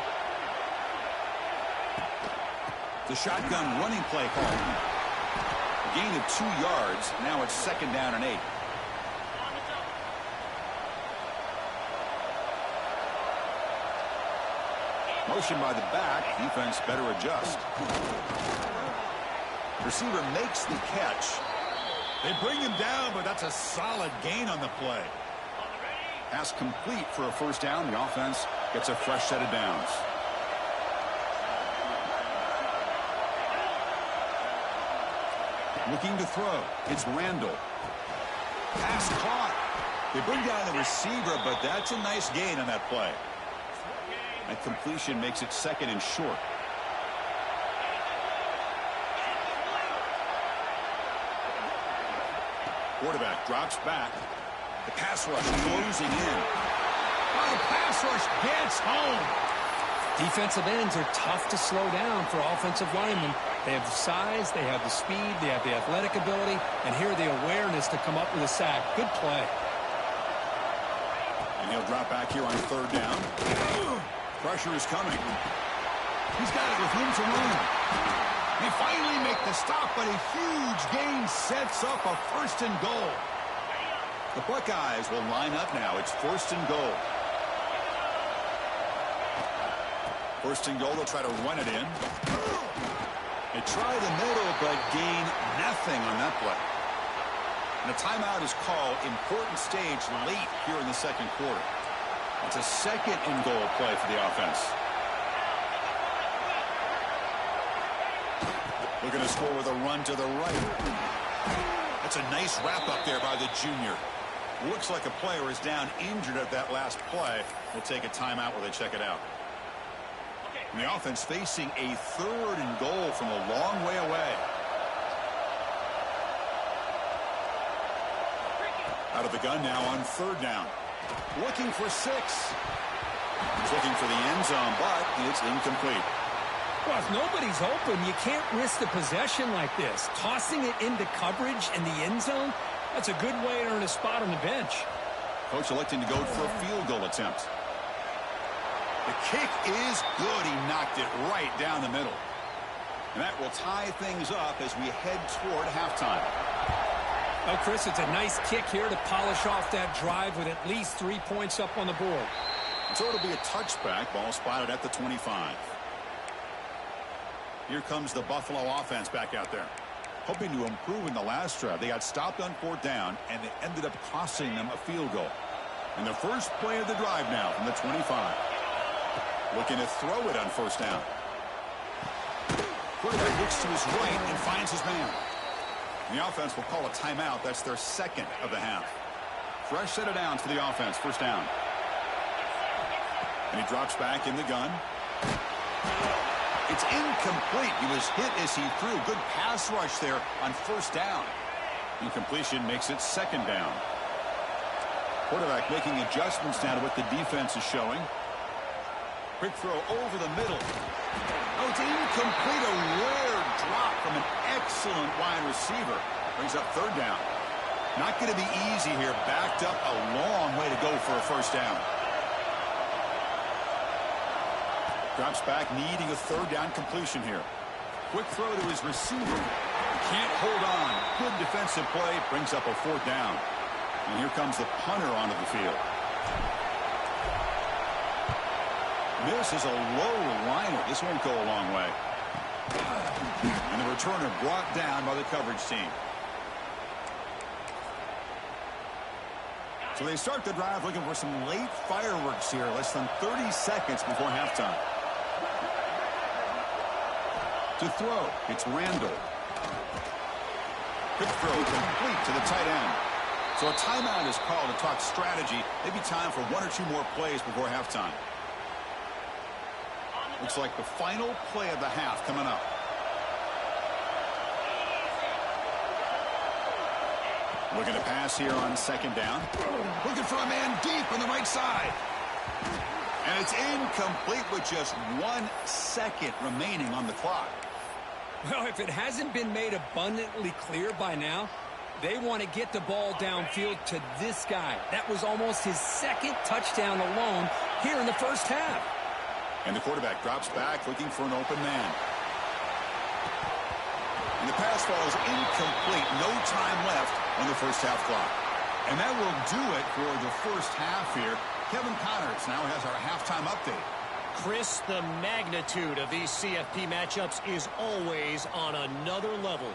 The shotgun running play call. A gain of 2 yards. Now it's 2nd down and 8. Motion by the back. Defense better adjust. Receiver makes the catch. They bring him down, but that's a solid gain on the play. Pass complete for a 1st down. The offense gets a fresh set of downs. Looking to throw. It's Randall. Pass caught. They bring down the receiver, but that's a nice gain on that play. That completion makes it 2nd and short. Quarterback drops back. The pass rush closing in. Oh, the pass rush gets home. Defensive ends are tough to slow down for offensive linemen. They have the size, they have the speed, they have the athletic ability, and here the awareness to come up with a sack. Good play. And he'll drop back here on 3rd down. Pressure is coming. He's got it with room to run. They finally make the stop, but a huge gain sets up a 1st and goal. The Buckeyes will line up now. It's 1st and goal. 1st and goal, they'll try to run it in. They try the middle, but gain nothing on that play. And a timeout is called. Important stage late here in the 2nd quarter. It's a 2nd and goal play for the offense. Looking to score with a run to the right. That's a nice wrap up there by the junior. Looks like a player is down injured at that last play. We'll take a timeout while they check it out. And the offense facing a 3rd and goal from a long way away. Out of the gun now on 3rd down. Looking for 6. He's looking for the end zone, but it's incomplete. Well, if nobody's open, you can't risk the possession like this. Tossing it into coverage in the end zone, that's a good way to earn a spot on the bench. Coach electing to go for a field goal attempt. The kick is good. He knocked it right down the middle. And that will tie things up as we head toward halftime. Oh, Chris, it's a nice kick here to polish off that drive with at least 3 points up on the board. So it'll be a touchback. Ball spotted at the 25. Here comes the Buffalo offense back out there. Hoping to improve in the last drive. They got stopped on 4th down, and it ended up costing them a field goal. And the first play of the drive now from the 25. Looking to throw it on 1st down. Quarterback looks to his right and finds his man. The offense will call a timeout. That's their 2nd of the half. Fresh set of downs for the offense. 1st down. And he drops back in the gun. It's incomplete. He was hit as he threw. Good pass rush there on 1st down. Incompletion makes it 2nd down. Quarterback making adjustments now to what the defense is showing. Quick throw over the middle. Oh, it's incomplete. A rare drop from an excellent wide receiver. Brings up third down. Not going to be easy here. Backed up a long way to go for a first down. Drops back, needing a third down completion here. Quick throw to his receiver. Can't hold on. Good defensive play. Brings up a fourth down. And here comes the punter onto the field. This is a low liner. This won't go a long way. And the returner brought down by the coverage team. So they start the drive looking for some late fireworks here. Less than 30 seconds before halftime. To throw, it's Randall. Quick throw complete to the tight end. So a timeout is called to talk strategy. Maybe time for one or two more plays before halftime. Looks like the final play of the half coming up. Looking to pass here on second down. Looking for a man deep on the right side. And it's incomplete with just 1 second remaining on the clock. Well, if it hasn't been made abundantly clear by now, they want to get the ball downfield to this guy. That was almost his second touchdown alone here in the first half. And the quarterback drops back looking for an open man. And the pass falls incomplete. No time left on the first half clock. And that will do it for the first half here. Kevin Connors now has our halftime update. Chris, the magnitude of these CFP matchups is always on another level.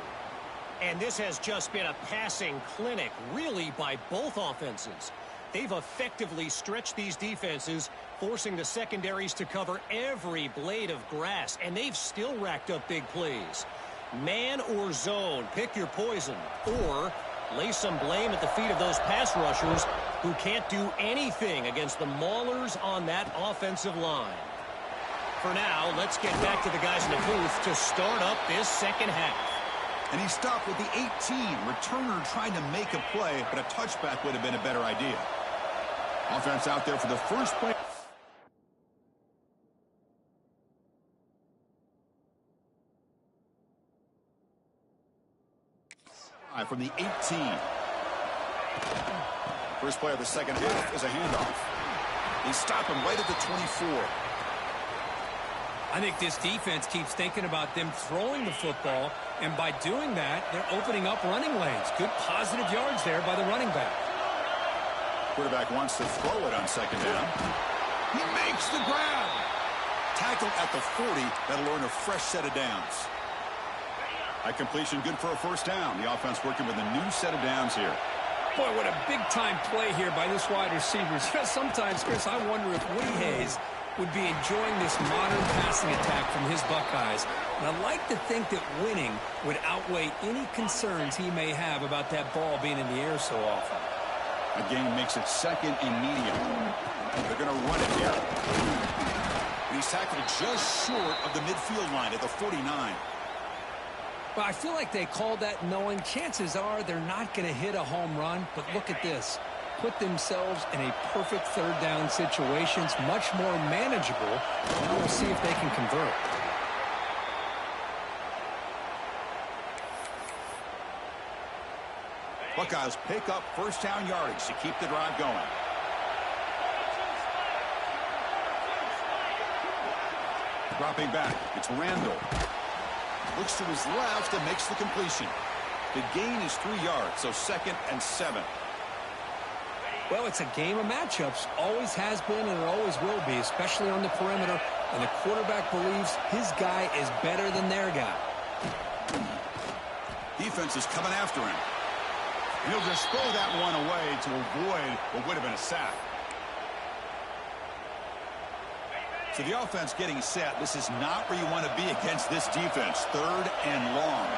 And this has just been a passing clinic, really, by both offenses. They've effectively stretched these defenses, forcing the secondaries to cover every blade of grass, and they've still racked up big plays. Man or zone, pick your poison, or lay some blame at the feet of those pass rushers who can't do anything against the maulers on that offensive line. For now, let's get back to the guys in the booth to start up this second half. And he stopped with the 18. Returner trying to make a play, but a touchback would have been a better idea. Offense out there for the first play. From the 18. First play of the second half is a handoff. They stop him right at the 24. I think this defense keeps thinking about them throwing the football, and by doing that, they're opening up running lanes. Good positive yards there by the running back. Quarterback wants to throw it on second down. He makes the grab. Tackled at the 40. That'll earn a fresh set of downs. High completion, good for a first down. The offense working with a new set of downs here. Boy, what a big-time play here by this wide receiver. Sometimes, Chris, I wonder if Woody Hayes would be enjoying this modern passing attack from his Buckeyes. And I'd like to think that winning would outweigh any concerns he may have about that ball being in the air so often. A gain makes it second and medium. They're going to run it here. And he's tackled just short of the midfield line at the 49. Well, I feel like they called that knowing chances are they're not going to hit a home run. But look at this. Put themselves in a perfect third down situations, much more manageable. Now we'll see if they can convert. Buckeyes pick up first down yardage to keep the drive going. Dropping back, it's Randall. Looks to his left and makes the completion. The gain is 3 yards, so second and 7. Well, it's a game of matchups. Always has been and it always will be, especially on the perimeter. And the quarterback believes his guy is better than their guy. Defense is coming after him. And he'll just throw that one away to avoid what would have been a sack. So the offense getting set. This is not where you want to be against this defense. Third and long.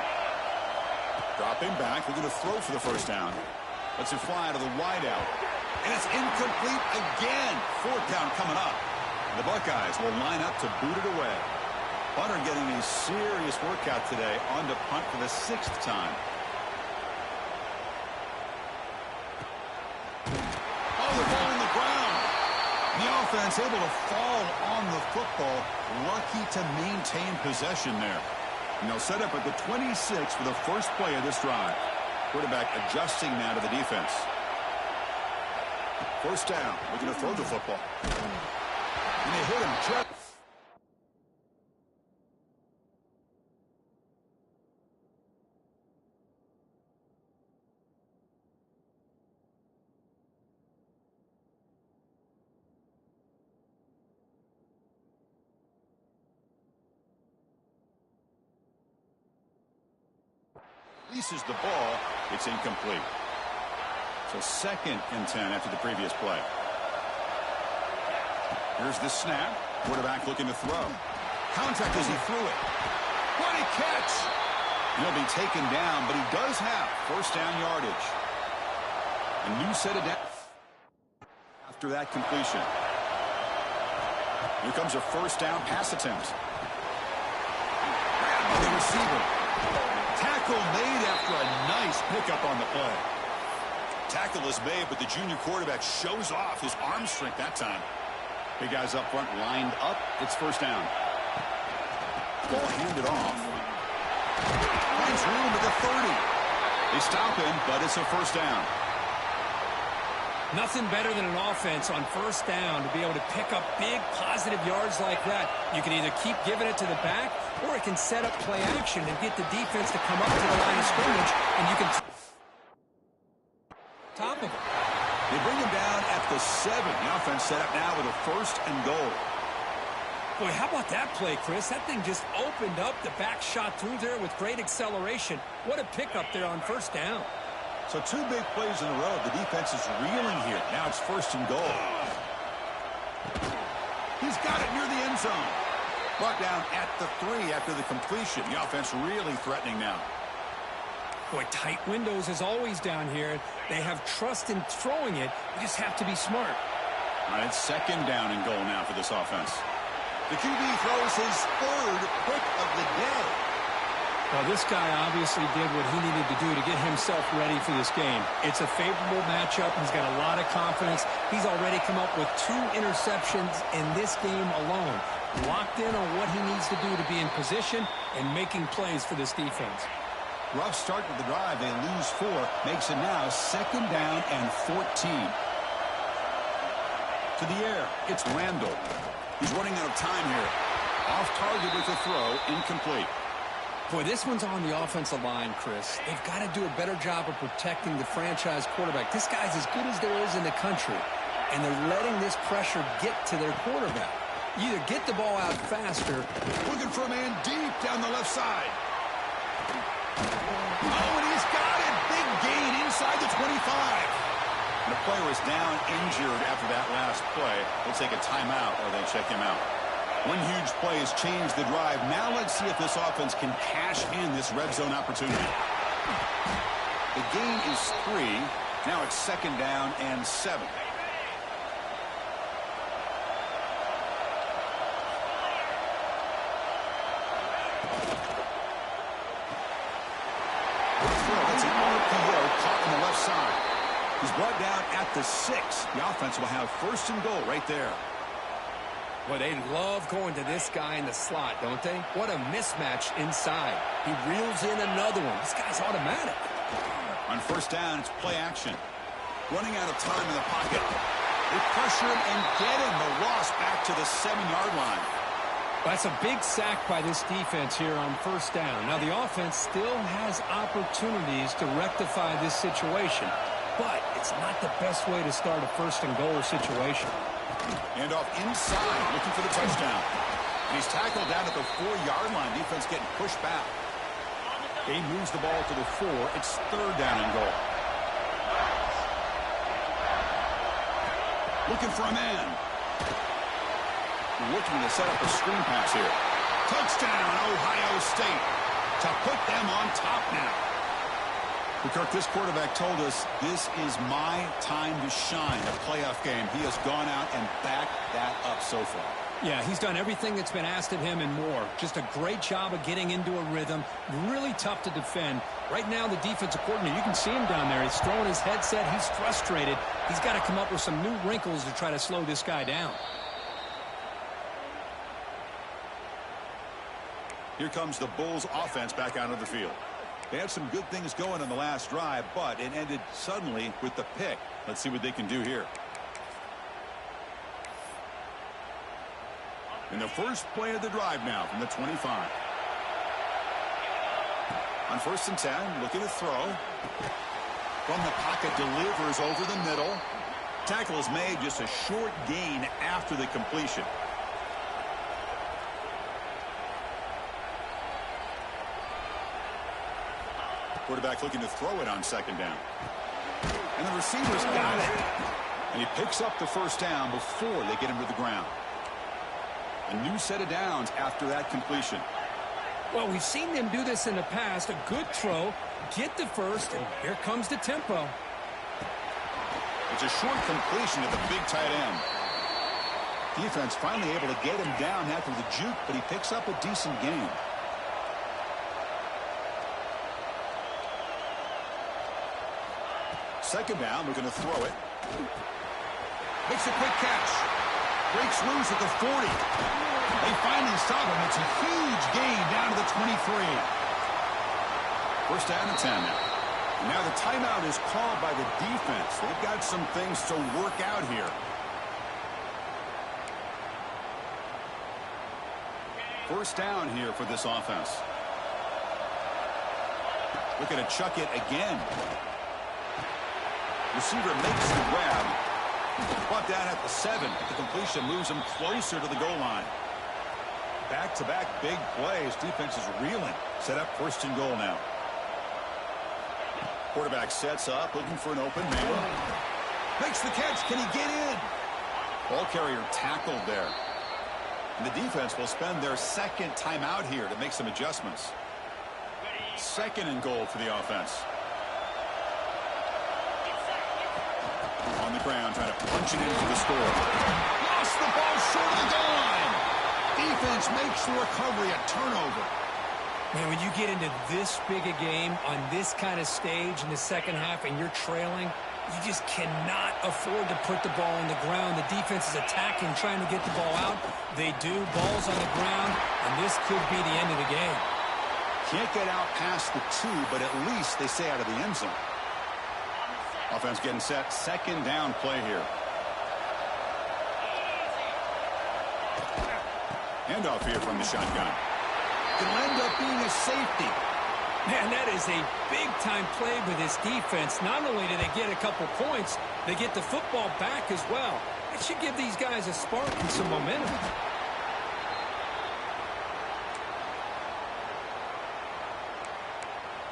Dropping back. They're going to throw for the first down. Lets it fly to the wideout. And it's incomplete again. Fourth down coming up. The Buckeyes will line up to boot it away. Punter getting a serious workout today. On to punt for the 6th time. Oh, offense able to fall on the football. Lucky to maintain possession there. And they'll set up at the 26 for the first play of this drive. Quarterback adjusting now to the defense. First down, looking to throw the football. And they hit him just... Releases the ball. It's incomplete. So 2nd and 10 after the previous play. Here's the snap. Quarterback looking to throw. Contact as he threw it. What a catch! He'll be taken down, but he does have first down yardage. A new set of down after that completion. Here comes a first down pass attempt. Grabbed by the receiver. Tackle made after a nice pickup on the play. Tackle is made, but the junior quarterback shows off his arm strength that time. Big guys up front lined up. It's first down. Ball handed off. Finds room at the 30. They stop him, but it's a first down. Nothing better than an offense on first down to be able to pick up big positive yards like that. You can either keep giving it to the back, or it can set up play action and get the defense to come up to the line of scrimmage, and you can top of it. They bring him down at the 7. The offense set up now with a first and goal. Boy, how about that play, Chris? That thing just opened up. The back shot through there with great acceleration. What a pickup there on first down. So 2 big plays in a row. The defense is reeling here. Now it's first and goal. He's got it near the end zone. Brought down at the 3 after the completion. The offense really threatening now. Boy, tight windows as always down here. They have trust in throwing it. You just have to be smart. All right, it's 2nd down and goal now for this offense. The QB throws his 3rd pick of the day. Well, this guy obviously did what he needed to do to get himself ready for this game. It's a favorable matchup. He's got a lot of confidence. He's already come up with 2 interceptions in this game alone. Locked in on what he needs to do to be in position and making plays for this defense. Rough start to the drive. They lose 4. Makes it now 2nd down and 14. To the air. It's Randall. He's running out of time here. Off target with a throw. Incomplete. Boy, this one's on the offensive line, Chris. They've got to do a better job of protecting the franchise quarterback. This guy's as good as there is in the country, and they're letting this pressure get to their quarterback. You either get the ball out faster. Looking for a man deep down the left side. Oh, and he's got it. Big gain inside the 25. And the player is down injured after that last play. They'll take a timeout or they'll check him out. One huge play has changed the drive. Now let's see if this offense can cash in this red zone opportunity. The gain is 3. Now it's 2nd down and 7. That's an RPO caught on the left side. He's brought down at the 6. The offense will have first and goal right there. Well, they love going to this guy in the slot, don't they? What a mismatch inside. He reels in another one. This guy's automatic. On first down, it's play action. Running out of time in the pocket. They pressure him and get him. The loss back to the 7-yard line. That's a big sack by this defense here on first down. Now, the offense still has opportunities to rectify this situation, but it's not the best way to start a first and goal situation. And off inside, looking for the touchdown. And he's tackled down at the 4-yard line. Defense getting pushed back. He moves the ball to the 4. It's 3rd down and goal. Looking for a man. Looking to set up a screen pass here. Touchdown, Ohio State. To put them on top now. Kirk, this quarterback told us this is my time to shine, a playoff game. He has gone out and backed that up so far. Yeah, he's done everything that's been asked of him and more. Just a great job of getting into a rhythm. Really tough to defend. Right now, the defensive coordinator, you can see him down there. He's throwing his headset. He's frustrated. He's got to come up with some new wrinkles to try to slow this guy down. Here comes the Bulls offense back out of the field. They had some good things going in the last drive, but it ended suddenly with the pick. Let's see what they can do here. In the first play of the drive now from the 25. On 1st and 10, looking to throw. From the pocket, delivers over the middle. Tackle is made, just a short gain after the completion. Quarterback looking to throw it on 2nd down. And the receiver's got it. And he picks up the 1st down before they get him to the ground. A new set of downs after that completion. Well, we've seen them do this in the past. A good throw, get the 1st, and here comes the tempo. It's a short completion to the big tight end. Defense finally able to get him down after the juke, but he picks up a decent gain. Second down, we're going to throw it. Makes a quick catch. Breaks loose at the 40. They finally stop him. It's a huge gain down to the 23. 1st down and 10 now. Now the timeout is called by the defense. They've got some things to work out here. 1st down here for this offense. Looking to chuck it again. Receiver makes the grab. Brought down at the 7. The completion moves him closer to the goal line. Back-to-back big plays. Defense is reeling. Set up 1st and goal now. Quarterback sets up, looking for an open man. Makes the catch. Can he get in? Ball carrier tackled there. And the defense will spend their 2nd timeout here to make some adjustments. 2nd and goal for the offense. On the ground, trying to punch it in for the score. Lost the ball short of the goal line. Defense makes the recovery a turnover. Man, when you get into this big a game on this kind of stage in the 2nd half and you're trailing, you just cannot afford to put the ball on the ground. The defense is attacking, trying to get the ball out. They do. Ball's on the ground, and this could be the end of the game. Can't get out past the 2, but at least they stay out of the end zone. Offense getting set. 2nd down play here. Handoff here from the shotgun. It'll end up being a safety. Man, that is a big-time play with this defense. Not only do they get a couple points, they get the football back as well. It should give these guys a spark and some momentum.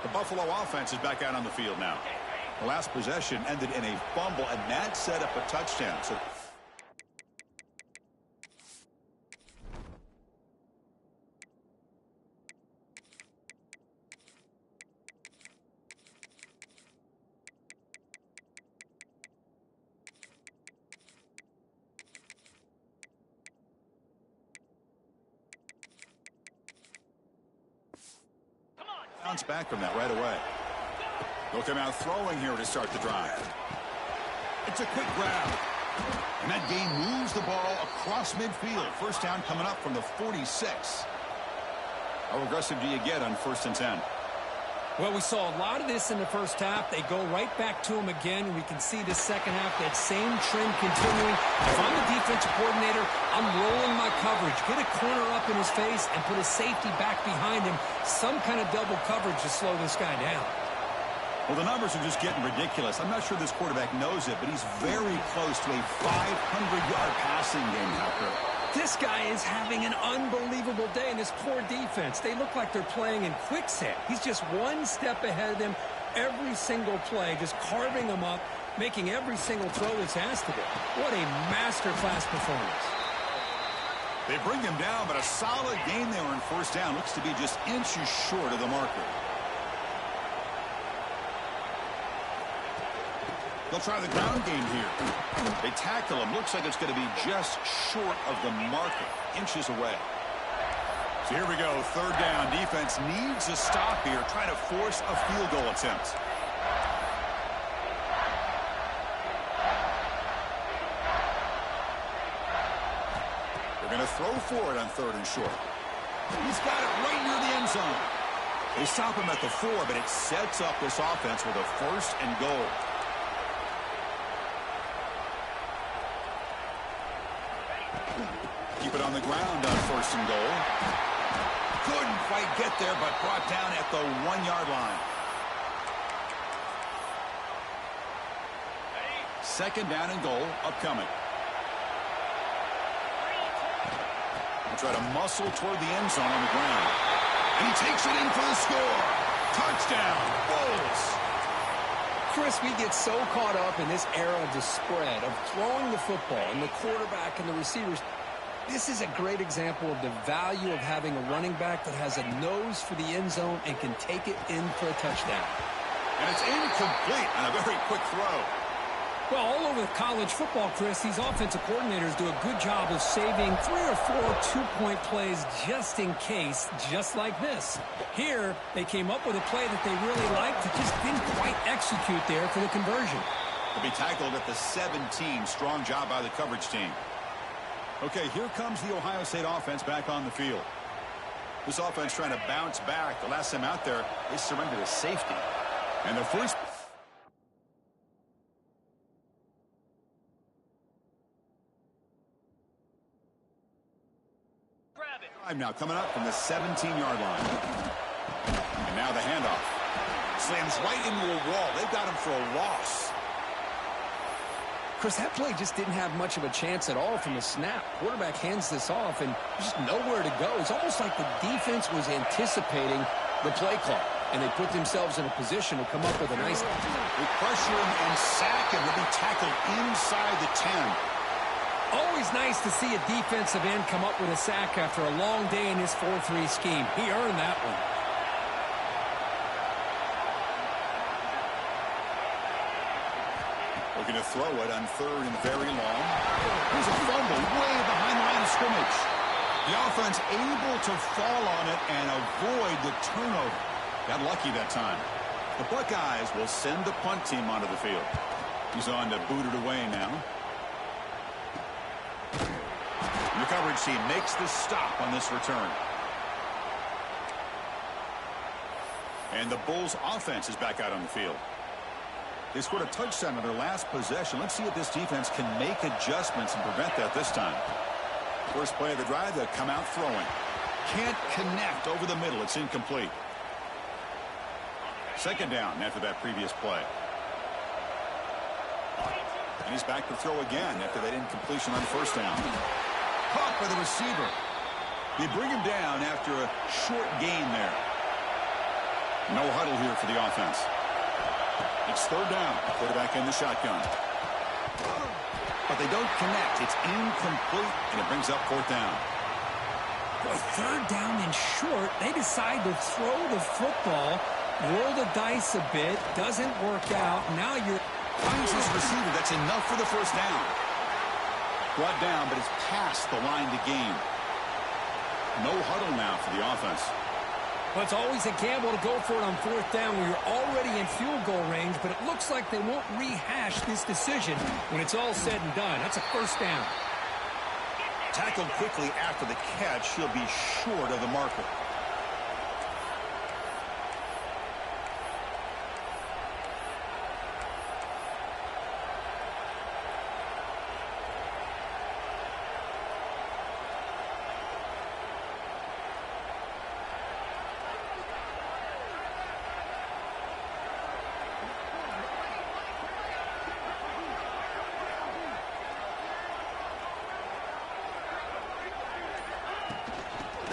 The Buffalo offense is back out on the field now. The last possession ended in a fumble, and that set up a touchdown. So bounce back from that right away. They'll come out throwing here to start the drive. It's a quick grab. And that gain moves the ball across midfield. 1st down coming up from the 46. How aggressive do you get on 1st and 10? Well, we saw a lot of this in the 1st half. They go right back to him again, and we can see the 2nd half, that same trend continuing. If I'm the defensive coordinator, I'm rolling my coverage. Get a corner up in his face and put a safety back behind him. Some kind of double coverage to slow this guy down. Well, the numbers are just getting ridiculous. I'm not sure this quarterback knows it, but he's very close to a 500-yard passing game, Hopper. This guy is having an unbelievable day in this poor defense. They look like they're playing in quicksand. He's just one step ahead of them every single play, just carving them up, making every single throw that's asked of him. What a masterclass performance. They bring him down, but a solid gain there in 1st down. Looks to be just inches short of the marker. They'll try the ground game here. They tackle him. Looks like it's going to be just short of the marker. Inches away. So here we go. 3rd down. Defense needs a stop here. Trying to force a field goal attempt. They're going to throw for it on 3rd and short. He's got it right near the end zone. They stop him at the 4, but it sets up this offense with a 1st and goal. Keep it on the ground on 1st and goal. Couldn't quite get there, but brought down at the 1-yard line. 2nd down and goal upcoming. He'll try to muscle toward the end zone on the ground. And he takes it in for the score. Touchdown, Bulls. Chris, we get so caught up in this era of the spread, of throwing the football and the quarterback and the receivers. This is a great example of the value of having a running back that has a nose for the end zone and can take it in for a touchdown. And it's incomplete on a very quick throw. Well, all over college football, Chris, these offensive coordinators do a good job of saving 3 or 4 2-point plays just in case, just like this. Here, they came up with a play that they really liked, but just didn't quite execute there for the conversion. He'll be tackled at the 17. Strong job by the coverage team. Okay, here comes the Ohio State offense back on the field. This offense trying to bounce back. The last time out there, they surrendered a safety. And the first... I'm now coming up from the 17-yard line. And now the handoff. Slams right into a wall. They've got him for a loss. Chris, that play just didn't have much of a chance at all from the snap. Quarterback hands this off and just nowhere to go. It's almost like the defense was anticipating the play call, and they put themselves in a position to come up with a nice... They pressure him and sack him. He'll be tackled inside the 10. Always nice to see a defensive end come up with a sack after a long day in his 4-3 scheme. He earned that one. Looking to throw it on 3rd and very long. There's a fumble way behind the line of scrimmage. The offense able to fall on it and avoid the turnover. Got lucky that time. The Buckeyes will send the punt team onto the field. He's on to boot it away now. The coverage team makes the stop on this return. And the Bulls offense is back out on the field. They scored a touchdown on their last possession. Let's see if this defense can make adjustments and prevent that this time. First play of the drive, they'll come out throwing. Can't connect over the middle. It's incomplete. 2nd down after that previous play. And he's back to throw again after that incompletion on 1st down. Caught by the receiver. They bring him down after a short gain there. No huddle here for the offense. It's 3rd down. Quarterback in the shotgun. But they don't connect. It's incomplete, and it brings up 4th down. Boy, 3rd down and short. They decide to throw the football, roll the dice a bit. Doesn't work out. Now you're... Finds his receiver. That's enough for the 1st down. Brought down, but it's past the line to gain. No huddle now for the offense. Well, it's always a gamble to go for it on 4th down when you're already in field goal range, but it looks like they won't rehash this decision when it's all said and done. That's a 1st down. Tackled quickly after the catch. He'll be short of the marker.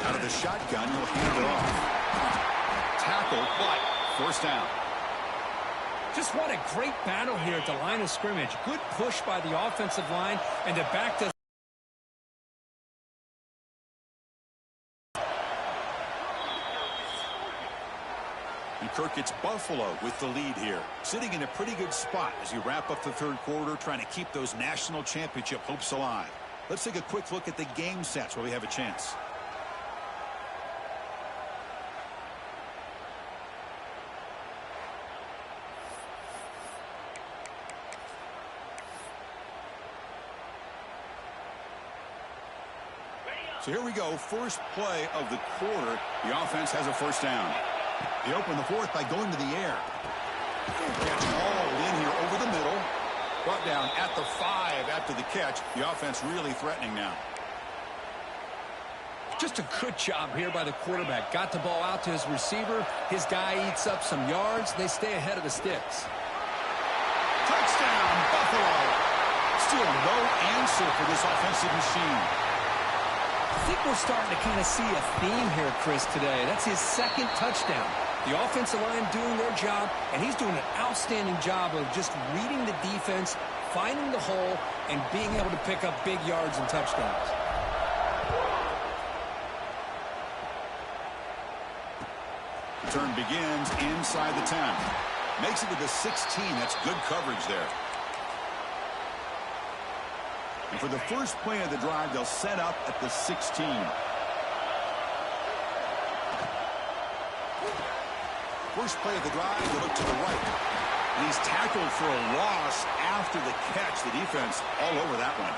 Out of the shotgun, he'll hand it off. Tackle, but 1st down. Just what a great battle here at the line of scrimmage. Good push by the offensive line, and to back to... And Kirk, it's Buffalo with the lead here. Sitting in a pretty good spot as you wrap up the 3rd quarter, trying to keep those national championship hopes alive. Let's take a quick look at the game sets where we have a chance. Ready So here we go, first play of the quarter. The offense has a first down. They open the fourth by going to the air. Catch all in here over the middle. Brought down at the 5 after the catch. The offense really threatening now. Just a good job here by the quarterback. Got the ball out to his receiver. His guy eats up some yards. They stay ahead of the sticks. Touchdown, Buffalo. Still no answer for this offensive machine. I think we're starting to kind of see a theme here, Chris, today. That's his second touchdown. The offensive line doing their job, and he's doing an outstanding job of just reading the defense, finding the hole, and being able to pick up big yards and touchdowns. Return begins inside the 10. Makes it to the 16. That's good coverage there. And for the first play of the drive, they'll set up at the 16. First play of the drive, they look to the right. And he's tackled for a loss after the catch. The defense all over that one.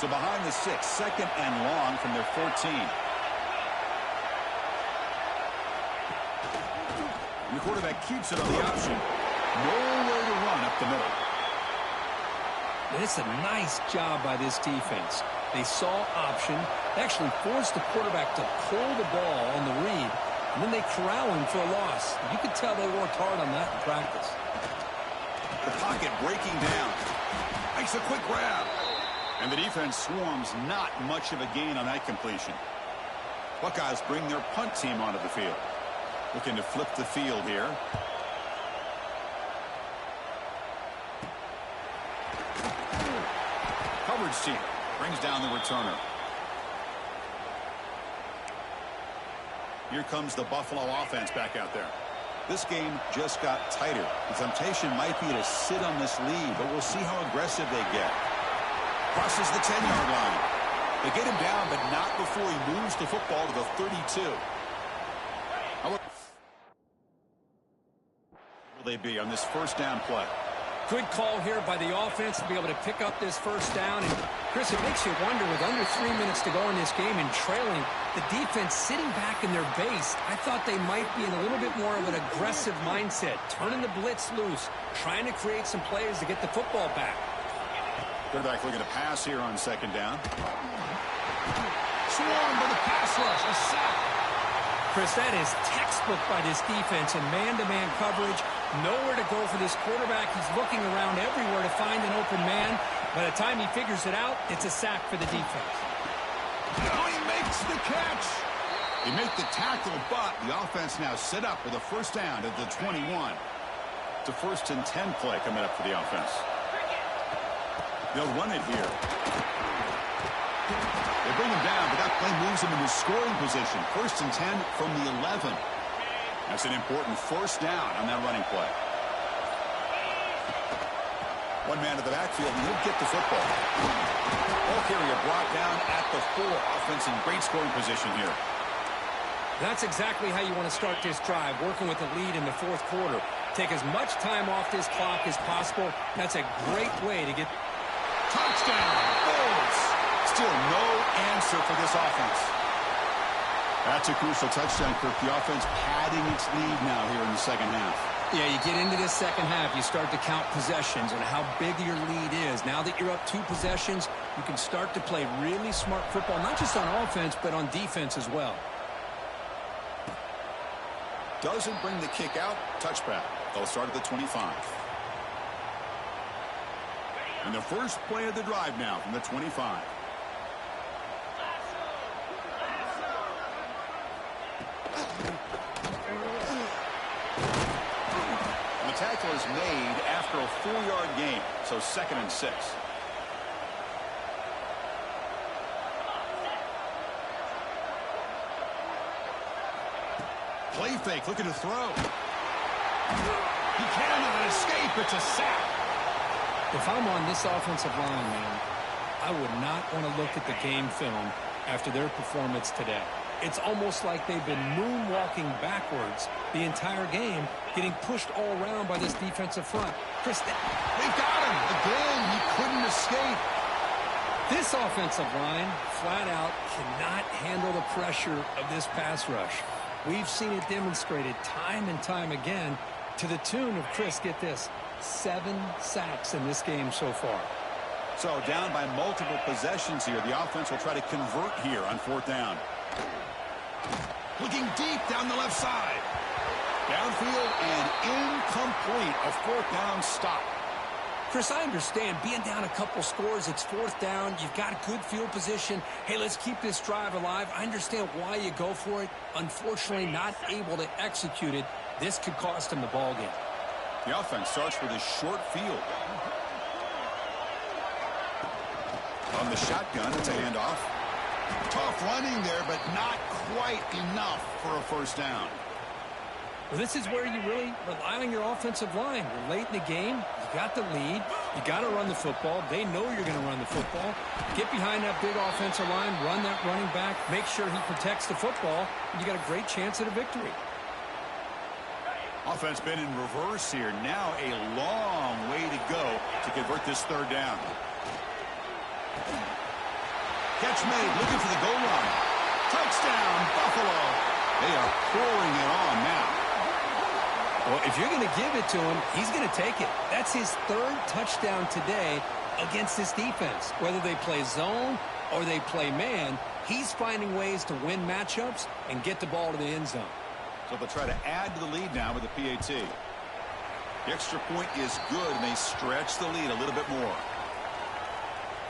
So behind the 6, second and long from their 14. And the quarterback keeps it on the option. Nowhere to run up the middle. And it's a nice job by this defense. They saw option. They actually forced the quarterback to pull the ball on the read, and then they corral him for a loss. You could tell they worked hard on that in practice. The pocket breaking down. Makes a quick grab. And the defense swarms, not much of a gain on that completion. Buckeyes bring their punt team onto the field. Looking to flip the field here. Coverage team brings down the returner. Here comes the Buffalo offense back out there. This game just got tighter. The temptation might be to sit on this lead, but we'll see how aggressive they get. Crosses the 10-yard line. They get him down, but not before he moves the football to the 32. How will they be on this first down play? Good call here by the offense to be able to pick up this first down. And, Chris, it makes you wonder, with under 3 minutes to go in this game and trailing, the defense sitting back in their base, I thought they might be in a little bit more of an aggressive mindset, turning the blitz loose, trying to create some plays to get the football back. Quarterback looking to pass here on second down. Swarmed by the pass rush, a sack. Chris, that is textbook by this defense in man-to-man coverage. Nowhere to go for this quarterback. He's looking around everywhere to find an open man. By the time he figures it out, it's a sack for the defense. Oh, he makes the catch. They make the tackle, but the offense now set up with a first down at the 21. It's a 1st and 10 play coming up for the offense. They'll run it here. They bring him down, but that play moves him into scoring position. 1st and 10 from the 11. That's an important first down on that running play. One man to the backfield, and he'll get the football. Ball carrier brought down at the 4. Offense in great scoring position here. That's exactly how you want to start this drive, working with the lead in the 4th quarter. Take as much time off this clock as possible. That's a great way to get... Touchdown! Bulls! Still no answer for this offense. That's a crucial touchdown, Kirk. The offense padding its lead now here in the second half. Yeah, you get into this second half, you start to count possessions and how big your lead is. Now that you're up 2 possessions, you can start to play really smart football, not just on offense, but on defense as well. Doesn't bring the kick out. Touchback. They'll start at the 25. And the first play of the drive now from the 25. And the tackle is made after a 4-yard gain, so 2nd and 6. Play fake, looking to throw. He cannot escape. It's a sack. If I'm on this offensive line, man, I would not want to look at the game film after their performance today. It's almost like they've been moonwalking backwards the entire game, getting pushed all around by this defensive front. Chris, they've got him. Again, he couldn't escape. This offensive line, flat out, cannot handle the pressure of this pass rush. We've seen it demonstrated time and time again to the tune of, Chris, get this, 7 sacks in this game so far. So down by multiple possessions here. The offense will try to convert here on 4th down. Looking deep down the left side. Downfield and incomplete. A 4th down stop. Chris, I understand being down a couple scores, it's 4th down, you've got good field position. Hey, let's keep this drive alive. I understand why you go for it. Unfortunately, not able to execute it. This could cost him the ball game. The offense starts with a short field. On the shotgun, it's a handoff. Tough running there, but not quite enough for a 1st down. Well, this is where you really rely on your offensive line. You're late in the game. You got the lead. You got to run the football. They know you're going to run the football. Get behind that big offensive line. Run that running back. Make sure he protects the football. And you got a great chance at a victory. Offense been in reverse here. Now a long way to go to convert this 3rd down. Catch made. Looking for the goal line. Touchdown, Buffalo. They are pouring it on now. Well, if you're going to give it to him, he's going to take it. That's his 3rd touchdown today against this defense. Whether they play zone or they play man, he's finding ways to win matchups and get the ball to the end zone. So they'll try to add to the lead now with the PAT. The extra point is good, and they stretch the lead a little bit more.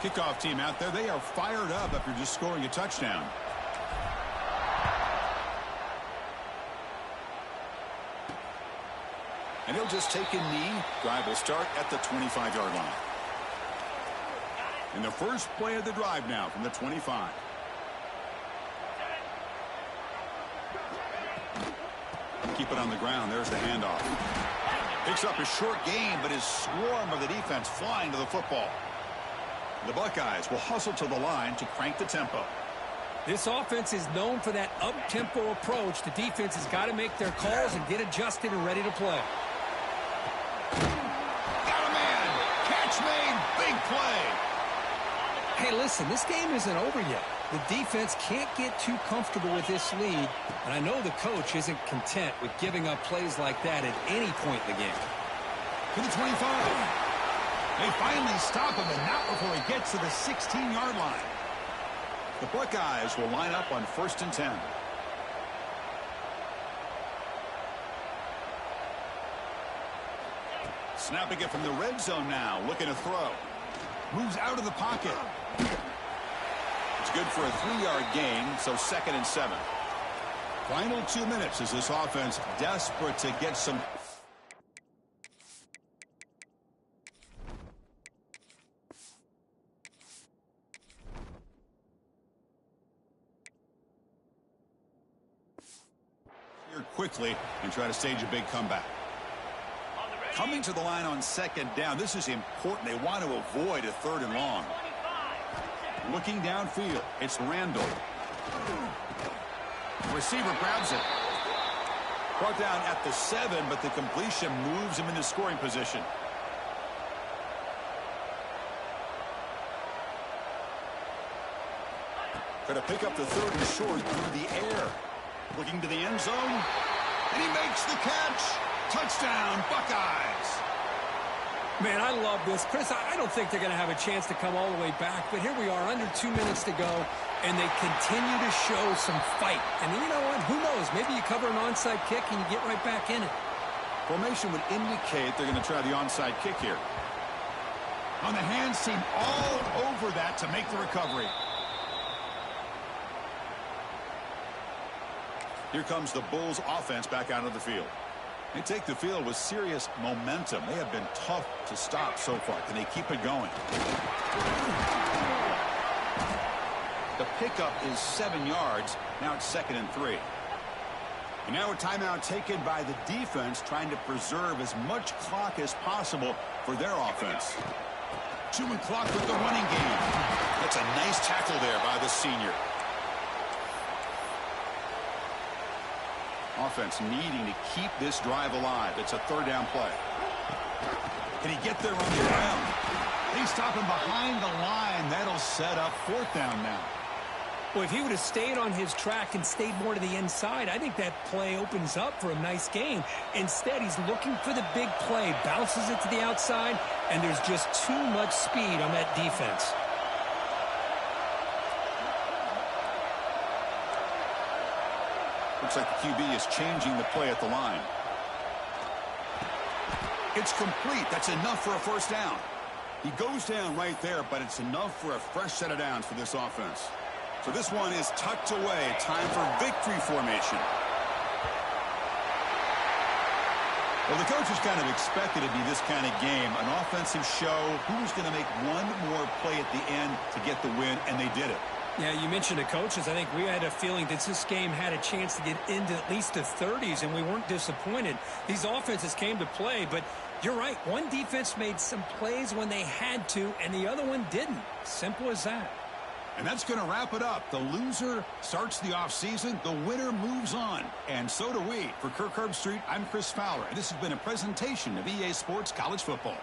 Kickoff team out there, they are fired up after just scoring a touchdown. And he'll just take a knee. Drive will start at the 25-yard line. And the first play of the drive now from the 25. Keep it on the ground. There's the handoff. Picks up a short gain, but his swarm of the defense flying to the football. The Buckeyes will hustle to the line to crank the tempo. This offense is known for that up-tempo approach. The defense has got to make their calls and get adjusted and ready to play. Got a man. Catch made. Big play. Hey, listen, this game isn't over yet. The defense can't get too comfortable with this lead, and I know the coach isn't content with giving up plays like that at any point in the game. To the 25. They finally stop him, and not before he gets to the 16-yard line. The Buckeyes will line up on 1st and 10. Snapping it from the red zone now, looking to throw. Moves out of the pocket. It's good for a 3-yard gain, so 2nd and 7. Final 2 minutes as this offense desperate to get some. Here quickly and try to stage a big comeback. Coming to the line on 2nd down. This is important. They want to avoid a 3rd and long. Looking downfield. It's Randall. Receiver grabs it. Brought down at the 7, but the completion moves him into scoring position. Try to pick up the 3rd and short through the air. Looking to the end zone. And he makes the catch. Touchdown, Buckeyes. Man, I love this. Chris, I don't think they're going to have a chance to come all the way back, but here we are, under 2 minutes to go, and they continue to show some fight. And you know what? Who knows? Maybe you cover an onside kick and you get right back in it. Formation would indicate they're going to try the onside kick here. On the hands team all over that to make the recovery. Here comes the Bulls offense back out of the field. They take the field with serious momentum. They have been tough to stop so far. Can they keep it going? The pickup is 7 yards. Now it's 2nd and 3. And now a timeout taken by the defense, trying to preserve as much clock as possible for their offense. Chewing clock with the running game. That's a nice tackle there by the senior. Offense needing to keep this drive alive. It's a 3rd down play. Can he get there on the ground? They stop him behind the line. That'll set up 4th down now. Well, if he would have stayed on his track and stayed more to the inside, I think that play opens up for a nice game. Instead, he's looking for the big play, bounces it to the outside, and there's just too much speed on that defense. Looks like the QB is changing the play at the line. It's complete. That's enough for a 1st down. He goes down right there, but it's enough for a fresh set of downs for this offense. So this one is tucked away. Time for victory formation. Well, the coaches kind of expected it to be this kind of game. An offensive show. Who's going to make one more play at the end to get the win, and they did it. Yeah, you mentioned the coaches. I think we had a feeling that this game had a chance to get into at least the 30s, and we weren't disappointed. These offenses came to play, but you're right. One defense made some plays when they had to, and the other one didn't. Simple as that. And that's going to wrap it up. The loser starts the offseason. The winner moves on. And so do we. For Kirk Herbstreit, I'm Chris Fowler. And this has been a presentation of EA Sports College Football.